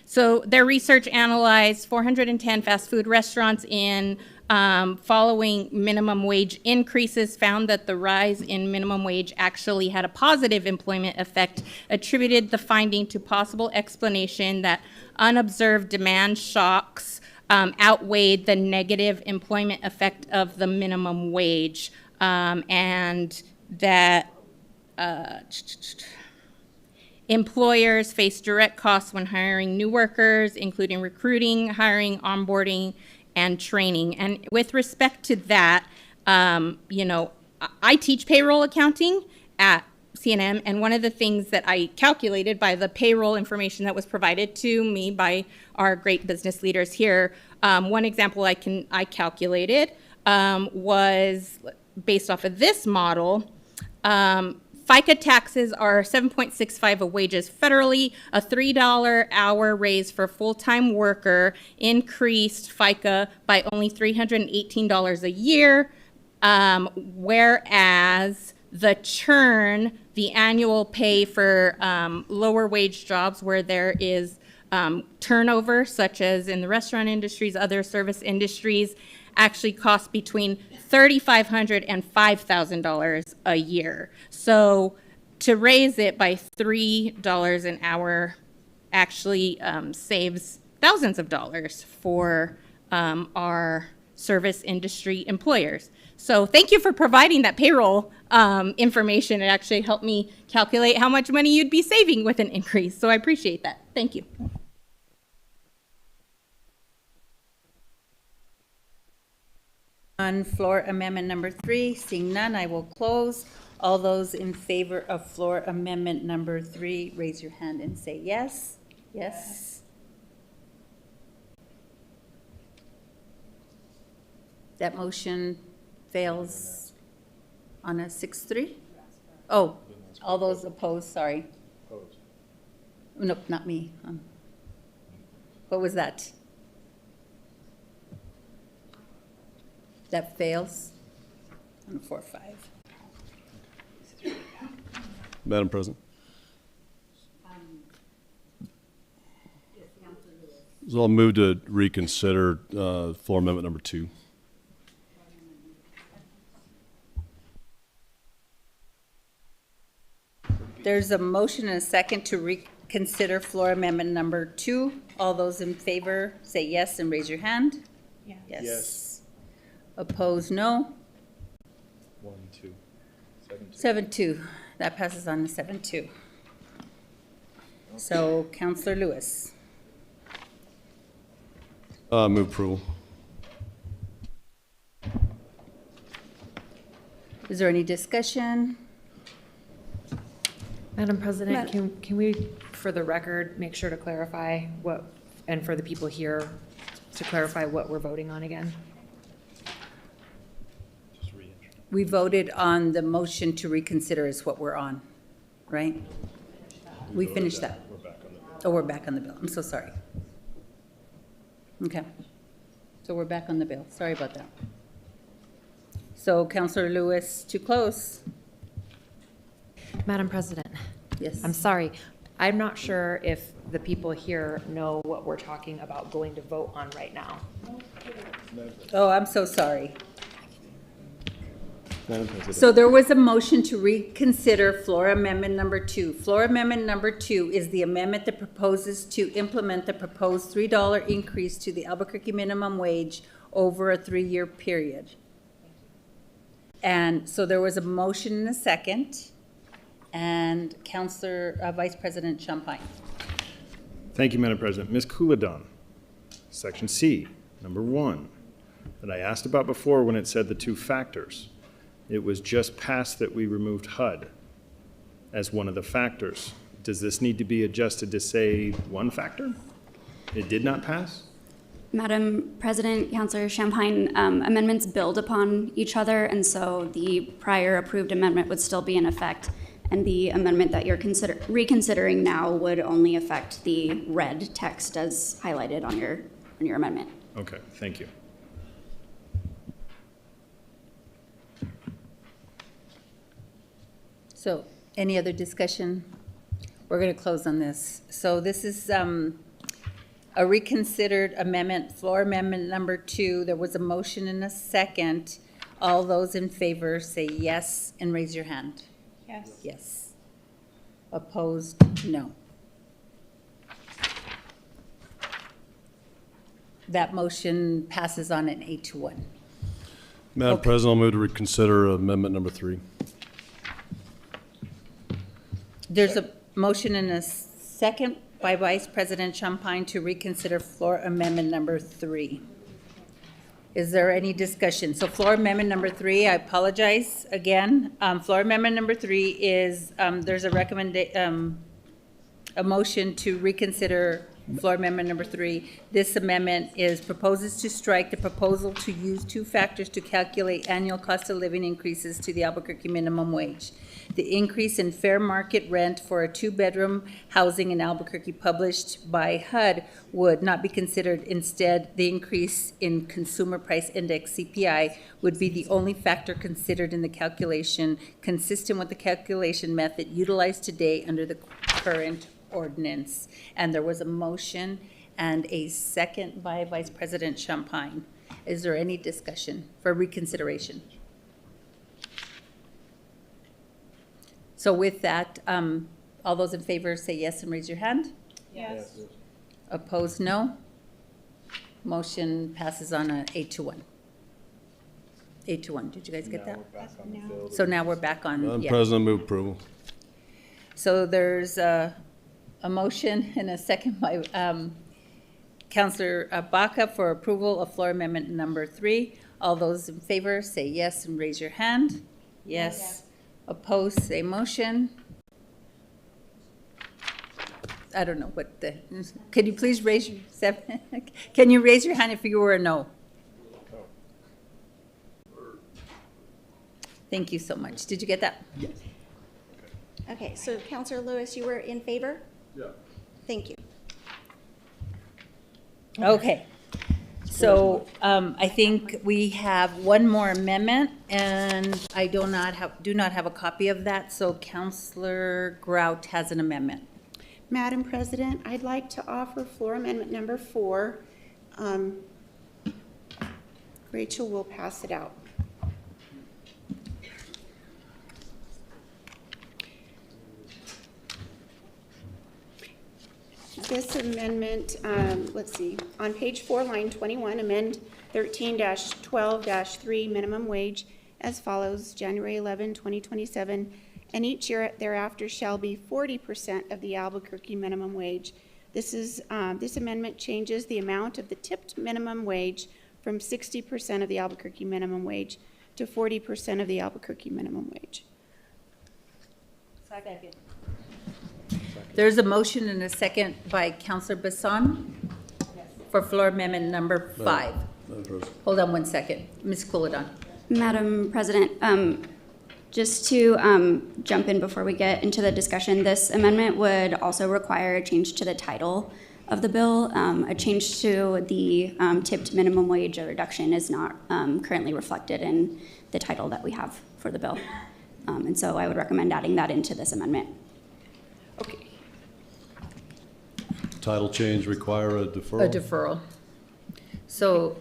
So their research analyzed 410 fast food restaurants in following minimum wage increases, found that the rise in minimum wage actually had a positive employment effect, attributed the finding to possible explanation that unobserved demand shocks outweighed the negative employment effect of the minimum wage, and that employers face direct costs when hiring new workers, including recruiting, hiring, onboarding, and training. And with respect to that, I teach payroll accounting at CNM, and one of the things that I calculated by the payroll information that was provided to me by our great business leaders here, one example I calculated was based off of this model. FICA taxes are 7.65 of wages federally. A $3 hour raise for a full-time worker increased FICA by only $318 a year, whereas the churn, the annual pay for lower wage jobs where there is turnover, such as in the restaurant industries, other service industries, actually costs between $3,500 and $5,000 a year. So to raise it by $3 an hour actually saves thousands of dollars for our service industry employers. So thank you for providing that payroll information. It actually helped me calculate how much money you'd be saving with an increase. So I appreciate that. Thank you. On floor amendment number 3, seeing none, I will close. All those in favor of floor amendment number 3, raise your hand and say yes. Yes. That motion fails on a 6-3? Oh, all those opposed, sorry. Nope, not me. What was that? That fails on 4-5. Madam President. So I'll move to reconsider floor amendment number 2. There's a motion and a second to reconsider floor amendment number 2. All those in favor say yes and raise your hand. Yeah. Yes. Opposed, no. 1-2. 7-2. That passes on to 7-2. So, Counselor Lewis. Move approval. Is there any discussion? Madam President, can we, for the record, make sure to clarify what, and for the people here, to clarify what we're voting on again? We voted on the motion to reconsider is what we're on, right? We finished that. We're back on the bill. Oh, we're back on the bill. I'm so sorry. Okay. So we're back on the bill. Sorry about that. So Counselor Lewis, to close. Madam President. Yes. I'm sorry. I'm not sure if the people here know what we're talking about going to vote on right now. Oh, I'm so sorry. Madam President. So there was a motion to reconsider floor amendment number 2. Floor amendment number 2 is the amendment that proposes to implement the proposed $3 increase to the Albuquerque minimum wage over a 3-year period. And so there was a motion and a second. And Councilor Vice President Champagne. Thank you, Madam President. Ms. Kuladon, Section C, number 1. that I asked about before when it said the two factors. It was just passed that we removed HUD as one of the factors. Does this need to be adjusted to say one factor? It did not pass? Madam President, Councilor Champagne, amendments build upon each other, and so the prior approved amendment would still be in effect, and the amendment that you're reconsidering now would only affect the red text as highlighted on your amendment. Okay, thank you. So, any other discussion? We're going to close on this. So this is a reconsidered amendment, floor amendment number 2. There was a motion and a second. All those in favor say yes and raise your hand. Yes. Yes. Opposed, no. That motion passes on an 8-1. Madam President, I'll move to reconsider amendment number 3. There's a motion and a second by Vice President Champagne to reconsider floor amendment number 3. Is there any discussion? So floor amendment number 3, I apologize again. Floor amendment number 3 is, there's a motion to reconsider floor amendment number 3. This amendment proposes to strike the proposal to use two factors to calculate annual cost of living increases to the Albuquerque minimum wage. The increase in fair market rent for a 2-bedroom housing in Albuquerque published by HUD would not be considered. Instead, the increase in consumer price index, CPI, would be the only factor considered in the calculation, consistent with the calculation method utilized today under the current ordinance. And there was a motion and a second by Vice President Champagne. Is there any discussion for reconsideration? So with that, all those in favor say yes and raise your hand. Yes. Opposed, no. Motion passes on a 8-1. 8-1. Did you guys get that? So now we're back on. Madam Yeah. President, move approval. So there's a motion and a second by Councilor Baca for approval of floor amendment number 3. All those in favor say yes and raise your hand. Yes. Opposed, say motion. I don't know what the, can you please raise your, can you raise your hand if you were a no? Thank you so much. Did you get that? Yes. Okay, so Councilor Lewis, you were in favor? Yeah. Thank you. Okay. So I think we have one more amendment, and I do not have a copy of that, so Councilor Grout has an amendment. Madam President, I'd like to offer floor amendment number 4. Rachel will pass it out. This amendment, let's see, on page 4, line 21, amend 13-12-3 minimum wage as follows: January 11, 2027, and each year thereafter shall be 40% of the Albuquerque minimum wage. This amendment changes the amount of the tipped minimum wage from 60% of the Albuquerque minimum wage to 40% of the Albuquerque minimum wage. Second. There's a motion and a second by Councilor Bassan for floor amendment number 5. Hold on one second. Ms. Couladon. Madam President, just to jump in before we get into the discussion, this amendment would also require a change to the title of the bill. A change to the tipped minimum wage, a reduction, is not currently reflected in the title that we have for the bill. And so I would recommend adding that into this amendment. Okay. Title change require a deferral? A deferral. So,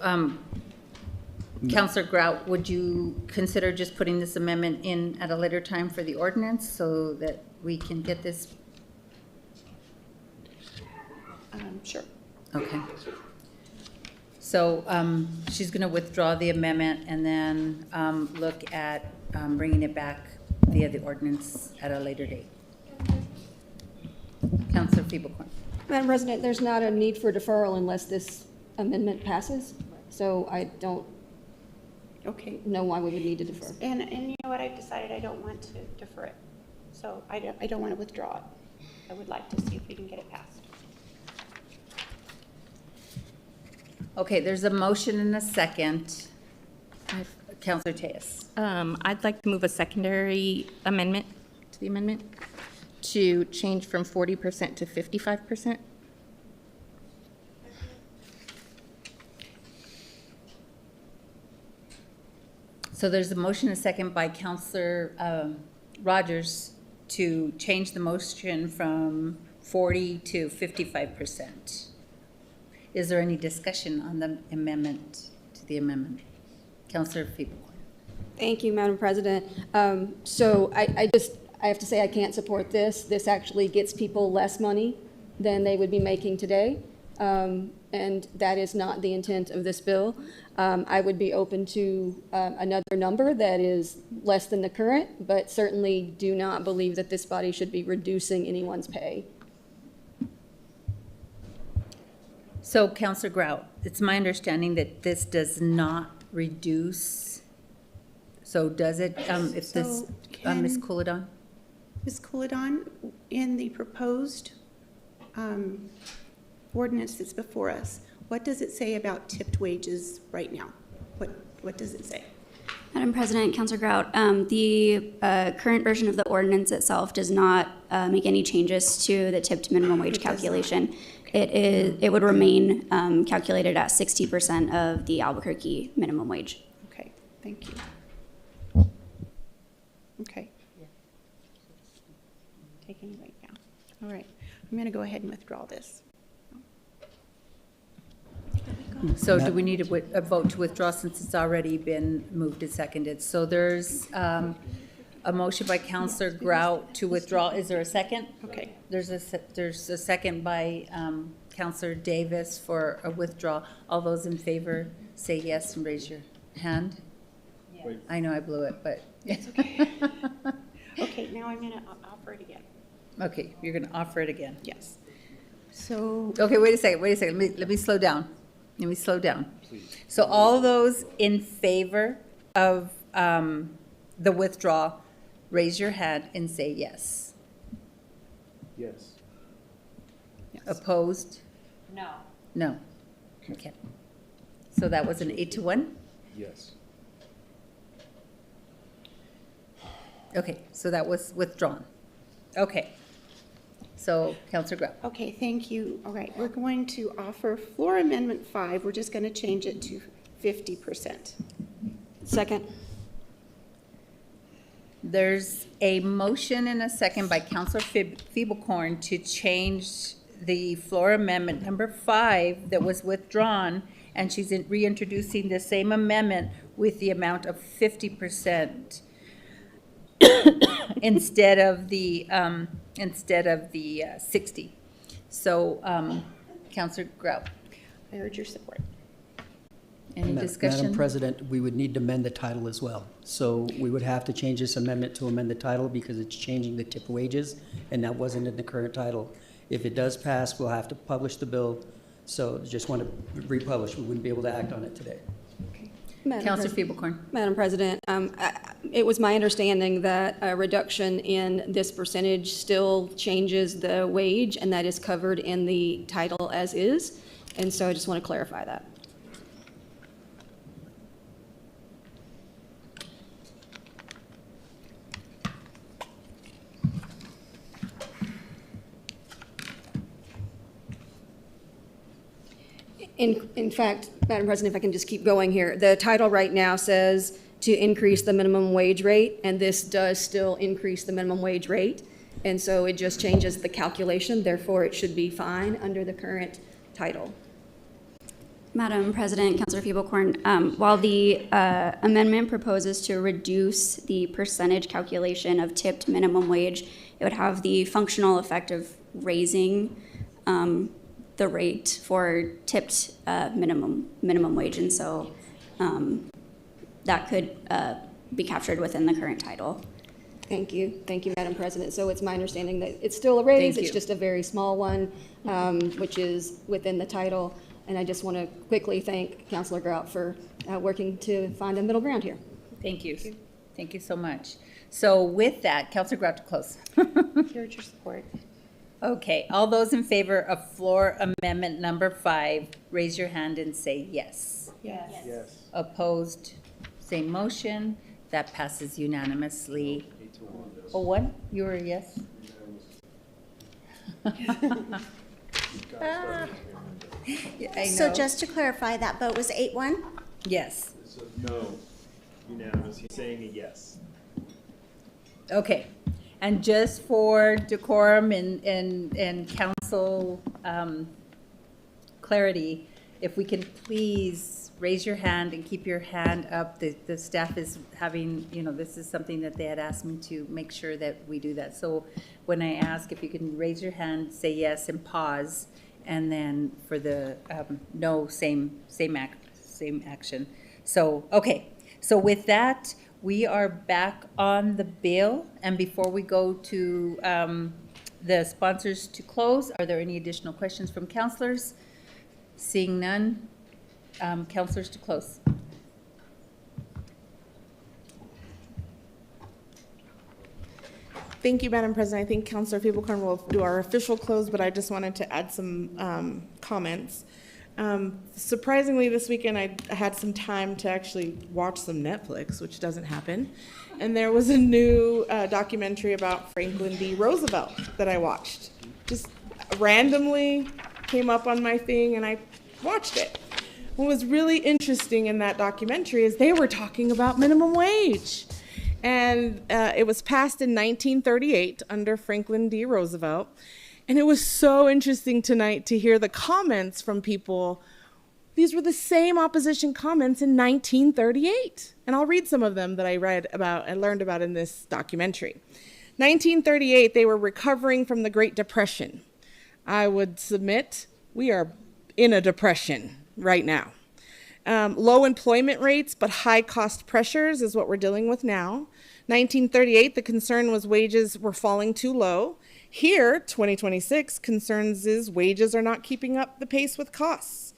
Councilor Grout, would you consider just putting this amendment in at a later time for the ordinance so that we can get this? Sure. Okay. So she's going to withdraw the amendment and then look at bringing it back via the ordinance at a later date. Councilor Feeblecorn. Madam President, there's not a need for deferral unless this amendment passes, so I don't Okay. know why we would need to defer. And you know what, I've decided I don't want to defer it. So I don't want to withdraw it. I would like to see if we can get it passed. Okay, there's a motion and a second. Counselor Tejas. I'd like to move a secondary amendment to the amendment to change from 40% to 55%. So there's a motion and a second by Counselor Rogers to change the motion from 40 to 55%. Is there any discussion on the amendment, to the amendment? Counselor Feeble. Thank you, Madam President. So I have to say I can't support this. This actually gets people less money than they would be making today. And that is not the intent of this bill. I would be open to another number that is less than the current, but certainly do not believe that this body should be reducing anyone's pay. So Counselor Grout, it's my understanding that this does not reduce. So does it, if this, Ms. Couladon? Ms. Couladon, in the proposed ordinance that's before us, what does it say about tipped wages right now? What does it say? Madam President, Councilor Grout, the current version of the ordinance itself does not make any changes to the tipped minimum wage calculation. It would remain calculated at 60% of the Albuquerque minimum wage. Okay, thank you. Okay. Taking it right now. All right, I'm going to go ahead and withdraw this. So do we need a vote to withdraw since it's already been moved and seconded? So there's a motion by Counselor Grout to withdraw. Is there a second? Okay. There's a second by Counselor Davis for a withdrawal. All those in favor say yes and raise your hand. Wait. I know I blew it, but. It's okay. Okay, now I'm going to offer it again. Okay, you're going to offer it again. Yes. So. Okay, wait a second. Let me slow down. Let me slow down. Please. So all those in favor of the withdrawal, raise your hand and say yes. Yes. Opposed? No. No. Okay. So that was an 8-1? Yes. Okay, so that was withdrawn. Okay. So, Counselor Grout. Okay, thank you. All right, we're going to offer floor amendment 5. We're just going to change it to 50%. Second. There's a motion and a second by Counselor Feeblecorn to change the floor amendment number 5 that was withdrawn, and she's reintroducing the same amendment with the amount of 50% instead of the 60. So, Counselor Grout. I urge your support. Any discussion? Madam President, we would need to amend the title as well. So we would have to change this amendment to amend the title because it's changing the tip wages, and that wasn't in the current title. If it does pass, we'll have to publish the bill. So just want to republish. We wouldn't be able to act on it today. Counselor Feeblecorn. Madam President, it was my understanding that a reduction in this percentage still changes the wage, and that is covered in the title as is. And so I just want to clarify that. In fact, Madam President, if I can just keep going here, the title right now says to increase the minimum wage rate, and this does still increase the minimum wage rate. And so it just changes the calculation, therefore it should be fine under the current title. Madam President, Councilor Feeblecorn, while the amendment proposes to reduce the percentage calculation of tipped minimum wage, it would have the functional effect of raising the rate for tipped minimum wage, and so that could be captured within the current title. Thank you, Madam President. So it's my understanding that it's still a raise, Thank it's you. just a very small one, which is within the title. And I just want to quickly thank Councilor Grout for working to find a middle ground here. Thank you. Thank you so much. So with that, Councilor Grout to close. Here's your support. Okay, all those in favor of floor amendment number 5, raise your hand and say yes. Yes. Yes. Opposed, same motion. That passes unanimously. Oh, what? You were a yes? Yeah, I So know. just to clarify, that vote was 8-1? Yes. No, unanimous. He's saying a yes. Okay. And just for decorum and council clarity, if we can please raise your hand and keep your hand up. The staff is having, this is something that they had asked me to make sure that we do that. So when I ask if you can raise your hand, say yes and pause, and then for the no, same action. So, okay. So with that, we are back on the bill, and before we go to the sponsors to close, are there any additional questions from councilors? Seeing none, councilors to close. Thank you, Madam President. I think Councilor Feeblecorn will do our official close, but I just wanted to add some comments. Surprisingly, this weekend I had some time to actually watch some Netflix, which doesn't happen. And there was a new documentary about Franklin D. Roosevelt that I watched. Just randomly came up on my thing and I watched it. What was really interesting in that documentary is they were talking about minimum wage. And it was passed in 1938 under Franklin D. Roosevelt. And it was so interesting tonight to hear the comments from people. These were the same opposition comments in 1938. And I'll read some of them that I read about and learned about in this documentary. 1938, they were recovering from the Great Depression. I would submit we are in a depression right now. Low employment rates, but high cost pressures is what we're dealing with now. 1938, the concern was wages were falling too low. Here, 2026, concerns is wages are not keeping up the pace with costs.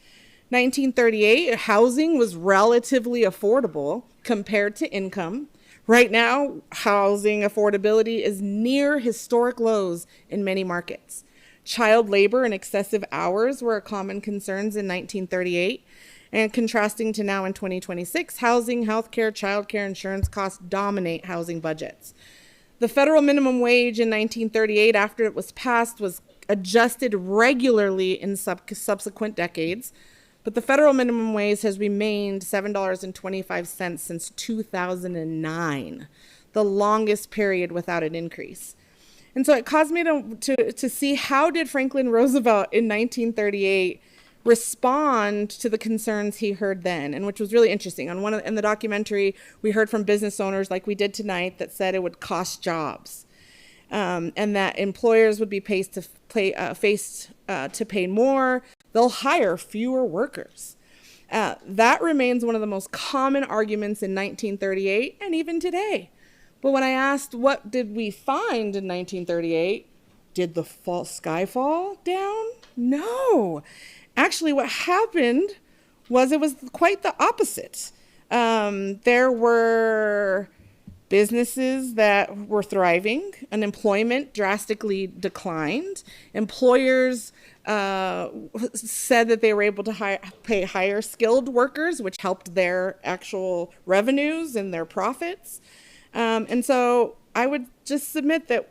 1938, housing was relatively affordable compared to income. Right now, housing affordability is near historic lows in many markets. Child labor and excessive hours were common concerns in 1938. And contrasting to now in 2026, housing, healthcare, childcare, insurance costs dominate housing budgets. The federal minimum wage in 1938, after it was passed, was adjusted regularly in subsequent decades, but the federal minimum wage has remained $7.25 since 2009, the longest period without an increase. And so it caused me to see how did Franklin Roosevelt in 1938 respond to the concerns he heard then, and which was really interesting. In the documentary, we heard from business owners like we did tonight that said it would cost jobs, and that employers would be faced to pay more. They'll hire fewer workers. That remains one of the most common arguments in 1938 and even today. But when I asked what did we find in 1938, did the sky fall down? No. Actually, what happened was it was quite the opposite. There were businesses that were thriving. Unemployment drastically declined. Employers said that they were able to pay higher skilled workers, which helped their actual revenues and their profits. And so I would just submit that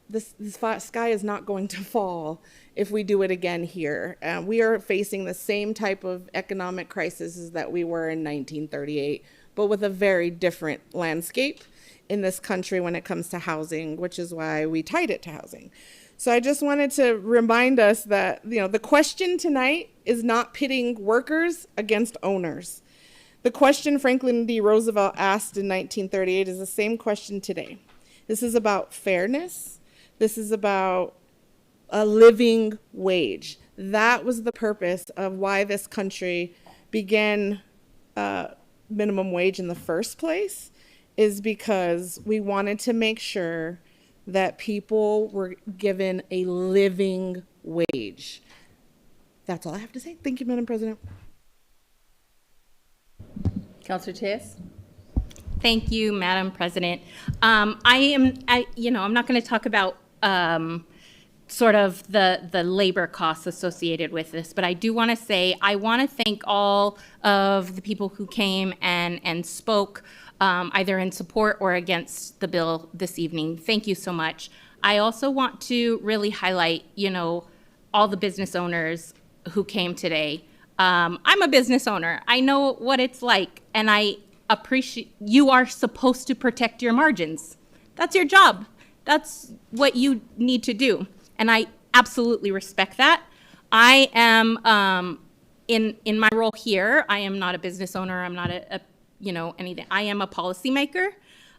this sky is not going to fall if we do it again here. We are facing the same type of economic crisis that we were in 1938, but with a very different landscape in this country when it comes to housing, which is why we tied it to housing. So I just wanted to remind us that, the question tonight is not pitting workers against owners. The question Franklin D. Roosevelt asked in 1938 is the same question today. This is about fairness. This is about a living wage. That was the purpose of why this country began minimum wage in the first place, is because we wanted to make sure that people were given a living wage. That's all I have to say. Thank you, Madam President. Counselor Tejas? Thank you, Madam President. I'm not going to talk about sort of the labor costs associated with this, but I do want to say I want to thank all of the people who came and spoke either in support or against the bill this evening. Thank you so much. I also want to really highlight, all the business owners who came today. I'm a business owner. I know what it's like, and I appreciate you are supposed to protect your margins. That's your job. That's what you need to do. And I absolutely respect that. I am, in my role here, I am not a business owner. I'm not anything. I am a policymaker.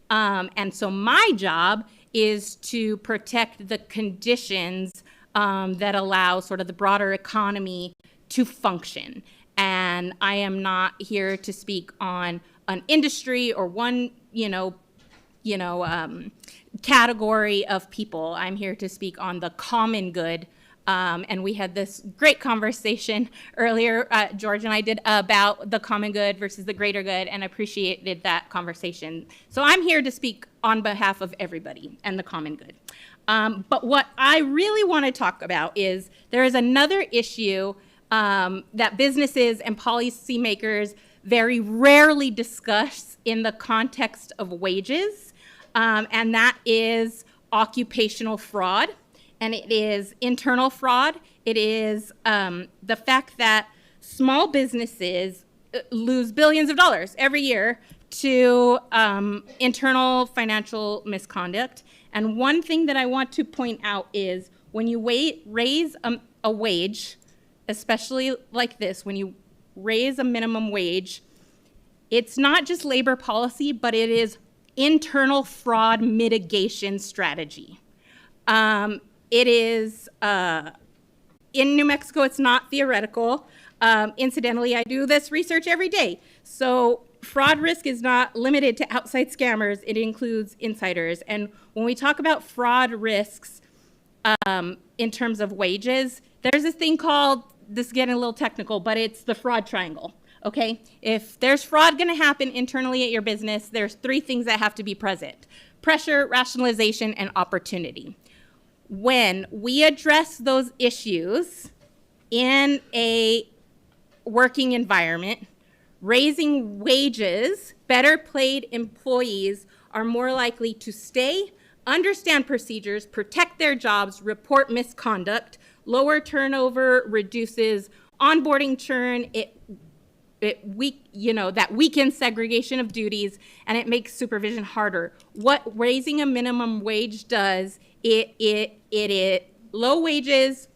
And so my job is to protect the conditions that allow sort of the broader economy to function. And I am not here to speak on an industry or one, category of people. I'm here to speak on the common good. And we had this great conversation earlier, George and I did, about the common good versus the greater good, and appreciated that conversation. So I'm here to speak on behalf of everybody and the common good. But what I really want to talk about is there is another issue that businesses and policymakers very rarely discuss in the context of wages, and that is occupational fraud. And it is internal fraud. It is the fact that small businesses lose billions of dollars every year to internal financial misconduct. And one thing that I want to point out is when you raise a wage, especially like this, when you raise a minimum wage, it's not just labor policy, but it is internal fraud mitigation strategy. It is, in New Mexico, it's not theoretical. Incidentally, I do this research every day. So fraud risk is not limited to outside scammers. It includes insiders. And when we talk about fraud risks in terms of wages, there's this thing called, this is getting a little technical, but it's the fraud triangle, okay? If there's fraud gonna happen internally at your business, there's three things that have to be present: pressure, rationalization, and opportunity. When we address those issues in a working environment, raising wages, better paid employees are more likely to stay, understand procedures, protect their jobs, report misconduct. Lower turnover reduces onboarding churn. That weakens segregation of duties, and it makes supervision harder. What raising a minimum wage does, low wages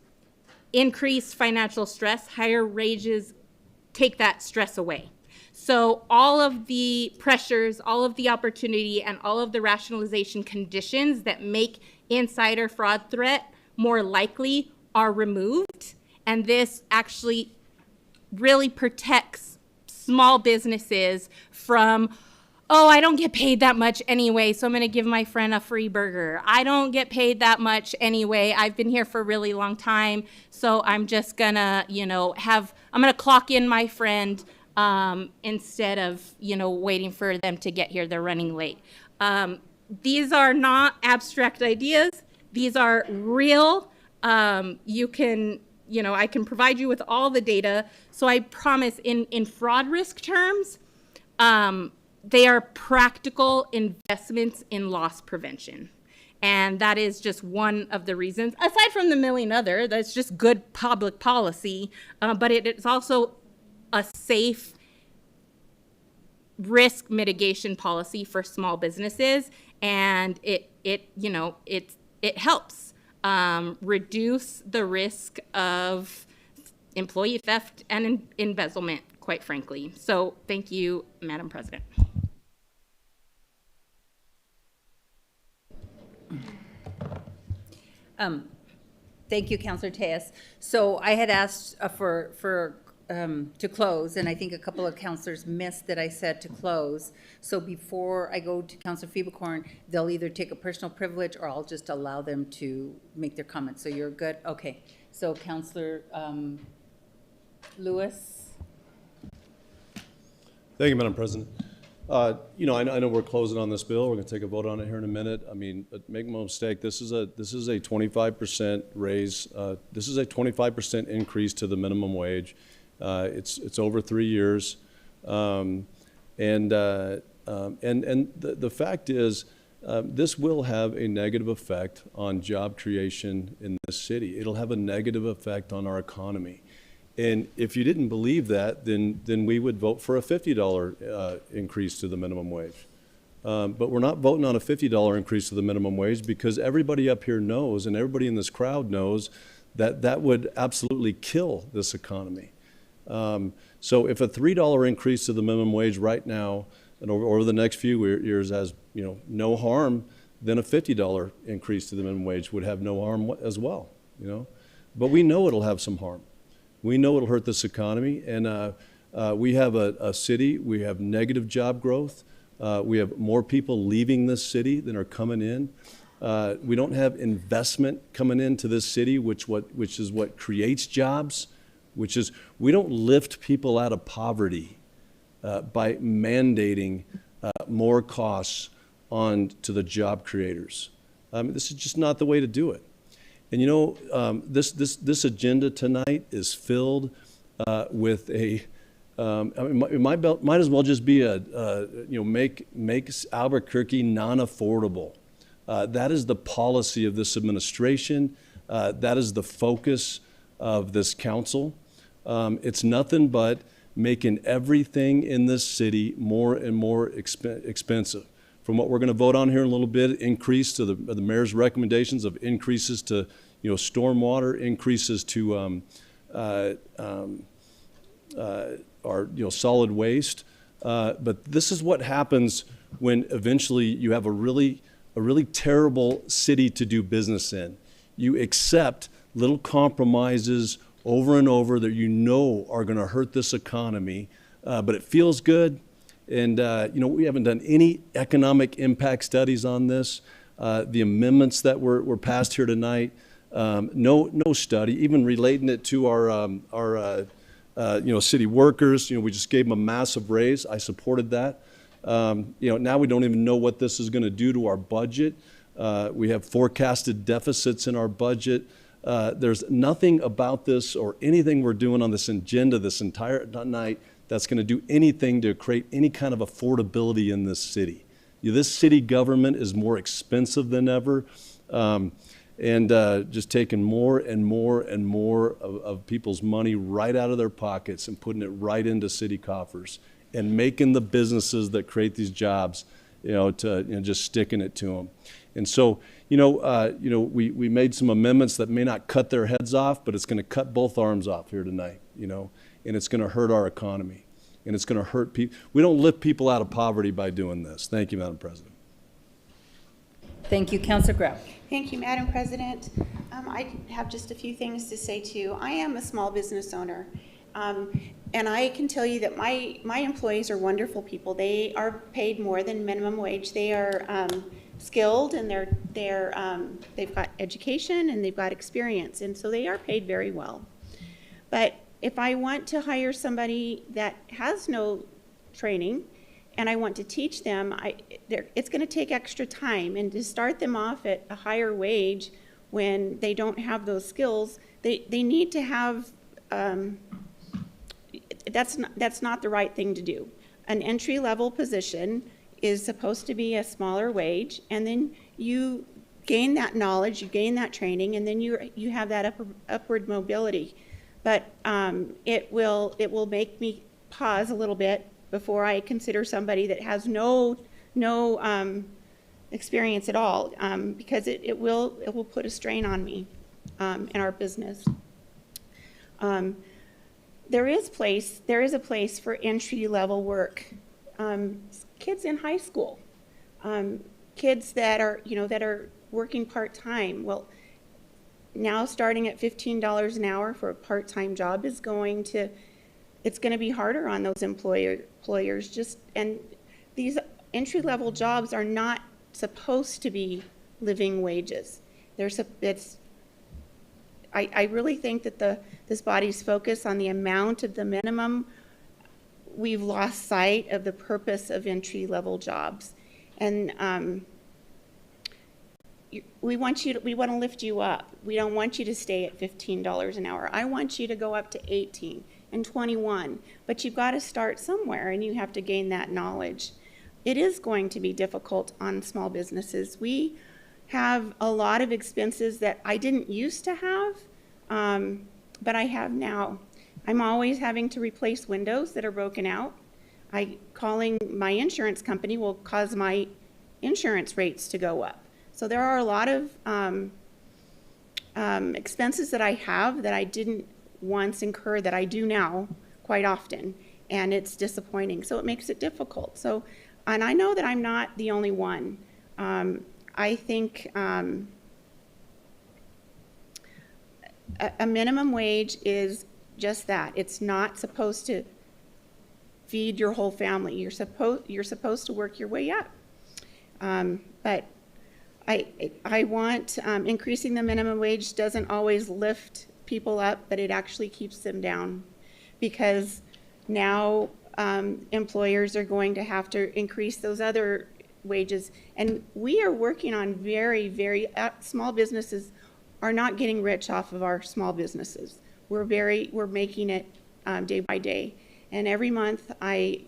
increase financial stress, higher wages take that stress away. So all of the pressures, all of the opportunity, and all of the rationalization conditions that make insider fraud threat more likely are removed. And this actually really protects small businesses from, oh, I don't get paid that much anyway, so I'm going to give my friend a free burger. I don't get paid that much anyway. I've been here for a really long time, so I'm just going to, I'm going to clock in my friend instead of, waiting for them to get here. They're running late. These are not abstract ideas. These are real. You can, I can provide you with all the data. So I promise in fraud risk terms, they are practical investments in loss prevention. And that is just one of the reasons, aside from the million other, that's just good public policy, but it is also a safe risk mitigation policy for small businesses, and it helps reduce the risk of employee theft and embezzlement, quite frankly. So thank you, Madam President. Thank you, Councilor Tejas. So I had asked to close, and I think a couple of councilors missed that I said to close. So before I go to Councilor Feebekorn, they'll either take a personal privilege or I'll just allow them to make their comments. So you're good? Okay. So Councilor Lewis? Thank you, Madam President. You know, I know we're closing on this bill. We're going to take a vote on it here in a minute. I mean, but make no mistake, this is a 25% raise. This is a 25% increase to the minimum wage. It's over 3 years, and the fact is, this will have a negative effect on job creation in this city. It'll have a negative effect on our economy. And if you didn't believe that, then we would vote for a $50 increase to the minimum wage. But we're not voting on a $50 increase to the minimum wage because everybody up here knows, and everybody in this crowd knows, that that would absolutely kill this economy. So if a $3 increase to the minimum wage right now and over the next few years has, you know, no harm, then a $50 increase to the minimum wage would have no harm as well, you know. But we know it'll have some harm. We know it'll hurt this economy, and we have a city, we have negative job growth. We have more people leaving this city than are coming in. We don't have investment coming into this city, which is what creates jobs, which is we don't lift people out of poverty by mandating more costs on to the job creators. This is just not the way to do it. And you know, this agenda tonight is filled with a. I mean, it might as well just be a you know, make Albuquerque non-affordable. That is the policy of this administration. That is the focus of this council. It's nothing but making everything in this city more and more expensive. From what we're going to vote on here in a little bit, increase to the mayor's recommendations of increases to, you know, stormwater, increases to our, you know, solid waste. But this is what happens when eventually you have a really terrible city to do business in. You accept little compromises over and over that you know are going to hurt this economy, but it feels good. And, you know, we haven't done any economic impact studies on this. The amendments that were passed here tonight, no study, even relating it to our you know, city workers. You know, we just gave them a massive raise. I supported that. You know, now we don't even know what this is going to do to our budget. We have forecasted deficits in our budget. There's nothing about this or anything we're doing on this agenda this entire night that's going to do anything to create any kind of affordability in this city. You know, this city government is more expensive than ever, and just taking more and more and more of people's money right out of their pockets and putting it right into city coffers and making the businesses that create these jobs, you know, just sticking it to them. And so, you know, we made some amendments that may not cut their heads off, but it's going to cut both arms off here tonight, you know, and it's going to hurt our economy, and it's going to hurt people. We don't lift people out of poverty by doing this. Thank you, Madam President. Thank you, Councilor Grau. Thank you, Madam President. I have just a few things to say too. I am a small business owner, and I can tell you that my employees are wonderful people. They are paid more than minimum wage. They are skilled, and they've got education and they've got experience, and so they are paid very well. But if I want to hire somebody that has no training and I want to teach them, it's going to take extra time. And to start them off at a higher wage when they don't have those skills, they need to have, that's not the right thing to do. An entry-level position is supposed to be a smaller wage, and then you gain that knowledge, you gain that training, and then you have that upward mobility. But it will make me pause a little bit before I consider somebody that has no experience at all, because it will put a strain on me in our business. There is a place for entry-level work. Kids in high school, kids that are working part-time. Well, now starting at $15 an hour for a part-time job it's going to be harder on those employers. And these entry-level jobs are not supposed to be living wages. I really think that this body's focus on the amount of the minimum, we've lost sight of the purpose of entry-level jobs. And we want to lift you up. We don't want you to stay at $15 an hour. I want you to go up to 18 and 21, but you've got to start somewhere, and you have to gain that knowledge. It is going to be difficult on small businesses. We have a lot of expenses that I didn't used to have, but I have now. I'm always having to replace windows that are broken out. Calling my insurance company will cause my insurance rates to go up. So there are a lot of expenses that I have that I didn't once incur that I do now quite often, and it's disappointing. So it makes it difficult. So, and I know that I'm not the only one. I think a minimum wage is just that. It's not supposed to feed your whole family. You're supposed to work your way up. But I want increasing the minimum wage doesn't always lift people up, but it actually keeps them down, because now employers are going to have to increase those other wages. And we are working on very small businesses are not getting rich off of our small businesses. We're making it day by day. And every month I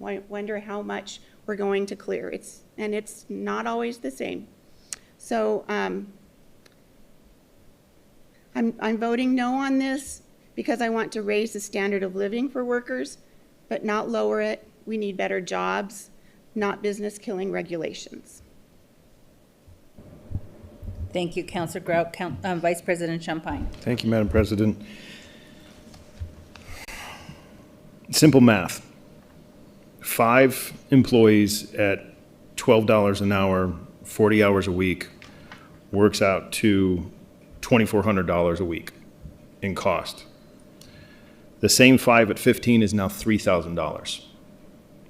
wonder how much we're going to clear. It's not always the same. So I'm voting no on this because I want to raise the standard of living for workers, but not lower it. We need better jobs, not business-killing regulations. Thank you, Councilor Grout. Vice President Champagne. Thank you, Madam President. Simple math. 5 employees at $12 an hour, 40 hours a week, works out to $2,400 a week in cost. The same 5 at 15 is now $3,000.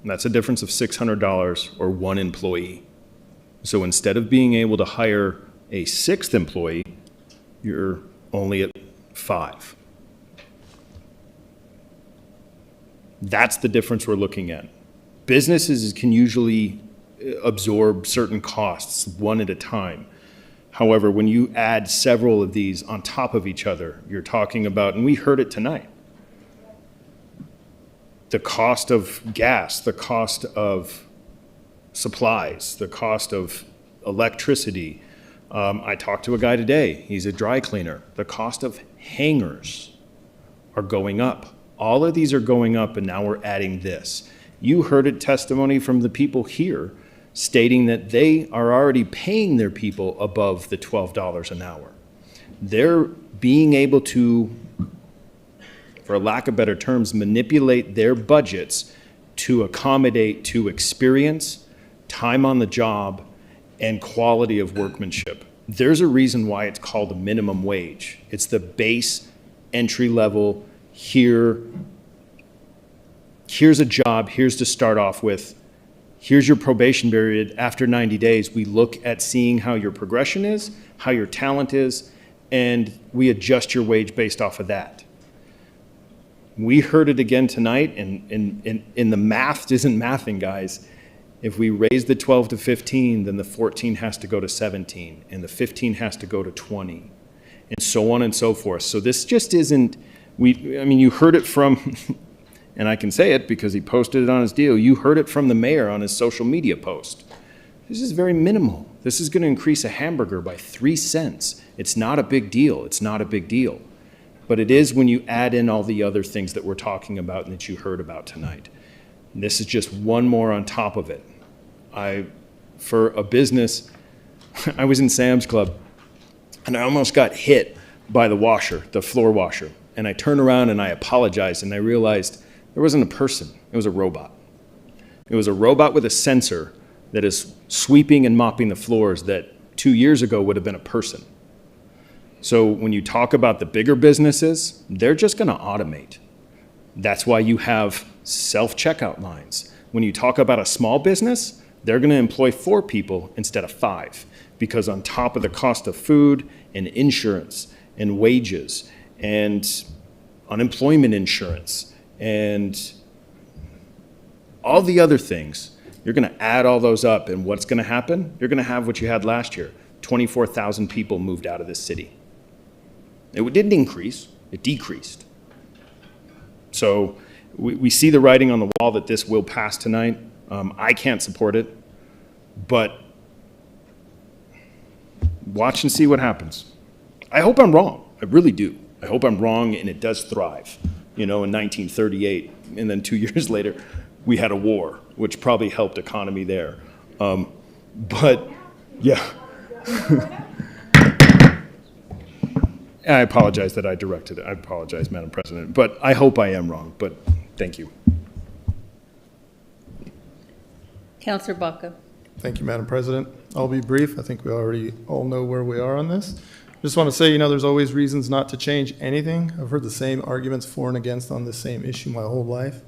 And that's a difference of $600 or 1 employee. So instead of being able to hire a 6th employee, you're only at 5. That's the difference we're looking at. Businesses can usually absorb certain costs one at a time. However, when you add several of these on top of each other, you're talking about, and we heard it tonight, the cost of gas, the cost of supplies, the cost of electricity. I talked to a guy today, he's a dry cleaner. The cost of hangers are going up. All of these are going up, and now we're adding this. You heard a testimony from the people here stating that they are already paying their people above the $12 an hour. They're being able to, for lack of better terms, manipulate their budgets to accommodate to experience, time on the job, and quality of workmanship. There's a reason why it's called a minimum wage. It's the base entry level. Here's a job, here's to start off with. Here's your probation period. After 90 days, we look at seeing how your progression is, how your talent is, and we adjust your wage based off of that. We heard it again tonight, and the math isn't mathing, guys. If we raise the 12 to 15, then the 14 has to go to 17, and the 15 has to go to 20, and so on and so forth. So this just isn't, you heard it from, and I can say it because he posted it on his deal, you heard it from the mayor on his social media post. This is very minimal. This is going to increase a hamburger by 3 cents. It's not a big deal. It's not a big deal. But it is when you add in all the other things that we're talking about and that you heard about tonight. And this is just one more on top of it. For a business, I was in Sam's Club and I almost got hit by the washer, the floor washer. And I turned around and I apologized and I realized there wasn't a person, it was a robot. It was a robot with a sensor that is sweeping and mopping the floors that 2 years ago would have been a person. So when you talk about the bigger businesses, they're just going to automate. That's why you have self-checkout lines. When you talk about a small business, they're going to employ 4 people instead of 5, because on top of the cost of food and insurance and wages and unemployment insurance and all the other things. You're going to add all those up, and what's going to happen? You're going to have what you had last year. 24,000 people moved out of this city. It didn't increase, it decreased. So we see the writing on the wall that this will pass tonight. I can't support it, but watch and see what happens. I hope I'm wrong. I really do. I hope I'm wrong and it does thrive. You know, in 1938, and then 2 years later, we had a war, which probably helped economy there. But yeah. I apologize that I directed it. I apologize, Madam President, but I hope I am wrong, but thank you. Councillor Baca. Thank you, Madam President. I'll be brief. I think we already all know where we are on this. Just want to say, there's always reasons not to change anything. I've heard the same arguments for and against on the same issue my whole life.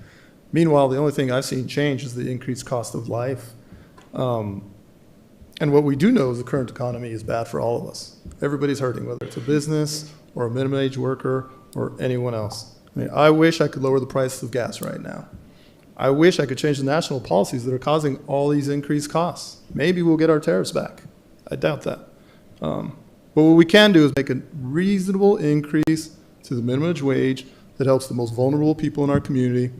Meanwhile, the only thing I've seen change is the increased cost of life. And what we do know is the current economy is bad for all of us. Everybody's hurting, whether it's a business or a minimum wage worker or anyone else. I wish I could lower the price of gas right now. I wish I could change the national policies that are causing all these increased costs. Maybe we'll get our tariffs back. I doubt that. But what we can do is make a reasonable increase to the minimum wage that helps the most vulnerable people in our community,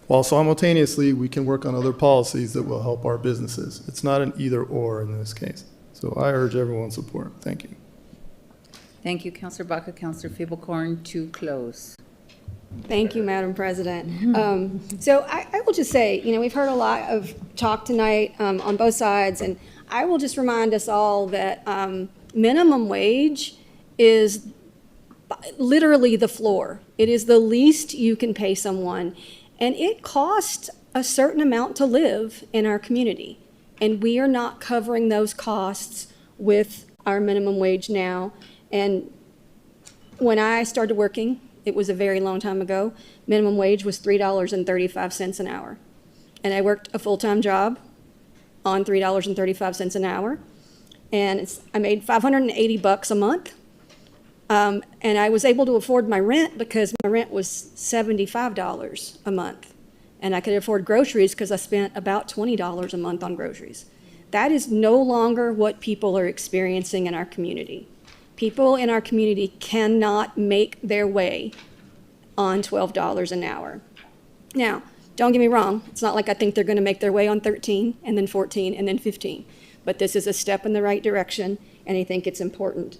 while simultaneously we can work on other policies that will help our businesses. It's not an either or in this case. So I urge everyone's support. Thank you. Thank you, Councillor Baca. Councillor Feeble-Corn to close. Thank you, Madam President. So I will just say, we've heard a lot of talk tonight on both sides, and I will just remind us all that minimum wage is literally the floor. It is the least you can pay someone, and it costs a certain amount to live in our community, and we are not covering those costs with our minimum wage now. And when I started working, it was a very long time ago, minimum wage was $3.35 an hour. And I worked a full-time job on $3.35 an hour. And I made $580 a month. And I was able to afford my rent because my rent was $75 a month. And I could afford groceries because I spent about $20 a month on groceries. That is no longer what people are experiencing in our community. People in our community cannot make their way on $12 an hour. Now, don't get me wrong, it's not like I think they're going to make their way on 13 and then 14 and then 15, but this is a step in the right direction, and I think it's important.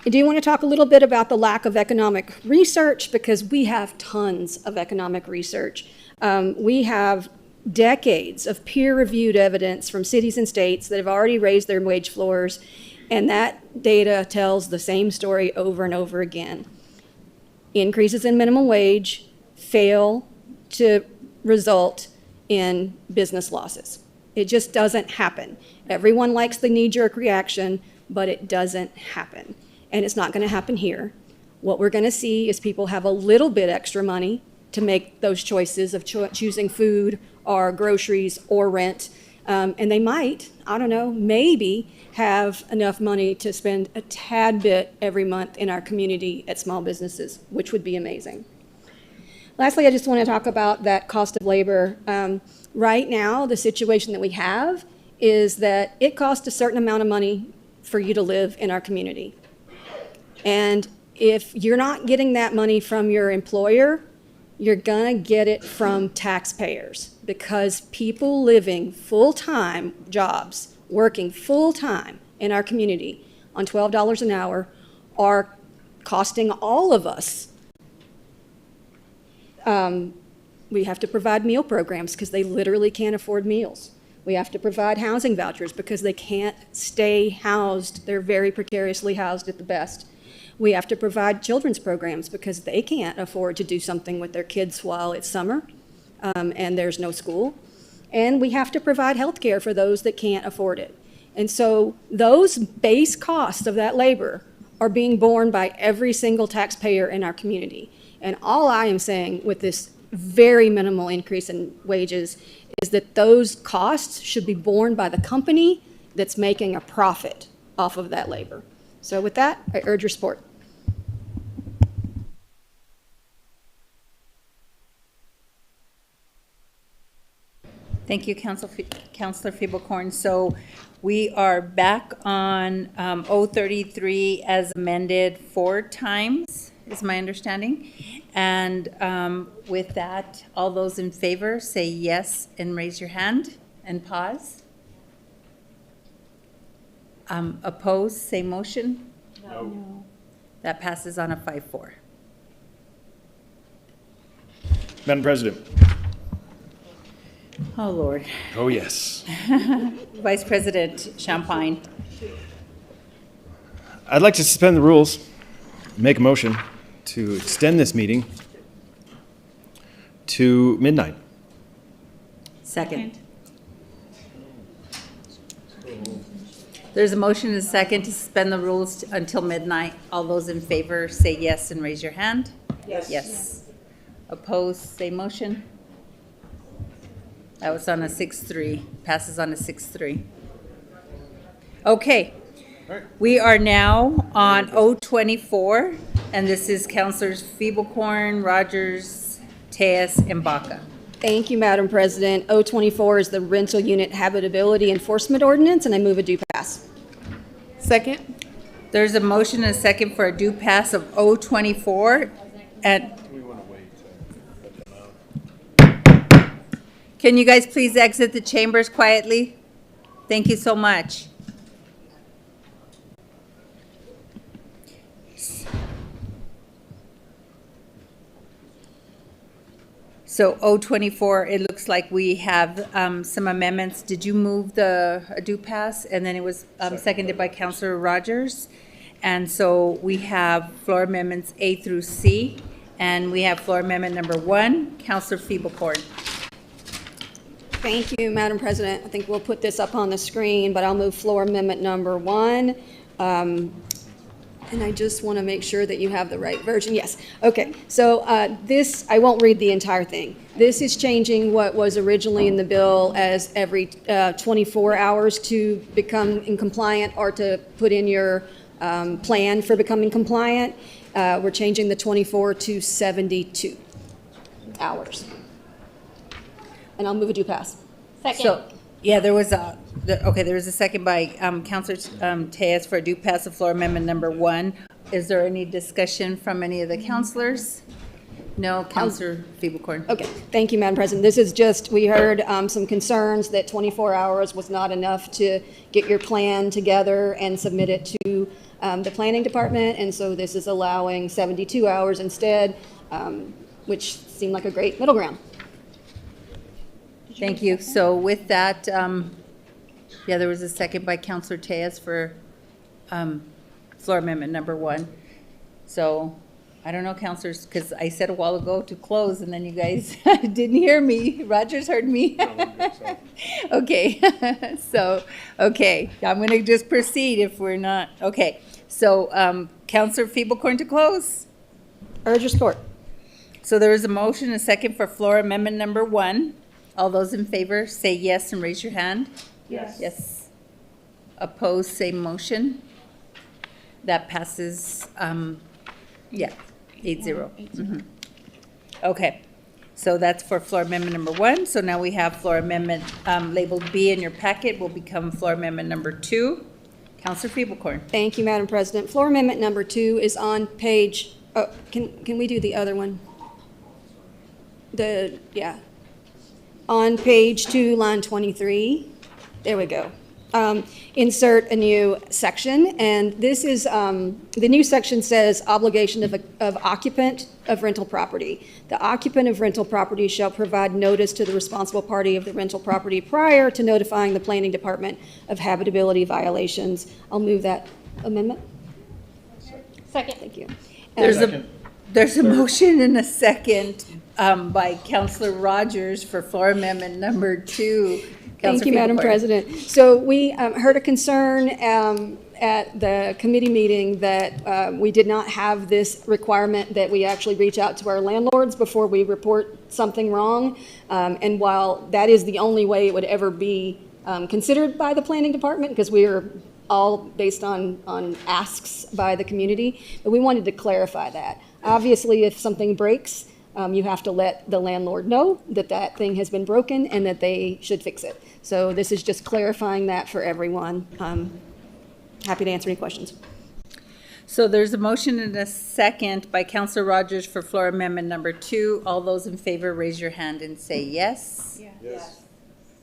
I do want to talk a little bit about the lack of economic research, because we have tons of economic research. We have decades of peer-reviewed evidence from cities and states that have already raised their wage floors, and that data tells the same story over and over again. Increases in minimum wage fail to result in business losses. It just doesn't happen. Everyone likes the knee-jerk reaction, but it doesn't happen. And it's not going to happen here. What we're going to see is people have a little bit extra money to make those choices of choosing food or groceries or rent. And they might, I don't know, maybe have enough money to spend a tad bit every month in our community at small businesses, which would be amazing. Lastly, I just want to talk about that cost of labor. Right now, the situation that we have is that it costs a certain amount of money for you to live in our community. And if you're not getting that money from your employer, you're gonna get it from taxpayers, because people living full-time jobs, working full-time in our community on $12 an hour are costing all of us. We have to provide meal programs because they literally can't afford meals. We have to provide housing vouchers because they can't stay housed. They're very precariously housed at the best. We have to provide children's programs because they can't afford to do something with their kids while it's summer and there's no school. And we have to provide health care for those that can't afford it. And so those base costs of that labor are being borne by every single taxpayer in our community. And all I am saying with this very minimal increase in wages is that those costs should be borne by the company that's making a profit off of that labor. So with that, I urge your support. Thank you, Councilor Feeblecorn. So we are back on 033 as amended 4 times, is my understanding. And with that, all those in favor say yes and raise your hand and pause. Opposed, say motion. No. That passes on a 5-4. Madam President. Oh, Lord. Oh, yes. Vice President Champagne. I'd like to suspend the rules, make a motion to extend this meeting to midnight. Second. There's a motion and a second to suspend the rules until midnight. All those in favor say yes and raise your hand. Yes. Yes. Opposed, say motion. That was on a 6-3, passes on a 6-3. Okay, we are now on 024, and this is Councilors Feeblecorn, Rogers, Tejas, and Baca. Thank you, Madam President. 024 is the rental unit habitability enforcement ordinance, and I move a due pass. Second? There's a motion and a second for a due pass of 024. Can you guys please exit the chambers quietly? Thank you so much. So 024, it looks like we have some amendments. Did you move the due pass? And then it was seconded by Councilor Rogers. And so we have floor amendments A through C. And we have floor amendment number 1, Councilor Feeblecorn. Thank you, Madam President. I think we'll put this up on the screen, but I'll move floor amendment number 1. And I just want to make sure that you have the right version. Yes. Okay. So this, I won't read the entire thing. This is changing what was originally in the bill as every 24 hours to become in compliant or to put in your plan for becoming compliant. We're changing the 24 to 72 hours. And I'll move a due pass. Second. So, yeah, there was a second by Councilor Tejas for a due pass of floor amendment number 1. Is there any discussion from any of the councilors? No, Councilor Feeblecorn. Okay, thank you, Madam President. This is just, we heard some concerns that 24 hours was not enough to get your plan together and submit it to the planning department, and so this is allowing 72 hours instead, which seemed like a great middle ground. Thank you. So with that, yeah, there was a second by Councilor Tejas for floor amendment number 1. So I don't know, councilors, because I said a while ago to close, and then you guys didn't hear me. Rogers heard me. Okay. So, okay, I'm going to just proceed if we're not. Okay. So Councilor Feeblecorn to close. Urge your support. So there is a motion and a second for floor amendment number 1. All those in favor say yes and raise your hand. Yes. Yes. Opposed, say motion. That passes, yeah, 8-0. Okay, so that's for floor amendment number 1. So now we have floor amendment labeled B in your packet will become floor amendment number 2. Councilor Feeblecorn. Thank you, Madam President. Floor amendment number 2 is on page, oh, can we do the other one? Yeah. On page 2, line 23. There we go. Insert a new section, and this is, the new section says obligation of occupant of rental property. The occupant of rental property shall provide notice to the responsible party of the rental property prior to notifying the planning department of habitability violations. I'll move that amendment. Second. Thank you. There's a motion and a second by Councilor Rogers for floor amendment number 2. Thank you, Madam President. So we heard a concern at the committee meeting that we did not have this requirement that we actually reach out to our landlords before we report something wrong. And while that is the only way it would ever be considered by the planning department, because we are all based on asks by the community, but we wanted to clarify that. Obviously, if something breaks, You have to let the landlord know that that thing has been broken and that they should fix it. So this is just clarifying that for everyone. Happy to answer any questions. So there's a motion and a second by Councilor Rogers for floor amendment number 2. All those in favor, raise your hand and say yes. Yes.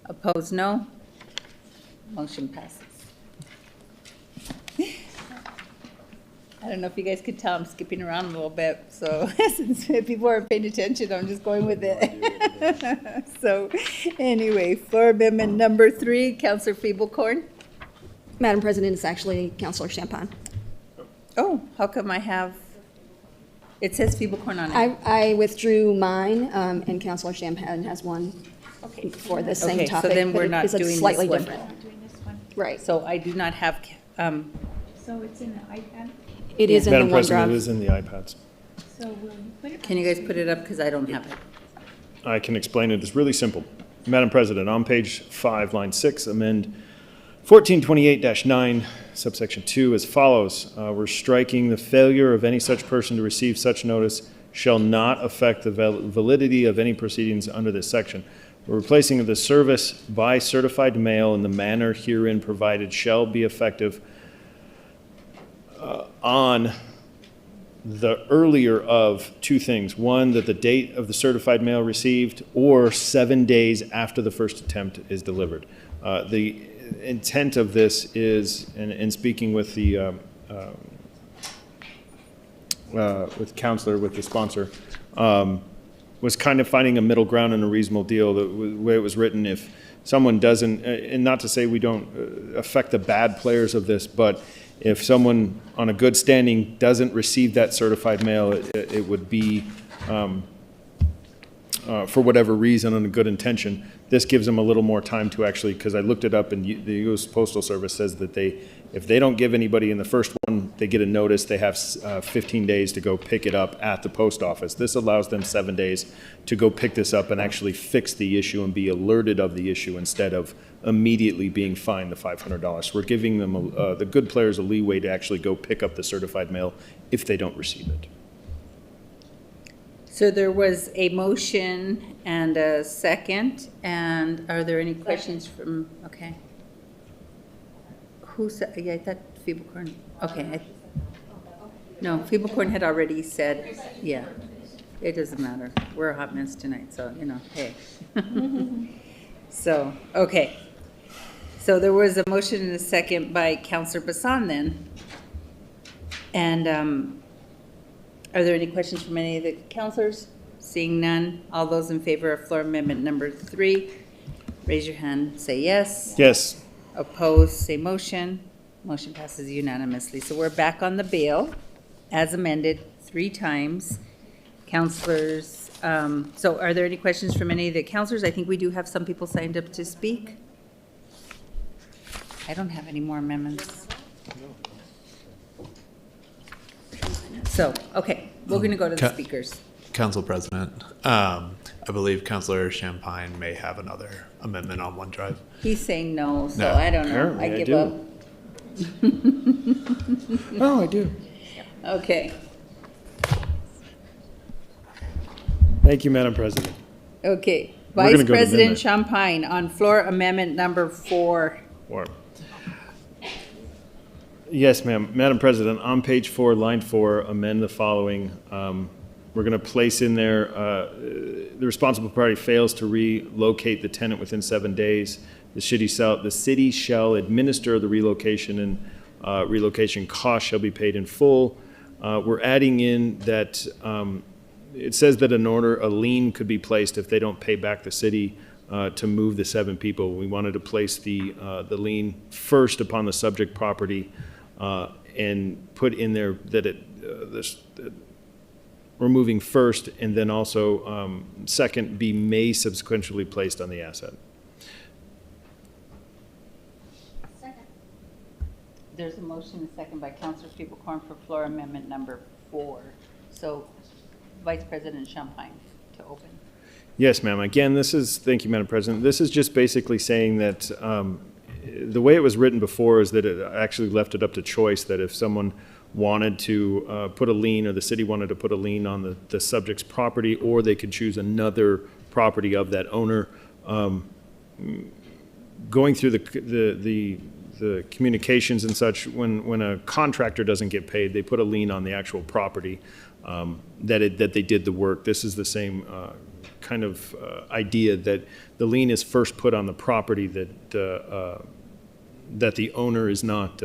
Opposed, no. Motion passes. I don't know if you guys could tell, I'm skipping around a little bit, so since people aren't paying attention, I'm just going with it. So anyway, floor amendment number 3, Councilor Feeblecorn. Madam President, it's actually Councilor Champagne. Oh, how come I have, it says Feeblecorn on it. I withdrew mine, and Councilor Champagne has one for the same topic. Okay, so then but we're it not is doing this slightly one. different. Right. So I do not have, So it's in the iPad? It is in the Madam President, OneDrive. it is in the iPads. So will you put it? can you guys put it up, because I don't have it. I can explain it. It's really simple. Madam President, on page 5, line 6, amend 1428-9, subsection 2 as follows. We're striking the failure of any such person to receive such notice shall not affect the validity of any proceedings under this section. We're replacing the service by certified mail in the manner herein provided shall be effective on the earlier of 2 things. 1, that the date of the certified mail received, or 7 days after the first attempt is delivered. The intent of this is, in speaking with the with counselor, with the sponsor, was kind of finding a middle ground and a reasonable deal. The way it was written, if someone doesn't, and not to say we don't affect the bad players of this, but if someone on a good standing doesn't receive that certified mail, it would be, for whatever reason, on a good intention. This gives them a little more time to actually, because I looked it up, and the U.S. Postal Service says that if they don't give anybody in the first one, they get a notice, they have 15 days to go pick it up at the post office. This allows them 7 days to go pick this up and actually fix the issue and be alerted of the issue instead of immediately being fined the $500. So we're giving them, the good players, a leeway to actually go pick up the certified mail if they don't receive it. So there was a motion and a second, and are there any questions from, okay. Who said, yeah, I thought Feeblecorn, okay. No, Feeblecorn had already said, yeah, it doesn't matter. We're a hot mess tonight, so, hey. So, okay. So there was a motion and a second by Councilor Bassan then. And are there any questions from any of the councilors? Seeing none, all those in favor of floor amendment number 3, raise your hand, say yes. Yes. Opposed, say motion. Motion passes unanimously. So we're back on the bill as amended 3 times. Councilors, so are there any questions from any of the councilors? I think we do have some people signed up to speak. I don't have any more amendments. So, okay, we're going to go to the speakers. Council President, I believe Councilor Champagne may have another amendment on OneDrive. He's saying no, so No. I don't know. Apparently I I give do. up. Oh, I do. Okay, Thank you, Madam President. okay. We're gonna Vice go to President midnight. Champagne on floor amendment number 4. Yes, ma'am. Madam President, on page 4, line 4, amend the following. We're going to place in there, the responsible party fails to relocate the tenant within 7 days. The city shall administer the relocation, and relocation costs shall be paid in full. We're adding in that it says that a lien could be placed if they don't pay back the city to move the 7 people. We wanted to place the lien first upon the subject property and put in there that we're moving first, and then also second may subsequently placed on the asset. There's a motion and a second by Councilor Feeblecorn for floor amendment number 4. So Vice President Champagne to open. Yes, ma'am. Again, thank you, Madam President. This is just basically saying that the way it was written before is that it actually left it up to choice, that if someone wanted to put a lien, or the city wanted to put a lien on the subject's property, or they could choose another property of that owner. Going through the communications and such, when a contractor doesn't get paid, they put a lien on the actual property that they did the work. This is the same kind of idea, that the lien is first put on the property that the owner is not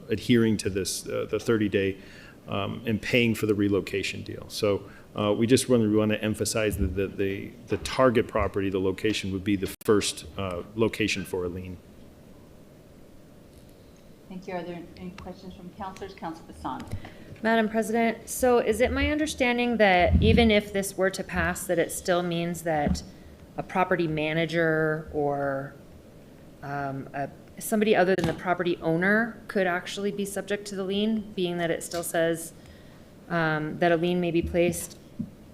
adhering to this, the 30-day and paying for the relocation deal. So we just really want to emphasize that the target property, the location, would be the first location for a lien. Thank you. Are there any questions from councilors? Council Vincent. Madam President, so is it my understanding that even if this were to pass, that it still means that a property manager or somebody other than the property owner could actually be subject to the lien, being that it still says that a lien may be placed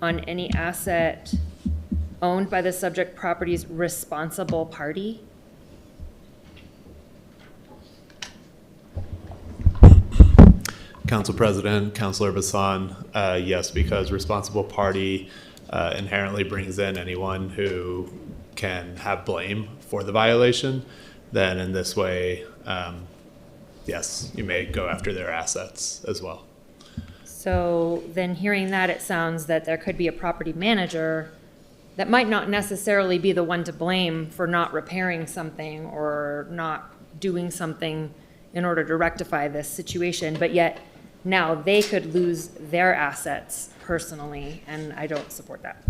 on any asset owned by the subject property's responsible party? Council President, Councilor Bassan, yes, because responsible party inherently brings in anyone who can have blame for the violation. Then in this way, yes, you may go after their assets as well. So then hearing that, it sounds that there could be a property manager that might not necessarily be the one to blame for not repairing something or not doing something in order to rectify this situation, but yet now they could lose their assets personally, and I don't support that.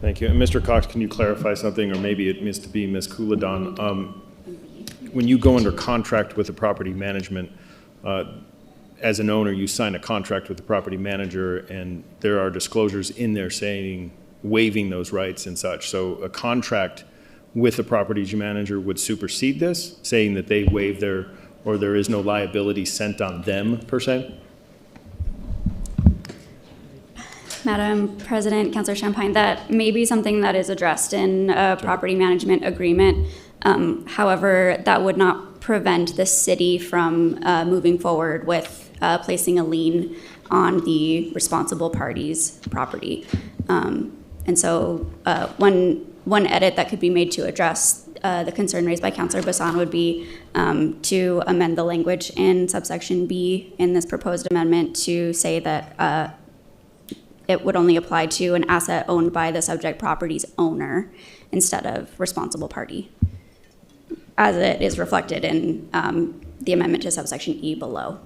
Thank you. And Mr. Cox, can you clarify something, or maybe it missed to be Ms. Kuladon? When you go under contract with the property management, as an owner, you sign a contract with the property manager, and there are disclosures in there saying, waiving those rights and such. So a contract with the property manager would supersede this, saying that they waive their, or there is no liability sent on them per se? Madam President, Councilor Champagne, that may be something that is addressed in a property management agreement. However, that would not prevent the city from moving forward with placing a lien on the responsible party's property. And so one edit that could be made to address the concern raised by Councilor Bassan would be to amend the language in subsection B in this proposed amendment to say that it would only apply to an asset owned by the subject property's owner instead of responsible party, as it is reflected in the amendment to subsection E below.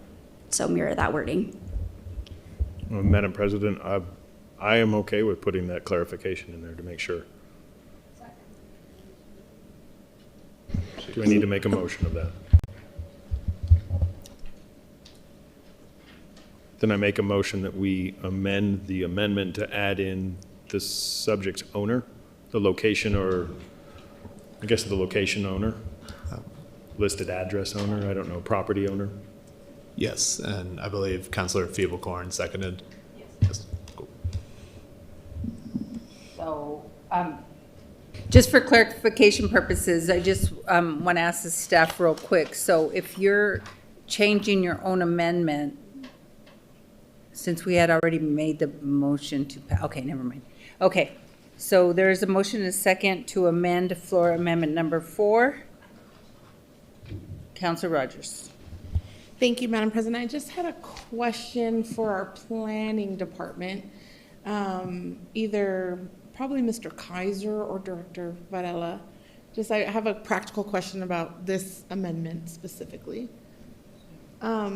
So mirror that wording. Madam President, I am okay with putting that clarification in there to make sure. Do I need to make a motion of that? Then I make a motion that we amend the amendment to add in the subject's owner, the location, or I guess the location owner, listed address owner, I don't know, property owner. Yes, and I believe Councilor Feeblecorn seconded. Yes. Cool. So, just for clarification purposes, I just want to ask the staff real quick. So if you're changing your own amendment, since we had already made the motion to, okay, never mind. Okay, so there's a motion and a second to amend floor amendment number 4. Councilor Rogers. Thank you, Madam President. I just had a question for our planning department. Either probably Mr. Kaiser or Director Varela. I have a practical question about this amendment specifically.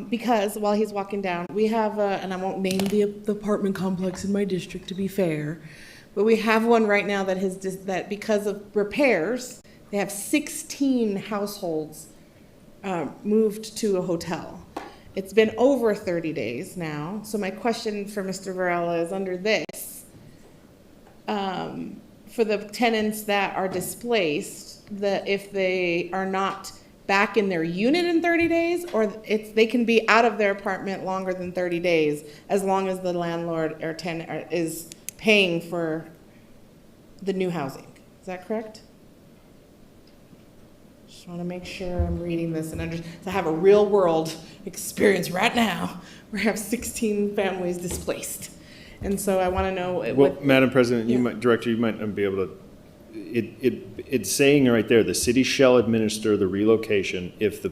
Because while he's walking down, we have, and I won't name the apartment complex in my district to be fair, but we have one right now that has that because of repairs, they have 16 households moved to a hotel. It's been over 30 days now. So my question for Mr. Varela is under this, for the tenants that are displaced, if they are not back in their unit in 30 days, or they can be out of their apartment longer than 30 days as long as the landlord or tenant is paying for the new housing. Is that correct? Just Just want to make sure I'm reading this and I have a real world experience right now where I have 16 families displaced. And so I want to know. Well, Madam President, Director, you might not be able to, it's saying right there, the city shall administer the relocation if the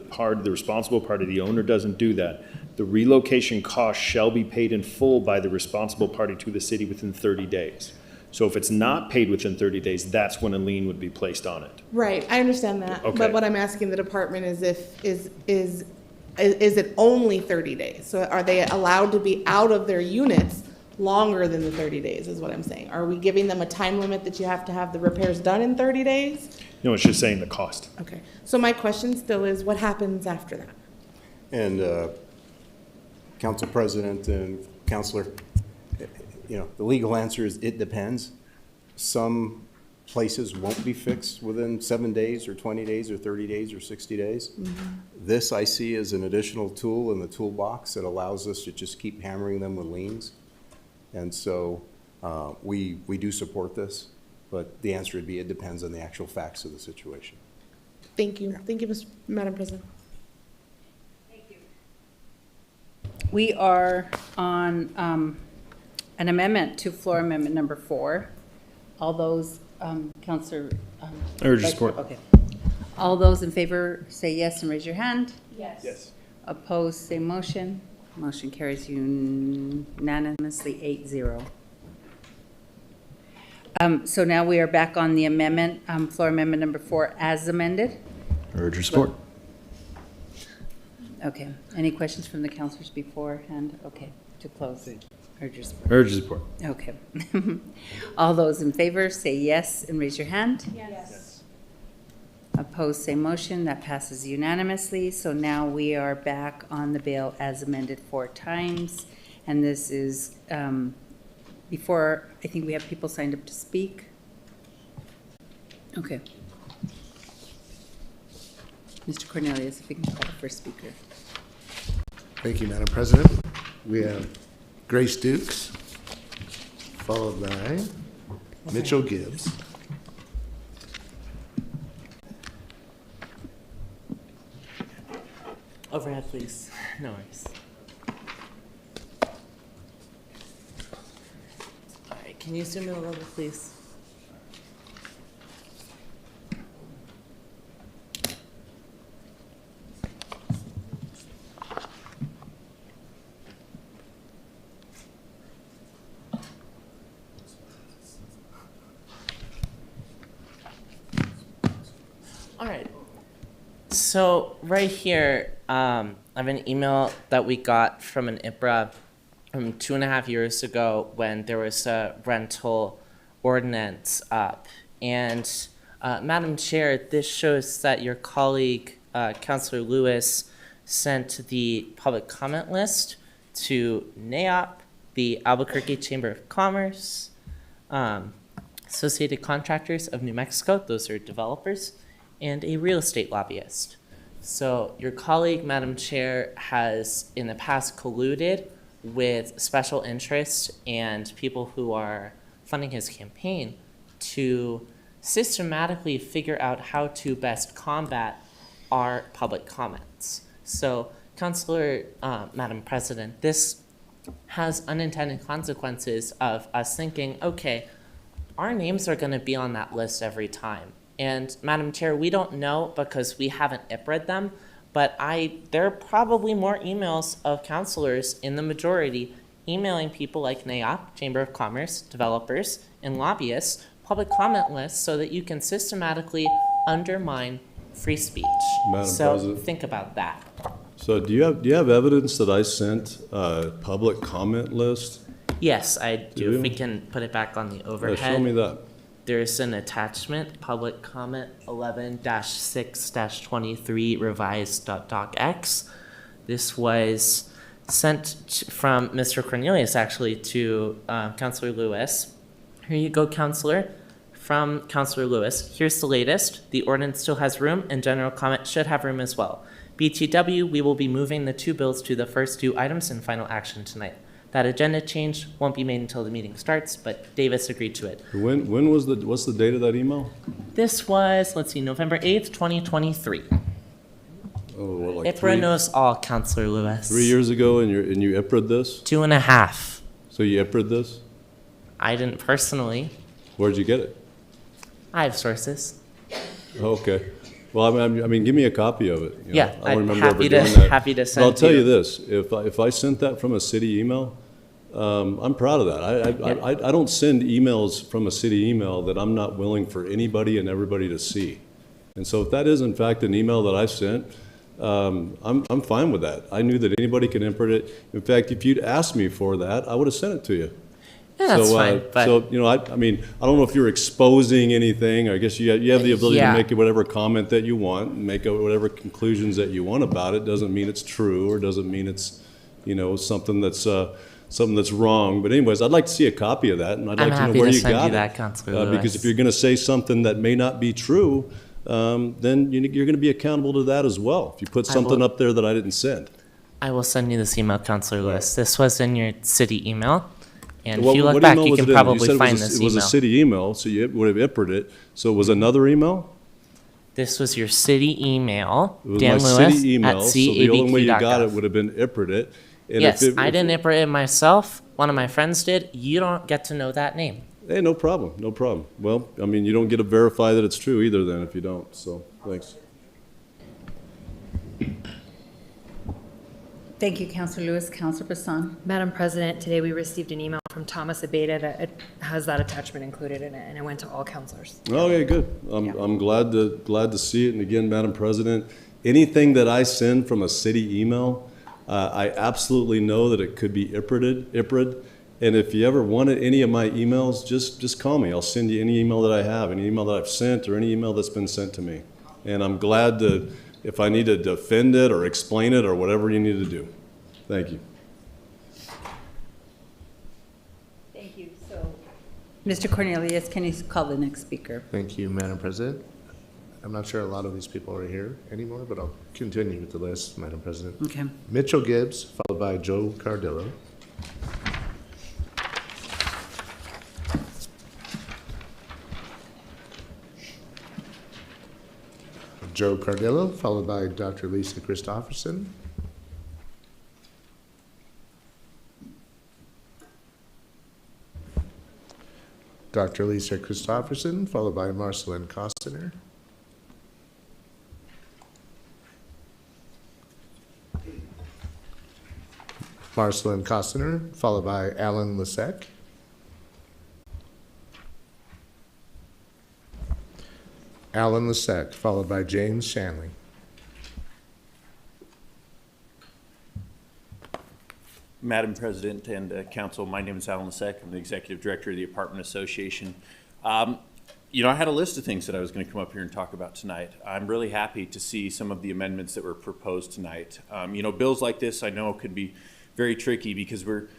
responsible party, the owner, doesn't do that. The relocation cost shall be paid in full by the responsible party to the city within 30 days. So if it's not paid within 30 days, that's when a lien would be placed on it. Right, I understand that. Okay. But what I'm asking the department is is it only 30 days? So are they allowed to be out of their units longer than the 30 days is what I'm saying? Are we giving them a time limit that you have to have the repairs done in 30 days? No, it's just saying the cost. Okay, so my question still is what happens after that? And Council President and Councilor, the legal answer is it depends. Some places won't be fixed within 7 days or 20 days or 30 days or 60 days. This I see as an additional tool in the toolbox that allows us to just keep hammering them with liens. And so we do support this, but the answer would be it depends on the actual facts of the situation. Thank you. Thank you, Madam President. We are on an amendment to floor amendment number 4. All those, Councilor. Urge support. Okay. All those in favor say yes and raise your hand. Yes. Yes. Opposed, same motion. Motion carries unanimously 8-0. So now we are back on the amendment, floor amendment number 4 as amended. Urge your support. Okay. Any questions from the councilors beforehand? Okay, to close. Urge your support. Urge your support. Okay. All those in favor say yes and raise your hand. Yes. Opposed, same motion. That passes unanimously. So now we are back on the bill as amended 4 times. And this is before, I think we have people signed up to speak. Okay. Mr. Cornelius, if we can call the first speaker. Thank you, Madam President. We have Grace Dukes, followed by Mitchell Gibbs. Overhead, please. No worries. All right, can you zoom in a little bit, please? All right. So right here, I have an email that we got from an IPRA from 2.5 years ago when there was a rental ordinance up. And Madam Chair, this shows that your colleague, Councilor Lewis, sent the public comment list to NAOP, the Albuquerque Chamber of Commerce, Associated Contractors of New Mexico, those are developers, and a real estate lobbyist. So your colleague, Madam Chair, has in the past colluded with special interests and people who are funding his campaign to systematically figure out how to best combat our public comments. So, Councilor, Madam President, this has unintended consequences of us thinking, okay, our names are going to be on that list every time. And Madam Chair, we don't know because we haven't IPRA'd them, but there are probably more emails of councilors in the majority emailing people like NAOP, Chamber of Commerce, developers, and lobbyists, public comment lists so that you can systematically undermine free speech. Madam President. Think about that. So do you have evidence that I sent a public comment list? Yes, I do. If we can put it back on the overhead. Show me that. There's an attachment, public comment 11-6-23 revised.docx. This was sent from Mr. Cornelius, actually, to Councilor Lewis. Here you go, Councilor. From Councilor Lewis, here's the latest. The ordinance still has room, and general comment should have room as well. BTW, we will be moving the 2 bills to the first 2 items in final action tonight. That agenda change won't be made until the meeting starts, but Davis agreed to it. When was what's the date of that email? This was, let's see, November 8th, 2023. Oh, what, like IPRA knows all, Counselor Lewis. 3 years ago, and you IPRA'd this? 2.5. So you IPRA'd this? I didn't personally. Where'd you get it? I have sources. Okay. Well, I mean, give me a copy of it. You know? Yeah, I don't I'm remember happy ever to- doing that. happy to But send I'll tell you. you this: if I sent that from a city email, I'm proud of that. I don't send emails from a city email that I'm not willing for anybody and everybody to see. And so if that is in fact an email that I sent, I'm fine with that. I knew that anybody could input it. In fact, if you'd asked me for that, I would have sent it to you. Yeah, that's so, fine, but- so you know, I mean, I don't know if you're exposing anything. I guess you have the ability Yeah. to make whatever comment that you want, and make whatever conclusions that you want about it. Doesn't mean it's true, or doesn't mean it's, you know, something that's wrong. But anyways, I'd like to see a copy of that, and I'd I'm like to know happy where to you send got you it. that, Counselor Lewis. Because if you're going to say something that may not be true, then you're going to be accountable to that as well. If you put I something will- up there that I didn't send. I will send you this email, Counselor Lewis. This was in your city email. And What- if you look what back, email you was can it in? probably said find it was this It was a email. city email, so you would have IPRA'd it. So it was another email? This was your city email, It was Dan my Lewis city email, at so the only way you got cabq.gov. it would have been IPRA'd it. And Yes, if I didn't IPRA it myself. One of my friends did. You don't get to know that name. Hey, no problem, no problem. Well, I mean, you don't get to verify that it's true either then if you don't, so, thanks. Thank you, Councilor Lewis. Councilor Bassan. Madam President, today we received an email from Thomas Abeta that it has that attachment included in it, and it went to all councilors. Okay, good. I'm glad to see it. And again, Madam President, anything that I send from a city email, I absolutely know that it could be IPRA'd. And if you ever wanted any of my emails, just call me. I'll send you any email that I have, any email that I've sent, or any email that's been sent to me. And I'm glad to, if I need to defend it or explain it or whatever you need to do. Thank you. Thank you. So, Mr. Cornelius, can you call the next speaker? Thank you, Madam President. I'm not sure a lot of these people are here anymore, but I'll continue with the list, Madam President. Okay. Mitchell Gibbs, followed by Joe Cardillo. Joe Cardillo, followed by Dr. Lisa Christopherson. Dr. Lisa Christopherson, followed by Marceline Costner. Marceline Costner, followed by Alan Lasek. Alan Lasek, followed by James Shanley. Madam President and Council, my name is Alan Lasek. I'm the Executive Director of the Apartment Association. You know, I had a list of things that I was going to come up here and talk about tonight. I'm really happy to see some of the amendments that were proposed tonight. You know, bills like this I know could be very tricky because we're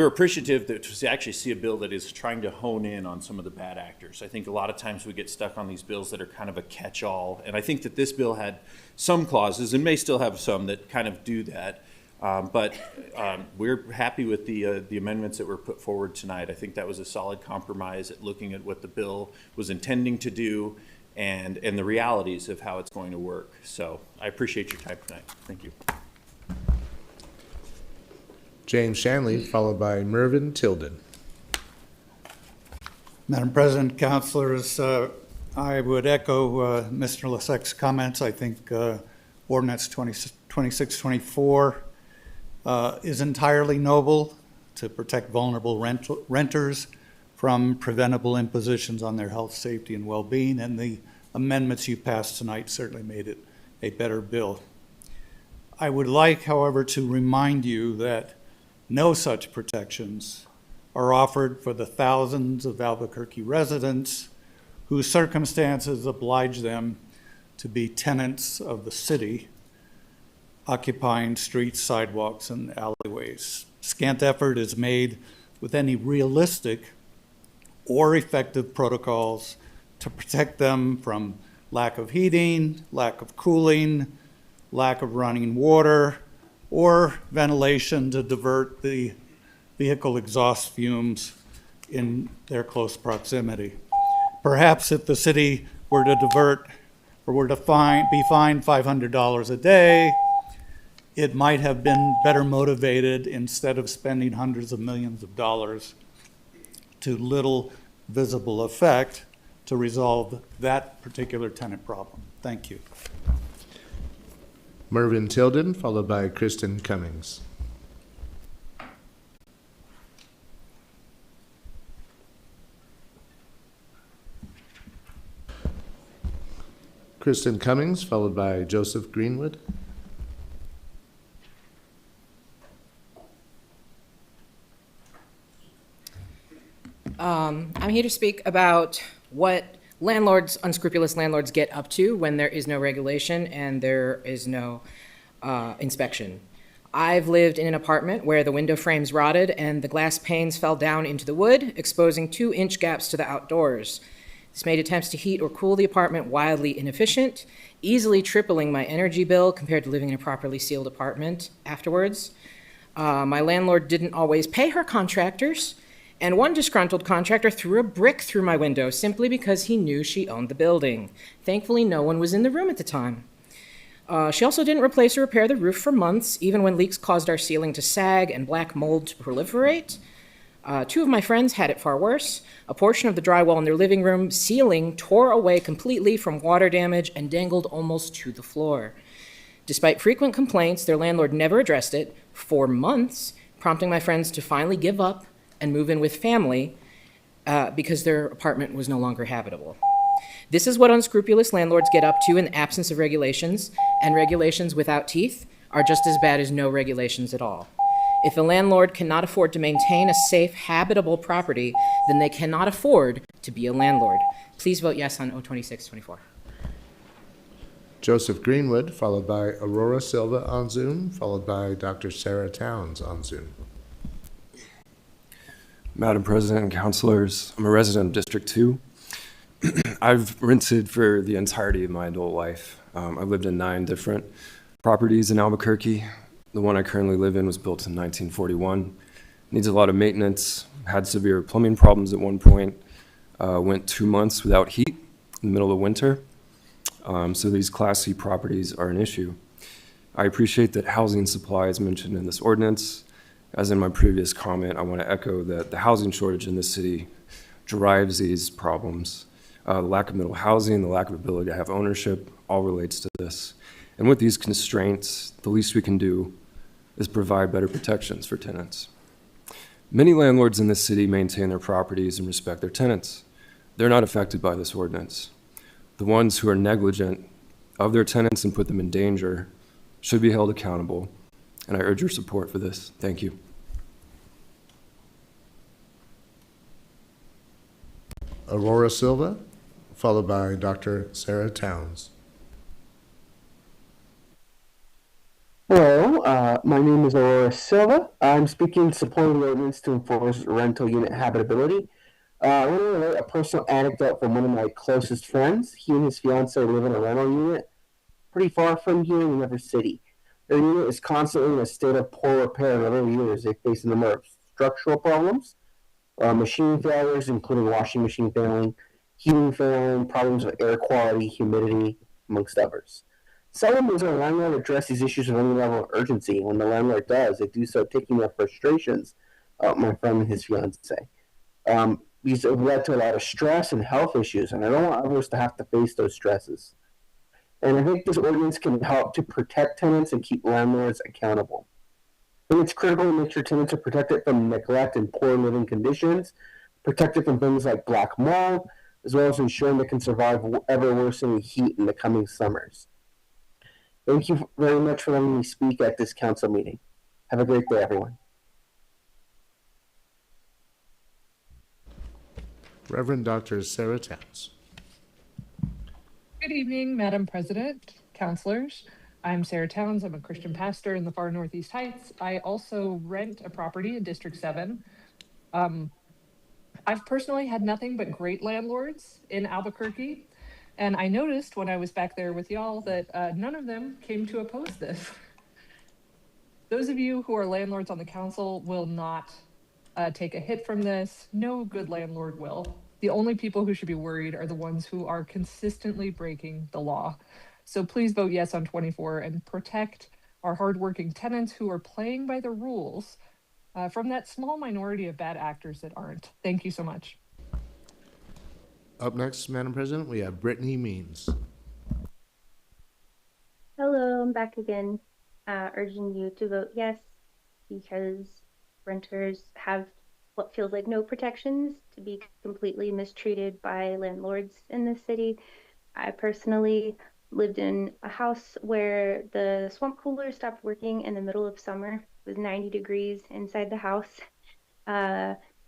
appreciative to actually see a bill that is trying to hone in on some of the bad actors. I think a lot of times we get stuck on these bills that are kind of a catch-all, and I think that this bill had some clauses, and may still have some, that kind of do that. But we're happy with the amendments that were put forward tonight. I think that was a solid compromise at looking at what the bill was intending to do and the realities of how it's going to work. So I appreciate your time tonight. Thank you. James Shanley, followed by Mervyn Tilden. Madam President, councilors, I would echo Mr. Lasek's comments. I think Ordinance 2624 is entirely noble to protect vulnerable renters from preventable impositions on their health, safety, and well-being, and the amendments you passed tonight certainly made it a better bill. I would like, however, to remind you that no such protections are offered for the thousands of Albuquerque residents whose circumstances oblige them to be tenants of the city, occupying streets, sidewalks, and alleyways. Scant effort is made with any realistic or effective protocols to protect them from lack of heating, lack of cooling, lack of running water, or ventilation to divert the vehicle exhaust fumes in their close proximity. Perhaps if the city were to divert or were to be fined $500 a day, it might have been better motivated instead of spending hundreds of millions of dollars to little visible effect to resolve that particular tenant problem. Thank you. Mervyn Tilden, followed by Kristen Cummings. Kristen Cummings, followed by Joseph Greenwood. I'm here to speak about what unscrupulous landlords get up to when there is no regulation and there is no inspection. I've lived in an apartment where the window frames rotted and the glass panes fell down into the wood, exposing 2-inch gaps to the outdoors. This made attempts to heat or cool the apartment wildly inefficient, easily tripling my energy bill compared to living in a properly sealed apartment afterwards. My landlord didn't always pay her contractors, and one disgruntled contractor threw a brick through my window simply because he knew she owned the building. Thankfully, no one was in the room at the time. She also didn't replace or repair the roof for months, even when leaks caused our ceiling to sag and black mold to proliferate. 2 of my friends had it far worse. A portion of the drywall in their living room ceiling tore away completely from water damage and dangled almost to the floor. Despite frequent complaints, their landlord never addressed it for months, prompting my friends to finally give up and move in with family because their apartment was no longer habitable. This is what unscrupulous landlords get up to in the absence of regulations, and regulations without teeth are just as bad as no regulations at all. If a landlord cannot afford to maintain a safe, habitable property, then they cannot afford to be a landlord. Please vote yes on O2624. Joseph Greenwood, followed by Aurora Silva on Zoom, followed by Dr. Sarah Towns on Zoom. Madam President and councilors, I'm a resident of District 2. I've rented for the entirety of my adult life. I've lived in 9 different properties in Albuquerque. The one I currently live in was built in 1941. Needs a lot of maintenance, had severe plumbing problems at one point, went 2 months without heat in the middle of winter. So these Class C properties are an issue. I appreciate that housing supply is mentioned in this ordinance. As in my previous comment, I want to echo that the housing shortage in this city drives these problems. The lack of middle housing, the lack of ability to have ownership, all relates to this. And with these constraints, the least we can do is provide better protections for tenants. Many landlords in this city maintain their properties and respect their tenants. They're not affected by this ordinance. The ones who are negligent of their tenants and put them in danger should be held accountable, and I urge your support for this. Thank you. Aurora Silva, followed by Dr. Sarah Towns. Hello, my name is Aurora Silva. I'm speaking supporting the ordinance to enforce rental unit habitability. I want to relate a personal anecdote from one of my closest friends. He and his fiance live in a rental unit pretty far from here in another city. Their unit is constantly in a state of poor repair, and over the years they face a number of structural problems, machine failures, including washing machine failing, heating failing, problems with air quality, humidity, amongst others. Seldom does a landlord address these issues with any level of urgency. When the landlord does, they do so taking their frustrations out my friend and his fiance. These have led to a lot of stress and health issues, and I don't want others to have to face those stresses. And I think this ordinance can help to protect tenants and keep landlords accountable. I think it's critical to make sure tenants are protected from neglect and poor living conditions, protected from things like black mold, as well as ensuring they can survive ever worsening heat in the coming summers. Thank you very much for letting me speak at this council meeting. Have a great day, everyone. Reverend Dr. Sarah Towns. Good evening, Madam President, councilors. I'm Sarah Towns. I'm a Christian pastor in the far Northeast Heights. I also rent a property in District 7. I've personally had nothing but great landlords in Albuquerque. And I noticed when I was back there with y'all that none of them came to oppose this. Those of you who are landlords on the council will not take a hit from this. No good landlord will. The only people who should be worried are the ones who are consistently breaking the law. So please vote yes on 24 and protect our hardworking tenants who are playing by the rules from that small minority of bad actors that aren't. Thank you so much. Up next, Madam President, we have Brittany Means. Hello, I'm back again, urging you to vote yes because renters have what feels like no protections, to be completely mistreated by landlords in this city. I personally lived in a house where the swamp cooler stopped working in the middle of summer. It was 90 degrees inside the house.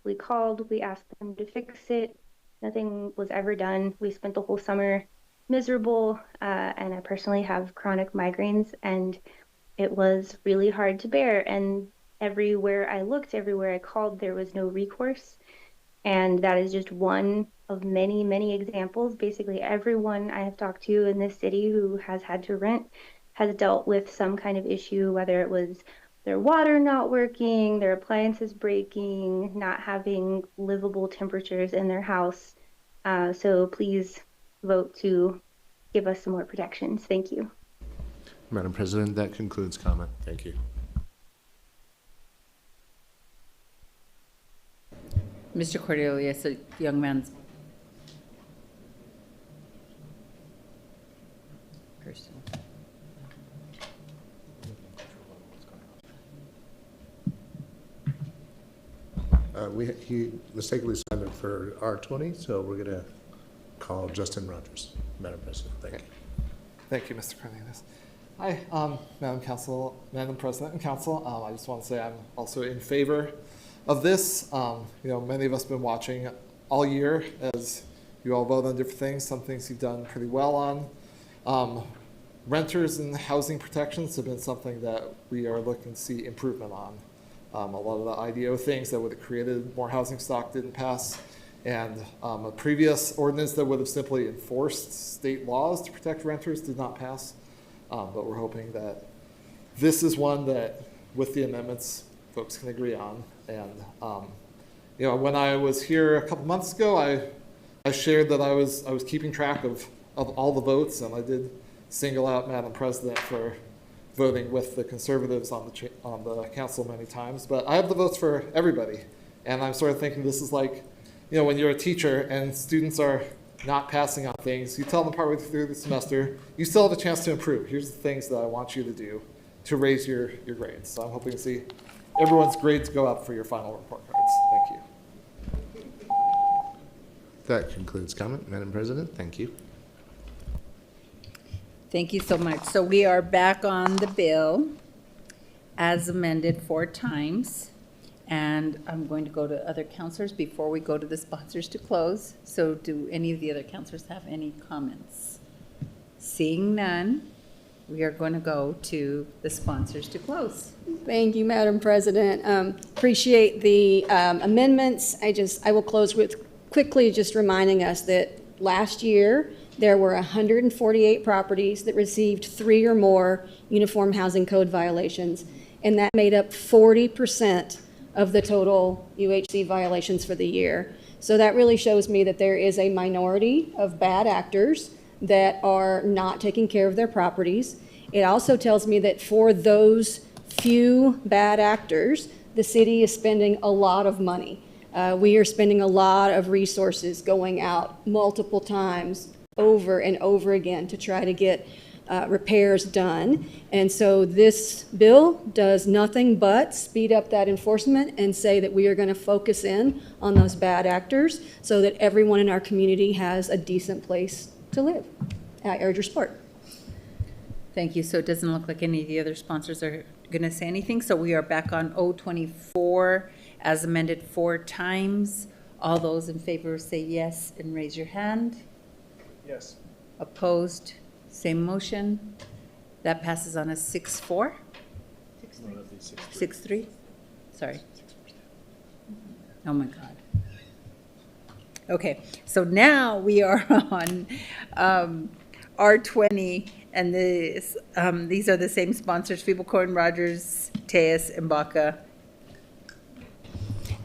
We called, we asked them to fix it. Nothing was ever done. We spent the whole summer miserable, and I personally have chronic migraines, and it was really hard to bear. And everywhere I looked, everywhere I called, there was no recourse. And that is just one of many, many examples. Basically, everyone I have talked to in this city who has had to rent has dealt with some kind of issue, whether it was their water not working, their appliances breaking, not having livable temperatures in their house. So please vote to give us some more protections. Thank you. Madam President, that concludes comment. Thank you. Mr. Cornelius, a young man's person. He mistakenly signed up for R20, so we're going to call Justin Rogers. Madam President, thank you. Thank you, Mr. Cornelius. Hi, Madam President and Council. I just want to say I'm also in favor of this. Many of us have been watching all year as you all vote on different things. Some things you've done pretty well on. Renters and housing protections have been something that we are looking to see improvement on. A lot of the IDO things that would have created more housing stock didn't pass. And a previous ordinance that would have simply enforced state laws to protect renters did not pass. But we're hoping that this is one that, with the amendments, folks can agree on. And when I was here a couple months ago, I shared that I was keeping track of all the votes, and I did single out Madam President for voting with the conservatives on the council many times. But I have the votes for everybody, and I'm sort of thinking this is like, when you're a teacher and students are not passing on things, you tell them partway through the semester, you still have a chance to improve. Here's the things that I want you to do to raise your grades. So I'm hoping to see everyone's grades go up for your final report cards. Thank you. That concludes comment. Madam President, thank you. Thank you so much. So we are back on the bill as amended 4 times. And I'm going to go to other counselors before we go to the sponsors to close. So do any of the other counselors have any comments? Seeing none, we are going to go to the sponsors to close. Thank you, Madam President. Appreciate the amendments. I will close with quickly just reminding us that last year there were 148 properties that received 3 or more Uniform Housing Code violations, and that made up 40% of the total UHC violations for the year. So that really shows me that there is a minority of bad actors that are not taking care of their properties. It also tells me that for those few bad actors, the city is spending a lot of money. We are spending a lot of resources going out multiple times over and over again to try to get repairs done. And so this bill does nothing but speed up that enforcement and say that we are going to focus in on those bad actors so that everyone in our community has a decent place to live. I urge your support. Thank you. So it doesn't look like any of the other sponsors are going to say anything. So we are back on O24 as amended 4 times. All those in favor say yes and raise your hand. Yes. Opposed? Same motion. That passes on a 6-4? 6-3? Sorry. Oh my God. Okay, so now we are on R20, and these are the same sponsors: Feeble Corn, Rogers, Tejas, and Baca.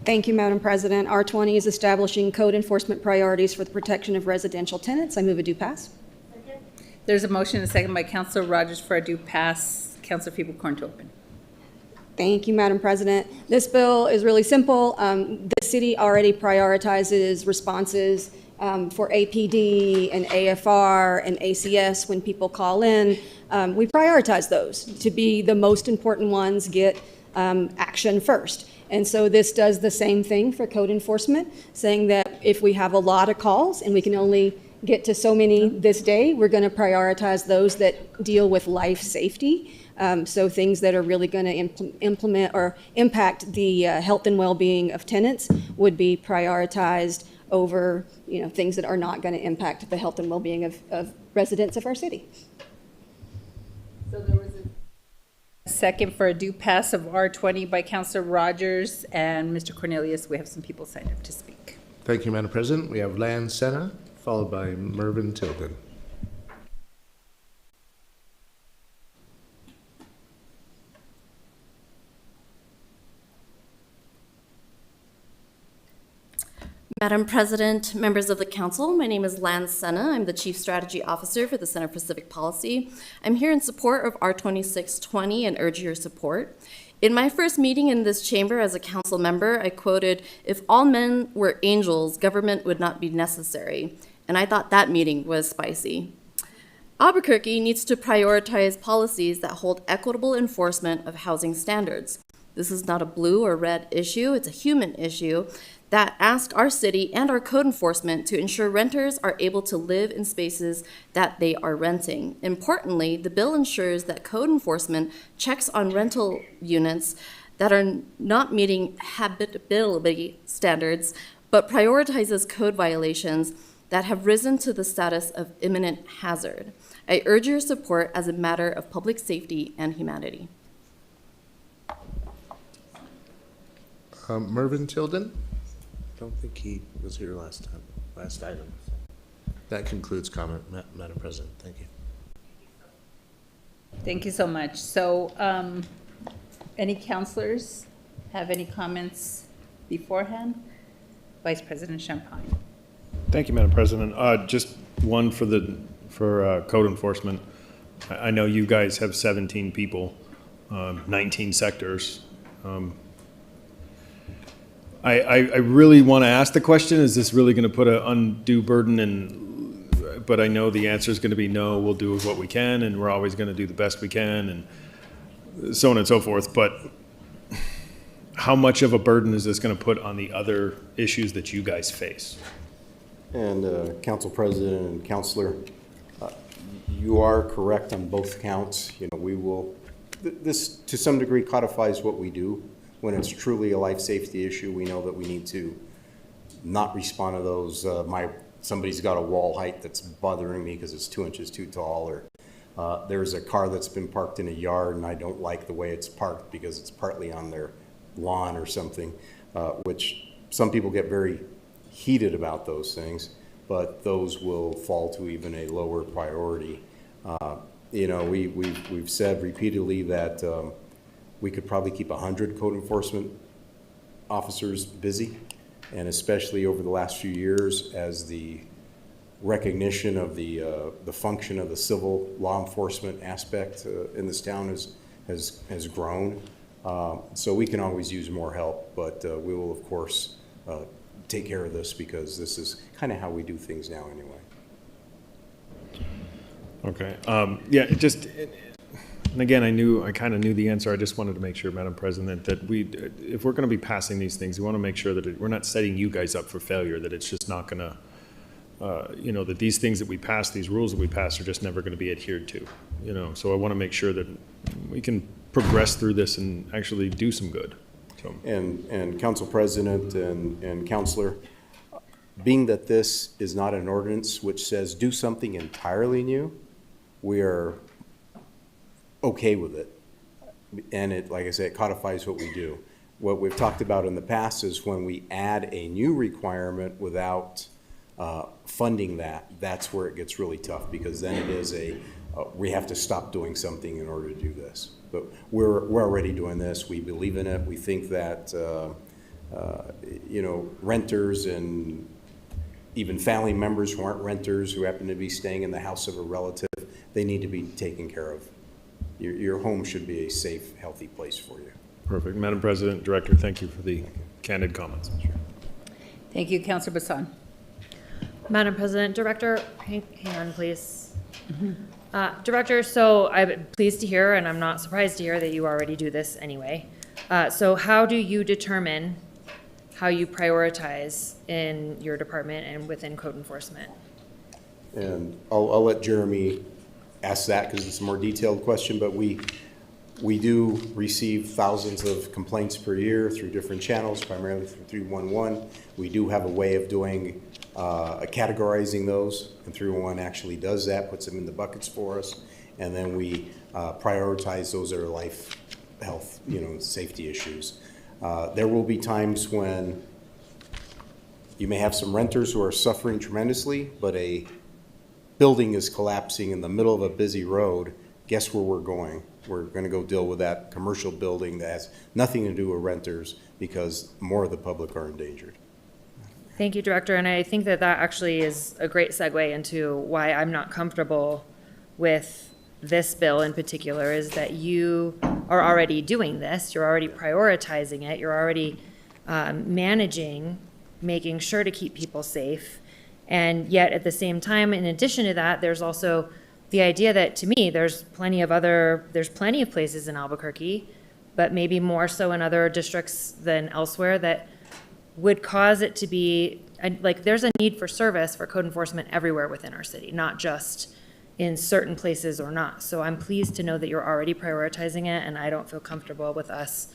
Thank you, Madam President. R20 is establishing code enforcement priorities for the protection of residential tenants. I move a due pass. There's a motion and a second by Councilor Rogers for a due pass. Councilor Feeble-Corn to open. Thank you, Madam President. This bill is really simple. The city already prioritizes responses for APD and AFR and ACS when people call in. We prioritize those to be the most important ones, get action first. And so this does the same thing for code enforcement, saying that if we have a lot of calls and we can only get to so many this day, we're going to prioritize those that deal with life safety. So things that are really going to implement or impact the health and well-being of tenants would be prioritized over, things that are not going to impact the health and well-being of residents of our city. So there was a second for a due pass of R20 by Councilor Rogers and Mr. Cornelius. We have some people signed up to speak. Thank you, Madam President. We have Lan Senna, followed by Mervyn Tilden. Madam President, members of the council, my name is Lan Senna. I'm the Chief Strategy Officer for the Center for Civic Policy. I'm here in support of R2620 and urge your support. In my first meeting in this chamber as a council member, I quoted, "If all men were angels, government would not be necessary." And I thought that meeting was spicy. Albuquerque needs to prioritize policies that hold equitable enforcement of housing standards. This is not a blue or red issue, it's a human issue that asks our city and our code enforcement to ensure renters are able to live in spaces that they are renting. Importantly, the bill ensures that code enforcement checks on rental units that are not meeting habitability standards, but prioritizes code violations that have risen to the status of imminent hazard. I urge your support as a matter of public safety and humanity. Mervyn Tilden? Don't think he was here last item. That concludes comment, Madam President. Thank you. Thank you so much. So, any councilors have any comments beforehand? Vice President Champagne. Thank you, Madam President. Just one for code enforcement. I know you guys have 17 people, 19 sectors. I really want to ask the question, is this really going to put an undue burden in, but I know the answer is going to be no, we'll do what we can, and we're always going to do the best we can, and so on and so forth. But how much of a burden is this going to put on the other issues that you guys face? And Council President and Councilor, you are correct on both counts. We will, this to some degree codifies what we do. When it's truly a life safety issue, we know that we need to not respond to those, somebody's got a wall height that's bothering me because it's 2 inches too tall, or there's a car that's been parked in a yard and I don't like the way it's parked because it's partly on their lawn or something, which some people get very heated about those things, but those will fall to even a lower priority. We've said repeatedly that we could probably keep 100 code enforcement officers busy, and especially over the last few years as the recognition of the function of the civil law enforcement aspect in this town has grown. So we can always use more help, but we will of course take care of this because this is kind of how we do things now anyway. Okay. Yeah, and again, I kind of knew the answer. I just wanted to make sure, Madam President, that if we're going to be passing these things, we want to make sure that we're not setting you guys up for failure, that it's just not going to, that these things that we pass, these rules that we pass are just never going to be adhered to, So I want to make sure that we can progress through this and actually do some good. So. And Council President and Councilor, being that this is not an ordinance which says do something entirely new, we are okay with it. And it, like I said, it codifies what we do. What we've talked about in the past is when we add a new requirement without funding that's where it gets really tough, because then it is we have to stop doing something in order to do this. But we're already doing this. We believe in it. We think that renters and even family members who aren't renters who happen to be staying in the house of a relative, they need to be taken care of. Your home should be a safe, healthy place for you. Perfect. Madam President, Director, thank you for the candid comments. Thank you, Councilor Bassan. Madam President, Director, hang on, please. Director, so I'm pleased to hear, and I'm not surprised to hear that you already do this anyway. So how do you determine how you prioritize in your department and within code enforcement? And I'll let Jeremy ask that because it's a more detailed question, but we do receive thousands of complaints per year through different channels, primarily through 311. We do have a way of doing categorizing those, and 311 actually does that, puts them in the buckets for us, and then we prioritize those that are life, health, safety issues. There will be times when you may have some renters who are suffering tremendously, but a building is collapsing in the middle of a busy road. Guess where we're going? We're going to go deal with that commercial building that has nothing to do with renters because more of the public are endangered. Thank you, Director, and I think that actually is a great segue into why I'm not comfortable with this bill in particular, is that you are already doing this, you're already prioritizing it, you're already managing, making sure to keep people safe, and yet at the same time, in addition to that, there's also the idea that, to me, there's plenty of places in Albuquerque, but maybe more so in other districts than elsewhere, that would cause it to be, like, there's a need for service for code enforcement everywhere within our city, not just in certain places or not. So I'm pleased to know that you're already prioritizing it, and I don't feel comfortable with us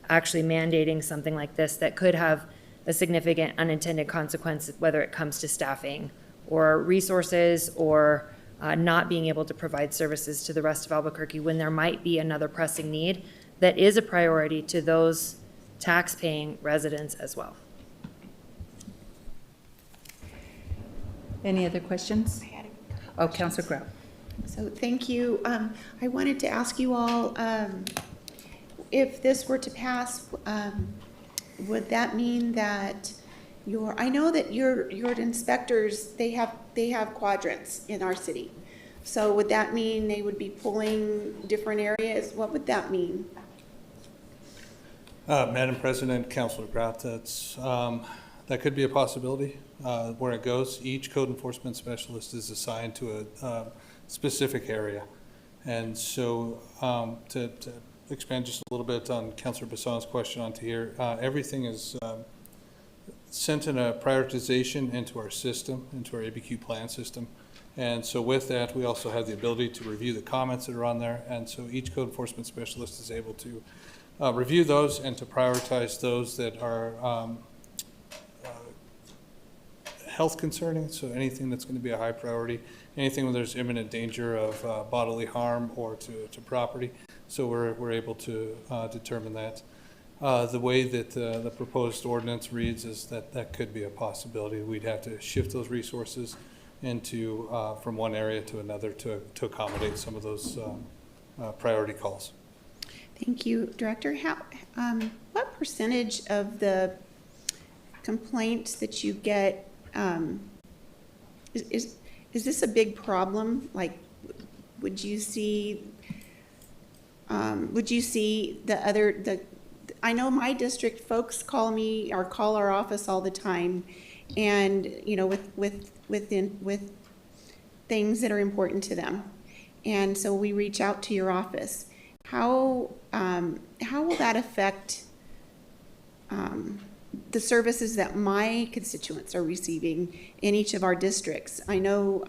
actually mandating something like this that could have a significant unintended consequence, whether it comes to staffing or resources or not being able to provide services to the rest of Albuquerque when there might be another pressing need that is a priority to those tax-paying residents as well. Any other questions? Oh, Councilor Grau. So thank you. I wanted to ask you all, if this were to pass, would that mean that I know that your inspectors, they have quadrants in our city. So would that mean they would be pulling different areas? What would that mean? Madam President, Councilor Grout, that could be a possibility. Where it goes, each code enforcement specialist is assigned to a specific area. And so to expand just a little bit on Councilor Bassan's question onto here, everything is sent in a prioritization into our system, into our ABQ plan system. And so with that, we also have the ability to review the comments that are on there. And so each code enforcement specialist is able to review those and to prioritize those that are health concerning, so anything that's going to be a high priority, anything where there's imminent danger of bodily harm or to property. So we're able to determine that. The way that the proposed ordinance reads is that could be a possibility. We'd have to shift those resources into from one area to another to accommodate some of those priority calls. Thank you, Director. What percentage of the complaints that you get, is this a big problem? Like, would you see I know my district folks call me or call our office all the time, and with things that are important to them, and so we reach out to your office. How will that affect the services that my constituents are receiving in each of our districts? I know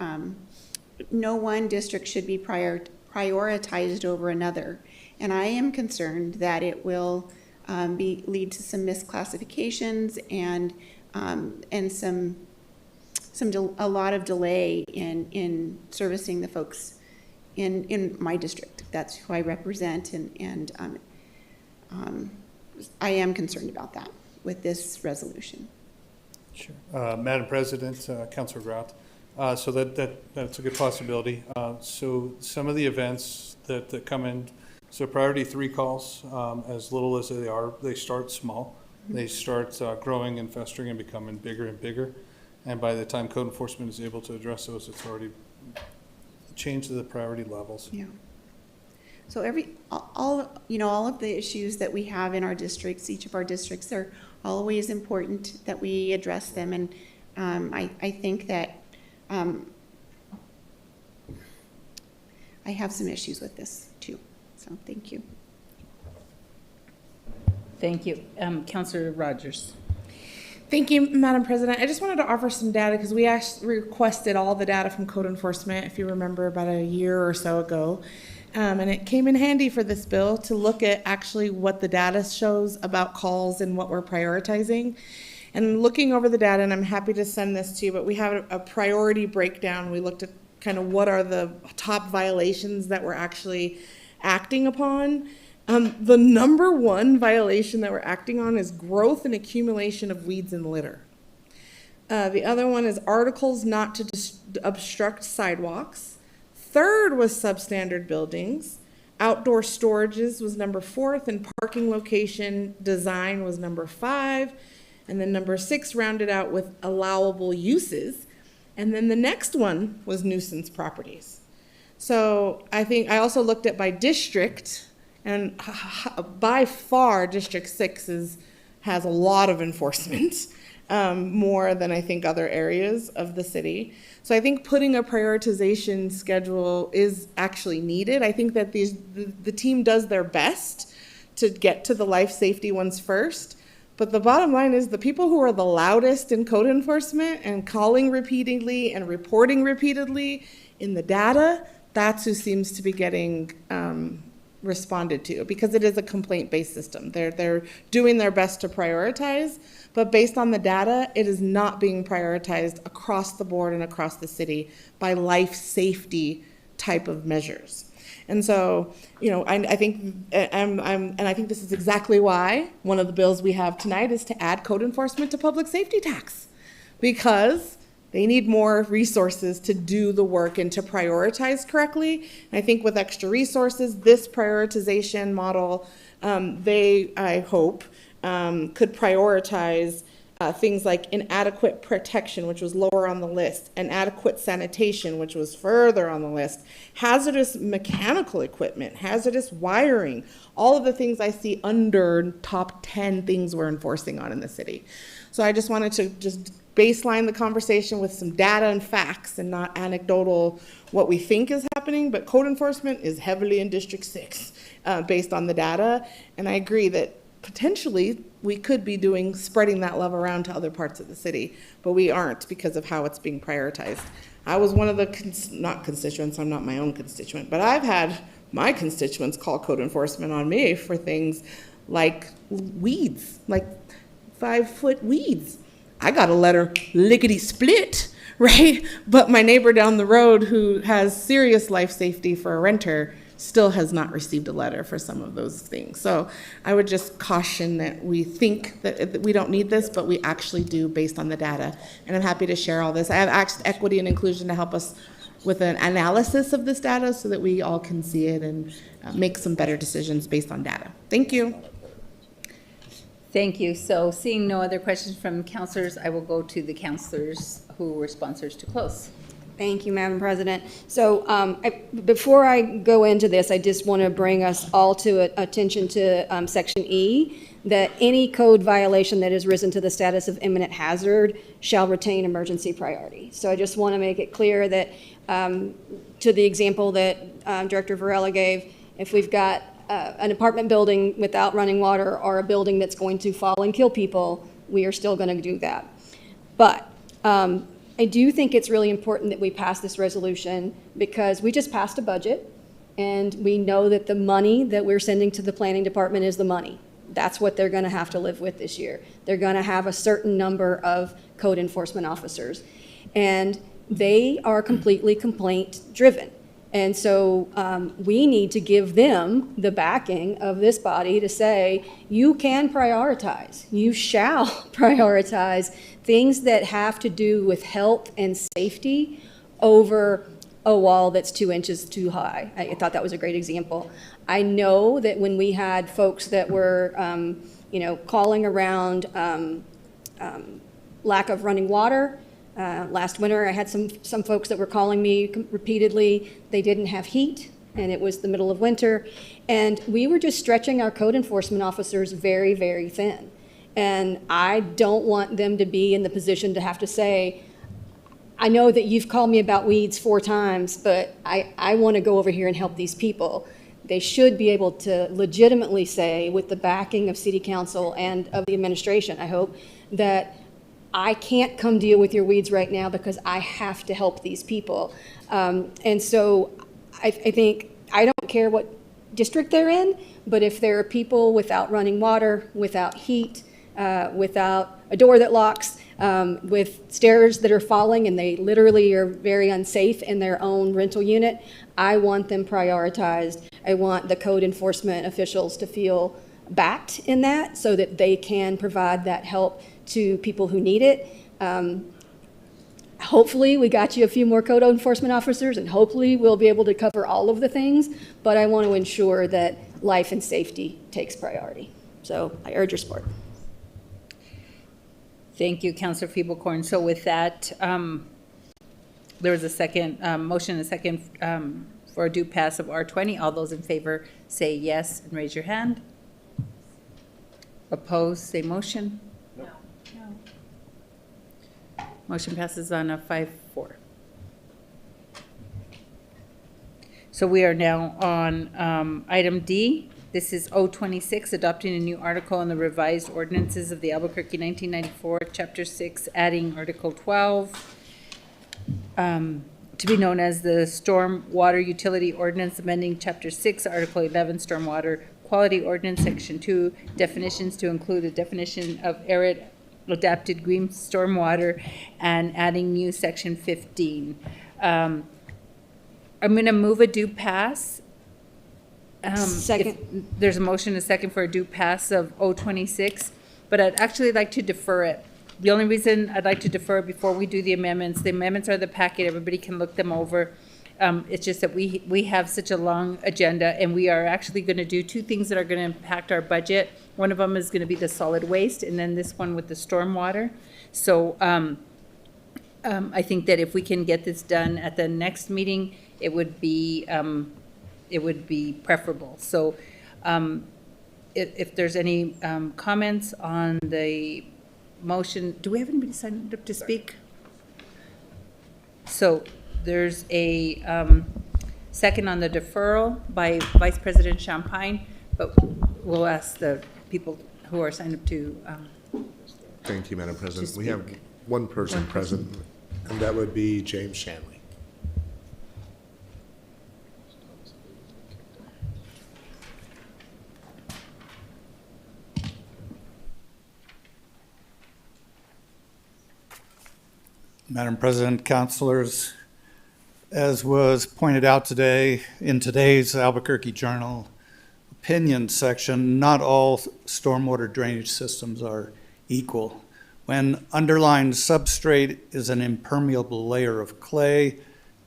no one district should be prioritized over another, and I am concerned that it will lead to some misclassifications and a lot of delay in servicing the folks in my district. That's who I represent, and I am concerned about that with this resolution. Sure. Madam President, Councilor Grout, so that's a good possibility. So some of the events that come in, so priority 3 calls, as little as they are, they start small. they start growing and festering and becoming bigger and bigger. And by the time code enforcement is able to address those, it's already changed to the priority levels. Yeah. So all of the issues that we have in our districts, each of our districts, are always important that we address them. And I think that I have some issues with this too. So thank you. Thank you. Councilor Rogers. Thank you, Madam President. I just wanted to offer some data because we actually requested all the data from code enforcement, if you remember, about a year or so ago. And it came in handy for this bill to look at actually what the data shows about calls and what we're prioritizing. And looking over the data, and I'm happy to send this to you, but we have a priority breakdown. We looked at kind of what are the top violations that we're actually acting upon. The number one violation that we're acting on is growth and accumulation of weeds and litter. The other one is articles not to obstruct sidewalks. Third was substandard buildings. Outdoor storages was number 4th, and parking location design was number 5. And then number 6 rounded out with allowable uses. And then the next one was nuisance properties. So I think I also looked at by district, and by far District 6 has a lot of enforcement, more than I think other areas of the city. So I think putting a prioritization schedule is actually needed. I think that the team does their best to get to the life safety ones first. But the bottom line is the people who are the loudest in code enforcement and calling repeatedly and reporting repeatedly in the data, that's who seems to be getting responded to, because it is a complaint-based system. They're doing their best to prioritize, but based on the data, it is not being prioritized across the board and across the city by life safety type of measures. And so, I think, and I think this is exactly why one of the bills we have tonight is to add code enforcement to public safety tax, because they need more resources to do the work and to prioritize correctly. And I think with extra resources, this prioritization model, I hope, could prioritize things like inadequate protection, which was lower on the list, inadequate sanitation, which was further on the list, hazardous mechanical equipment, hazardous wiring, all of the things I see under top 10 things we're enforcing on in the city. So I just wanted to just baseline the conversation with some data and facts and not anecdotal what we think is happening, but code enforcement is heavily in District 6 based on the data. And I agree that potentially we could be spreading that love around to other parts of the city, but we aren't because of how it's being prioritized. I was one of the, not constituents, I'm not my own constituent, but I've had my constituents call code enforcement on me for things like weeds, like 5-foot weeds. I got a letter lickety split, right? But my neighbor down the road who has serious life safety for a renter still has not received a letter for some of those things. So I would just caution that we think that we don't need this, but we actually do based on the data. And I'm happy to share all this. I have asked Equity and Inclusion to help us with an analysis of this data so that we all can see it and make some better decisions based on data. Thank you. Thank you. So seeing no other questions from councilors, I will go to the councilors who were sponsors to close. Thank you, Madam President. So before I go into this, I just want to bring us all to attention to Section E, that any code violation that has risen to the status of imminent hazard shall retain emergency priority. So I just want to make it clear that to the example that Director Varela gave, if we've got an apartment building without running water or a building that's going to fall and kill people, we are still going to do that. But I do think it's really important that we pass this resolution because we just passed a budget and we know that the money that we're sending to the planning department is the money. That's what they're going to have to live with this year. They're going to have a certain number of code enforcement officers, and they are completely complaint driven. And so we need to give them the backing of this body to say, you can prioritize, you shall prioritize things that have to do with health and safety over a wall that's 2 inches too high. I thought that was a great example. I know that when we had folks that were calling around lack of running water. Last winter, I had some folks that were calling me repeatedly. They didn't have heat, and it was the middle of winter. And we were just stretching our code enforcement officers very, very thin. And I don't want them to be in the position to have to say, I know that you've called me about weeds 4 times, but I want to go over here and help these people. They should be able to legitimately say, with the backing of City Council and of the administration, I hope, that I can't come deal with your weeds right now because I have to help these people. And so I think, I don't care what district they're in, but if there are people without running water, without heat, without a door that locks, with stairs that are falling and they literally are very unsafe in their own rental unit, I want them prioritized. I want the code enforcement officials to feel backed in that so that they can provide that help to people who need it. Hopefully we got you a few more code enforcement officers, and hopefully we'll be able to cover all of the things, but I want to ensure that life and safety takes priority. So I urge your support. Thank you, Councilor Feeblecorn. So with that, there was a second motion, a second for a due pass of R20. All those in favor say yes and raise your hand. Opposed, say motion. No. Motion passes on a 5-4. So we are now on item D. This is O26, adopting a new article in the revised ordinances of the Albuquerque 1994, Chapter 6, adding Article 12, to be known as the Storm Water Utility Ordinance, amending Chapter 6, Article 11, Stormwater Quality Ordinance, Section 2, definitions to include a definition of arid adapted green stormwater, and adding new Section 15. I'm going to move a due pass. Second. There's a motion, a second for a due pass of O26, but I'd actually like to defer it. The only reason I'd like to defer it before we do the amendments are the packet, everybody can look them over. It's just that we have such a long agenda, and we are actually going to do 2 things that are going to impact our budget. One of them is going to be the solid waste, and then this one with the stormwater. So I think that if we can get this done at the next meeting, it would be preferable. So if there's any comments on the motion, do we have anybody signed up to speak? So there's a second on the deferral by Vice President Champagne, but we'll ask the people who are signed up to Thank you, Madam President. We have one person present, and that would be James Shanley. Madam President, councilors, as was pointed out today in today's Albuquerque Journal opinion section, not all stormwater drainage systems are equal. When underlying substrate is an impermeable layer of clay,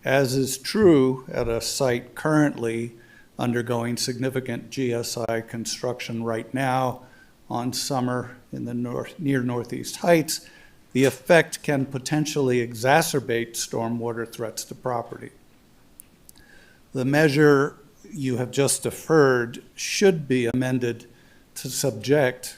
as is true at a site currently undergoing significant GSI construction right now on Summer in the near Northeast Heights, the effect can potentially exacerbate stormwater threats to property. The measure you have just deferred should be amended to subject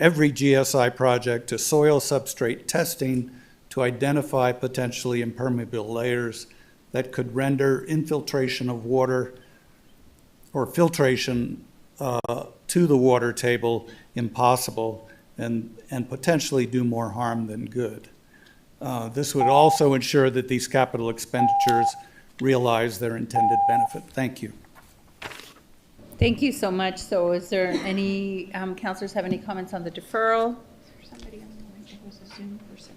every GSI project to soil substrate testing to identify potentially impermeable layers that could render infiltration of water or filtration to the water table impossible and potentially do more harm than good. This would also ensure that these capital expenditures realize their intended benefit. Thank you. Thank you so much. So is there any, councilors have any comments on the deferral?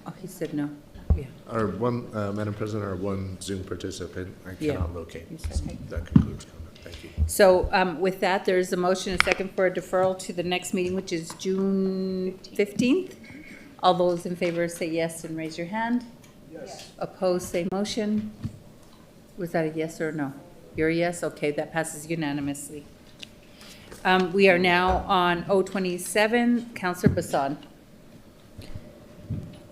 Oh, he said no. Yeah. Our one, Madam President, our one Zoom participant, I Yeah. cannot locate. Okay. That concludes comment. Thank you. So with that, there's a motion, a second for a deferral to the next meeting, which is June 15th. All those in favor say yes and raise your hand. Yes. Opposed, say motion. Was that a yes or a no? You're a yes? Okay, that passes unanimously. We are now on O27. Counselor Bassan.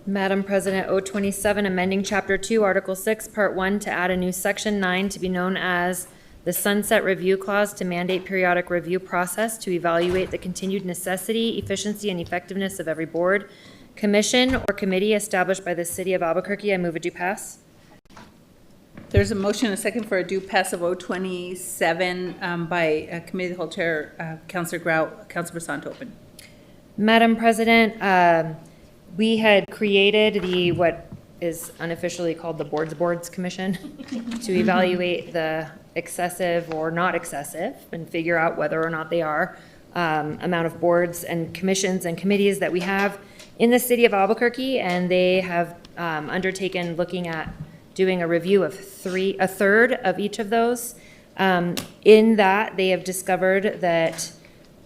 Madam President, O27, amending Chapter 2, Article 6, Part 1 to add a new Section 9 to be known as the Sunset Review Clause to mandate periodic review process to evaluate the continued necessity, efficiency, and effectiveness of every board, commission, or committee established by the City of Albuquerque. I move it do pass. There's a motion and a second for a due pass of O27 by Committee of the Whole Chair, Counselor Grau. Counselor Bassan to open. Madam President, we had created what is unofficially called the Boards Commission to evaluate the excessive or not excessive and figure out whether or not they are amount of boards and commissions and committees that we have in the City of Albuquerque, and they have undertaken looking at doing a review of a third of each of those. In that, they have discovered that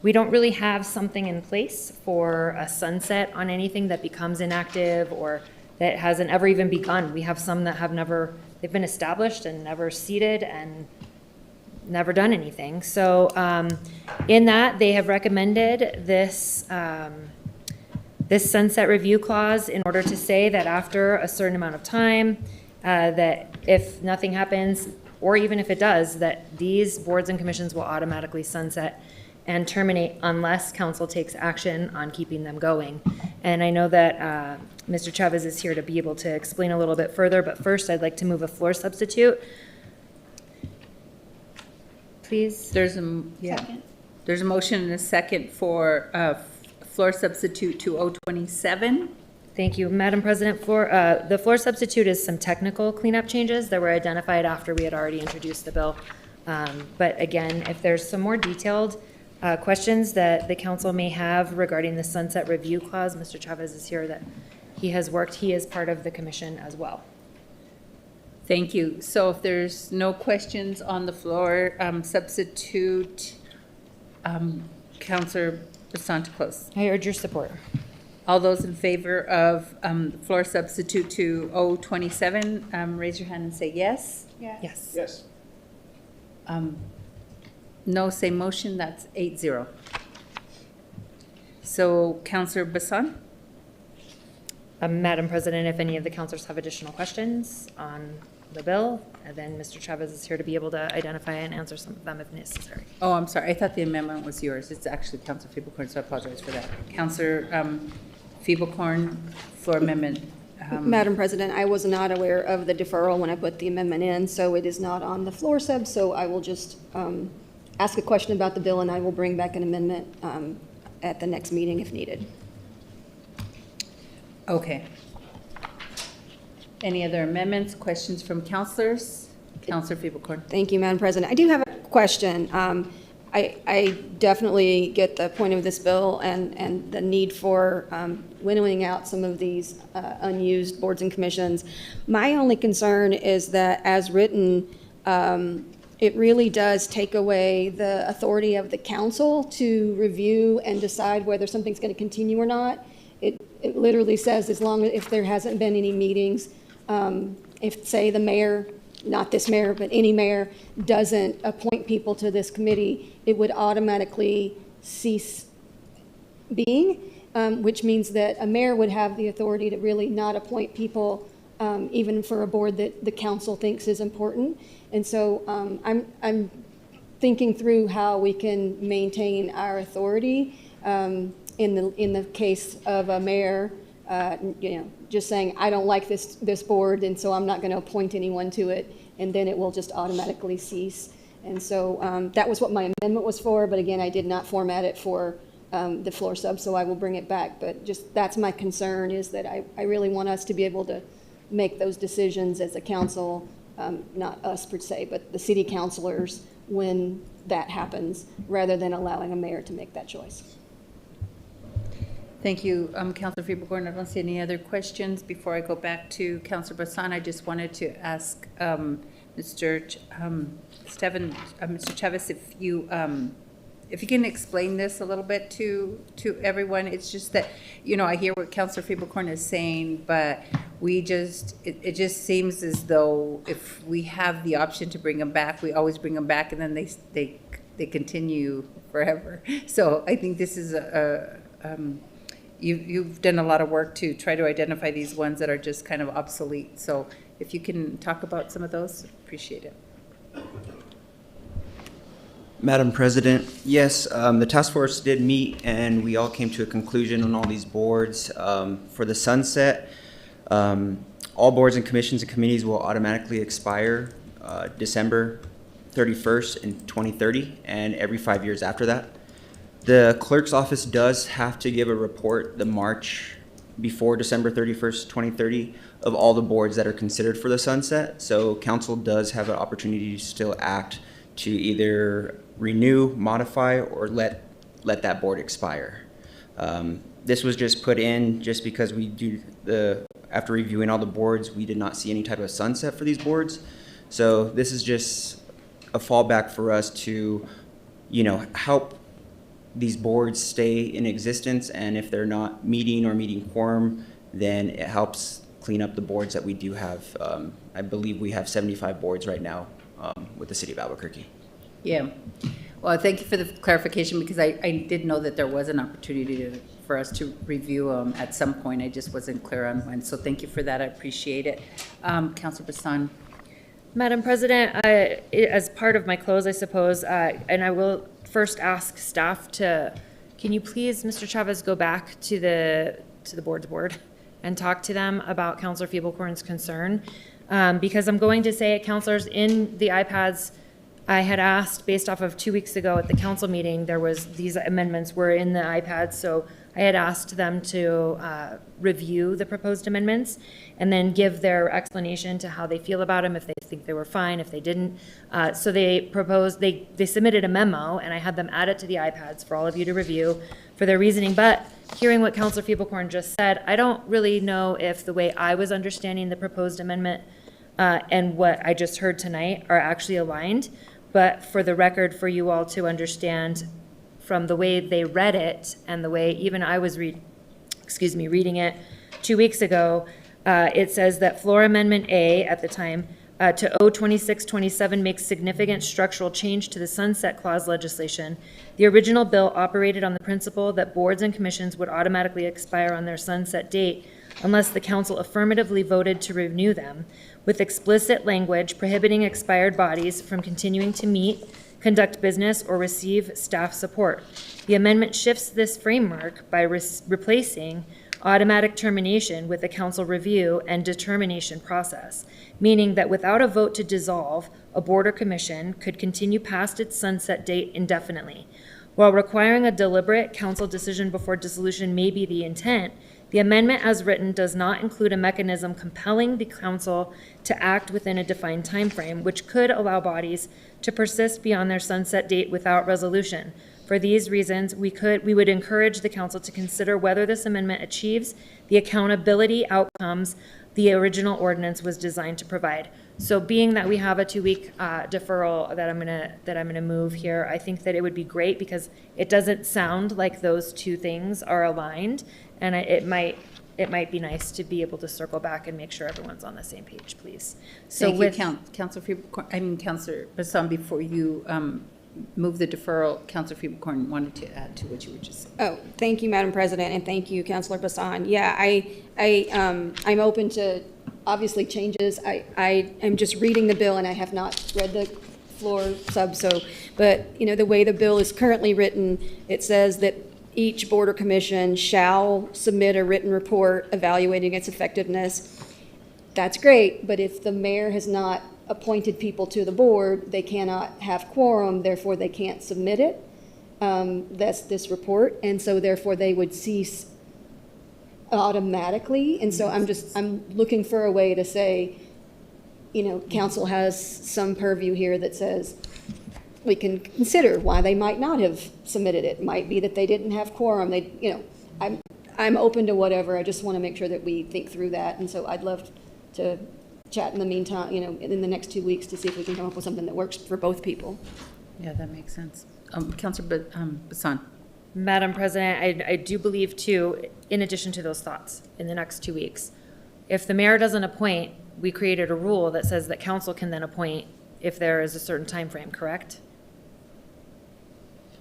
we don't really have something in place for a sunset on anything that becomes inactive or that hasn't ever even begun. We have some that have they've been established and never seated and never done anything. So in that, they have recommended this sunset review clause in order to say that after a certain amount of time, that if nothing happens, or even if it does, that these boards and commissions will automatically sunset and terminate unless council takes action on keeping them going. And I know that Mr. Chavez is here to be able to explain a little bit further, but first I'd like to move a floor substitute. Please. There's a motion and a second for floor substitute to O27. Thank you, Madam President. The floor substitute is some technical cleanup changes that were identified after we had already introduced the bill. But again, if there's some more detailed questions that the council may have regarding the sunset review clause, Mr. Chavez is here that he is part of the commission as well. Thank you. So if there's no questions on the floor, substitute Counselor Bassan to close. I urge your support. All those in favor of floor substitute to O27, raise your hand and say yes. Yes. Yes. No, same motion. That's 8-0. So Counselor Bassan. Madam President, if any of the councilors have additional questions on the bill, and then Mr. Chavez is here to be able to identify and answer some of them if necessary. Oh, I'm sorry. I thought the amendment was yours. It's actually Counselor Feeblecorn, so I apologize for that. Counselor Feeblecorn, floor amendment. Madam President, I was not aware of the deferral when I put the amendment in, so it is not on the floor sub, so I will just ask a question about the bill and I will bring back an amendment at the next meeting if needed. Okay. Any other amendments, questions from councilors? Counselor Feeblecorn. Thank you, Madam President. I do have a question. I definitely get the point of this bill and the need for winnowing out some of these unused boards and commissions. My only concern is that as written, it really does take away the authority of the council to review and decide whether something's going to continue or not. It literally says if there hasn't been any meetings, if say the mayor, not this mayor, but any mayor doesn't appoint people to this committee, it would automatically cease being, which means that a mayor would have the authority to really not appoint people, even for a board that the council thinks is important. And so I'm thinking through how we can maintain our authority in the case of a mayor, just saying, I don't like this board, and so I'm not going to appoint anyone to it, and then it will just automatically cease. And so that was what my amendment was for, but again, I did not format it for the floor sub, so I will bring it back. But just that's my concern, is that I really want us to be able to make those decisions as a council, not us per se, but the city councilors when that happens, rather than allowing a mayor to make that choice. Thank you, Councilor Feeblecorn. I don't see any other questions. Before I go back to Councilor Bassan, I just wanted to ask Mr. Chavez if you can explain this a little bit to everyone. It's just that, I hear what Councilor Feeblecorn is saying, but it just seems as though if we have the option to bring them back, we always bring them back, and then they they continue forever. So I think this is you've done a lot of work to try to identify these ones that are just kind of obsolete. So if you can talk about some of those, appreciate it. Madam President, yes, the task force did meet and we all came to a conclusion on all these boards. For the sunset, all boards and commissions and committees will automatically expire December 31st in 2030 and every 5 years after that. The clerk's office does have to give a report the March before December 31st, 2030 of all the boards that are considered for the sunset. So council does have an opportunity to still act to either renew, modify, or let that board expire. This was just put in just because after reviewing all the boards, we did not see any type of sunset for these boards. So this is just a fallback for us to, help these boards stay in existence, and if they're not meeting or meeting quorum, then it helps clean up the boards that we do have. I believe we have 75 boards right now with the city of Albuquerque. Yeah. Well, thank you for the clarification, because I did know that there was an opportunity for us to review at some point. I just wasn't clear on when. So thank you for that. I appreciate it. Councilor Basan. Madam President, as part of my close, I suppose, and I will first ask staff can you please, Mr. Chavez, go back to the board and talk to them about Councilor Feeblecorn's concern? Because I'm going to say it, councilors, in the iPads, I had asked, based off of 2 weeks ago at the council meeting, these amendments were in the iPads, so I had asked them to review the proposed amendments and then give their explanation to how they feel about them, if they think they were fine, if they didn't. So they submitted a memo, and I had them add it to the iPads for all of you to review for their reasoning. But hearing what Councilor Feeblecorn just said, I don't really know if the way I was understanding the proposed amendment and what I just heard tonight are actually aligned. But for the record, for you all to understand, from the way they read it and the way even I was reading it 2 weeks ago, it says that floor amendment A at the time to O2627 makes significant structural change to the sunset clause legislation. The original bill operated on the principle that boards and commissions would automatically expire on their sunset date unless the council affirmatively voted to renew them, with explicit language prohibiting expired bodies from continuing to meet, conduct business, or receive staff support. The amendment shifts this framework by replacing automatic termination with a council review and determination process, meaning that without a vote to dissolve, a board or commission could continue past its sunset date indefinitely. While requiring a deliberate council decision before dissolution may be the intent, the amendment as written does not include a mechanism compelling the council to act within a defined timeframe, which could allow bodies to persist beyond their sunset date without resolution. For these reasons, we would encourage the council to consider whether this amendment achieves the accountability outcomes the original ordinance was designed to provide. So being that we have a 2-week deferral that I'm gonna move here, I think that it would be great because it doesn't sound like those two things are aligned, and it might be nice to be able to circle back and make sure everyone's on the same page, please. So Thank you, Councilor Basan, before you move the deferral, Councilor Feeblecorn wanted to add to what you were just saying. Oh, thank you, Madam President, and thank you, Councilor Basan. Yeah, I'm open to obviously changes. I am just reading the bill and I have not read the floor sub, but the way the bill is currently written, it says that each board or commission shall submit a written report evaluating its effectiveness. That's great, but if the mayor has not appointed people to the board, they cannot have quorum, therefore they can't submit it. That's this report, and so therefore they would cease automatically. And so I'm looking for a way to say, council has some purview here that says we can consider why they might not have submitted it. It might be that they didn't have quorum. I'm open to whatever. I just want to make sure that we think through that. And so I'd love to chat in the meantime, in the next 2 weeks to see if we can come up with something that works for both people. Yeah, that makes sense. Councilor Basan. Madam President, I do believe too, in addition to those thoughts, in the next 2 weeks, if the mayor doesn't appoint, we created a rule that says that council can then appoint if there is a certain time frame, correct?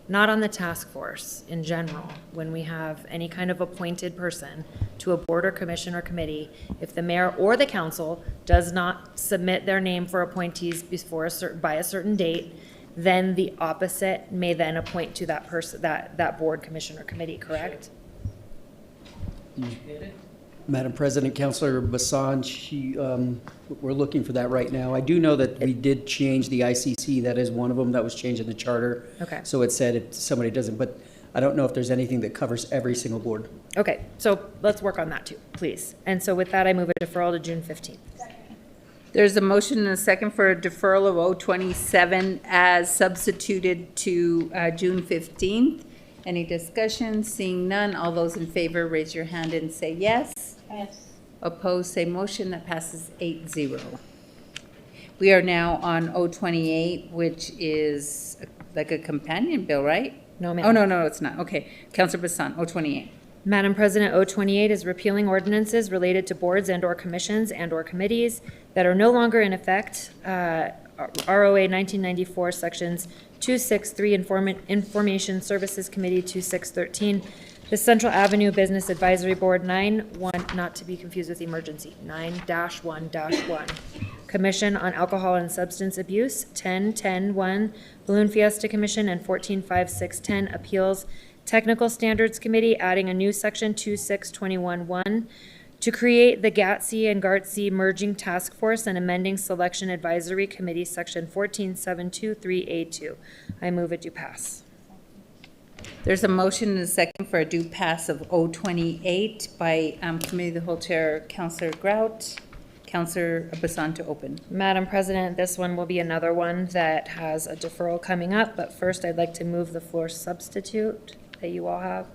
not on the task force in general, when we have any kind of appointed person to a board or commission or committee, if the mayor or the council does not submit their name for appointees before by a certain date, then the opposite may then appoint to that person, that board, commission, or committee, correct? Madam President, Councilor Bassan, we're looking for that right now. I do know that we did change the ICC. That is one of them that was changed in the charter. Okay. So it said if somebody doesn't, but I don't know if there's anything that covers every single board. Okay, so let's work on that too, please. And so with that, I move a deferral to June 15th. There's a motion and a second for a deferral of 027 as substituted to June 15th. Any discussion? Seeing none, all those in favor, raise your hand and say yes. Yes. Opposed, say motion. That passes 8-0. We are now on 028, which is like a companion bill, right? No, ma'am. Oh, no, it's not. Okay. Councilor Bassan, 028. Madam President, 028 is repealing ordinances related to boards and/or commissions and/or committees that are no longer in effect. ROA 1994, sections 263, Information Services Committee 2613, the Central Avenue Business Advisory Board 91, not to be confused with emergency, 9-1-1, Commission on Alcohol and Substance Abuse, 10-10-1, Balloon Fiesta Commission, and 14-5-6-10, Appeals Technical Standards Committee, adding a new section 2621-1 to create the GATC and GARTC Merging Task Force and amending Selection Advisory Committee, section 14723A2. I move it do pass. There's a motion and a second for a due pass of 028 by Committee of the Whole Chair, Councilor Grout. Councilor Bassan to open. Madam President, this one will be another one that has a deferral coming up, but first I'd like to move the floor substitute that you all have.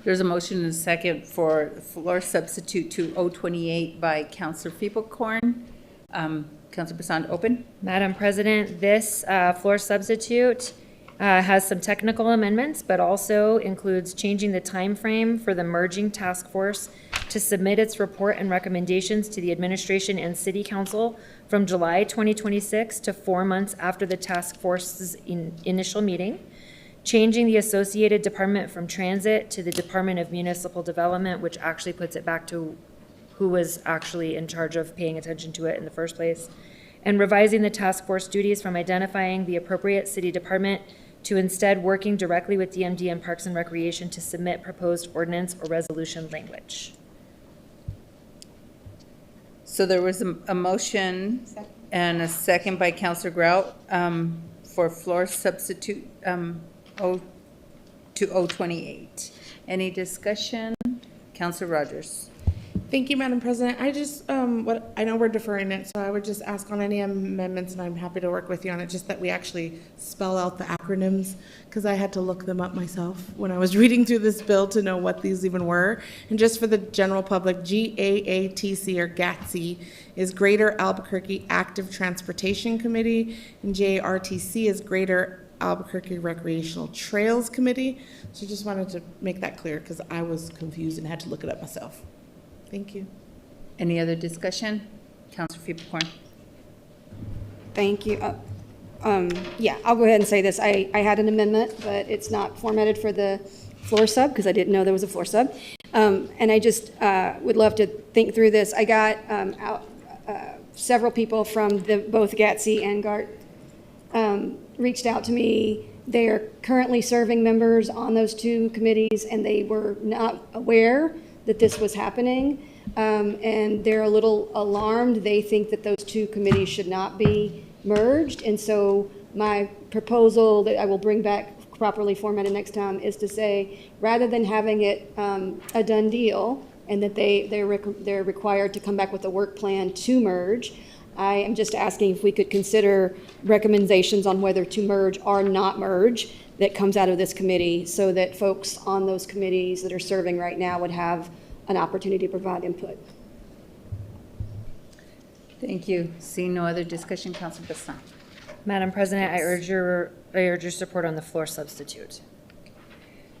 There's a motion and a second for floor substitute to 028 by Councilor Feeblecorn. Councilor Bassan to open. Madam President, this floor substitute has some technical amendments, but also includes changing the time frame for the merging task force to submit its report and recommendations to the administration and city council from July 2026 to 4 months after the task force's initial meeting, changing the associated department from transit to the Department of Municipal Development, which actually puts it back to who was actually in charge of paying attention to it in the first place, and revising the task force duties from identifying the appropriate city department to instead working directly with DMD and Parks and Recreation to submit proposed ordinance or resolution language. So there was a motion and a second by Councilor Grout for floor substitute to 028. Any discussion? Councilor Rogers. Thank you, Madam President. I just, I know we're deferring it, so I would just ask on any amendments, and I'm happy to work with you on it, just that we actually spell out the acronyms, because I had to look them up myself when I was reading through this bill to know what these even were. And just for the general public, GAATC or GATC is Greater Albuquerque Active Transportation Committee, and JRTC is Greater Albuquerque Recreational Trails Committee. So just wanted to make that clear, because I was confused and had to look it up myself. Thank you. Any other discussion? Councilor Feeblecorn. Thank you. Yeah, I'll go ahead and say this. I had an amendment, but it's not formatted for the floor sub because I didn't know there was a floor sub. And I just would love to think through this. I got several people from both GATC and GART reached out to me. They are currently serving members on those two committees, and they were not aware that this was happening, and they're a little alarmed. They think that those two committees should not be merged, and so my proposal that I will bring back properly formatted next time is to say, rather than having it a done deal, and that they're required to come back with a work plan to merge, I am just asking if we could consider recommendations on whether to merge or not merge that comes out of this committee, so that folks on those committees that are serving right now would have an opportunity to provide input. Thank you. Seeing no other discussion, Councilor Bassan. Madam President, I urge your support on the floor substitute.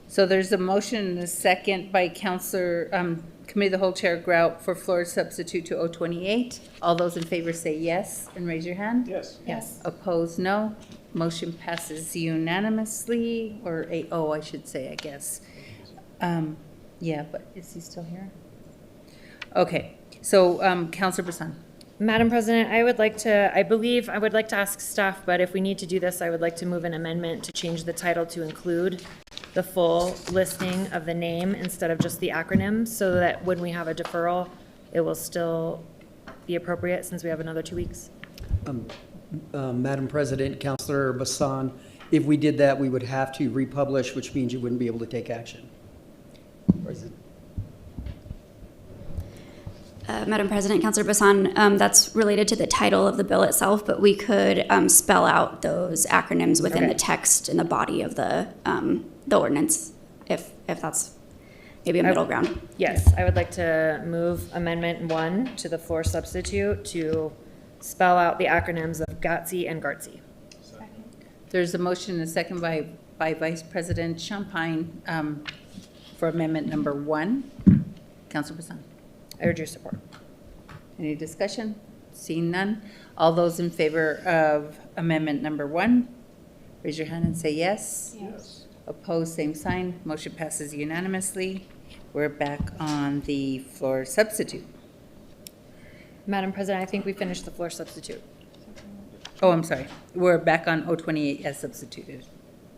So there's a motion and a second by Councilor Committee of the Whole Chair Grout for floor substitute to 028. All those in favor say yes and raise your hand. Yes. Yes. Opposed, no. Motion passes unanimously, or I should say, I guess. Yeah, but is he still here? Okay, so Counselor Bassan. Madam President, I would like to ask staff, but if we need to do this, I would like to move an amendment to change the title to include the full listing of the name instead of just the acronym, so that when we have a deferral, it will still be appropriate since we have another 2 weeks. Madam President, Councilor Bassan, if we did that, we would have to republish, which means you wouldn't be able to take action. Or is it? Madam President, Councilor Bassan, that's related to the title of the bill itself, but we could spell out those acronyms within the text and the body of the ordinance, if that's maybe a middle ground. Yes, I would like to move Amendment 1 to the floor substitute to spell out the acronyms of GOTSI and GARTSI. There's a motion and a second by Vice President Champagne for amendment number 1. Councilor Bassan. I urge your support. Any discussion? Seeing none. All those in favor of amendment number 1, raise your hand and say yes. Yes. Opposed, same sign. Motion passes unanimously. We're back on the floor substitute. Madam President, I think we finished the floor substitute. Oh, I'm sorry. We're back on 028 as substituted.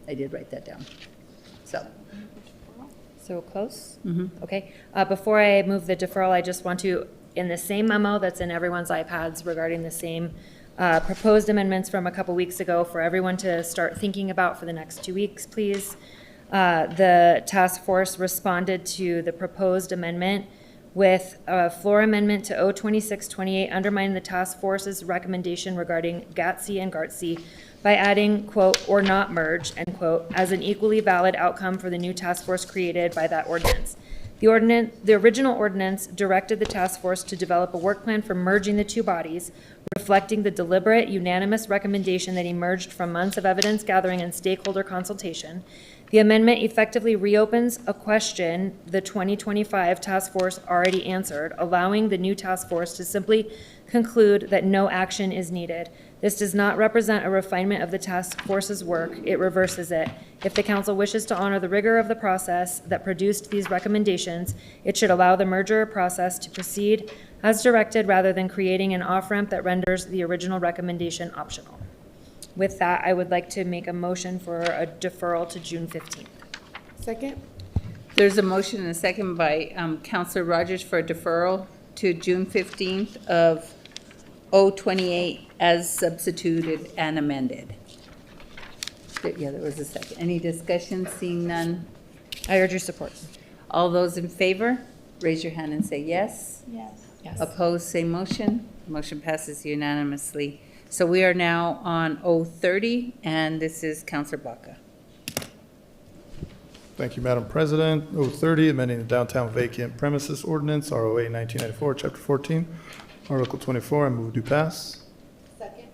I did write that down. So close? Mm-hmm. Okay. Before I move the deferral, I just want to, in the same memo that's in everyone's iPads regarding the same proposed amendments from a couple weeks ago, for everyone to start thinking about for the next 2 weeks, please. The task force responded to the proposed amendment with a floor amendment to 02628, undermining the task force's recommendation regarding GATSI and GARTSI by adding, quote, or not merge, end quote, as an equally valid outcome for the new task force created by that ordinance. The original ordinance directed the task force to develop a work plan for merging the two bodies, reflecting the deliberate, unanimous recommendation that emerged from months of evidence gathering and stakeholder consultation. The amendment effectively reopens a question the 2025 task force already answered, allowing the new task force to simply conclude that no action is needed. This does not represent a refinement of the task force's work. It reverses it. If the council wishes to honor the rigor of the process that produced these recommendations, it should allow the merger process to proceed as directed rather than creating an off-ramp that renders the original recommendation optional. With that, I would like to make a motion for a deferral to June 15th. Second? There's a motion and a second by Councilor Rogers for a deferral to June 15th of 028 as substituted and amended. Yeah, there was a second. Any discussion? Seeing none. I urge your support. All those in favor, raise your hand and say yes. Yes. Yes. Opposed, same motion. Motion passes unanimously. So we are now on 030, and this is Councilor Baca. Thank you, Madam President. 030, amending the Downtown Vacant Premises Ordinance, ROA 1994, Chapter 14, Article 24. I move to pass. Second.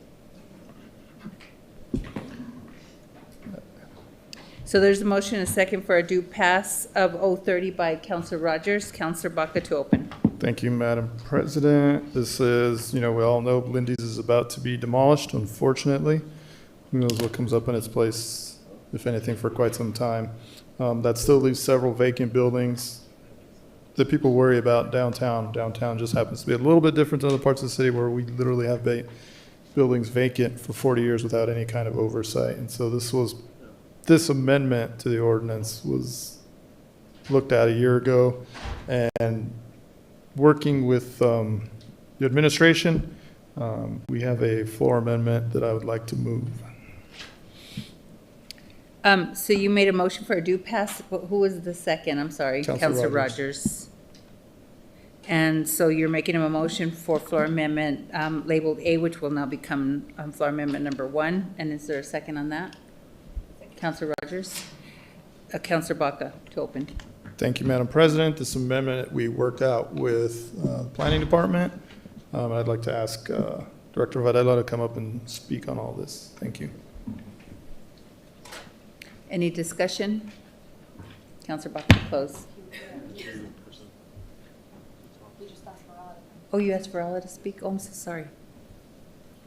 So there's a motion and a second for a due pass of 030 by Councilor Rogers. Councilor Baca to open. Thank you, Madam President. This is, we all know Lindy's is about to be demolished, unfortunately. Who knows what comes up in its place, if anything, for quite some time. That still leaves several vacant buildings that people worry about downtown. Downtown just happens to be a little bit different than other parts of the city where we literally have buildings vacant for 40 years without any kind of oversight. And so this amendment to the ordinance was looked at a year ago, and working with the administration, we have a floor amendment that I would like to move. So you made a motion for a due pass. Who was the second? I'm sorry. Councilor Rogers. And so you're making a motion for floor amendment labeled A, which will now become floor amendment number 1. And is there a second on that? Councilor Rogers. Councilor Baca to open. Thank you, Madam President. This amendment we worked out with the Planning Department. I'd like to ask Director Varela to come up and speak on all this. Thank you. Any discussion? Councilor Baca, close. Oh, you asked Varela to speak? Oh, I'm so sorry.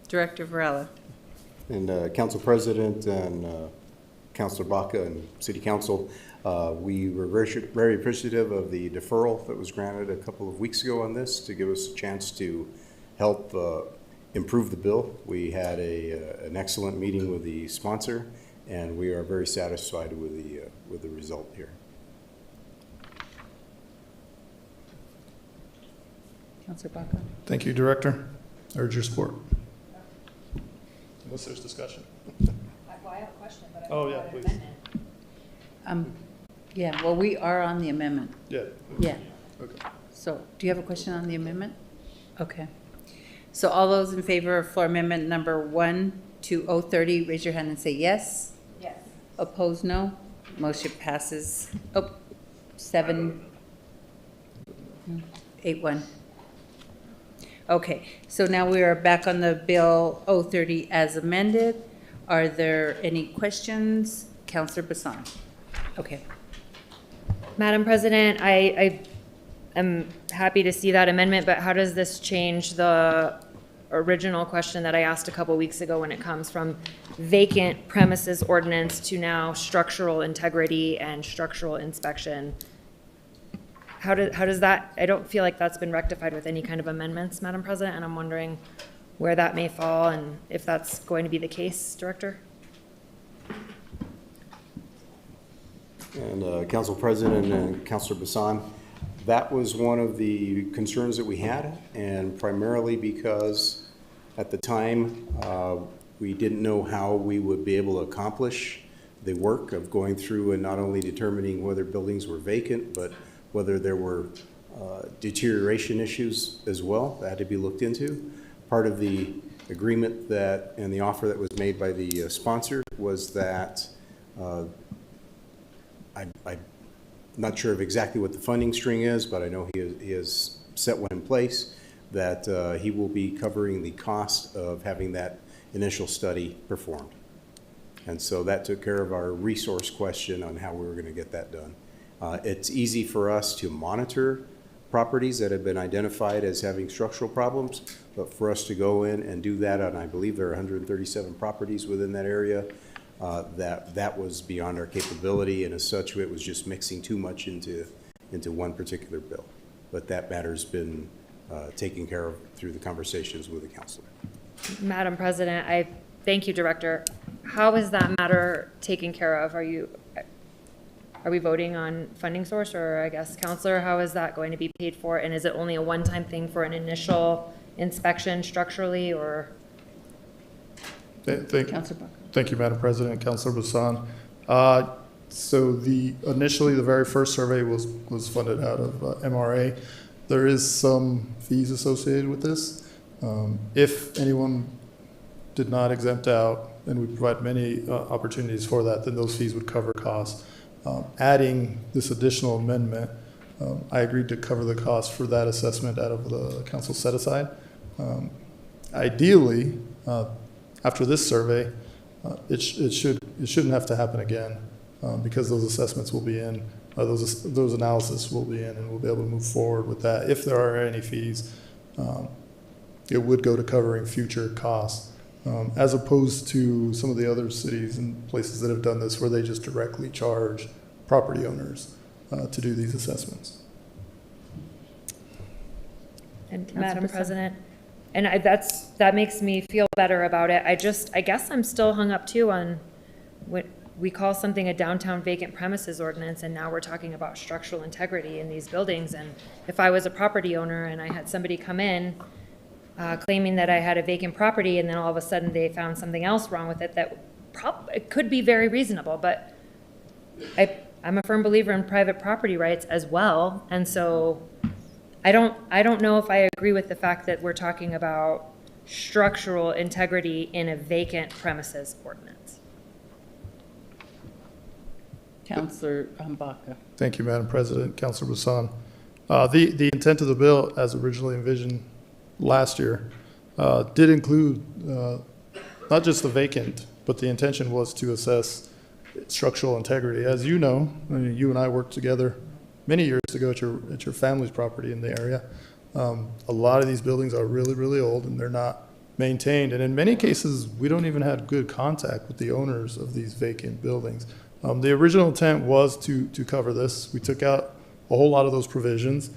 Director Varela. And Council President and Councilor Baca and City Council, we were very appreciative of the deferral that was granted a couple of weeks ago on this to give us a chance to help improve the bill. We had an excellent meeting with the sponsor, and we are very satisfied with the result here. Councilor Baca. Thank you, Director. I urge your support. Unless there's discussion. I have a question, but Oh, yeah, please. Yeah, well, we are on the amendment. Yeah. Yeah. Okay. So, do you have a question on the amendment? Okay. So all those in favor of floor amendment number 1 to 030, raise your hand and say yes. Yes. Opposed, no. Motion passes. 7-8-1. Okay, so now we are back on the bill 030 as amended. Are there any questions? Councilor Bassan. Okay. Madam President, I am happy to see that amendment, but how does this change the original question that I asked a couple weeks ago when it comes from vacant premises ordinance to now structural integrity and structural inspection? How does that, I don't feel like that's been rectified with any kind of amendments, Madam President, and I'm wondering where that may fall and if that's going to be the case, Director? And Council President and Councilor Bassan, that was one of the concerns that we had, and primarily because at the time we didn't know how we would be able to accomplish the work of going through and not only determining whether buildings were vacant, but whether there were deterioration issues as well that had to be looked into. Part of the agreement that and the offer that was made by the sponsor was that I'm not sure of exactly what the funding string is, but I know he has set one in place that he will be covering the cost of having that initial study performed. And so that took care of our resource question on how we were going to get that done. It's easy for us to monitor properties that have been identified as having structural problems, but for us to go in and do that on, I believe there are 137 properties within that area, that was beyond our capability, and as such, it was just mixing too much into one particular bill. But that matter's been taken care of through the conversations with the council. Madam President, I thank you, Director. How is that matter taken care of? Are we voting on funding source, or I guess, Counselor, how is that going to be paid for? And is it only a one-time thing for an initial inspection structurally, or? Thank you, Madam President, Councilor Bassan. So initially, the very first survey was funded out of MRA. There is some fees associated with this. If anyone did not exempt out, and we provide many opportunities for that, then those fees would cover costs. Adding this additional amendment, I agreed to cover the cost for that assessment out of the council set aside. Ideally, after this survey, it shouldn't have to happen again because those assessments will be in, those analysis will be in, and we'll be able to move forward with that. If there are any fees, it would go to covering future costs, as opposed to some of the other cities and places that have done this where they just directly charge property owners to do these assessments. And Madam President, and that makes me feel better about it. I guess I'm still hung up too on what we call something a downtown vacant premises ordinance, and now we're talking about structural integrity in these buildings. And if I was a property owner and I had somebody come in claiming that I had a vacant property, and then all of a sudden they found something else wrong with it, that it could be very reasonable, but I'm a firm believer in private property rights as well. And so I don't know if I agree with the fact that we're talking about structural integrity in a vacant premises ordinance. Councilor Baca. Thank you, Madam President, Councilor Bassan. The intent of the bill, as originally envisioned last year, did include not just the vacant, but the intention was to assess structural integrity. As you know, you and I worked together many years ago at your family's property in the area. A lot of these buildings are really, really old, and they're not maintained. And in many cases, we don't even have good contact with the owners of these vacant buildings. The original intent was to cover this. We took out a whole lot of those provisions.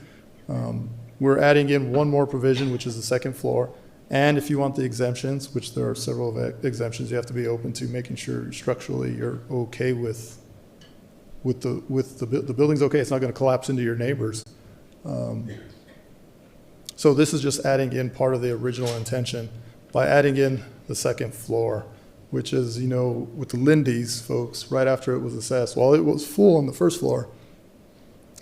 We're adding in one more provision, which is the second floor. And if you want the exemptions, which there are several exemptions, you have to be open to making sure structurally you're okay with the building's okay. It's not going to collapse into your neighbors. So this is just adding in part of the original intention by adding in the second floor, which is, you know, with the Lindy's folks, right after it was assessed, while it was full on the first floor,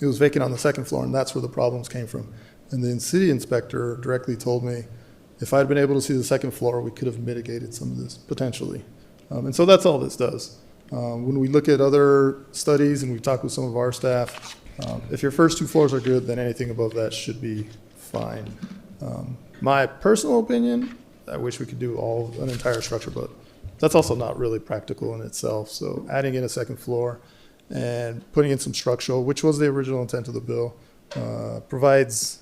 it was vacant on the second floor, and that's where the problems came from. And the city inspector directly told me, if I'd been able to see the second floor, we could have mitigated some of this, potentially. And so that's all this does. When we look at other studies and we talk with some of our staff, if your first 2 floors are good, then anything above that should be fine. My personal opinion, I wish we could do an entire structure, but that's also not really practical in itself. So adding in a second floor and putting in some structural, which was the original intent of the bill, provides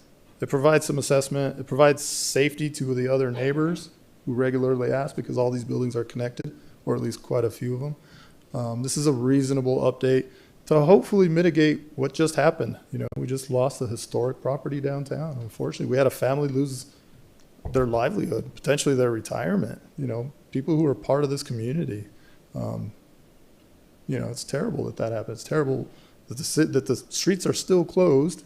some assessment. It provides safety to the other neighbors who regularly ask, because all these buildings are connected, or at least quite a few of them. This is a reasonable update to hopefully mitigate what just happened. You know, we just lost a historic property downtown. Unfortunately, we had a family lose their livelihood, potentially their retirement. You know, people who are part of this community. You know, it's terrible that happened. It's terrible that the streets are still closed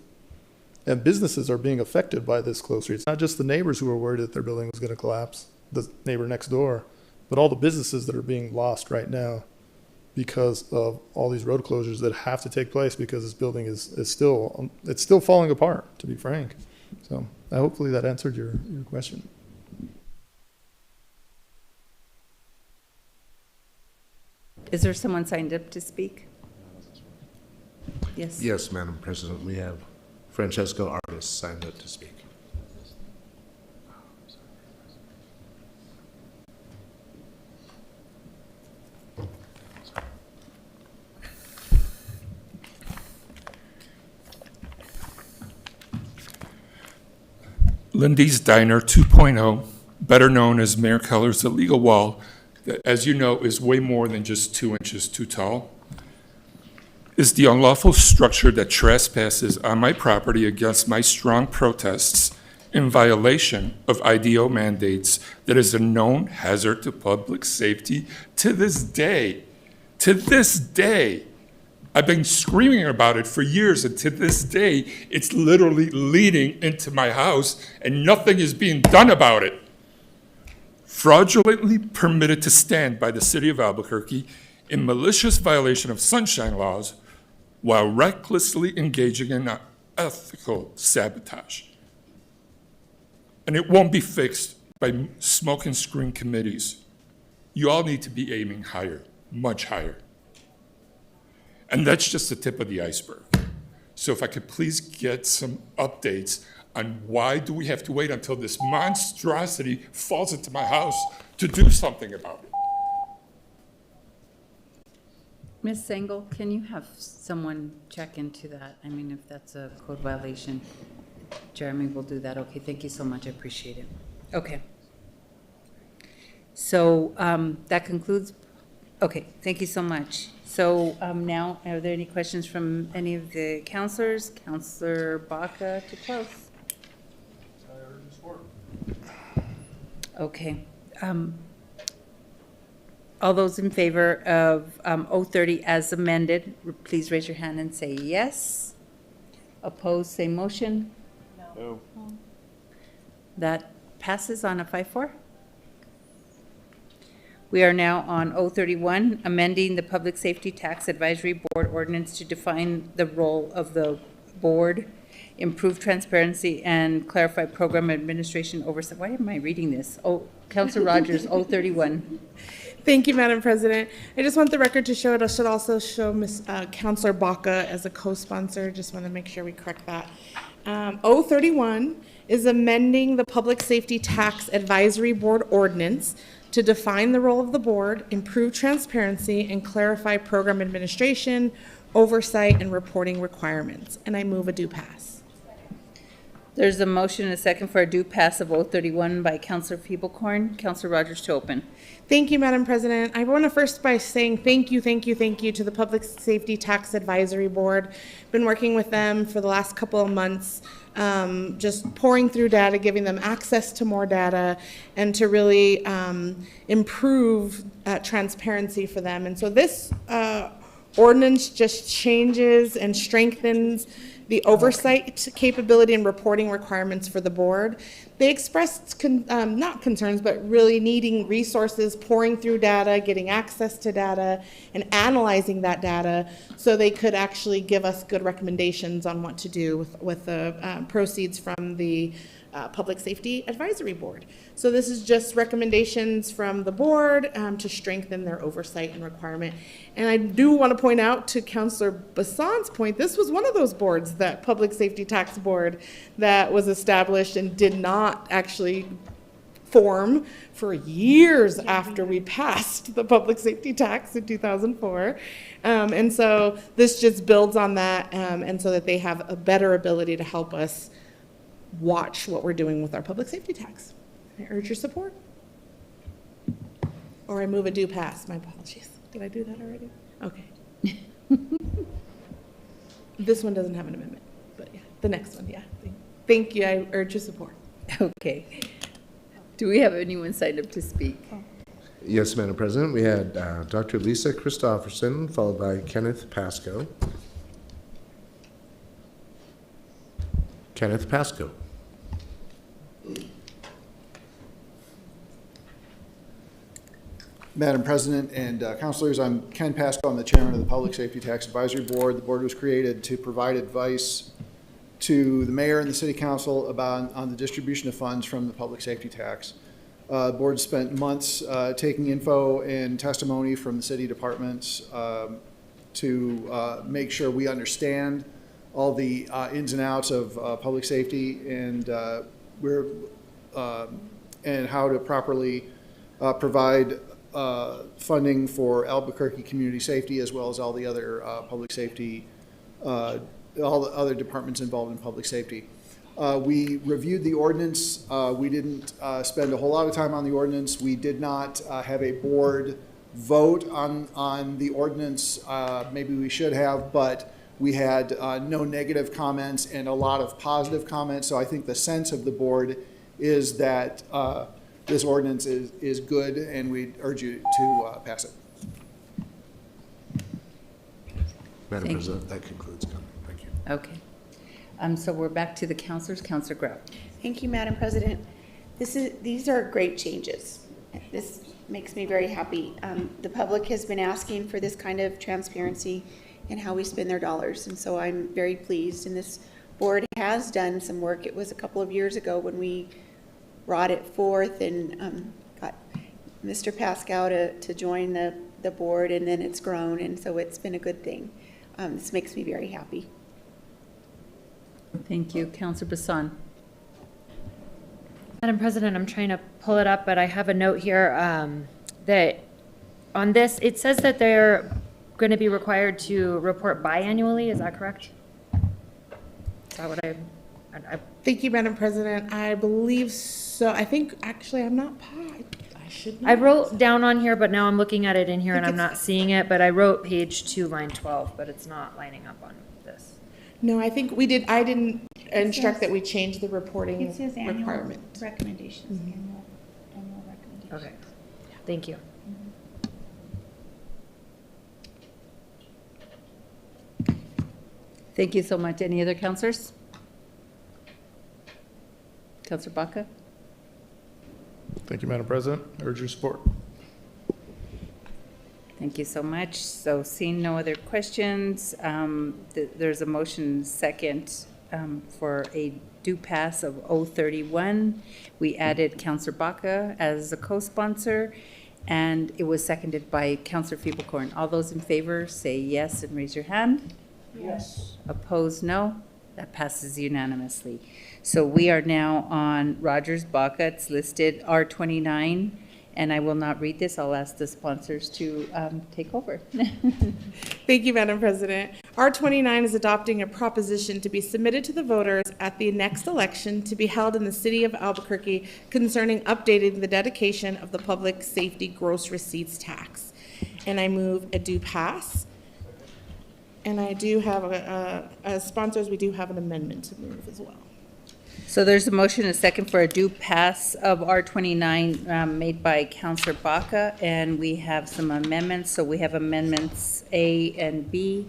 and businesses are being affected by this closed street. It's not just the neighbors who are worried that their building was going to collapse, the neighbor next door, but all the businesses that are being lost right now because of all these road closures that have to take place, because this building is still falling apart, to be frank. So hopefully that answered your question. Is there someone signed up to speak? Yes. Yes, Madam President, we have Francesco Arias signed up to speak. Lindy's Diner 2.0, better known as Mayor Keller's illegal wall, that, as you know, is way more than just 2 inches too tall, is the unlawful structure that trespasses on my property against my strong protests in violation of IDO mandates that is a known hazard to public safety to this day. To this day. I've been screaming about it for years, and to this day, it's literally leading into my house, and nothing is being done about it. Fraudulently permitted to stand by the city of Albuquerque in malicious violation of sunshine laws while recklessly engaging in ethical sabotage. And it won't be fixed by smoke and screen committees. You all need to be aiming higher, much higher. And that's just the tip of the iceberg. So if I could please get some updates on why do we have to wait until this monstrosity falls into my house to do something about it? Ms. Sengel, can you have someone check into that? I mean, if that's a code violation, Jeremy will do that. Okay, thank you so much. I appreciate it. Okay. So that concludes. Okay, thank you so much. So now, are there any questions from any of the counselors? Counselor Baca to close. Okay. All those in favor of 030 as amended, please raise your hand and say yes. Opposed, same motion. No. That passes on a 5-4. We are now on 031, amending the Public Safety Tax Advisory Board ordinance to define the role of the board, improve transparency, and clarify program administration oversight. Why am I reading this? Oh, Councilor Rogers, 031. Thank you, Madam President. I just want the record to show it. I should also show Councilor Baca as a co-sponsor. Just want to make sure we correct that. 031 is amending the Public Safety Tax Advisory Board ordinance to define the role of the board, improve transparency, and clarify program administration, oversight, and reporting requirements. And I move a do pass. There's a motion and a second for a due pass of 031 by Councilor Feeblecorn. Councilor Rogers to open. Thank you, Madam President. I want to first by saying thank you to the Public Safety Tax Advisory Board. Been working with them for the last couple of months, just pouring through data, giving them access to more data, and to really improve transparency for them. And so this ordinance just changes and strengthens the oversight capability and reporting requirements for the board. They expressed not concerns, but really needing resources, pouring through data, getting access to data, and analyzing that data so they could actually give us good recommendations on what to do with the proceeds from the Public Safety Advisory Board. So this is just recommendations from the board to strengthen their oversight and requirement. And I do want to point out to Councilor Bassan's point, this was one of those boards, that Public Safety Tax Board, that was established and did not actually form for years after we passed the public safety tax in 2004. And so this just builds on that, and so that they have a better ability to help us watch what we're doing with our public safety tax. I urge your support. Or I move a due pass. My apologies. Did I do that already? Okay. This one doesn't have an amendment, but yeah, the next one, yeah. Thank you. I urge your support. Okay. Do we have anyone signed up to speak? Yes, Madam President. We had Dr. Lisa Christopherson, followed by Kenneth Pasco. Kenneth Pasco. Madam President and councilors, I'm Ken Pasco. I'm the chairman of the Public Safety Tax Advisory Board. The board was created to provide advice to the mayor and the city council on the distribution of funds from the public safety tax. The board spent months taking info and testimony from the city departments to make sure we understand all the ins and outs of public safety and and how to properly provide funding for Albuquerque community safety, as well as all the other public safety, all the other departments involved in public safety. We reviewed the ordinance. We didn't spend a whole lot of time on the ordinance. We did not have a board vote on the ordinance. Maybe we should have, but we had no negative comments and a lot of positive comments. So I think the sense of the board is that this ordinance is good, and we urge you to pass it. Madam President, that concludes comment. Thank you. Okay. So we're back to the councilors. Councilor Grau. Thank you, Madam President. These are great changes. This makes me very happy. The public has been asking for this kind of transparency in how we spend their dollars, and so I'm very pleased. And this board has done some work. It was a couple of years ago when we brought it forth and got Mr. Pascal to join the board, and then it's grown, and so it's been a good thing. This makes me very happy. Thank you. Councilor Bassan. Madam President, I'm trying to pull it up, but I have a note here that on this, it says that they're going to be required to report biannually. Is that correct? Is that what I Thank you, Madam President. I believe so. I think, actually, I'm not, I should know. I wrote down on here, but now I'm looking at it in here and I'm not seeing it, but I wrote page 2, line 12, but it's not lining up on this. No, I think we did. I didn't instruct that we change the reporting It says annual requirement. recommendations. Mm-hmm. Annual recommendations. Okay, thank you. Thank you so much. Any other councilors? Councilor Baca? Thank you, Madam President. I urge your support. Thank you so much. So seeing no other questions, there's a motion second for a due pass of 031. We added Councilor Baca as a co-sponsor, and it was seconded by Councilor Feeblecorn. All those in favor say yes and raise your hand. Yes. Opposed, no. That passes unanimously. So we are now on Rogers Baca. It's listed R29, And I will not read this. I'll ask the sponsors to take over. Thank you, Madam President. R29 is adopting a proposition to be submitted to the voters at the next election to be held in the city of Albuquerque concerning updating the dedication of the public safety gross receipts tax. And I move a do pass. And I do have, as sponsors, we do have an amendment to move as well. So there's a motion, a second for a due pass of R29 made by Councilor Baca, and we have some amendments. So we have amendments A and B,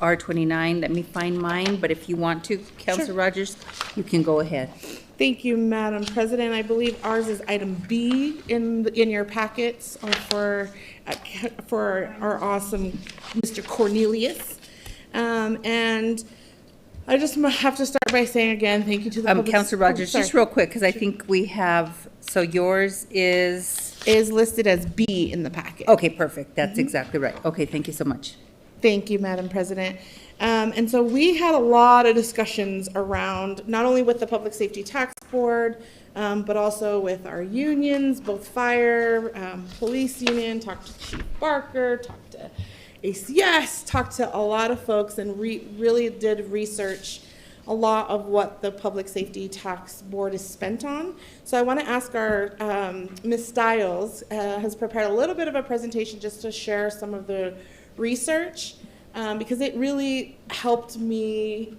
R29. Let me find mine, but if you want to, Councilor Rogers, you can go ahead. Thank you, Madam President. I believe ours is item B in your packets for our awesome Mr. Cornelius. And I just have to start by saying again, thank you to the public. Councilor Rogers, just real quick, because I think we have, so yours is listed as B in the packet. Okay, perfect. That's exactly right. Okay, thank you so much. Thank you, Madam President. And so we had a lot of discussions around, not only with the Public Safety Tax Board, but also with our unions, both fire, police union, talked to Chief Barker, talked to ACS, talked to a lot of folks, and really did research a lot of what the Public Safety Tax Board is spent on. So I want to ask our Ms. Stiles has prepared a little bit of a presentation just to share some of the research, because it really helped me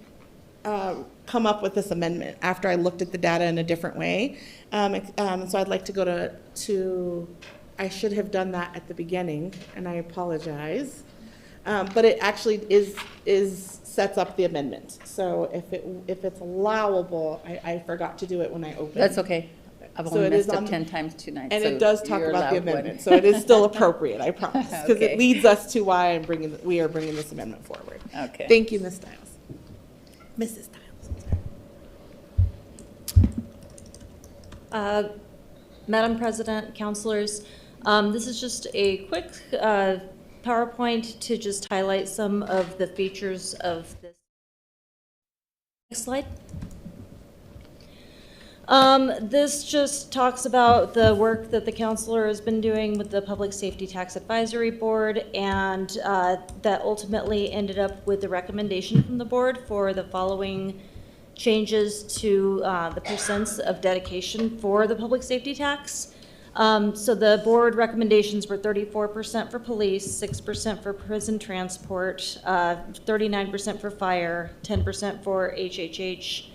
come up with this amendment after I looked at the data in a different way. So I'd like to go to I should have done that at the beginning, and I apologize. But it actually sets up the amendment. So if it's allowable, I forgot to do it when I opened. That's okay. I've only messed up 10 times tonight. And so it does talk you're about the allowed amendment, one. so it is still appropriate, I promise. Because Okay. it leads us to why we are bringing this amendment forward. Okay. Thank you, Ms. Stiles. Mrs. Stiles. Madam President, councilors, this is just a quick PowerPoint to just highlight some of the features of this. Next slide. This just talks about the work that the councilor has been doing with the Public Safety Tax Advisory Board, and that ultimately ended up with the recommendation from the board for the following changes to the percents of dedication for the public safety tax. So the board recommendations were 34% for police, 6% for prison transport, 39% for fire, 10% for HHH,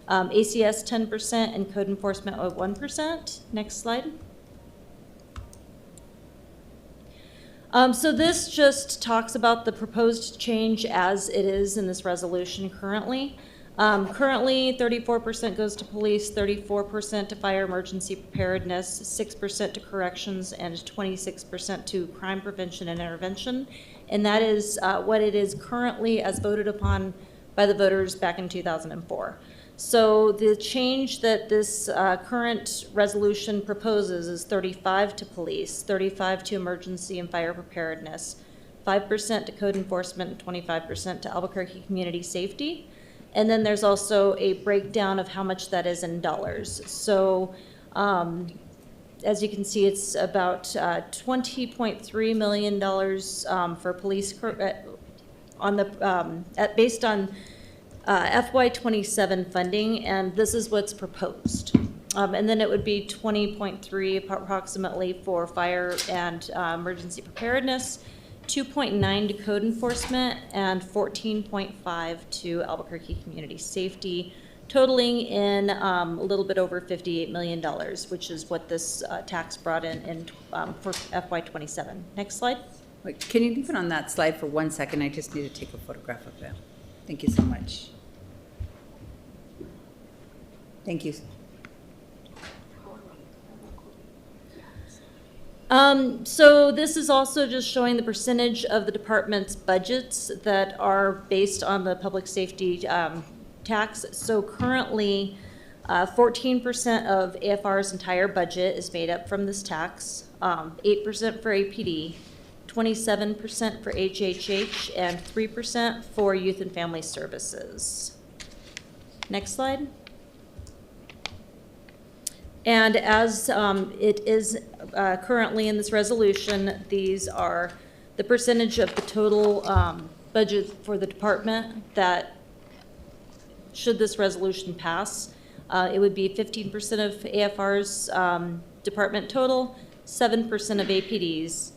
ACS 10%, and code enforcement of 1%. Next slide. So this just talks about the proposed change as it is in this resolution currently. Currently, 34% goes to police, 34% to fire emergency preparedness, 6% to corrections, and 26% to crime prevention and intervention. And that is what it is currently as voted upon by the voters back in 2004. So the change that this current resolution proposes is 35 to police, 35 to emergency and fire preparedness, 5% to code enforcement, and 25% to Albuquerque community safety. And then there's also a breakdown of how much that is in dollars. So as you can see, it's about $20.3 million for police on the based on FY27 funding, and this is what's proposed. And then it would be 20.3 approximately for fire and emergency preparedness, 2.9 to code enforcement, and 14.5 to Albuquerque community safety, totaling in a little bit over $58 million, which is what this tax brought in for FY27. Next slide. Wait, can you leave it on that slide for 1 second? I just need to take a photograph of that. Thank you so much. Thank you. So this is also just showing the percentage of the department's budgets that are based on the public safety tax. So currently, 14% of AFR's entire budget is made up from this tax, 8% for APD, 27% for HHH, and 3% for youth and family services. Next slide. And as it is currently in this resolution, these are the percentage of the total budget for the department that, should this resolution pass, it would be 15% of AFR's department total, 7% of APD's,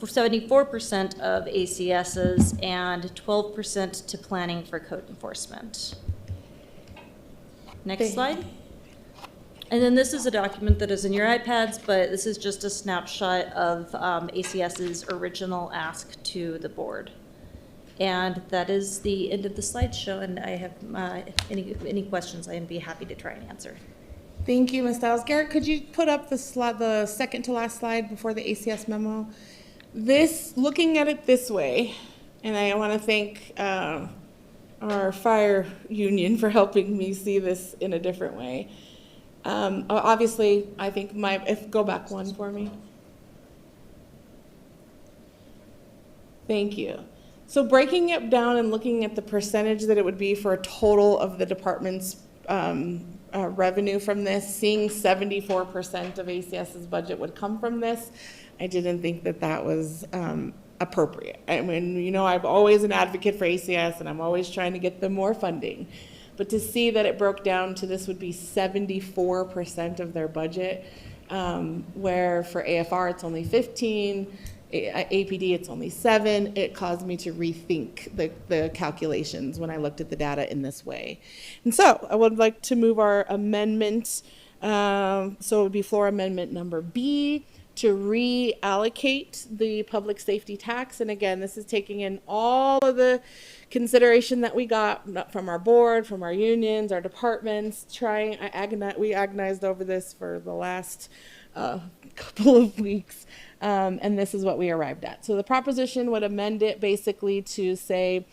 74% of ACS's, and 12% to planning for code enforcement. Next slide. And then this is a document that is in your iPads, but this is just a snapshot of ACS's original ask to the board. And that is the end of the slideshow, and I have any questions, I'd be happy to try and answer. Thank you, Ms. Stiles. Garrett, could you put up the second to last slide before the ACS memo? Looking at it this way, and I want to thank our fire union for helping me see this in a different way. Obviously, I think go back one for me. Thank you. So breaking it down and looking at the percentage that it would be for a total of the department's revenue from this, seeing 74% of ACS's budget would come from this, I didn't think that that was appropriate. I mean, you know, I'm always an advocate for ACS, and I'm always trying to get them more funding. But to see that it broke down to this would be 74% of their budget, where for AFR it's only 15, APD it's only 7, it caused me to rethink the calculations when I looked at the data in this way. And so I would like to move our amendment, so it would be floor amendment number B, to reallocate the public safety tax. And again, this is taking in all of the consideration that we got from our board, from our unions, our departments, we agonized over this for the last couple of weeks, and this is what we arrived at. So the proposition would amend it basically to say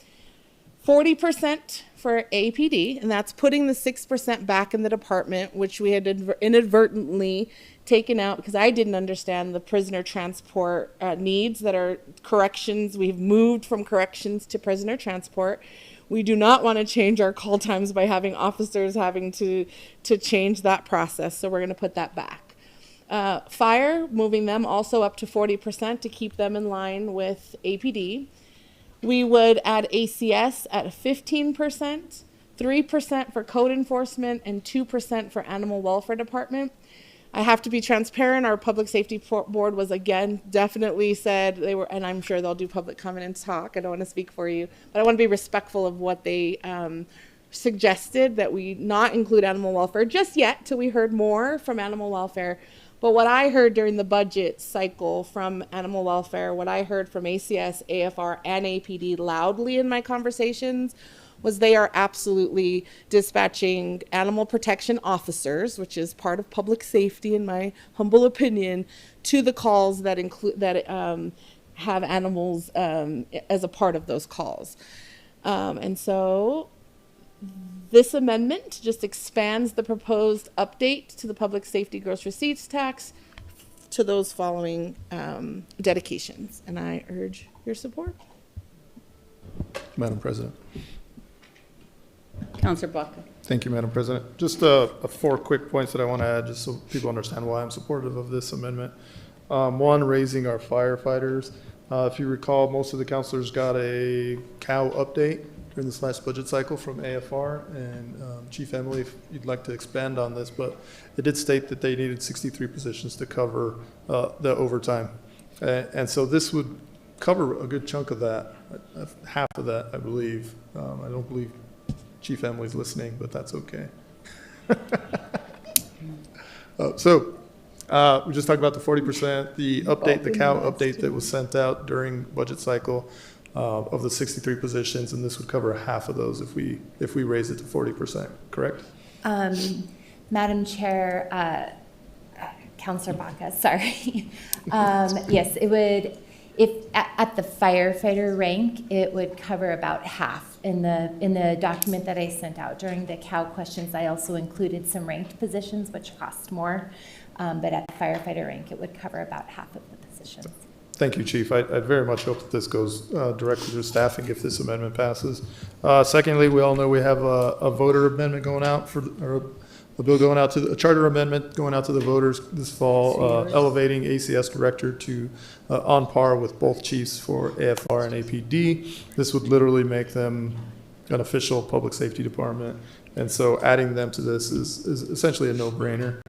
40% for APD, and that's putting the 6% back in the department, which we had inadvertently taken out because I didn't understand the prisoner transport needs that are corrections. We've moved from corrections to prisoner transport. We do not want to change our call times by having officers having to change that process, so we're going to put that back. Fire, moving them also up to 40% to keep them in line with APD. We would add ACS at 15%, 3% for code enforcement, and 2% for animal welfare department. I have to be transparent. Our public safety board was, again, definitely said they were, and I'm sure they'll do public comment and talk. I don't want to speak for you, but I want to be respectful of what they suggested, that we not include animal welfare just yet till we heard more from animal welfare. But what I heard during the budget cycle from animal welfare, what I heard from ACS, AFR, and APD loudly in my conversations was they are absolutely dispatching animal protection officers, which is part of public safety in my humble opinion, to the calls that have animals as a part of those calls. And so this amendment just expands the proposed update to the public safety gross receipts tax to those following dedications. And I urge your support. Madam President. Councilor Baca. Thank you, Madam President. Just 4 quick points that I want to add, just so people understand why I'm supportive of this amendment. One, raising our firefighters. If you recall, most of the councilors got a cow update during this last budget cycle from AFR, and Chief Emily, if you'd like to expand on this, but it did state that they needed 63 positions to cover the overtime. And so this would cover a good chunk of that, half of that, I believe. I don't believe Chief Emily's listening, but that's okay. We just talked about the 40%, the update, the cow update that was sent out during budget cycle of the 63 positions, and this would cover half of those if we raise it to 40%, correct? Madam Chair, Councilor Baca, sorry. Yes, it would, if at the firefighter rank, it would cover about half. In the document that I sent out during the cow questions, I also included some ranked positions, which cost more, but at the firefighter rank, it would cover about half of the positions. Thank you, Chief. I very much hope that this goes directly to staffing if this amendment passes. Secondly, we all know we have a voter amendment going out for, or a bill going out to, a charter amendment going out to the voters this fall, elevating ACS director to on par with both chiefs for AFR and APD. This would literally make them an official public safety department. And so adding them to this is essentially a no-brainer.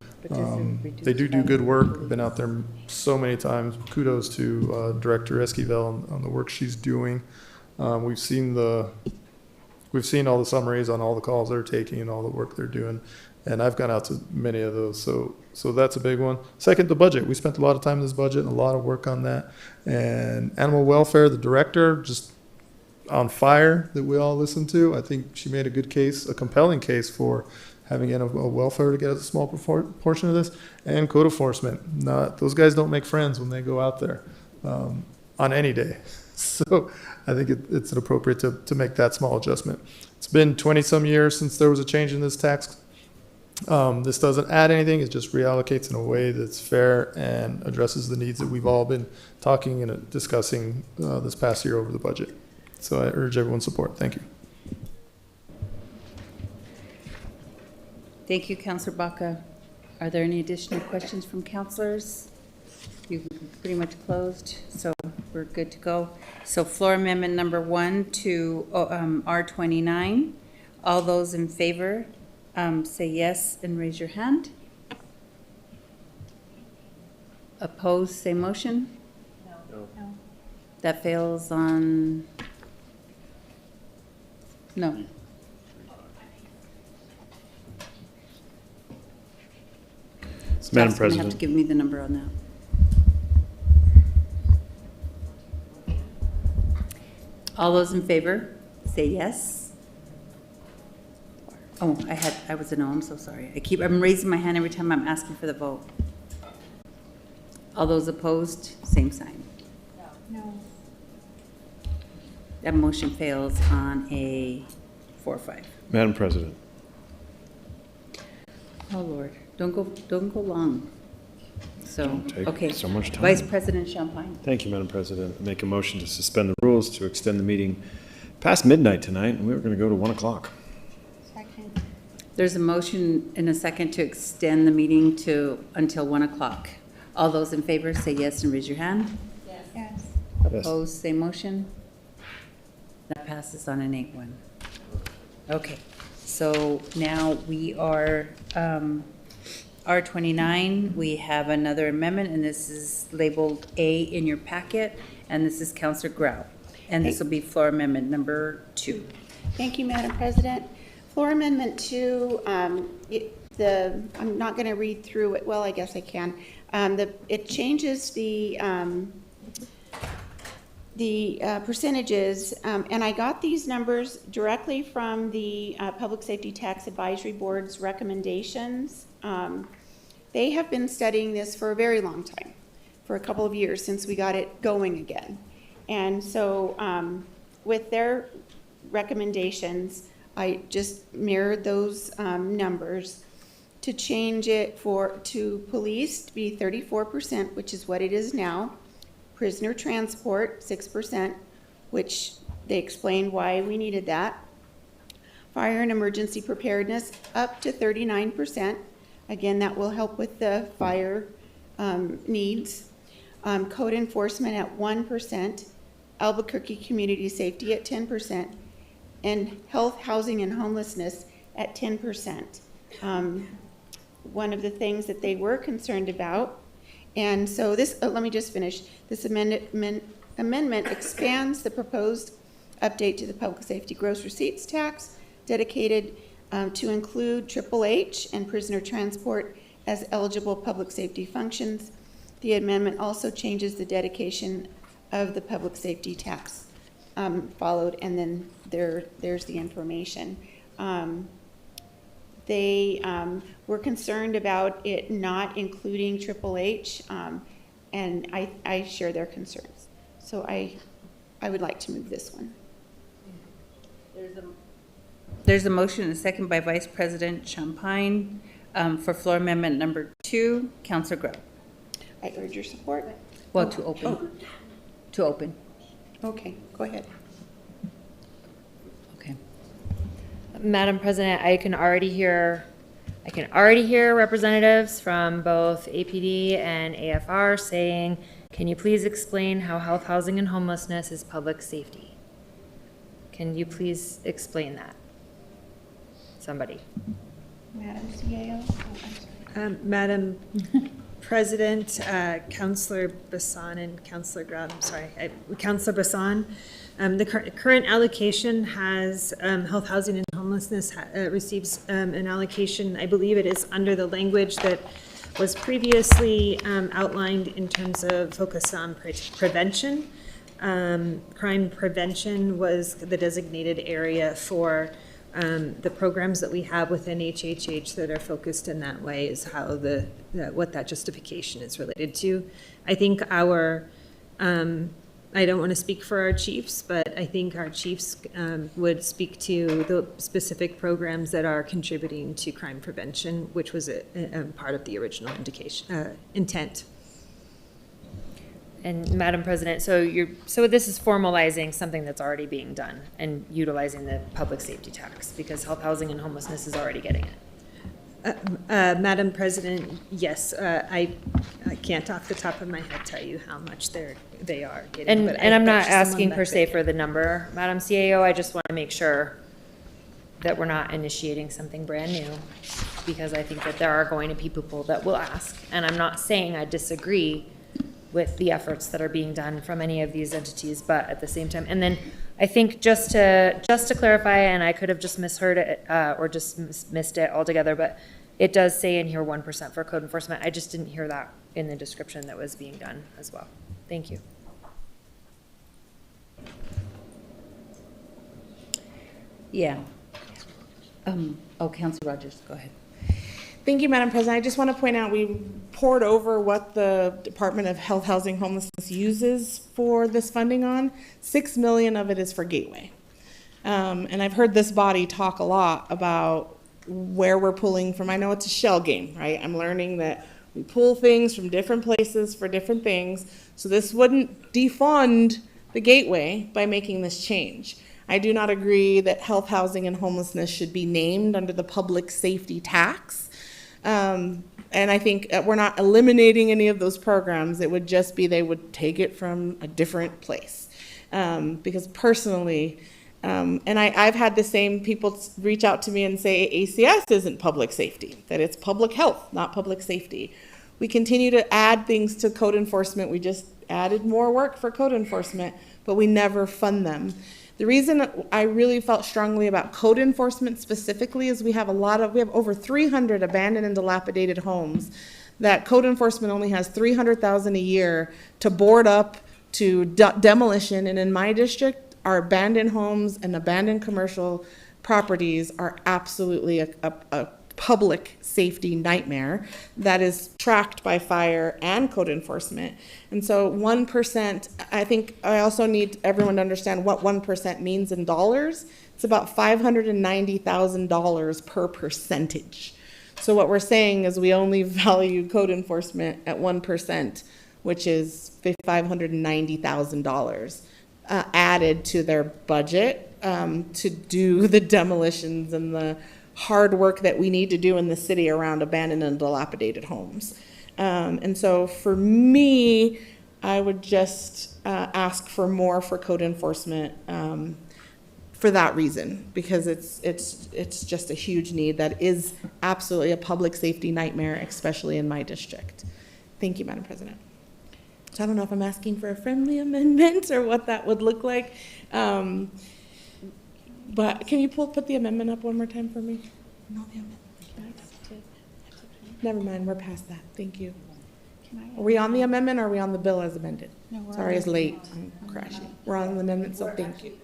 They do good work. I've been out there so many times. Kudos to Director Esquivel on the work she's doing. We've seen all the summaries on all the calls they're taking and all the work they're doing. And I've gone out to many of those. So that's a big one. Second, the budget. We spent a lot of time in this budget and a lot of work on that. And animal welfare, the director, just on fire that we all listened to. I think she made a good case, a compelling case for having animal welfare to get a small portion of this. And code enforcement. Those guys don't make friends when they go out there on any day. So I think it's appropriate to make that small adjustment. It's been 20-some years since there was a change in this tax. This doesn't add anything. It just reallocates in a way that's fair and addresses the needs that we've all been talking and discussing this past year over the budget. So I urge everyone's support. Thank you. Thank you, Councilor Baca. Are there any additional questions from councilors? You've pretty much closed, so we're good to go. So floor amendment number 1 to R29. All those in favor, say yes and raise your hand. Opposed, say motion. No. That fails on, no. Madam Staff's gonna President. have to give me the number on that. All those in favor, say yes. Oh, I was a no, I'm so sorry. I'm raising my hand every time I'm asking for the vote. All those opposed, same sign. No. That motion fails on a 4-5. Madam President. Oh, Lord, don't go long. So, Don't take okay. so much time. Vice President Champagne. Thank you, Madam President. I make a motion to suspend the rules to extend the meeting past midnight tonight, and we were going to go to 1 o'clock. Second. There's a motion and a second to extend the meeting until 1 o'clock. All those in favor, say yes and raise your hand. Yes. Yes. Opposed, same motion. That passes on an 8-1. Okay, so now we are R29. We have another amendment, and this is labeled A in your packet, and this is Councilor Grau. And this will be floor amendment number 2. Thank you, Madam President. Floor Amendment 2, I'm not going to read through it. Well, I guess I can. It changes the percentages, and I got these numbers directly from the Public Safety Tax Advisory Board's recommendations. They have been studying this for a very long time, for a couple of years since we got it going again. And so with their recommendations, I just mirrored those numbers to change it to police to be 34%, which is what it is now. Prisoner transport, 6%, which they explained why we needed that. Fire and emergency preparedness, up to 39%. Again, that will help with the fire needs. Code enforcement at 1%. Albuquerque community safety at 10%. And health, housing, and homelessness at 10%. One of the things that they were concerned about, and so this, let me just finish. This amendment expands the proposed update to the public safety gross receipts tax dedicated to include H and prisoner transport as eligible public safety functions. The amendment also changes the dedication of the public safety tax followed, and then there's the information. They were concerned about it not including H, and I share their concerns. So I would like to move this one. There's a motion and a second by Vice President Champagne for floor amendment number 2. Councilor Grau. I urge your support. Well, to open. Oh. To open. Okay, go ahead. Okay. Madam President, I can already hear I can already hear representatives from both APD and AFR saying, can you please explain how health, housing, and homelessness is public safety? Can you please explain that? Somebody. Madam CAO? Madam President, Councillor Bassan and Councillor Grout, Councillor Bassan, the current allocation has health, housing, and homelessness receives an allocation. I believe it is under the language that was previously outlined in terms of focus on prevention. Crime prevention was the designated area for the programs that we have within HHH that are focused in that way is how what that justification is related to. I think I don't want to speak for our chiefs, but I think our chiefs would speak to the specific programs that are contributing to crime prevention, which was a part of the original intent. And Madam President, so this is formalizing something that's already being done and utilizing the public safety tax because health, housing, and homelessness is already getting it. Madam President, yes, I can't off the top of my head tell you how much they are getting. And I'm not asking per se for the number, Madam CAO. I just want to make sure that we're not initiating something brand new because I think that there are going to be people that will ask. And I'm not saying I disagree with the efforts that are being done from any of these entities, but at the same time, and then I think just to clarify, and I could have just misheard it or just missed it altogether, but it does say in here 1% for code enforcement. I just didn't hear that in the description that was being done as well. Thank you. Yeah. Councilor Rogers, go ahead. Thank you, Madam President. I just want to point out we poured over what the Department of Health, Housing, Homelessness uses for this funding on. $6 million of it is for Gateway. And I've heard this body talk a lot about where we're pulling from. I know it's a shell game, right? I'm learning that we pull things from different places for different things. So this wouldn't defund the Gateway by making this change. I do not agree that health, housing, and homelessness should be named under the public safety tax. And I think we're not eliminating any of those programs. It would just be they would take it from a different place. Because personally, and I've had the same people reach out to me and say ACS isn't public safety, that it's public health, not public safety. We continue to add things to code enforcement. We just added more work for code enforcement, but we never fund them. The reason I really felt strongly about code enforcement specifically is we have over 300 abandoned and dilapidated homes that code enforcement only has $300,000 a year to board up, to demolition. And in my district, our abandoned homes and abandoned commercial properties are absolutely a public safety nightmare that is tracked by fire and code enforcement. And so 1%, I think I also need everyone to understand what 1% means in dollars. It's about $590,000 per percentage. So what we're saying is we only value code enforcement at 1%, which is $590,000 added to their budget to do the demolitions and the hard work that we need to do in the city around abandoned and dilapidated homes. And so for me, I would just ask for more for code enforcement for that reason, because it's just a huge need that is absolutely a public safety nightmare, especially in my district. Thank you, Madam President. So I don't know if I'm asking for a friendly amendment or what that would look like. But can you put the amendment up one more time for me? No, the amendment. Never mind, we're past that. Thank you. Are we on the amendment or are we on the bill as amended? No, Sorry, it's late. I'm crashing. We're on the amendment, so thank you.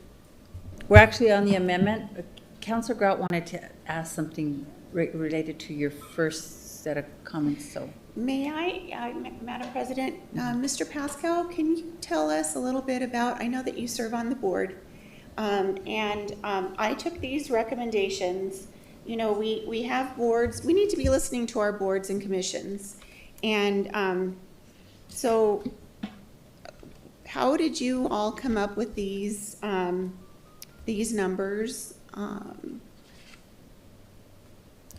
We're actually on the amendment. Councilor Grout wanted to ask something related to your first set of comments, so. May I, Madam President, Mr. Pascal, can you tell us a little bit about, I know that you serve on the board, I took these recommendations. You know, we have boards. We need to be listening to our boards and commissions. And so how did you all come up with these numbers?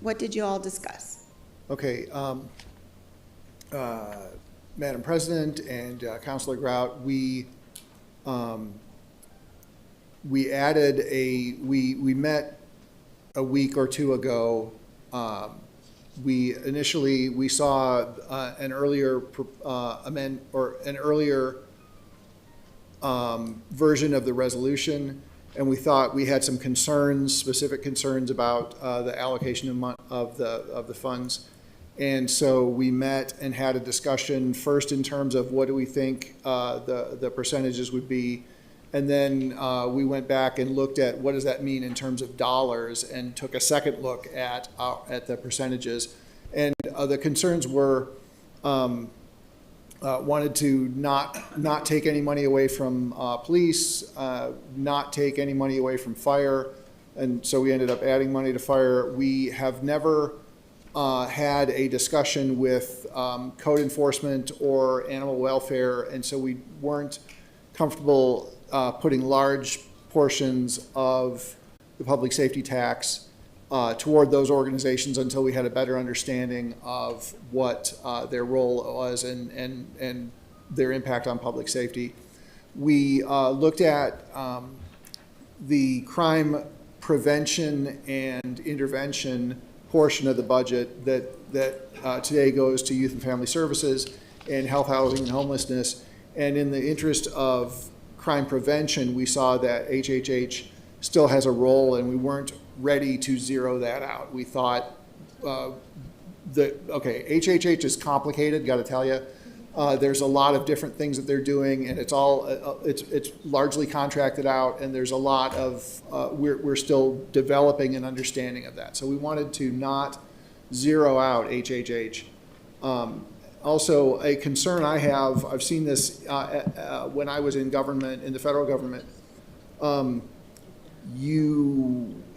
What did you all discuss? Okay, Madam President and Councilor Grout, we added we met a week or two ago. We saw an earlier version of the resolution, and we thought we had some concerns, specific concerns about the allocation of the funds. And so we met and had a discussion first in terms of what do we think the percentages would be. And then we went back and looked at what does that mean in terms of dollars, and took a second look at the percentages. And the concerns were wanted to not take any money away from police, not take any money away from fire. And so we ended up adding money to fire. We have never had a discussion with code enforcement or animal welfare, and so we weren't comfortable putting large portions of the public safety tax toward those organizations until we had a better understanding of what their role was and their impact on public safety. We looked at the crime prevention and intervention portion of the budget that today goes to youth and family services and health, housing, and homelessness. And in the interest of crime prevention, we saw that HHH still has a role, and we weren't ready to zero that out. We thought HHH is complicated, got to tell you. There's a lot of different things that they're doing, and it's largely contracted out, and there's a lot of we're still developing an understanding of that. So we wanted to not zero out HHH. Also, a concern I have, I've seen this when I was in government, in the federal government.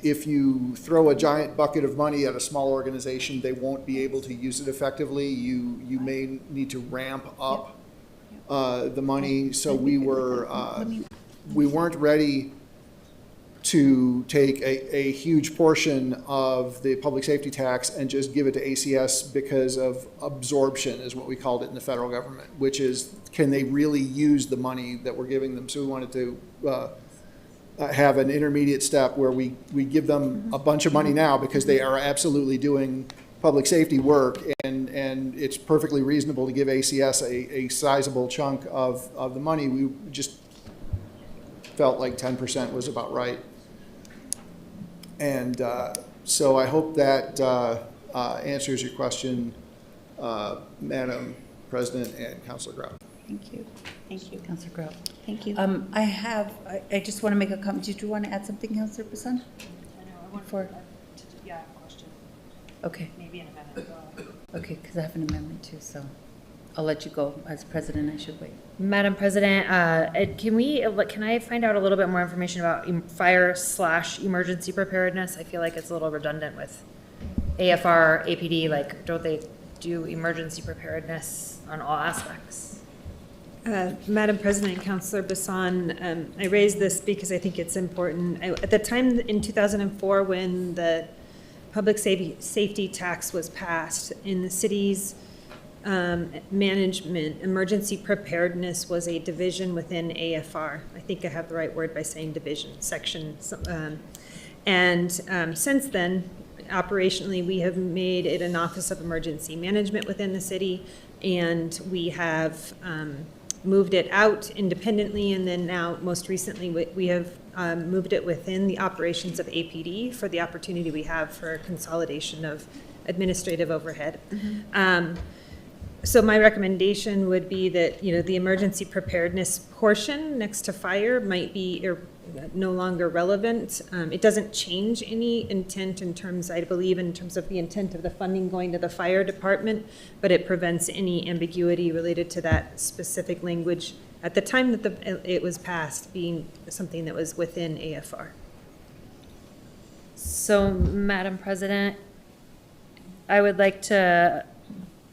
If you throw a giant bucket of money at a small organization, they won't be able to use it effectively. You may need to ramp up the money. So we weren't ready to take a huge portion of the public safety tax and just give it to ACS because of absorption, is what we called it in the federal government, which is, can they really use the money that we're giving them? So we wanted to have an intermediate step where we give them a bunch of money now because they are absolutely doing public safety work, and it's perfectly reasonable to give ACS a sizable chunk of the money. We just felt like 10% was about right. And so I hope that answers your question, Madam President and Councilor Grout. Thank you. Thank you. Councilor Grout. Thank you. I just want to make a comment. Did you want to add something, Councilor Bassan? Yeah, I have a question. Okay. Maybe an amendment. Okay, because I have an amendment too, so I'll let you go. As president, I should wait. Madam President, can I find out a little bit more information about fire/emergency preparedness? I feel like it's a little redundant with AFR, APD. Like, don't they do emergency preparedness on all aspects? Madam President, Councilor Bassan, I raised this because I think it's important. At the time in 2004, when the public safety tax was passed in the city's management, emergency preparedness was a division within AFR. I think I have the right word by saying division, section. Since then, operationally, we have made it an Office of Emergency Management within the city, and we have moved it out independently, and then now, most recently, we have moved it within the operations of APD for the opportunity we have for consolidation of administrative overhead. Mm-hmm. So my recommendation would be that, the emergency preparedness portion next to fire might be no longer relevant. It doesn't change any intent in terms, I believe, in terms of the intent of the funding going to the fire department, but it prevents any ambiguity related to that specific language at the time that it was passed being something that was within AFR. So, Madam President, I would like to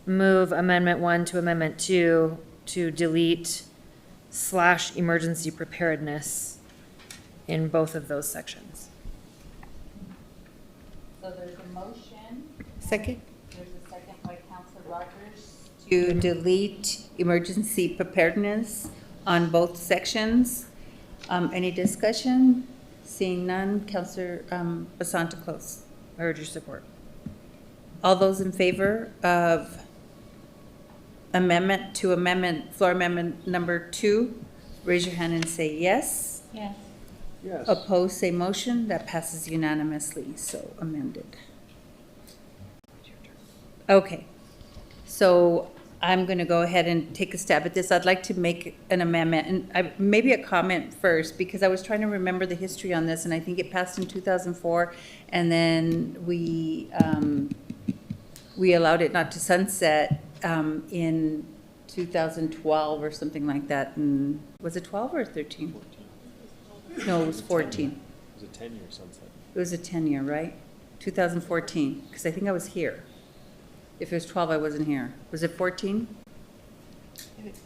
move Amendment 1 to Amendment 2 to delete /emergency preparedness in both of those sections. So there's a motion Second? There's a second by Councilor Rogers to delete emergency preparedness on both sections. Any discussion? Seeing none, Councilor Bassan to close. I urge your support. All those in favor of floor amendment number 2, raise your hand and say yes. Yes. Yes. Opposed, say motion. That passes unanimously, so amended. Okay, so I'm going to go ahead and take a stab at this. I'd like to make an amendment, and maybe a comment first, because I was trying to remember the history on this, and I think it passed in 2004, and then we allowed it not to sunset in 2012 or something like that. And was it 12 or 13? No, it was 14. It was a 10-year sunset. It was a 10-year, right? 2014, because I think I was here. If it was 12, I wasn't here. Was it 14?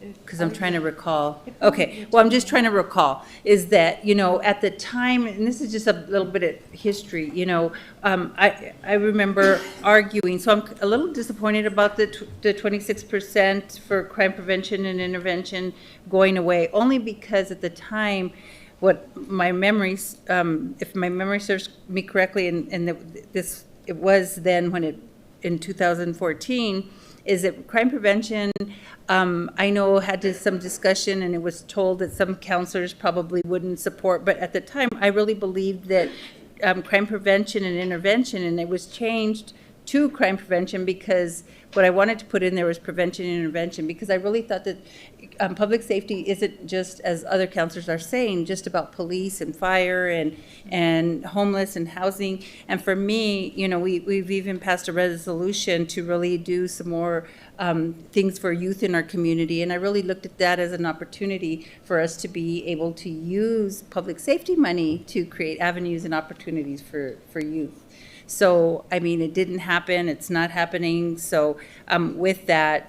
Because I'm trying to recall. Okay, well, I'm just trying to recall, is that, you know, at the time, and this is just a little bit of history, you know, I remember arguing, so I'm a little disappointed about the 26% for crime prevention and intervention going away, only because at the time, what my memories, if my memory serves me correctly, and it was then when it, in 2014, is that crime prevention, I know had some discussion, and it was told that some counselors probably wouldn't support, but at the time, I really believed that crime prevention and intervention, and it was changed to crime prevention because what I wanted to put in there was prevention and intervention, because I really thought that public safety isn't just, as other counselors are saying, just about police and fire and homeless and housing. And for me, you know, we've even passed a resolution to really do some more things for youth in our community. And I really looked at that as an opportunity for us to be able to use public safety money to create avenues and opportunities for youth. So, I mean, it didn't happen, it's not happening. So with that,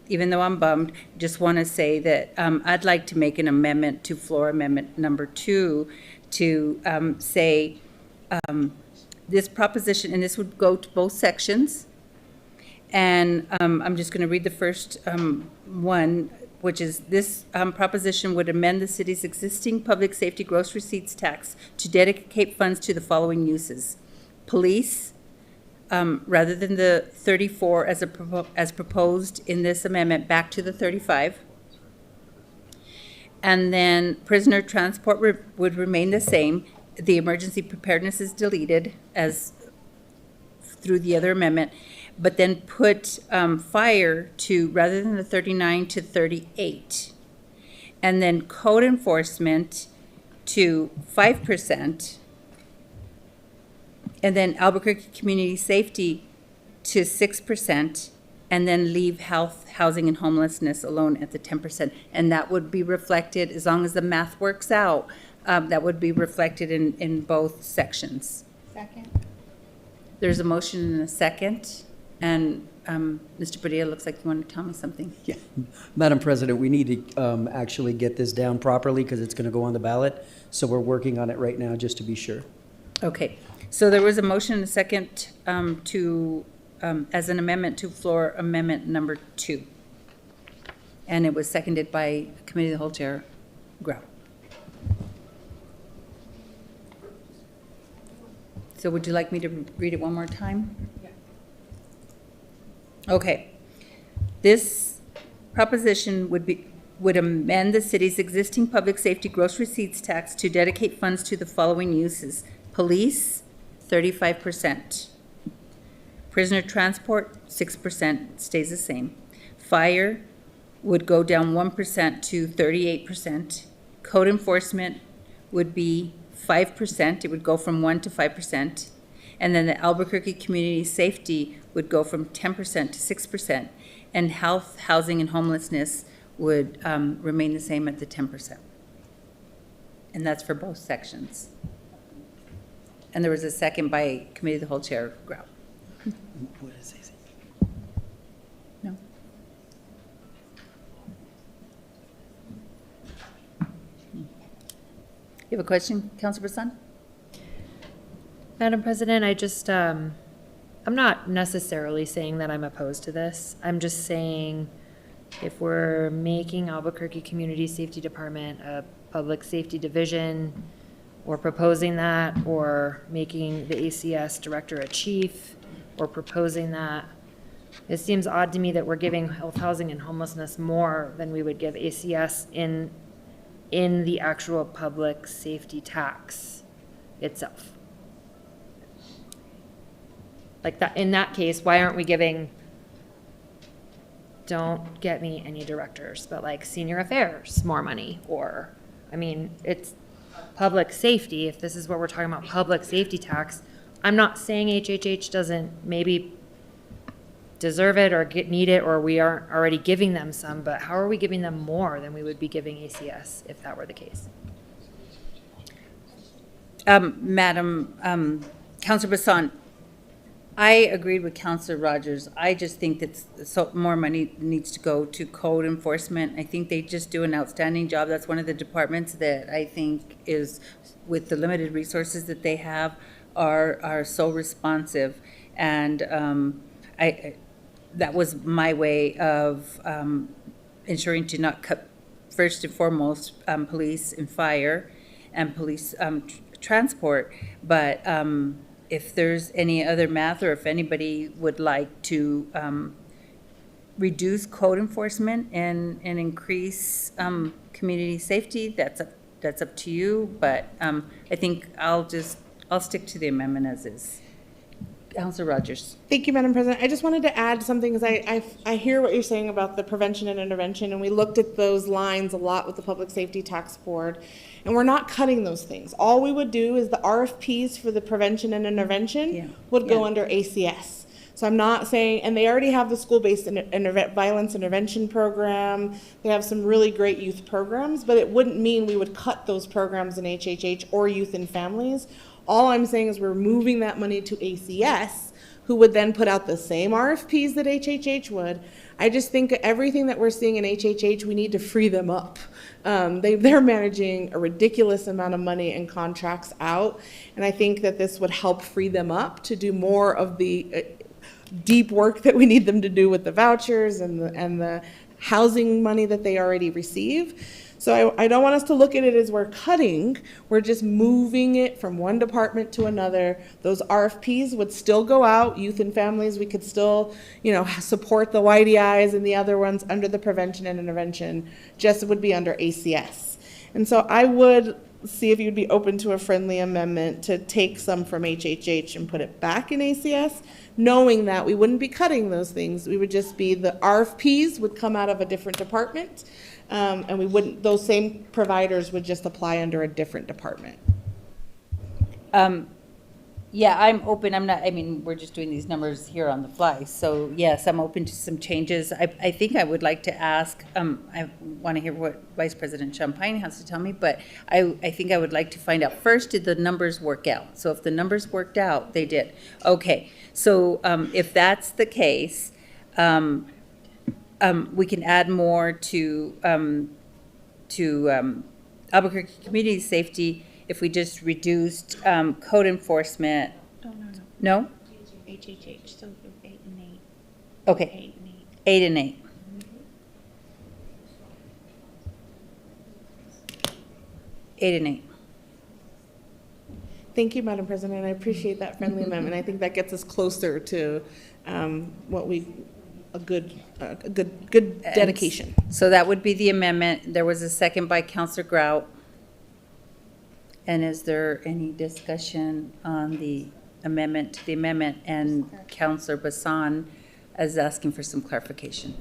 even though I'm bummed, just want to say that I'd like to make an amendment to floor amendment number 2 to say this proposition, and this would go to both sections. And I'm just going to read the first one, which is this proposition would amend the city's existing public safety gross receipts tax to dedicate funds to the following uses. Police, rather than the 34 as proposed in this amendment, back to the 35. And then prisoner transport would remain the same. The emergency preparedness is deleted as through the other amendment, but then put fire to, rather than the 39, to 38. And then code enforcement to 5%. And then Albuquerque community safety to 6%, and then leave health, housing, and homelessness alone at the 10%. And that would be reflected, as long as the math works out, that would be reflected in both sections. Second. There's a motion and a second. And Mr. Padilla, looks like you want to tell me something. Yeah, Madam President, we need to actually get this down properly because it's going to go on the ballot. So we're working on it right now just to be sure. Okay. So there was a motion and a second as an amendment to floor amendment number 2. And it was seconded by Committee of the Whole Chair Grau. So would you like me to read it one more time? Yeah. Okay. This proposition would amend the city's existing public safety gross receipts tax to dedicate funds to the following uses. Police, 35%. Prisoner transport, 6%, stays the same. Fire would go down 1% to 38%. Code enforcement would be 5%. It would go from 1 to 5%. And then the Albuquerque community safety would go from 10% to 6%. And health, housing, and homelessness would remain the same at the 10%. And that's for both sections. And there was a second by Committee of the Whole Chair Grau. What is this? No. You have a question, Councilor Bassan? Madam President, I just, I'm not necessarily saying that I'm opposed to this. I'm just saying if we're making Albuquerque Community Safety Department a public safety division, or proposing that, or making the ACS director a chief, or proposing that, it seems odd to me that we're giving health, housing, and homelessness more than we would give ACS in the actual public safety tax itself. Like that, in that case, why aren't we giving, don't get me any directors, but like senior affairs more money? Or, I mean, it's public safety. If this is what we're talking about, public safety tax, I'm not saying HHH doesn't maybe deserve it or need it, or we aren't already giving them some, but how are we giving them more than we would be giving ACS if that were the case? Madam Councilor Bassan, I agreed with Councilor Rogers. I just think that more money needs to go to code enforcement. I think they just do an outstanding job. That's one of the departments that I think is, with the limited resources that they have, are so responsive. And that was my way of ensuring to not cut, first and foremost, police and fire and police transport. But if there's any other math, or if anybody would like to reduce code enforcement and increase community safety, that's up to you. But I think I'll stick to the amendment as is. Councilor Rogers. Thank you, Madam President. I just wanted to add something, because I hear what you're saying about the prevention and intervention, and we looked at those lines a lot with the Public Safety Tax Board, and we're not cutting those things. All we would do is the RFPs for the prevention and intervention would go under ACS. So I'm not saying, and they already have the school-based violence intervention program. They have some really great youth programs, but it wouldn't mean we would cut those programs in HHH or youth and families. All I'm saying is we're moving that money to ACS, who would then put out the same RFPs that HHH would. I just think everything that we're seeing in HHH, we need to free them up. They're managing a ridiculous amount of money and contracts out, and I think that this would help free them up to do more of the deep work that we need them to do with the vouchers and the housing money that they already receive. So I don't want us to look at it as we're cutting. We're just moving it from one department to another. Those RFPs would still go out. Youth and families, we could still, support the YDIs and the other ones under the prevention and intervention. Just would be under ACS. And so I would see if you'd be open to a friendly amendment to take some from HHH and put it back in ACS, knowing that we wouldn't be cutting those things. We would just be, the RFPs would come out of a different department. And we wouldn't, those same providers would just apply under a different department. Yeah, I'm open. We're just doing these numbers here on the fly. So yes, I'm open to some changes. I think I would like to ask, I want to hear what Vice President Champagne has to tell me, but I think I would like to find out first, did the numbers work out? So if the numbers worked out, they did. Okay, so if that's the case, we can add more to Albuquerque Community Safety if we just reduced code enforcement. No? HHH, so 8 and 8. Okay. 8 and 8. 8 and 8. Thank you, Madam President. I appreciate that friendly amendment. I think that gets us closer to a good dedication. So that would be the amendment. There was a second by Councilor Grout. And is there any discussion on the amendment to the amendment? And Councilor Bassan is asking for some clarification.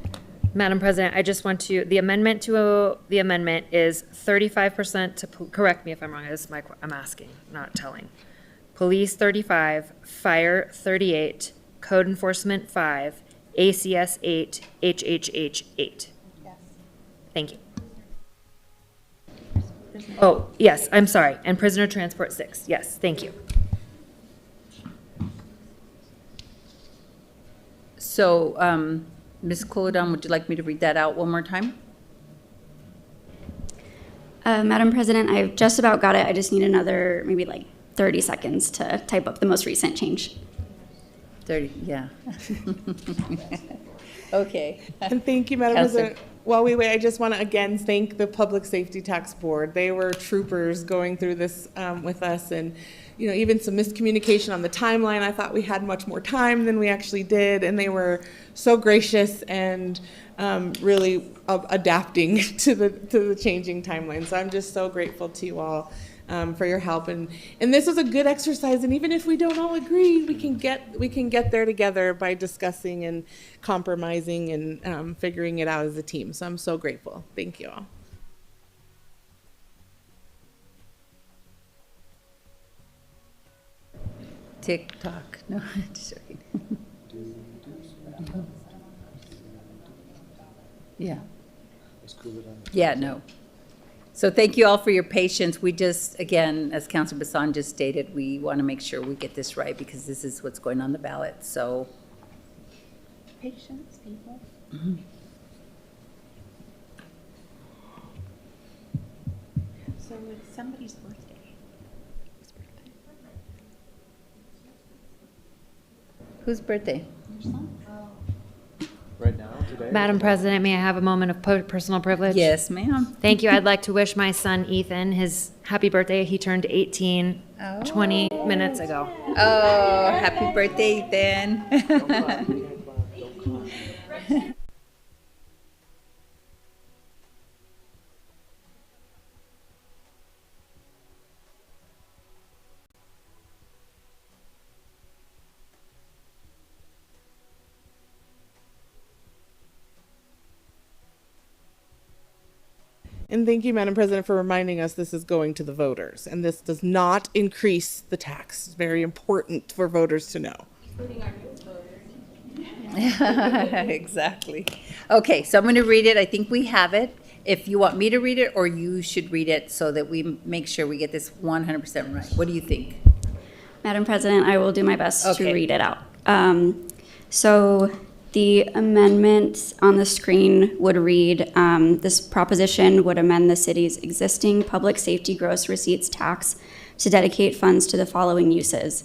Madam President, I just want to, the amendment to the amendment is 35% to, correct me if I'm wrong, this is I'm asking, not telling. Police 35, fire 38, code enforcement 5, ACS 8, HHH 8. Yes. Thank you. Oh, yes, I'm sorry, and prisoner transport 6, yes, thank you. So, Ms. Colodon, would you like me to read that out one more time? Madam President, I've just about got it. I just need another maybe like 30 seconds to type up the most recent change. 30, yeah. Okay. And thank you, Madam Counselor. President. While we wait, I just want to again thank the Public Safety Tax Board. They were troopers going through this with us, and even some miscommunication on the timeline. I thought we had much more time than we actually did, and they were so gracious and really adapting to the changing timeline. So I'm just so grateful to you all for your help, and this was a good exercise. And even if we don't all agree, we can get there together by discussing and compromising and figuring it out as a team. So I'm so grateful. Thank you all. Tick tock. No, just joking. Yeah. Yeah, no. So thank you all for your patience. We just, again, as Councilor Bassan just stated, we want to make sure we get this right because this is what's going on the ballot. So Patience, people. So it's somebody's birthday. whose birthday? Right now, today? Madam President, may I have a moment of personal privilege? Yes, ma'am. Thank you. I'd like to wish my son Ethan his happy birthday. He turned 18 20 minutes ago. Oh, happy birthday, Ethan. And thank you, Madam President, for reminding us this is going to the voters, and this does not increase the tax. It's very important for voters to know. Including our new voters. Exactly. Okay, so I'm going to read it. I think we have it. If you want me to read it, or you should read it so that we make sure we get this 100% right. What do you think? Madam President, I will do my best Okay. to read it out. So the amendment on the screen would read, this proposition would amend the city's existing public safety gross receipts tax to dedicate funds to the following uses: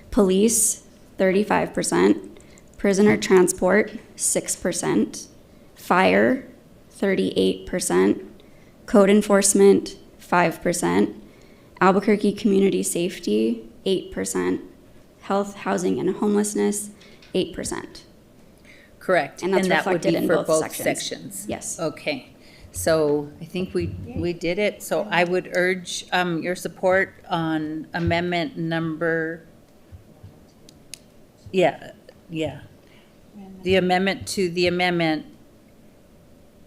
police, 35%, prisoner transport, 6%, fire, 38%, code enforcement, 5%, Albuquerque community safety, 8%, health, housing, and homelessness, 8%. Correct. And that's that would reflected be in for both sections. Yes. Okay. So I think we did it. So I would urge your support on amendment number, the amendment to the amendment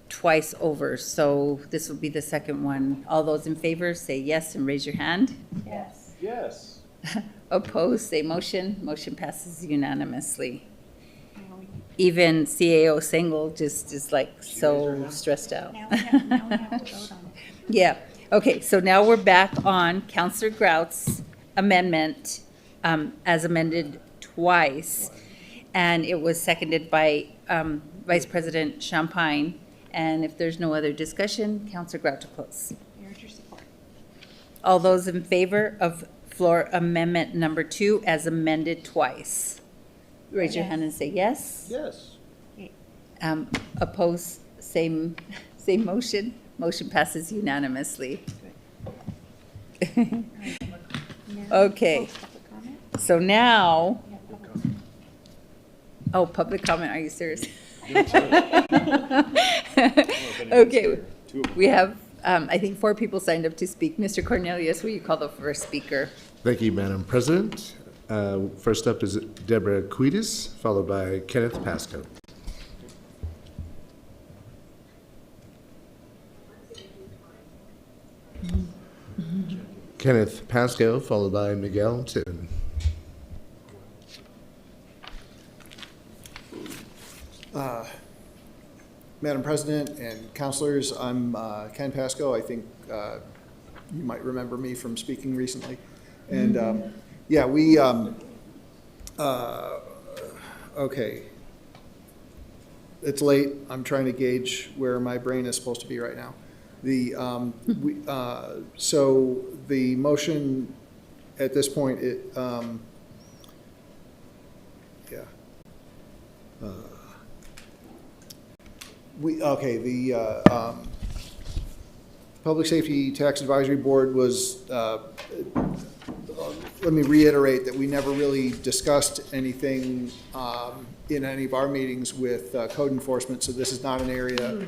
twice over. So this will be the second one. All those in favor, say yes and raise your hand. Yes. Yes. Opposed, say motion. Motion passes unanimously. Even CAO Single just is like so stressed out. Now we have to vote on it. Yeah, okay, so now we're back on Counselor Grout's amendment as amended twice. And it was seconded by Vice President Champagne. And if there's no other discussion, Counselor Grout to close. Here's your support. All those in favor of floor amendment number 2 as amended twice? Raise your hand and say yes. Yes. Opposed, same motion. Motion passes unanimously. Okay, so now, public comment, are you serious? Okay, we have, I think 4 people signed up to speak. Mr. Cornelius, will you call the first speaker? Thank you, Madam President. First up is Deborah Quides, followed by Kenneth Pasco. Kenneth Pasco, followed by Miguel Tin. Madam President and councilors, I'm Ken Pasco. I think you might remember me from speaking recently. And okay. It's late. I'm trying to gauge where my brain is supposed to be right now. So the motion at this point, The Public Safety Tax Advisory Board was, let me reiterate that we never really discussed anything in any of our meetings with code enforcement, so this is not an area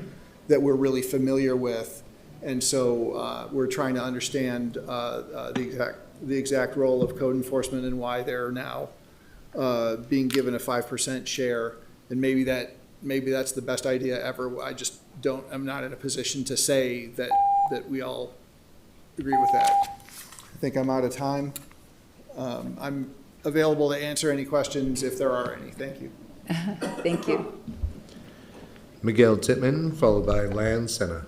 that we're really familiar with. And so we're trying to understand the exact role of code enforcement and why they're now being given a 5% share. And maybe that's the best idea ever. I'm not in a position to say that we all agree with that. I think I'm out of time. I'm available to answer any questions if there are any. Thank you. Thank you. Miguel Titman, followed by Lan Senna.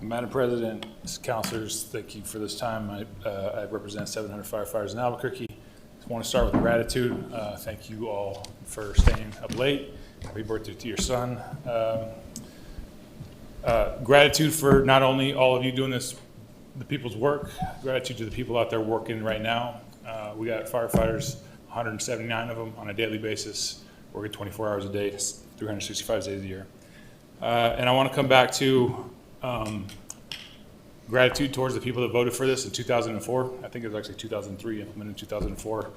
Madam President, councilors, thank you for this time. I represent 700 firefighters in Albuquerque. I want to start with gratitude. Thank you all for staying up late. Happy birthday to your son. Gratitude for not only all of you doing this, the people's work, gratitude to the people out there working right now. We got firefighters, 179 of them on a daily basis, working 24 hours a day, 365 days a year. And I want to come back to gratitude towards the people that voted for this in 2004. I think it was actually 2003, implemented in 2004,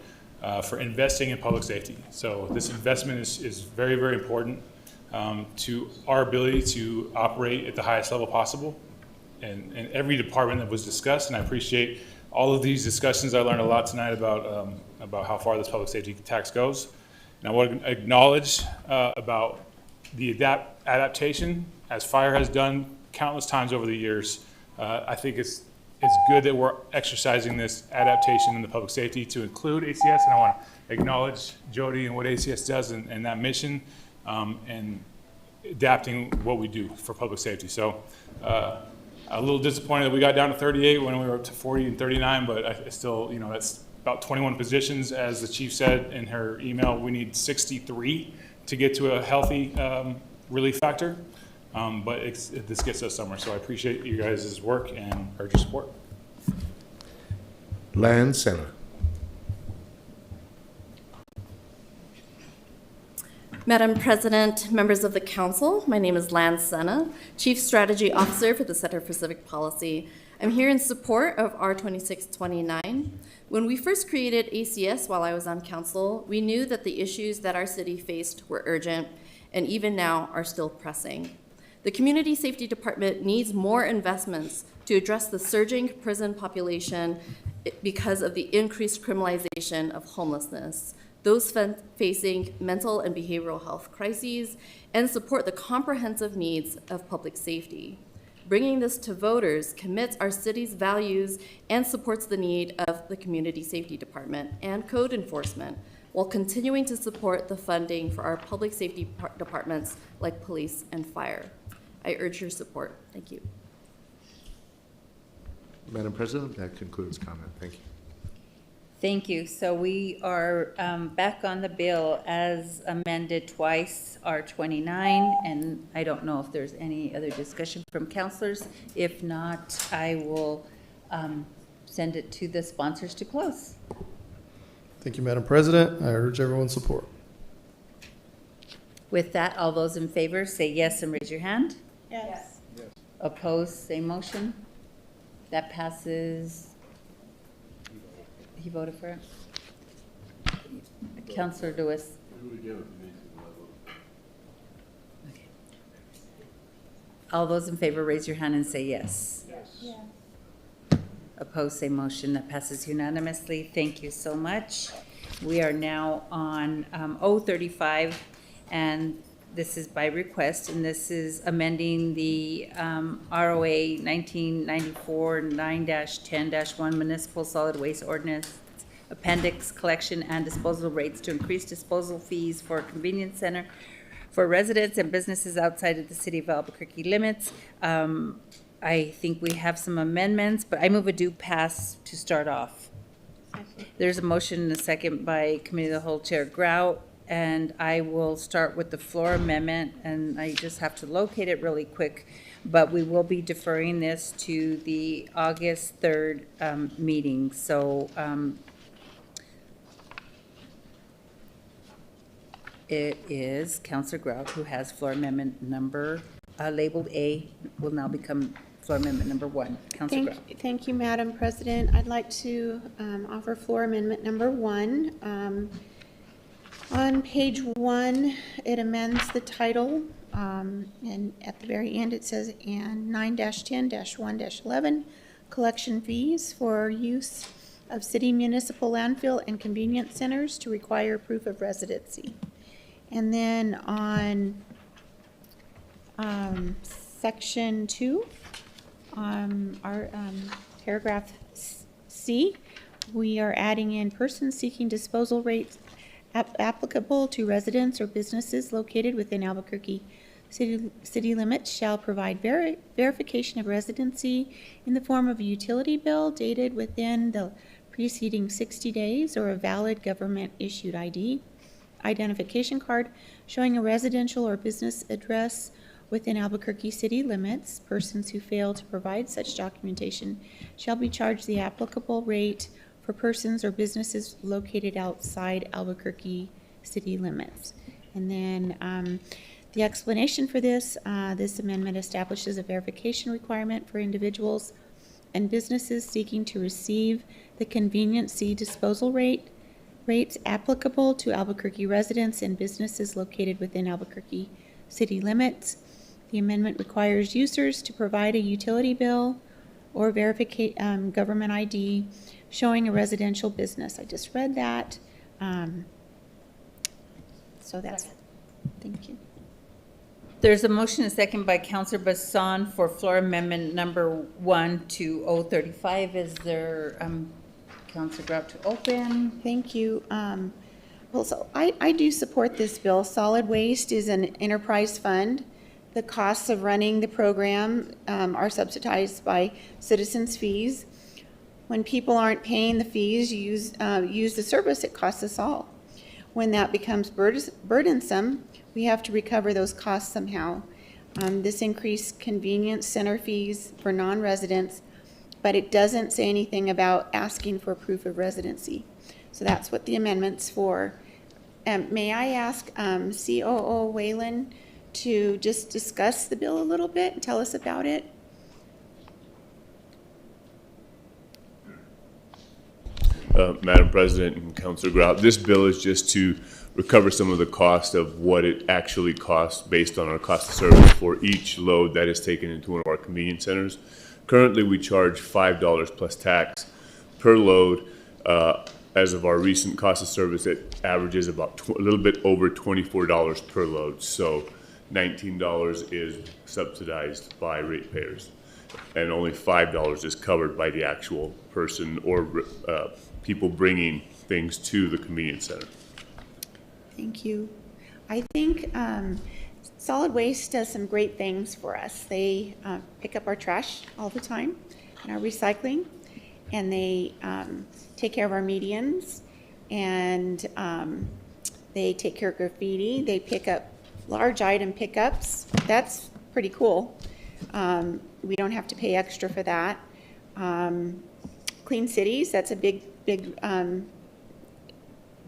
for investing in public safety. So this investment is very, very important to our ability to operate at the highest level possible. And every department that was discussed, and I appreciate all of these discussions. I learned a lot tonight about how far this public safety tax goes. And I want to acknowledge about the adaptation, as fire has done countless times over the years. I think it's good that we're exercising this adaptation in the public safety to include ACS, and I want to acknowledge Jody and what ACS does and that mission, and adapting what we do for public safety. So a little disappointed that we got down to 38 when we were up to 40 and 39, but I still, that's about 21 positions. As the chief said in her email, we need 63 to get to a healthy relief factor. But this gets us somewhere. So I appreciate you guys' work and urge your support. Lan Senna. Madam President, members of the council, my name is Lan Senna, Chief Strategy Officer for the Center for Civic Policy. I'm here in support of R2629. When we first created ACS while I was on council, we knew that the issues that our city faced were urgent and even now are still pressing. The Community Safety Department needs more investments to address the surging prison population because of the increased criminalization of homelessness, those facing mental and behavioral health crises, and support the comprehensive needs of public safety. Bringing this to voters commits our city's values and supports the need of the Community Safety Department and code enforcement, while continuing to support the funding for our public safety departments like police and fire. I urge your support. Thank you. Madam President, that concludes comment. Thank you. Thank you. So we are back on the bill as amended twice, R29, and I don't know if there's any other discussion from councilors. If not, I will send it to the sponsors to close. Thank you, Madam President. I urge everyone's support. With that, all those in favor say yes and raise your hand. Yes. Opposed, same motion. That passes. He voted for it? Councilor Lewis. Okay. All those in favor, raise your hand and say yes. Yes. Opposed, same motion. That passes unanimously. Thank you so much. We are now on 035, and this is by request, and this is amending the ROA 1994 9-10-1 Municipal Solid Waste Ordinance Appendix Collection and Disposal Rates to increase disposal fees for a convenience center for residents and businesses outside of the city of Albuquerque limits. I think we have some amendments, but I move a do pass to start off. There's a motion and a second by Committee of the Whole Chair Grout, and I will start with the floor amendment, and I just have to locate it really quick, but we will be deferring this to the August 3rd meeting. So It is Counselor Grout who has floor amendment number, labeled A, will now become floor amendment number 1. Counselor Grout. Thank you, Madam President. I'd like to offer floor amendment number 1. On page 1, it amends the title, and at the very end it says, and 9-10-1-11, collection fees for use of city municipal landfill and convenience centers to require proof of residency. And then on section 2, our paragraph C, we are adding in persons seeking disposal rates applicable to residents or businesses located within Albuquerque city limits shall provide verification of residency in the form of a utility bill dated within the preceding 60 days or a valid government-issued ID, identification card showing a residential or business address within Albuquerque city limits. Persons who fail to provide such documentation shall be charged the applicable rate for persons or businesses located outside Albuquerque city limits. And then the explanation for this, this amendment establishes a verification requirement for individuals and businesses seeking to receive the convenience fee disposal rates applicable to Albuquerque residents and businesses located within Albuquerque city limits. The amendment requires users to provide a utility bill or government ID showing a residential business. I just read that. So that's, thank you. There's a motion and second by Counselor Bassan for floor amendment number 1 to 035. Is there, Counselor Grout to open? Thank you. Well, so I do support this bill. Solid waste is an enterprise fund. The costs of running the program are subsidized by citizens' fees. When people aren't paying the fees, use the service, it costs us all. When that becomes burdensome, we have to recover those costs somehow. This increased convenience center fees for non-residents, but it doesn't say anything about asking for proof of residency. So that's what the amendment's for. May I ask COO Whalen to just discuss the bill a little bit and tell us about it? Madam President and Councilor Grout, this bill is just to recover some of the cost of what it actually costs based on our cost of service for each load that is taken into one of our convenience centers. Currently, we charge $5 plus tax per load. As of our recent cost of service, it averages about a little bit over $24 per load. So $19 is subsidized by ratepayers, and only $5 is covered by the actual person or people bringing things to the convenience center. Thank you. I think solid waste does some great things for us. They pick up our trash all the time and our recycling, and they take care of our medians, and they take care of graffiti. They pick up large item pickups. That's pretty cool. We don't have to pay extra for that. Clean cities, that's a big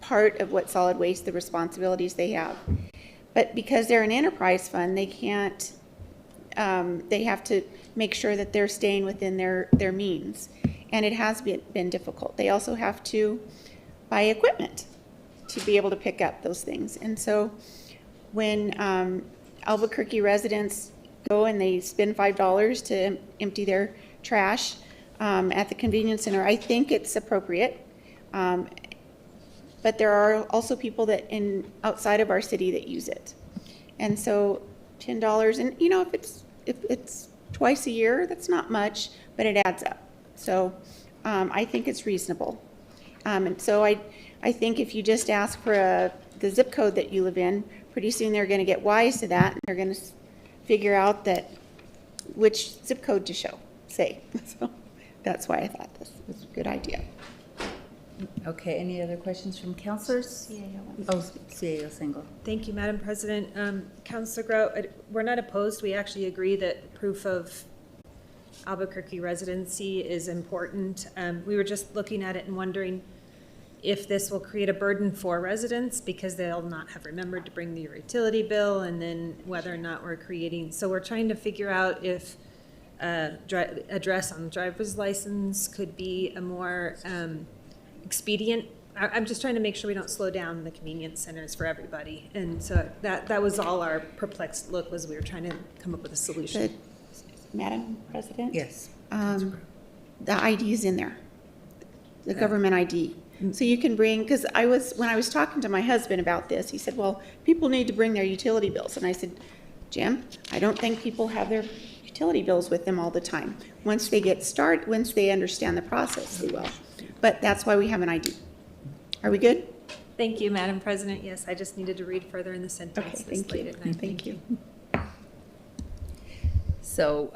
part of what solid waste, the responsibilities they have. But because they're an enterprise fund, they can't, they have to make sure that they're staying within their means. And it has been difficult. They also have to buy equipment to be able to pick up those things. And so when Albuquerque residents go and they spend $5 to empty their trash at the convenience center, I think it's appropriate. But there are also people that outside of our city that use it. And so $10, and you know, if it's twice a year, that's not much, but it adds up. So I think it's reasonable. And so I think if you just ask for the zip code that you live in, pretty soon they're going to get wise to that, and they're going to figure out that which zip code to say. So that's why I thought this was a good idea. Okay, any other questions from councilors? Oh, CAO Single. Thank you, Madam President. Councilor Grout, we're not opposed. We actually agree that proof of Albuquerque residency is important. We were just looking at it and wondering, if this will create a burden for residents because they'll not have remembered to bring their utility bill, and then whether or not we're creating, so we're trying to figure out if address on driver's license could be a more expedient. I'm just trying to make sure we don't slow down the convenience centers for everybody. And so that was all our perplexed look, was we were trying to come up with a solution. Madam President? Yes. The ID is in there, the government ID. So you can bring, because when I was talking to my husband about this, he said, well, people need to bring their utility bills. And I said, Jim, I don't think people have their utility bills with them all the time. Once they understand the process, they will. But that's why we have an ID. Are we good? Thank you, Madam President. Yes, I just needed to read further in the sentence. Okay, this late at night. Thank you. So,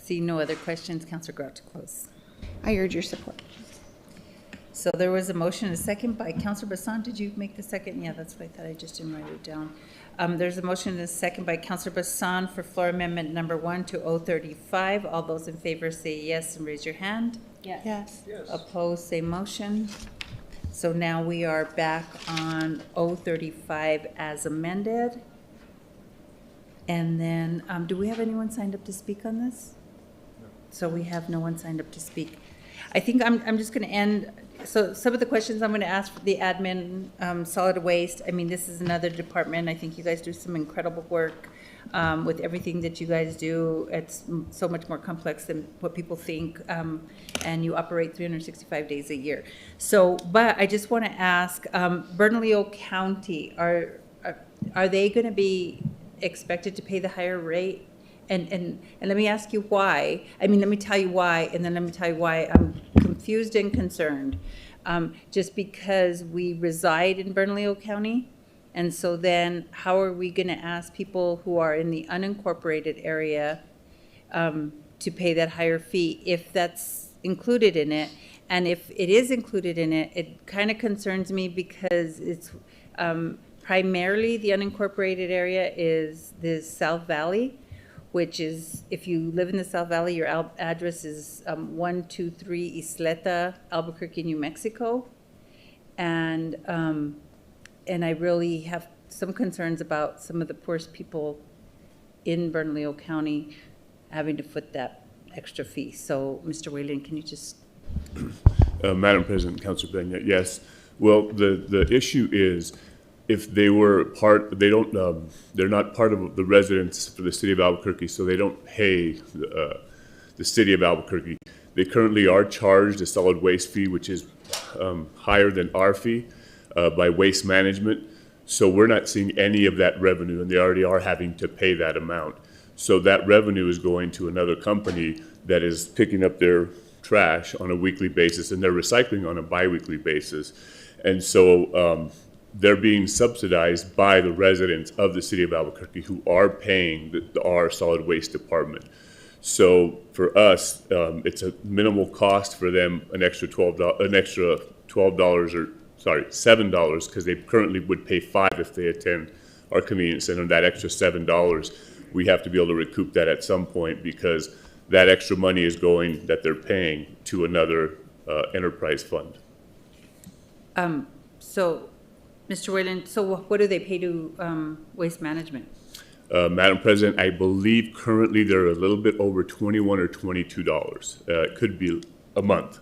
see no other questions, Councilor Grout to close. I urge your support. So there was a motion and a second by Councilor Bassan. Did you make the second? Yeah, that's what I thought. I just didn't write it down. There's a motion and a second by Councilor Bassan for floor amendment number 1 to 035. All those in favor say yes and raise your hand. Yes. Opposed, say motion. So now we are back on 035 as amended. And then, do we have anyone signed up to speak on this? No. So we have no one signed up to speak. I think I'm just going to end. So some of the questions I'm going to ask for the admin, solid waste. I mean, this is another department. I think you guys do some incredible work with everything that you guys do. It's so much more complex than what people think, and you operate 365 days a year. So, but I just want to ask, Bernalillo County, are they going to be expected to pay the higher rate? And let me ask you why. I mean, let me tell you why, and then let me tell you why I'm confused and concerned. Just because we reside in Bernalillo County, and so then how are we going to ask people who are in the unincorporated area to pay that higher fee if that's included in it? And if it is included in it, it kind of concerns me because it's primarily the unincorporated area is the South Valley, which is, if you live in the South Valley, your address is 123 Isleta, Albuquerque, New Mexico. And I really have some concerns about some of the poorest people in Bernalillo County having to foot that extra fee. So, Mr. Whalen, can you just? Madam President, Councilor Benya, yes. Well, the issue is, if they were they're not part of the residents for the city of Albuquerque, so they don't pay the city of Albuquerque. They currently are charged a solid waste fee, which is higher than our fee by Waste Management. So we're not seeing any of that revenue, and they already are having to pay that amount. So that revenue is going to another company that is picking up their trash on a weekly basis, and they're recycling on a biweekly basis. And so they're being subsidized by the residents of the city of Albuquerque who are paying our solid waste department. So for us, it's a minimal cost for them, an extra $12 or $7, because they currently would pay $5 if they attend our convenience center. That extra $7, we have to be able to recoup that at some point, because that extra money is going, that they're paying, to another enterprise fund. So, Mr. Whalen, so what do they pay to Waste Management? Madam President, I believe currently they're a little bit over $21 or $22. It could be a month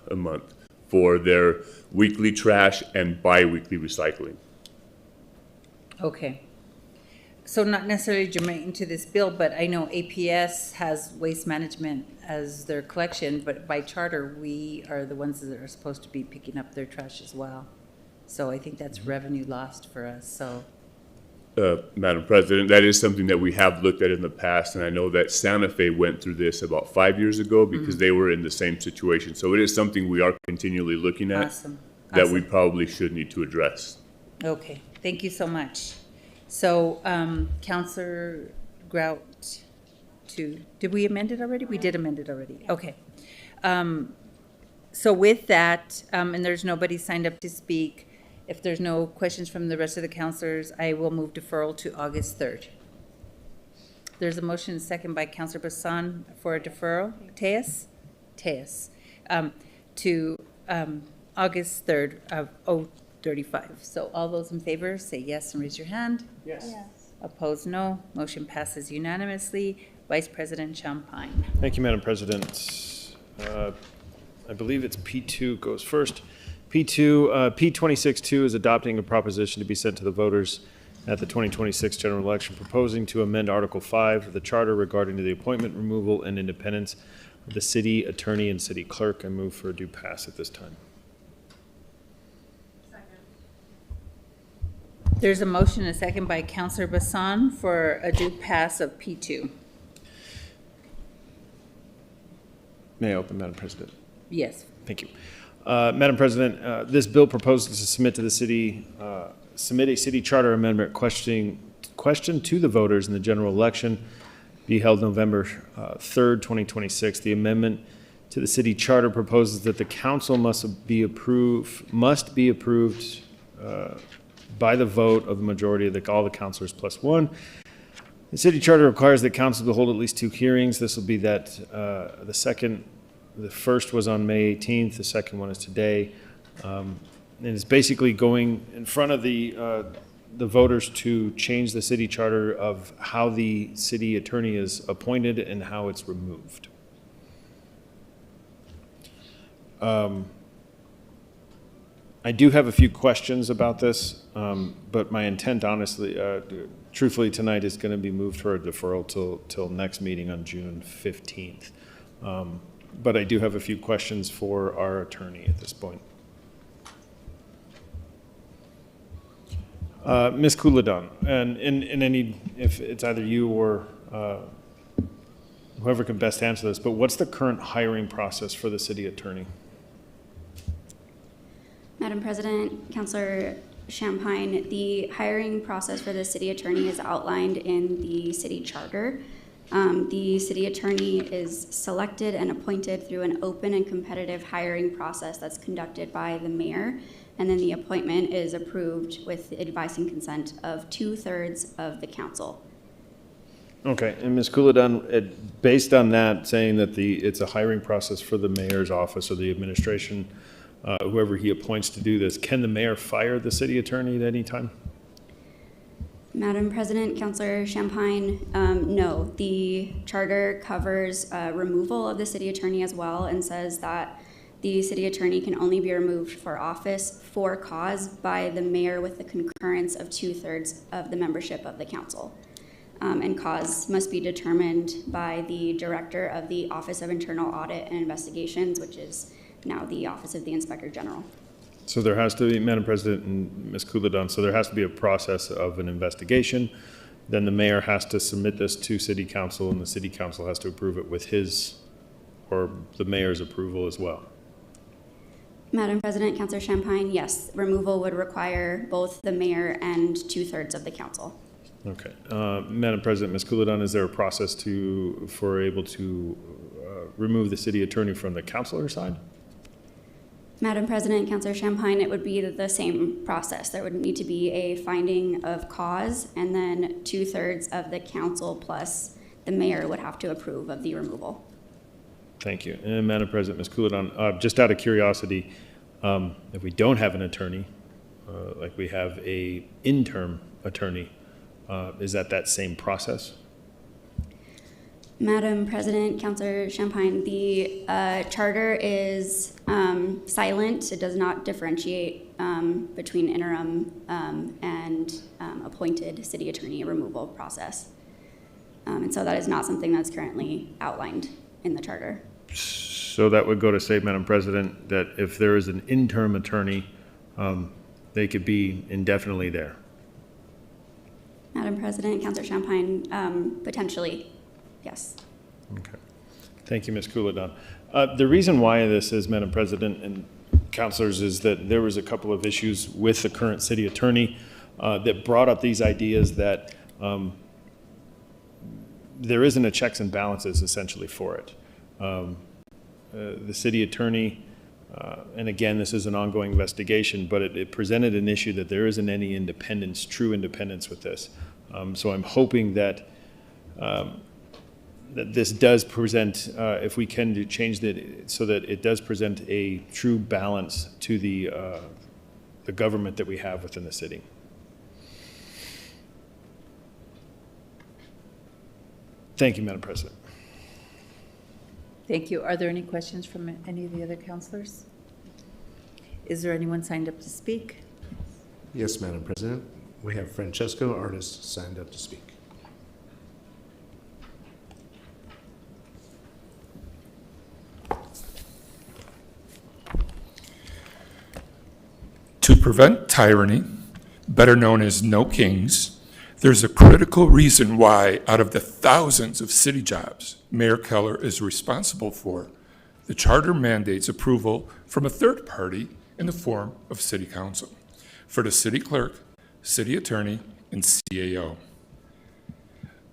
for their weekly trash and bi-weekly recycling. Okay. So not necessarily germane to this bill, but I know APS has Waste Management as their collection, but by charter, we are the ones that are supposed to be picking up their trash as well. So I think that's revenue lost for us, so. Madam President, that is something that we have looked at in the past, and I know that Santa Fe went through this about 5 years ago because they were in the same situation. So it is something we are continually looking at that we probably should need to address. Okay, thank you so much. So, Councilor Grout, did we amend it already? We did amend it already, okay. So with that, and there's nobody signed up to speak, if there's no questions from the rest of the councilors, I will move deferral to August 3rd. There's a motion and second by Councilor Bassan for a deferral. Tejas? To August 3rd of 035. So all those in favor, say yes and raise your hand. Yes. Opposed, no. Motion passes unanimously. Vice President Champagne. Thank you, Madam President. I believe it's P2 goes first. P2, P26-2 is adopting a proposition to be sent to the voters at the 2026 general election, proposing to amend Article 5 of the Charter regarding the appointment, removal, and independence of the city attorney and city clerk. I move for a due pass at this time. There's a motion and a second by Councillor Bassan for a due pass of P2. May I open, Madam President? Yes. Thank you. Madam President, this bill proposes to submit to the city, submit a city charter amendment question to the voters in the general election be held November 3rd, 2026. The amendment to the city charter proposes that the council must be approved by the vote of the majority of all the councilors plus one. The city charter requires that council to hold at least 2 hearings. This will be that the first was on May 18th, the second one is today. And it's basically going in front of the voters to change the city charter of how the city attorney is appointed and how it's removed. I do have a few questions about this, but my intent, honestly, truthfully, tonight is going to be moved for a deferral till next meeting on June 15th. But I do have a few questions for our attorney at this point. Ms. Kuladon, and in any, if it's either you or whoever can best answer this, but what's the current hiring process for the city attorney? Madam President, Councillor Champagne, the hiring process for the city attorney is outlined in the city charter. The city attorney is selected and appointed through an open and competitive hiring process that's conducted by the mayor, and then the appointment is approved with the advice and consent of 2/3 of the council. Okay, and Ms. Kuladon, based on that, saying that it's a hiring process for the mayor's office or the administration, whoever he appoints to do this, can the mayor fire the city attorney at any time? Madam President, Councillor Champagne, no. The charter covers removal of the city attorney as well and says that the city attorney can only be removed for office for cause by the mayor with the concurrence of 2/3 of the membership of the council. And cause must be determined by the director of the Office of Internal Audit and Investigations, which is now the Office of the Inspector General. So there has to be, Madam President and Ms. Kuladon, so there has to be a process of an investigation. Then the mayor has to submit this to city council, and the city council has to approve it with his or the mayor's approval as well. Madam President, Councillor Champagne, yes, removal would require both the mayor and 2/3 of the council. Okay. Madam President, Ms. Kuladon, is there a process for able to remove the city attorney from the councilor side? Madam President, Councillor Champagne, it would be the same process. There would need to be a finding of cause, and then 2/3 of the council plus the mayor would have to approve of the removal. Thank you. And Madam President, Ms. Kuladon, just out of curiosity, if we don't have an attorney, like we have a interim attorney, is that same process? Madam President, Councillor Champagne, the charter is silent. It does not differentiate between interim and appointed city attorney removal process. And so that is not something that's currently outlined in the charter. So that would go to say, Madam President, that if there is an interim attorney, they could be indefinitely there. Madam President, Councillor Champagne, potentially, yes. Okay. Thank you, Ms. Kuladon. The reason why this is, Madam President and councilors, is that there was a couple of issues with the current city attorney that brought up these ideas that there isn't a checks and balances essentially for it. The city attorney, and again, this is an ongoing investigation, but it presented an issue that there isn't any independence, true independence with this. So I'm hoping that that this does present, if we can change that so that it does present a true balance to the government that we have within the city. Thank you, Madam President. Thank you. Are there any questions from any of the other councilors? Is there anyone signed up to speak? Yes, Madam President. We have Francesco Artist signed up to speak. To prevent tyranny, better known as no kings, there's a critical reason why, out of the thousands of city jobs Mayor Keller is responsible for, the charter mandates approval from a third party in the form of city council for the city clerk, city attorney, and CAO.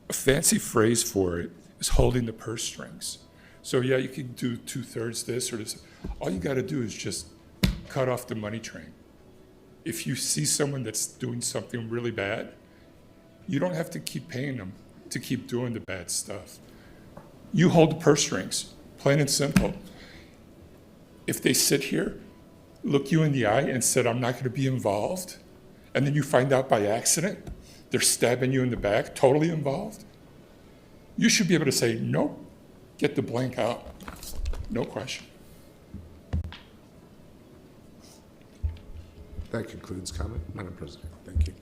A fancy phrase for it is holding the purse strings. So yeah, you can do 2/3 this or this. All you got to do is just cut off the money train. If you see someone that's doing something really bad, you don't have to keep paying them to keep doing the bad stuff. You hold the purse strings, plain and simple. If they sit here, look you in the eye and said, I'm not going to be involved, and then you find out by accident they're stabbing you in the back, totally involved, you should be able to say, nope, get the blank out, no question. That concludes comment, Madam President. Thank you.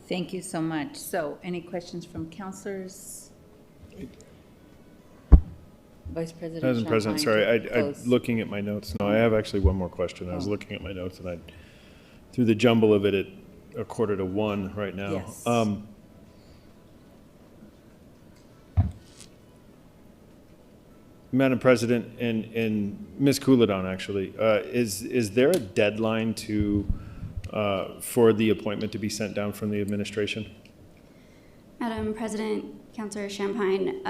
Thank you so much. So any questions from councilors? Vice President Madam President, sorry, I'm close. looking at my notes. No, I have actually one more question. I was looking at my notes and through the jumble of it at 1:45 right now. Yes. Madam President and Ms. Couladon, actually, is there a deadline for the appointment to be sent down from the administration? Madam President, Councilor Champagne,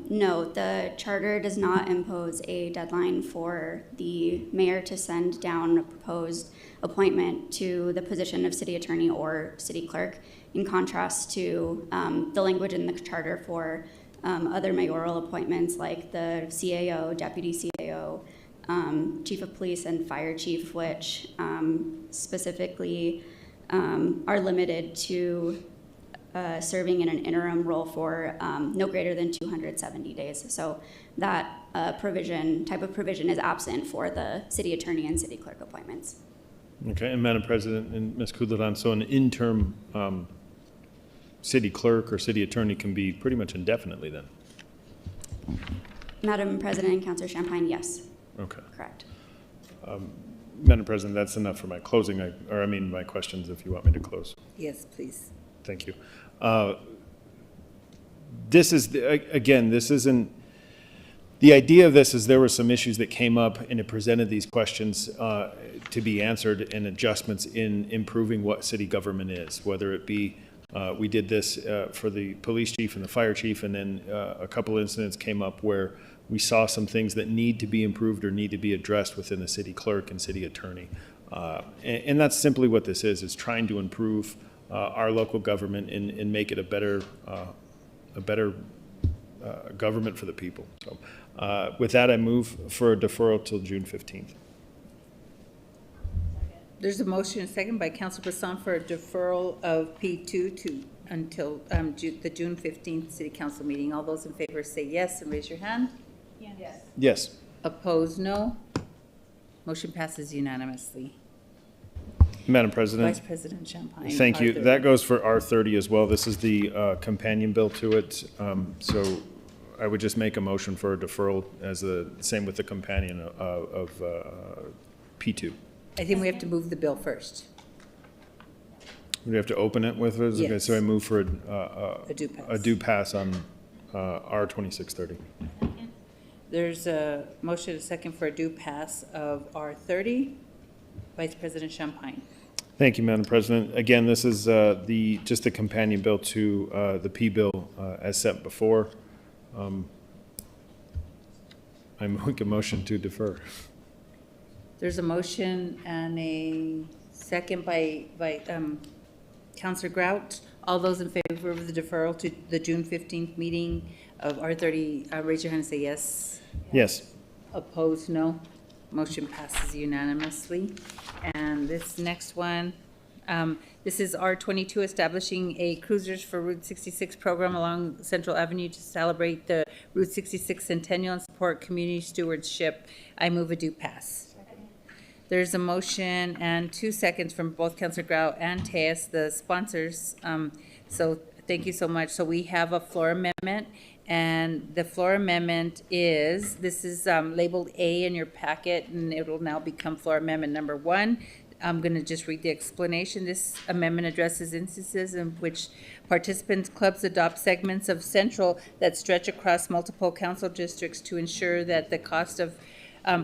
no, the charter does not impose a deadline for the mayor to send down a proposed appointment to the position of city attorney or city clerk, in contrast to the language in the charter for other mayoral appointments like the CAO, deputy CAO, chief of police, and fire chief, which specifically are limited to serving in an interim role for no greater than 270 days. So that type of provision is absent for the city attorney and city clerk appointments. Okay, and Madam President and Ms. Couladon, so an interim city clerk or city attorney can be pretty much indefinitely then? Madam President and Councilor Champagne, yes. Okay. Correct. Madam President, that's enough for my closing, my questions, if you want me to close. Yes, please. Thank you. This is, again, this isn't, the idea of this is there were some issues that came up and it presented these questions to be answered and adjustments in improving what city government is, whether it be, we did this for the police chief and the fire chief, and then a couple incidents came up where we saw some things that need to be improved or need to be addressed within the city clerk and city attorney. And that's simply what this is trying to improve our local government and make it a better government for the people. So with that, I move for a deferral till June 15th. There's a motion and second by Councilor Bassan for a deferral of P2 until the June 15th City Council meeting. All those in favor say yes and raise your hand. Yes. Yes. Opposed, no. Motion passes unanimously. Madam President. Vice President Champagne. Thank you. R30. That goes for R30 as well. This is the companion bill to it. So I would just make a motion for a deferral as the same with the companion of P2. I think we have to move the bill first. We have to open it with us? Okay, Yes. so I move for A due pass. on R2630. There's a motion and a second for a due pass of R30. Vice President Champagne. Thank you, Madam President. Again, this is just the companion bill to the P bill as set before. I make a motion to defer. There's a motion and a second by Councilor Grout. All those in favor of the deferral to the June 15th meeting, of R30, raise your hand and say yes. Yes. Opposed, no. Motion passes unanimously. And this next one, this is R22, establishing a Cruisers for Route 66 program along Central Avenue to celebrate the Route 66 centennial and support community stewardship. I move a do pass. There's a motion and 2 seconds from both Councilor Grau and Tejas, the sponsors. So thank you so much. So we have a floor amendment, and the floor amendment is, this is labeled A in your packet, and it will now become floor amendment number 1. I'm going to just read the explanation. This amendment addresses instances in which participants' clubs adopt segments of Central that stretch across multiple council districts to ensure that the cost of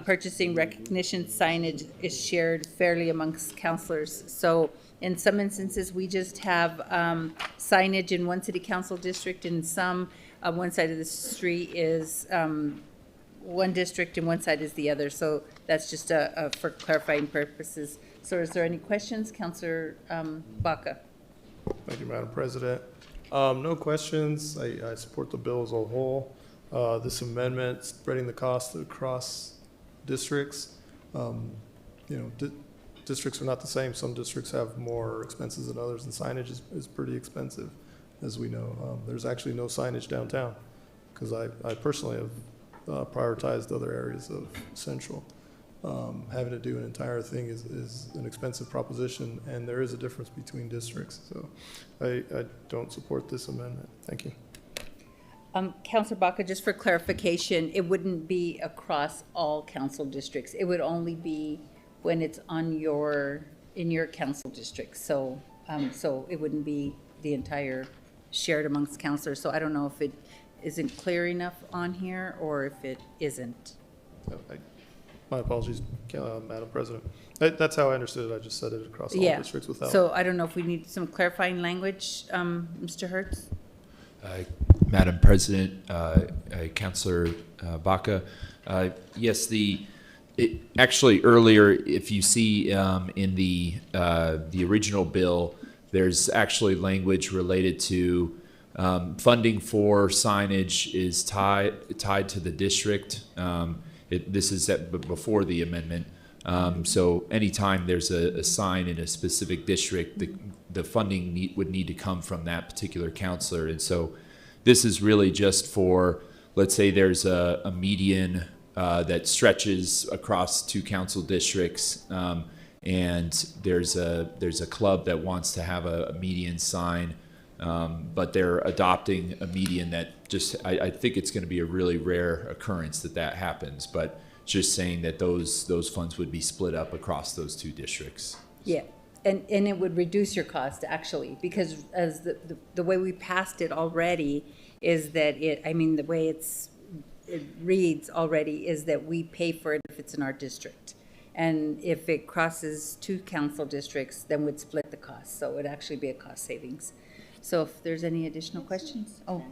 purchasing recognition signage is shared fairly amongst councilors. So in some instances, we just have signage in one city council district, and some, one side of the street is one district and one side is the other. So that's just for clarifying purposes. So is there any questions? Councilor Baca. Thank you, Madam President. No questions. I support the bill as a whole. This amendment, spreading the cost across districts. Districts are not the same. Some districts have more expenses than others, and signage is pretty expensive, as we know. There's actually no signage downtown, because I personally have prioritized other areas of Central. Having to do an entire thing is an expensive proposition, and there is a difference between districts. So I don't support this amendment. Thank you. Councilor Baca, just for clarification, it wouldn't be across all council districts. It would only be when it's on in your council district. So, so it wouldn't be the entire shared amongst councilors. So I don't know if it isn't clear enough on here or if it isn't. My apologies, Madam President. That's how I understood it. I just said it across all districts without. So I don't know if we need some clarifying language, Mr. Hertz? Madam President, Councilor Baca, yes, actually earlier, if you see in the original bill, there's actually language related to funding for signage is tied to the district. This is before the amendment. So anytime there's a sign in a specific district, the funding would need to come from that particular counselor. And so this is really just for, let's say there's a median that stretches across 2 council districts, and there's a club that wants to have a median sign, but they're adopting a median that just, I think it's going to be a really rare occurrence that happens, but just saying that those funds would be split up across those 2 districts. Yeah, and it would reduce your cost actually, because as the way we passed it already is that the way it reads already is that we pay for it if it's in our district. And if it crosses 2 council districts, then we'd split the cost. So it would actually be a cost savings. So if there's any additional questions? Oh.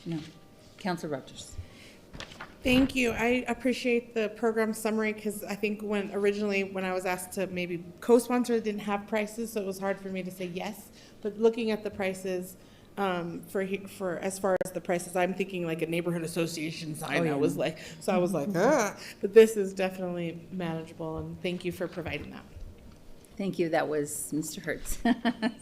No. Councilor Rogers. Thank you. I appreciate the program summary, because I think when I was asked to maybe co-sponsor, it didn't have prices, so it was hard for me to say yes. But looking at the prices, for as far as the prices, I'm thinking like a neighborhood association sign. I was like, but this is definitely manageable, and thank you for providing that. Thank you. That was Mr. Hertz.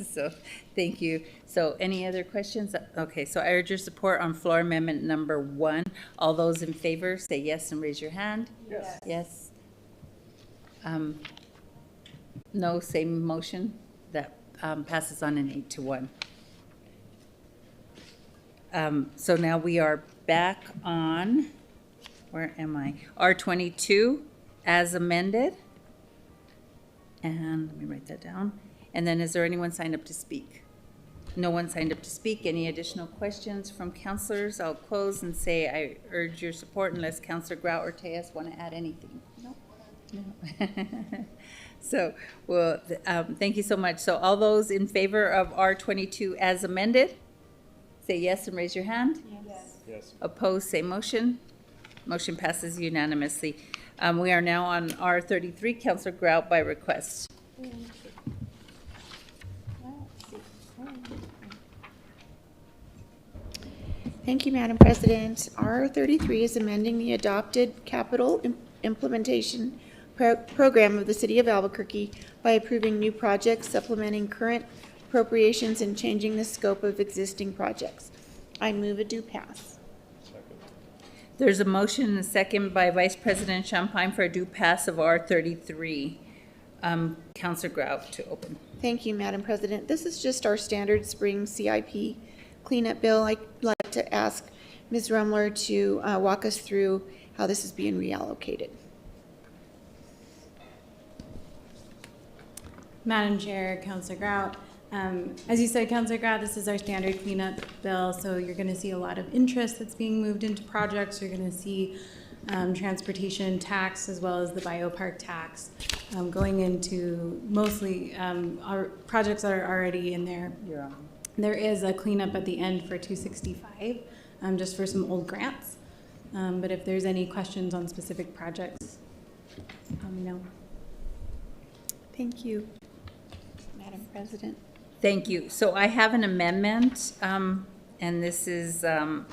So thank you. So any other questions? Okay, so I urge your support on floor amendment number 1. All those in favor say yes and raise your hand. Yes. Yes. No, same motion. That passes on an 8-1. So now we are back on, where am I? R22 as amended. And let me write that down. And then is there anyone signed up to speak? No one signed up to speak. Any additional questions from councilors? I'll close and say I urge your support unless Councilor Grau or Tejas want to add anything. No. So, well, thank you so much. So all those in favor of R22 as amended, say yes and raise your hand. Yes. Yes. Opposed, say motion. Motion passes unanimously. We are now on R33, Councilor Grau by request. Thank you, Madam President. R33 is amending the adopted capital implementation program of the City of Albuquerque by approving new projects, supplementing current appropriations, and changing the scope of existing projects. I move a do pass. There's a motion and a second by Vice President Champagne for a due pass of R33. Counselor Grout to open. Thank you, Madam President. This is just our standard spring CIP cleanup bill. I'd like to ask Ms. Rumler to walk us through how this is being reallocated. Madam Chair, Councilor Grout. As you said, Councilor Grout, this is our standard cleanup bill, so you're going to see a lot of interest that's being moved into projects. You're going to see transportation tax as well as the biopark tax going into mostly our projects that are already in there. There is a cleanup at the end for 265, just for some old grants. But if there's any questions on specific projects, let me know. Thank you, Madam President. Thank you. So I have an amendment, and this is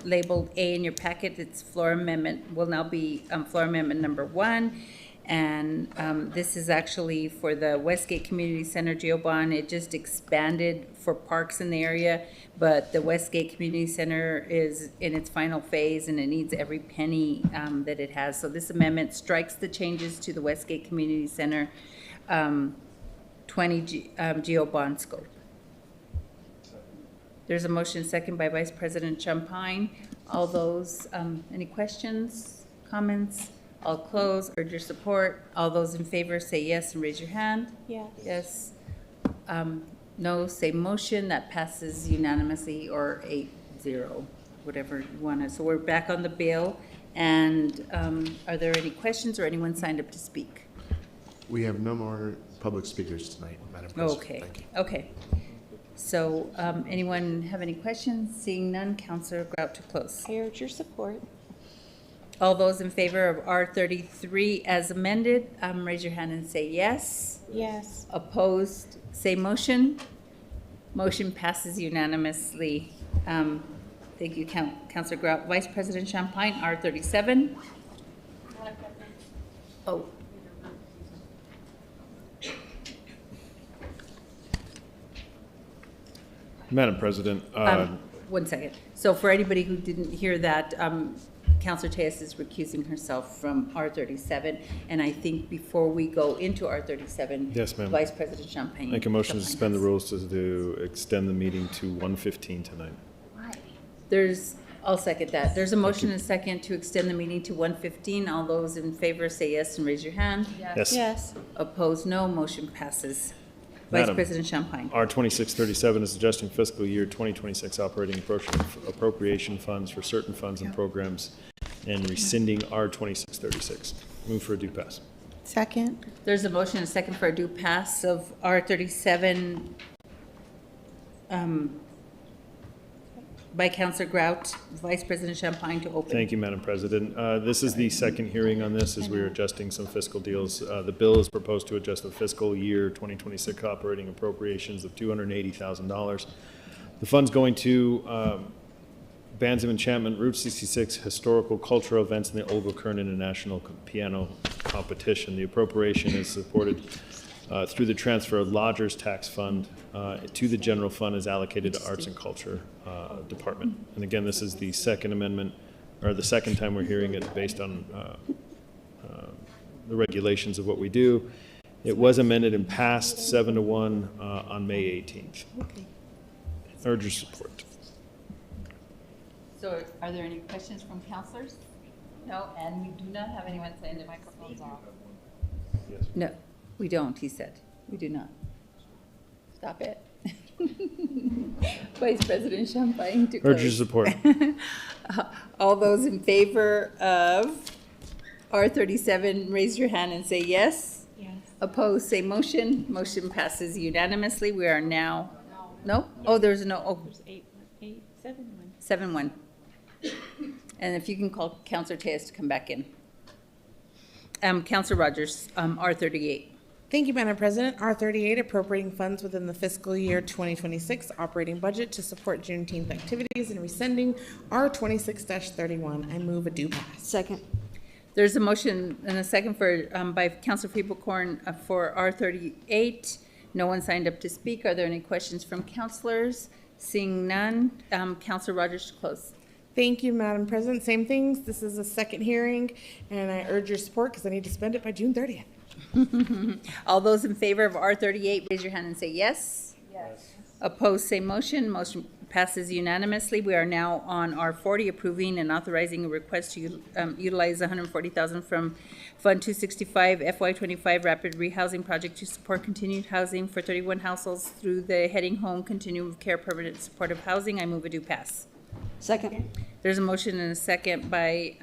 labeled A in your packet. It's floor amendment, will now be floor amendment number 1. And this is actually for the Westgate Community Center GO bond. It just expanded for parks in the area, but the Westgate Community Center is in its final phase and it needs every penny that it has. So this amendment strikes the changes to the Westgate Community Center 20 GO bond scope. There's a motion second by Vice President Champagne. All those, any questions, comments? I'll close. Urge your support. All those in favor say yes and raise your hand. Yes. Yes. No, say motion. That passes unanimously, or 8-0, whatever you want to. So we're back on the bill. And are there any questions or anyone signed up to speak? We have no more public speakers tonight, Madam President. Okay. Thank you. Okay. So anyone have any questions? Seeing none, Councilor Grout to close. I urge your support. All those in favor of R33 as amended, raise your hand and say yes. Yes. Opposed, say motion. Motion passes unanimously. Thank you, Councilor Grout. Vice President Champagne, R37. Oh. Madam President, 1 second. So for anybody who didn't hear that, Councilor Tejas is recusing herself from R37, and I think before we go into R37, yes, ma'am. Vice President Champagne. Make a motion to suspend the rules to extend the meeting to 1:15 tonight. I'll second that. There's a motion and a second to extend the meeting to 1:15. All those in favor say yes and raise your hand. Yes. Yes. Opposed, no. Motion passes. Vice Madam, President Champagne. R2637 is adjusting fiscal year 2026 operating appropriation funds for certain funds and programs and rescinding R2636. Move for a due pass. Second. There's a motion and a second for a due pass of R37 by Councilor Grout. Vice President Champagne to open. Thank you, Madam President. This is the second hearing on this as we are adjusting some fiscal deals. The bill is proposed to adjust the fiscal year 2026 operating appropriations of $280,000. The funds going to Bands of Enchantment, Route 66, historical cultural events, and the Albuquerque International Piano Competition. The appropriation is supported through the transfer of Lodgers Tax Fund to the general fund is allocated to Arts and Culture Department. And again, this is the second amendment, or the second time we're hearing it based on the regulations of what we do. It was amended and passed 7-1 on May 18th. Okay. Urge your support. So are there any questions from councilors? No, and we do not have anyone saying their microphone's off. Yes. No, we don't, he said. We do not. Stop it. Vice President Champagne to close. Urge your support. All those in favor of R37, raise your hand and say yes. Yes. Opposed, say motion. Motion passes unanimously. We are now, no? Oh, there's a no, oh. There's 7-1. 7-1. And if you can call Councilor Tejas to come back in. Councilor Rogers, R38. Thank you, Madam President. R38, appropriating funds within the fiscal year 2026 operating budget to support Juneteenth activities and rescinding R26-31. I move a do pass. Second. There's a motion and a second for, by Councilor Feeblecorn for R38. No one signed up to speak. Are there any questions from councilors? Seeing none, Councilor Rogers to close. Thank you, Madam President. Same things. This is a second hearing, and I urge your support because I need to spend it by June 30th. All those in favor of R38, raise your hand and say yes. Yes. Opposed, same motion. Motion passes unanimously. We are now on R40, approving and authorizing a request to utilize $140,000 from Fund 265 FY25 Rapid Rehousing Project to support continued housing for 31 households through the Heading Home Continuum of Care Permanent Supportive Housing. I move a do pass. Second. There's a motion and a second by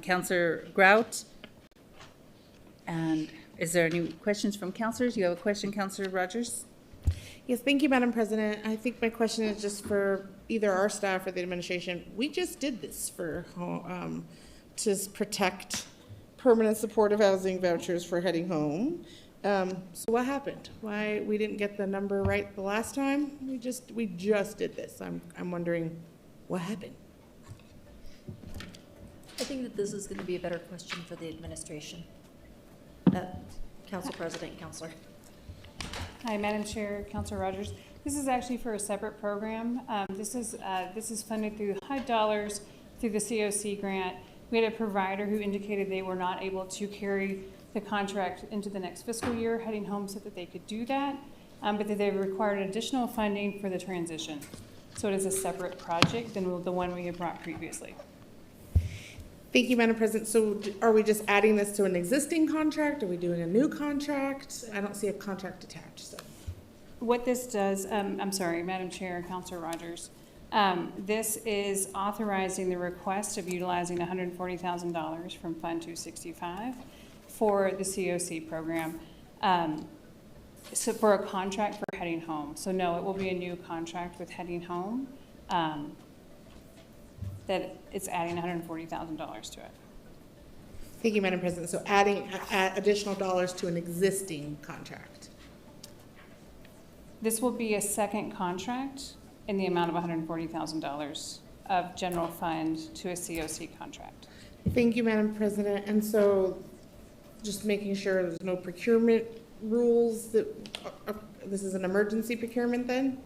Councilor Grout. And is there any questions from councilors? You have a question, Councilor Rogers? Yes, thank you, Madam President. I think my question is just for either our staff or the administration. We just did this for to protect permanent supportive housing vouchers for Heading Home. So what happened? Why we didn't get the number right the last time? We just did this. I'm wondering what happened. I think that this is going to be a better question for the administration. Council President, Councilor. Hi, Madam Chair, Councilor Rogers. This is actually for a separate program. This is funded through HUD dollars through the COC grant. We had a provider who indicated they were not able to carry the contract into the next fiscal year. Heading Home said that they could do that, but that they required additional funding for the transition. So it is a separate project than the one we had brought previously. Thank you, Madam President. So are we just adding this to an existing contract? Are we doing a new contract? I don't see a contract attached. So. What this does, I'm sorry, Madam Chair and Councilor Rogers, this is authorizing the request of utilizing $140,000 from Fund 265 for the COC program. So for a contract for Heading Home. So no, it will be a new contract with Heading Home. That it's adding $140,000 to it. Thank you, Madam President. So adding additional dollars to an existing contract. This will be a second contract in the amount of $140,000 of general fund to a COC contract. Thank you, Madam President. And so just making sure there's no procurement rules that this is an emergency procurement then?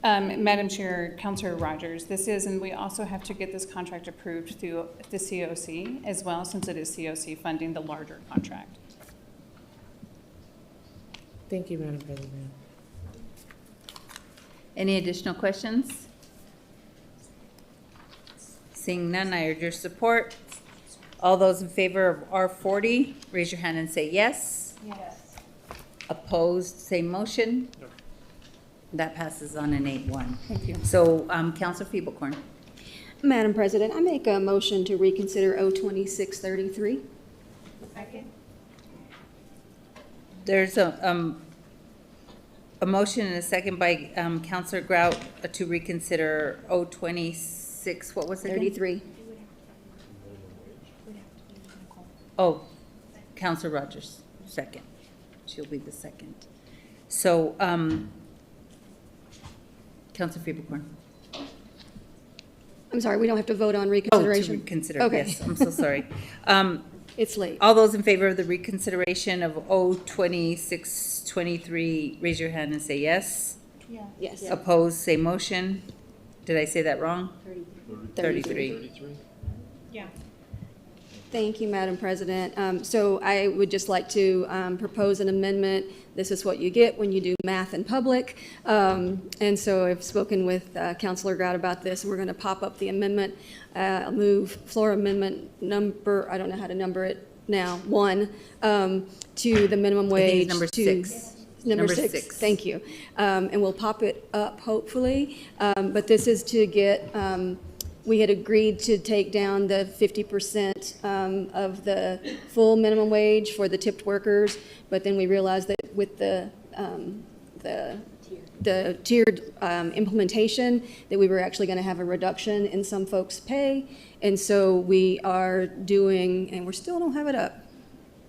Madam Chair, Councilor Rogers, this is, and we also have to get this contract approved through the COC as well, since it is COC funding the larger contract. Thank you, Madam President. Any additional questions? Seeing none, I urge your support. All those in favor of R40, raise your hand and say yes. Yes. Opposed, same motion. No. That passes on an 8-1. Thank you. So, Councilor Feeblecorn. Madam President, I make a motion to reconsider O2633. Second. There's a motion and a second by Councilor Grout to reconsider O26, what was it again? 33. Oh, Councilor Rogers, second. She'll be the second. So, Councilor Feeblecorn. I'm sorry, we don't have to vote on Oh, reconsideration? to reconsider, Okay. yes, I'm so sorry. It's late. All those in favor of the reconsideration of O2623, raise your hand and say yes. Yeah. Yes. Opposed, say motion. Did I say that wrong? 33. Yeah. Thank you, Madam President. So I would just like to propose an amendment. This is what you get when you do math in public. And so I've spoken with Councilor Grout about this, and we're going to pop up the amendment. I'll move floor amendment number, I don't know how to number it now, 1, to the minimum I think wage. it's number to 6. Number six, thank you. And we'll pop it up, hopefully. But this is to get, we had agreed to take down the 50% of the full minimum wage for the tipped workers, but then we realized that with the tiered implementation, that we were actually going to have a reduction in some folks' pay. And so we are doing, and we still don't have it up.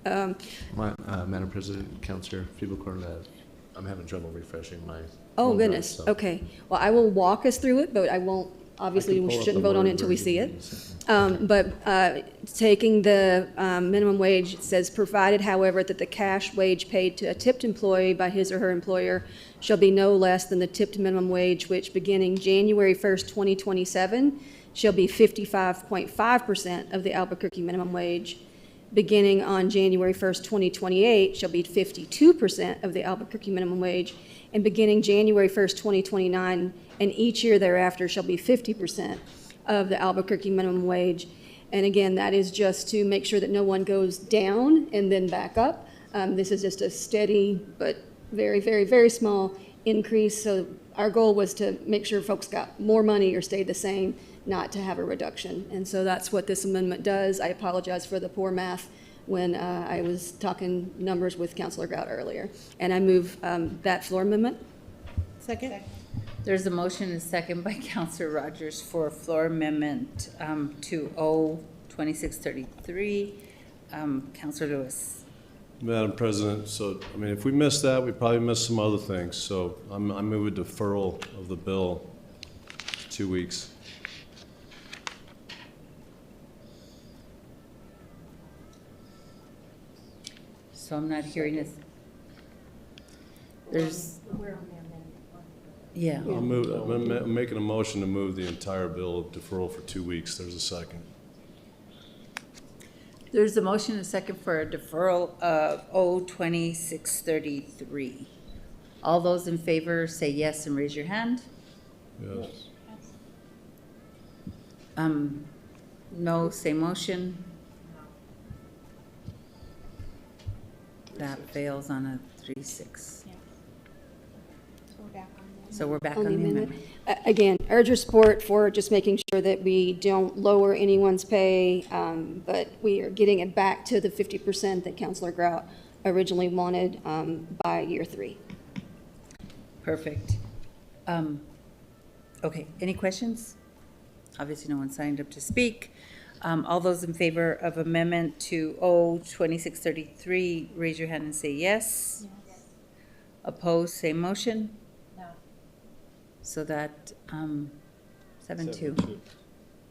Madam President, Councilor Cornet, I'm having trouble refreshing my. Oh, OneDrive, goodness. so- Okay. Well, I will walk us through it, but I won't, obviously, I can we pull up shouldn't the vote on Word it until we version see in it. a second. Taking the minimum wage, it says, provided, however, that the cash wage paid to a tipped employee by his or her employer shall be no less than the tipped minimum wage, which beginning January 1st, 2027, shall be 55.5% of the Albuquerque minimum wage. Beginning on January 1st, 2028, shall be 52% of the Albuquerque minimum wage. And beginning January 1st, 2029, and each year thereafter shall be 50% of the Albuquerque minimum wage. And again, that is just to make sure that no one goes down and then back up. This is just a steady but very, very, very small increase. So our goal was to make sure folks got more money or stayed the same, not to have a reduction. And so that's what this amendment does. I apologize for the poor math when I was talking numbers with Councilor Grout earlier. And I move that floor amendment. Second. There's a motion and a second by Councilor Rogers for a floor amendment to O-2633. Councilor Lewis. Madam President, so, I mean, if we missed that, we probably missed some other things. So I move a deferral of the bill 2 weeks. So I'm not hearing it. There's, yeah. I'm making a motion to move the entire bill of deferral for 2 weeks. There's a second. There's a motion and a second for a deferral of O-2633. All those in favor say yes and raise your hand. Yes. No, same motion. That fails on a 3-6. So we're back on the amendment. Again, urge your support for just making sure that we don't lower anyone's pay, but we are getting it back to the 50% that Councilor Grout originally wanted by year 3. Perfect. Okay, any questions? Obviously, no one signed up to speak. All those in favor of amendment to O-2633, raise your hand and say yes. Yes. Opposed, same motion? No. So that 7-2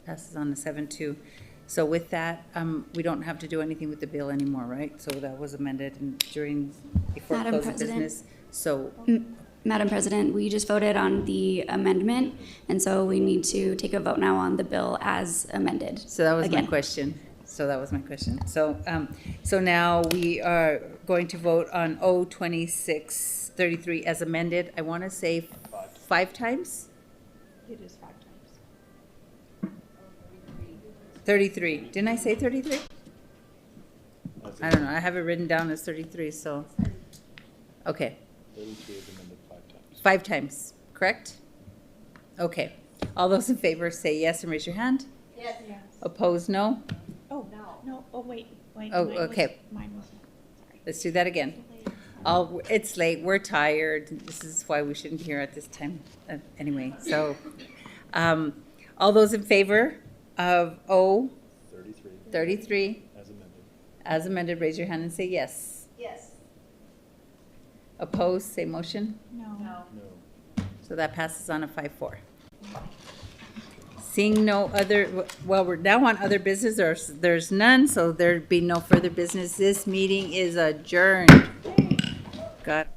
passes on a 7-2. So with that, we don't have to do anything with the bill anymore, right? So that was amended before Madam close of President. business. So Madam President, we just voted on the amendment, and so we need to take a vote now on the bill as amended. So that was my Again. question. So now we are going to vote on O-2633 as amended. I want to say 5 times? It is 5 times. 33. Didn't I say 33? I don't know. I have it written down as 33, so. Okay. 33 is amended 5 times. 5 times, correct? Okay. All those in favor say yes and raise your hand. Yes. Opposed, no? Oh, no, oh, wait. Oh, okay. Mine was, Let's do that again. It's late, we're tired. This is why we shouldn't be here at this time. Anyway, so, all those in favor of O-33 as amended, raise your hand and say yes. Yes. Opposed, same motion? No. So that passes on a 5-4. Seeing no other, well, we're now on other business, there's none, so there'd be no further business. This meeting is adjourned. Got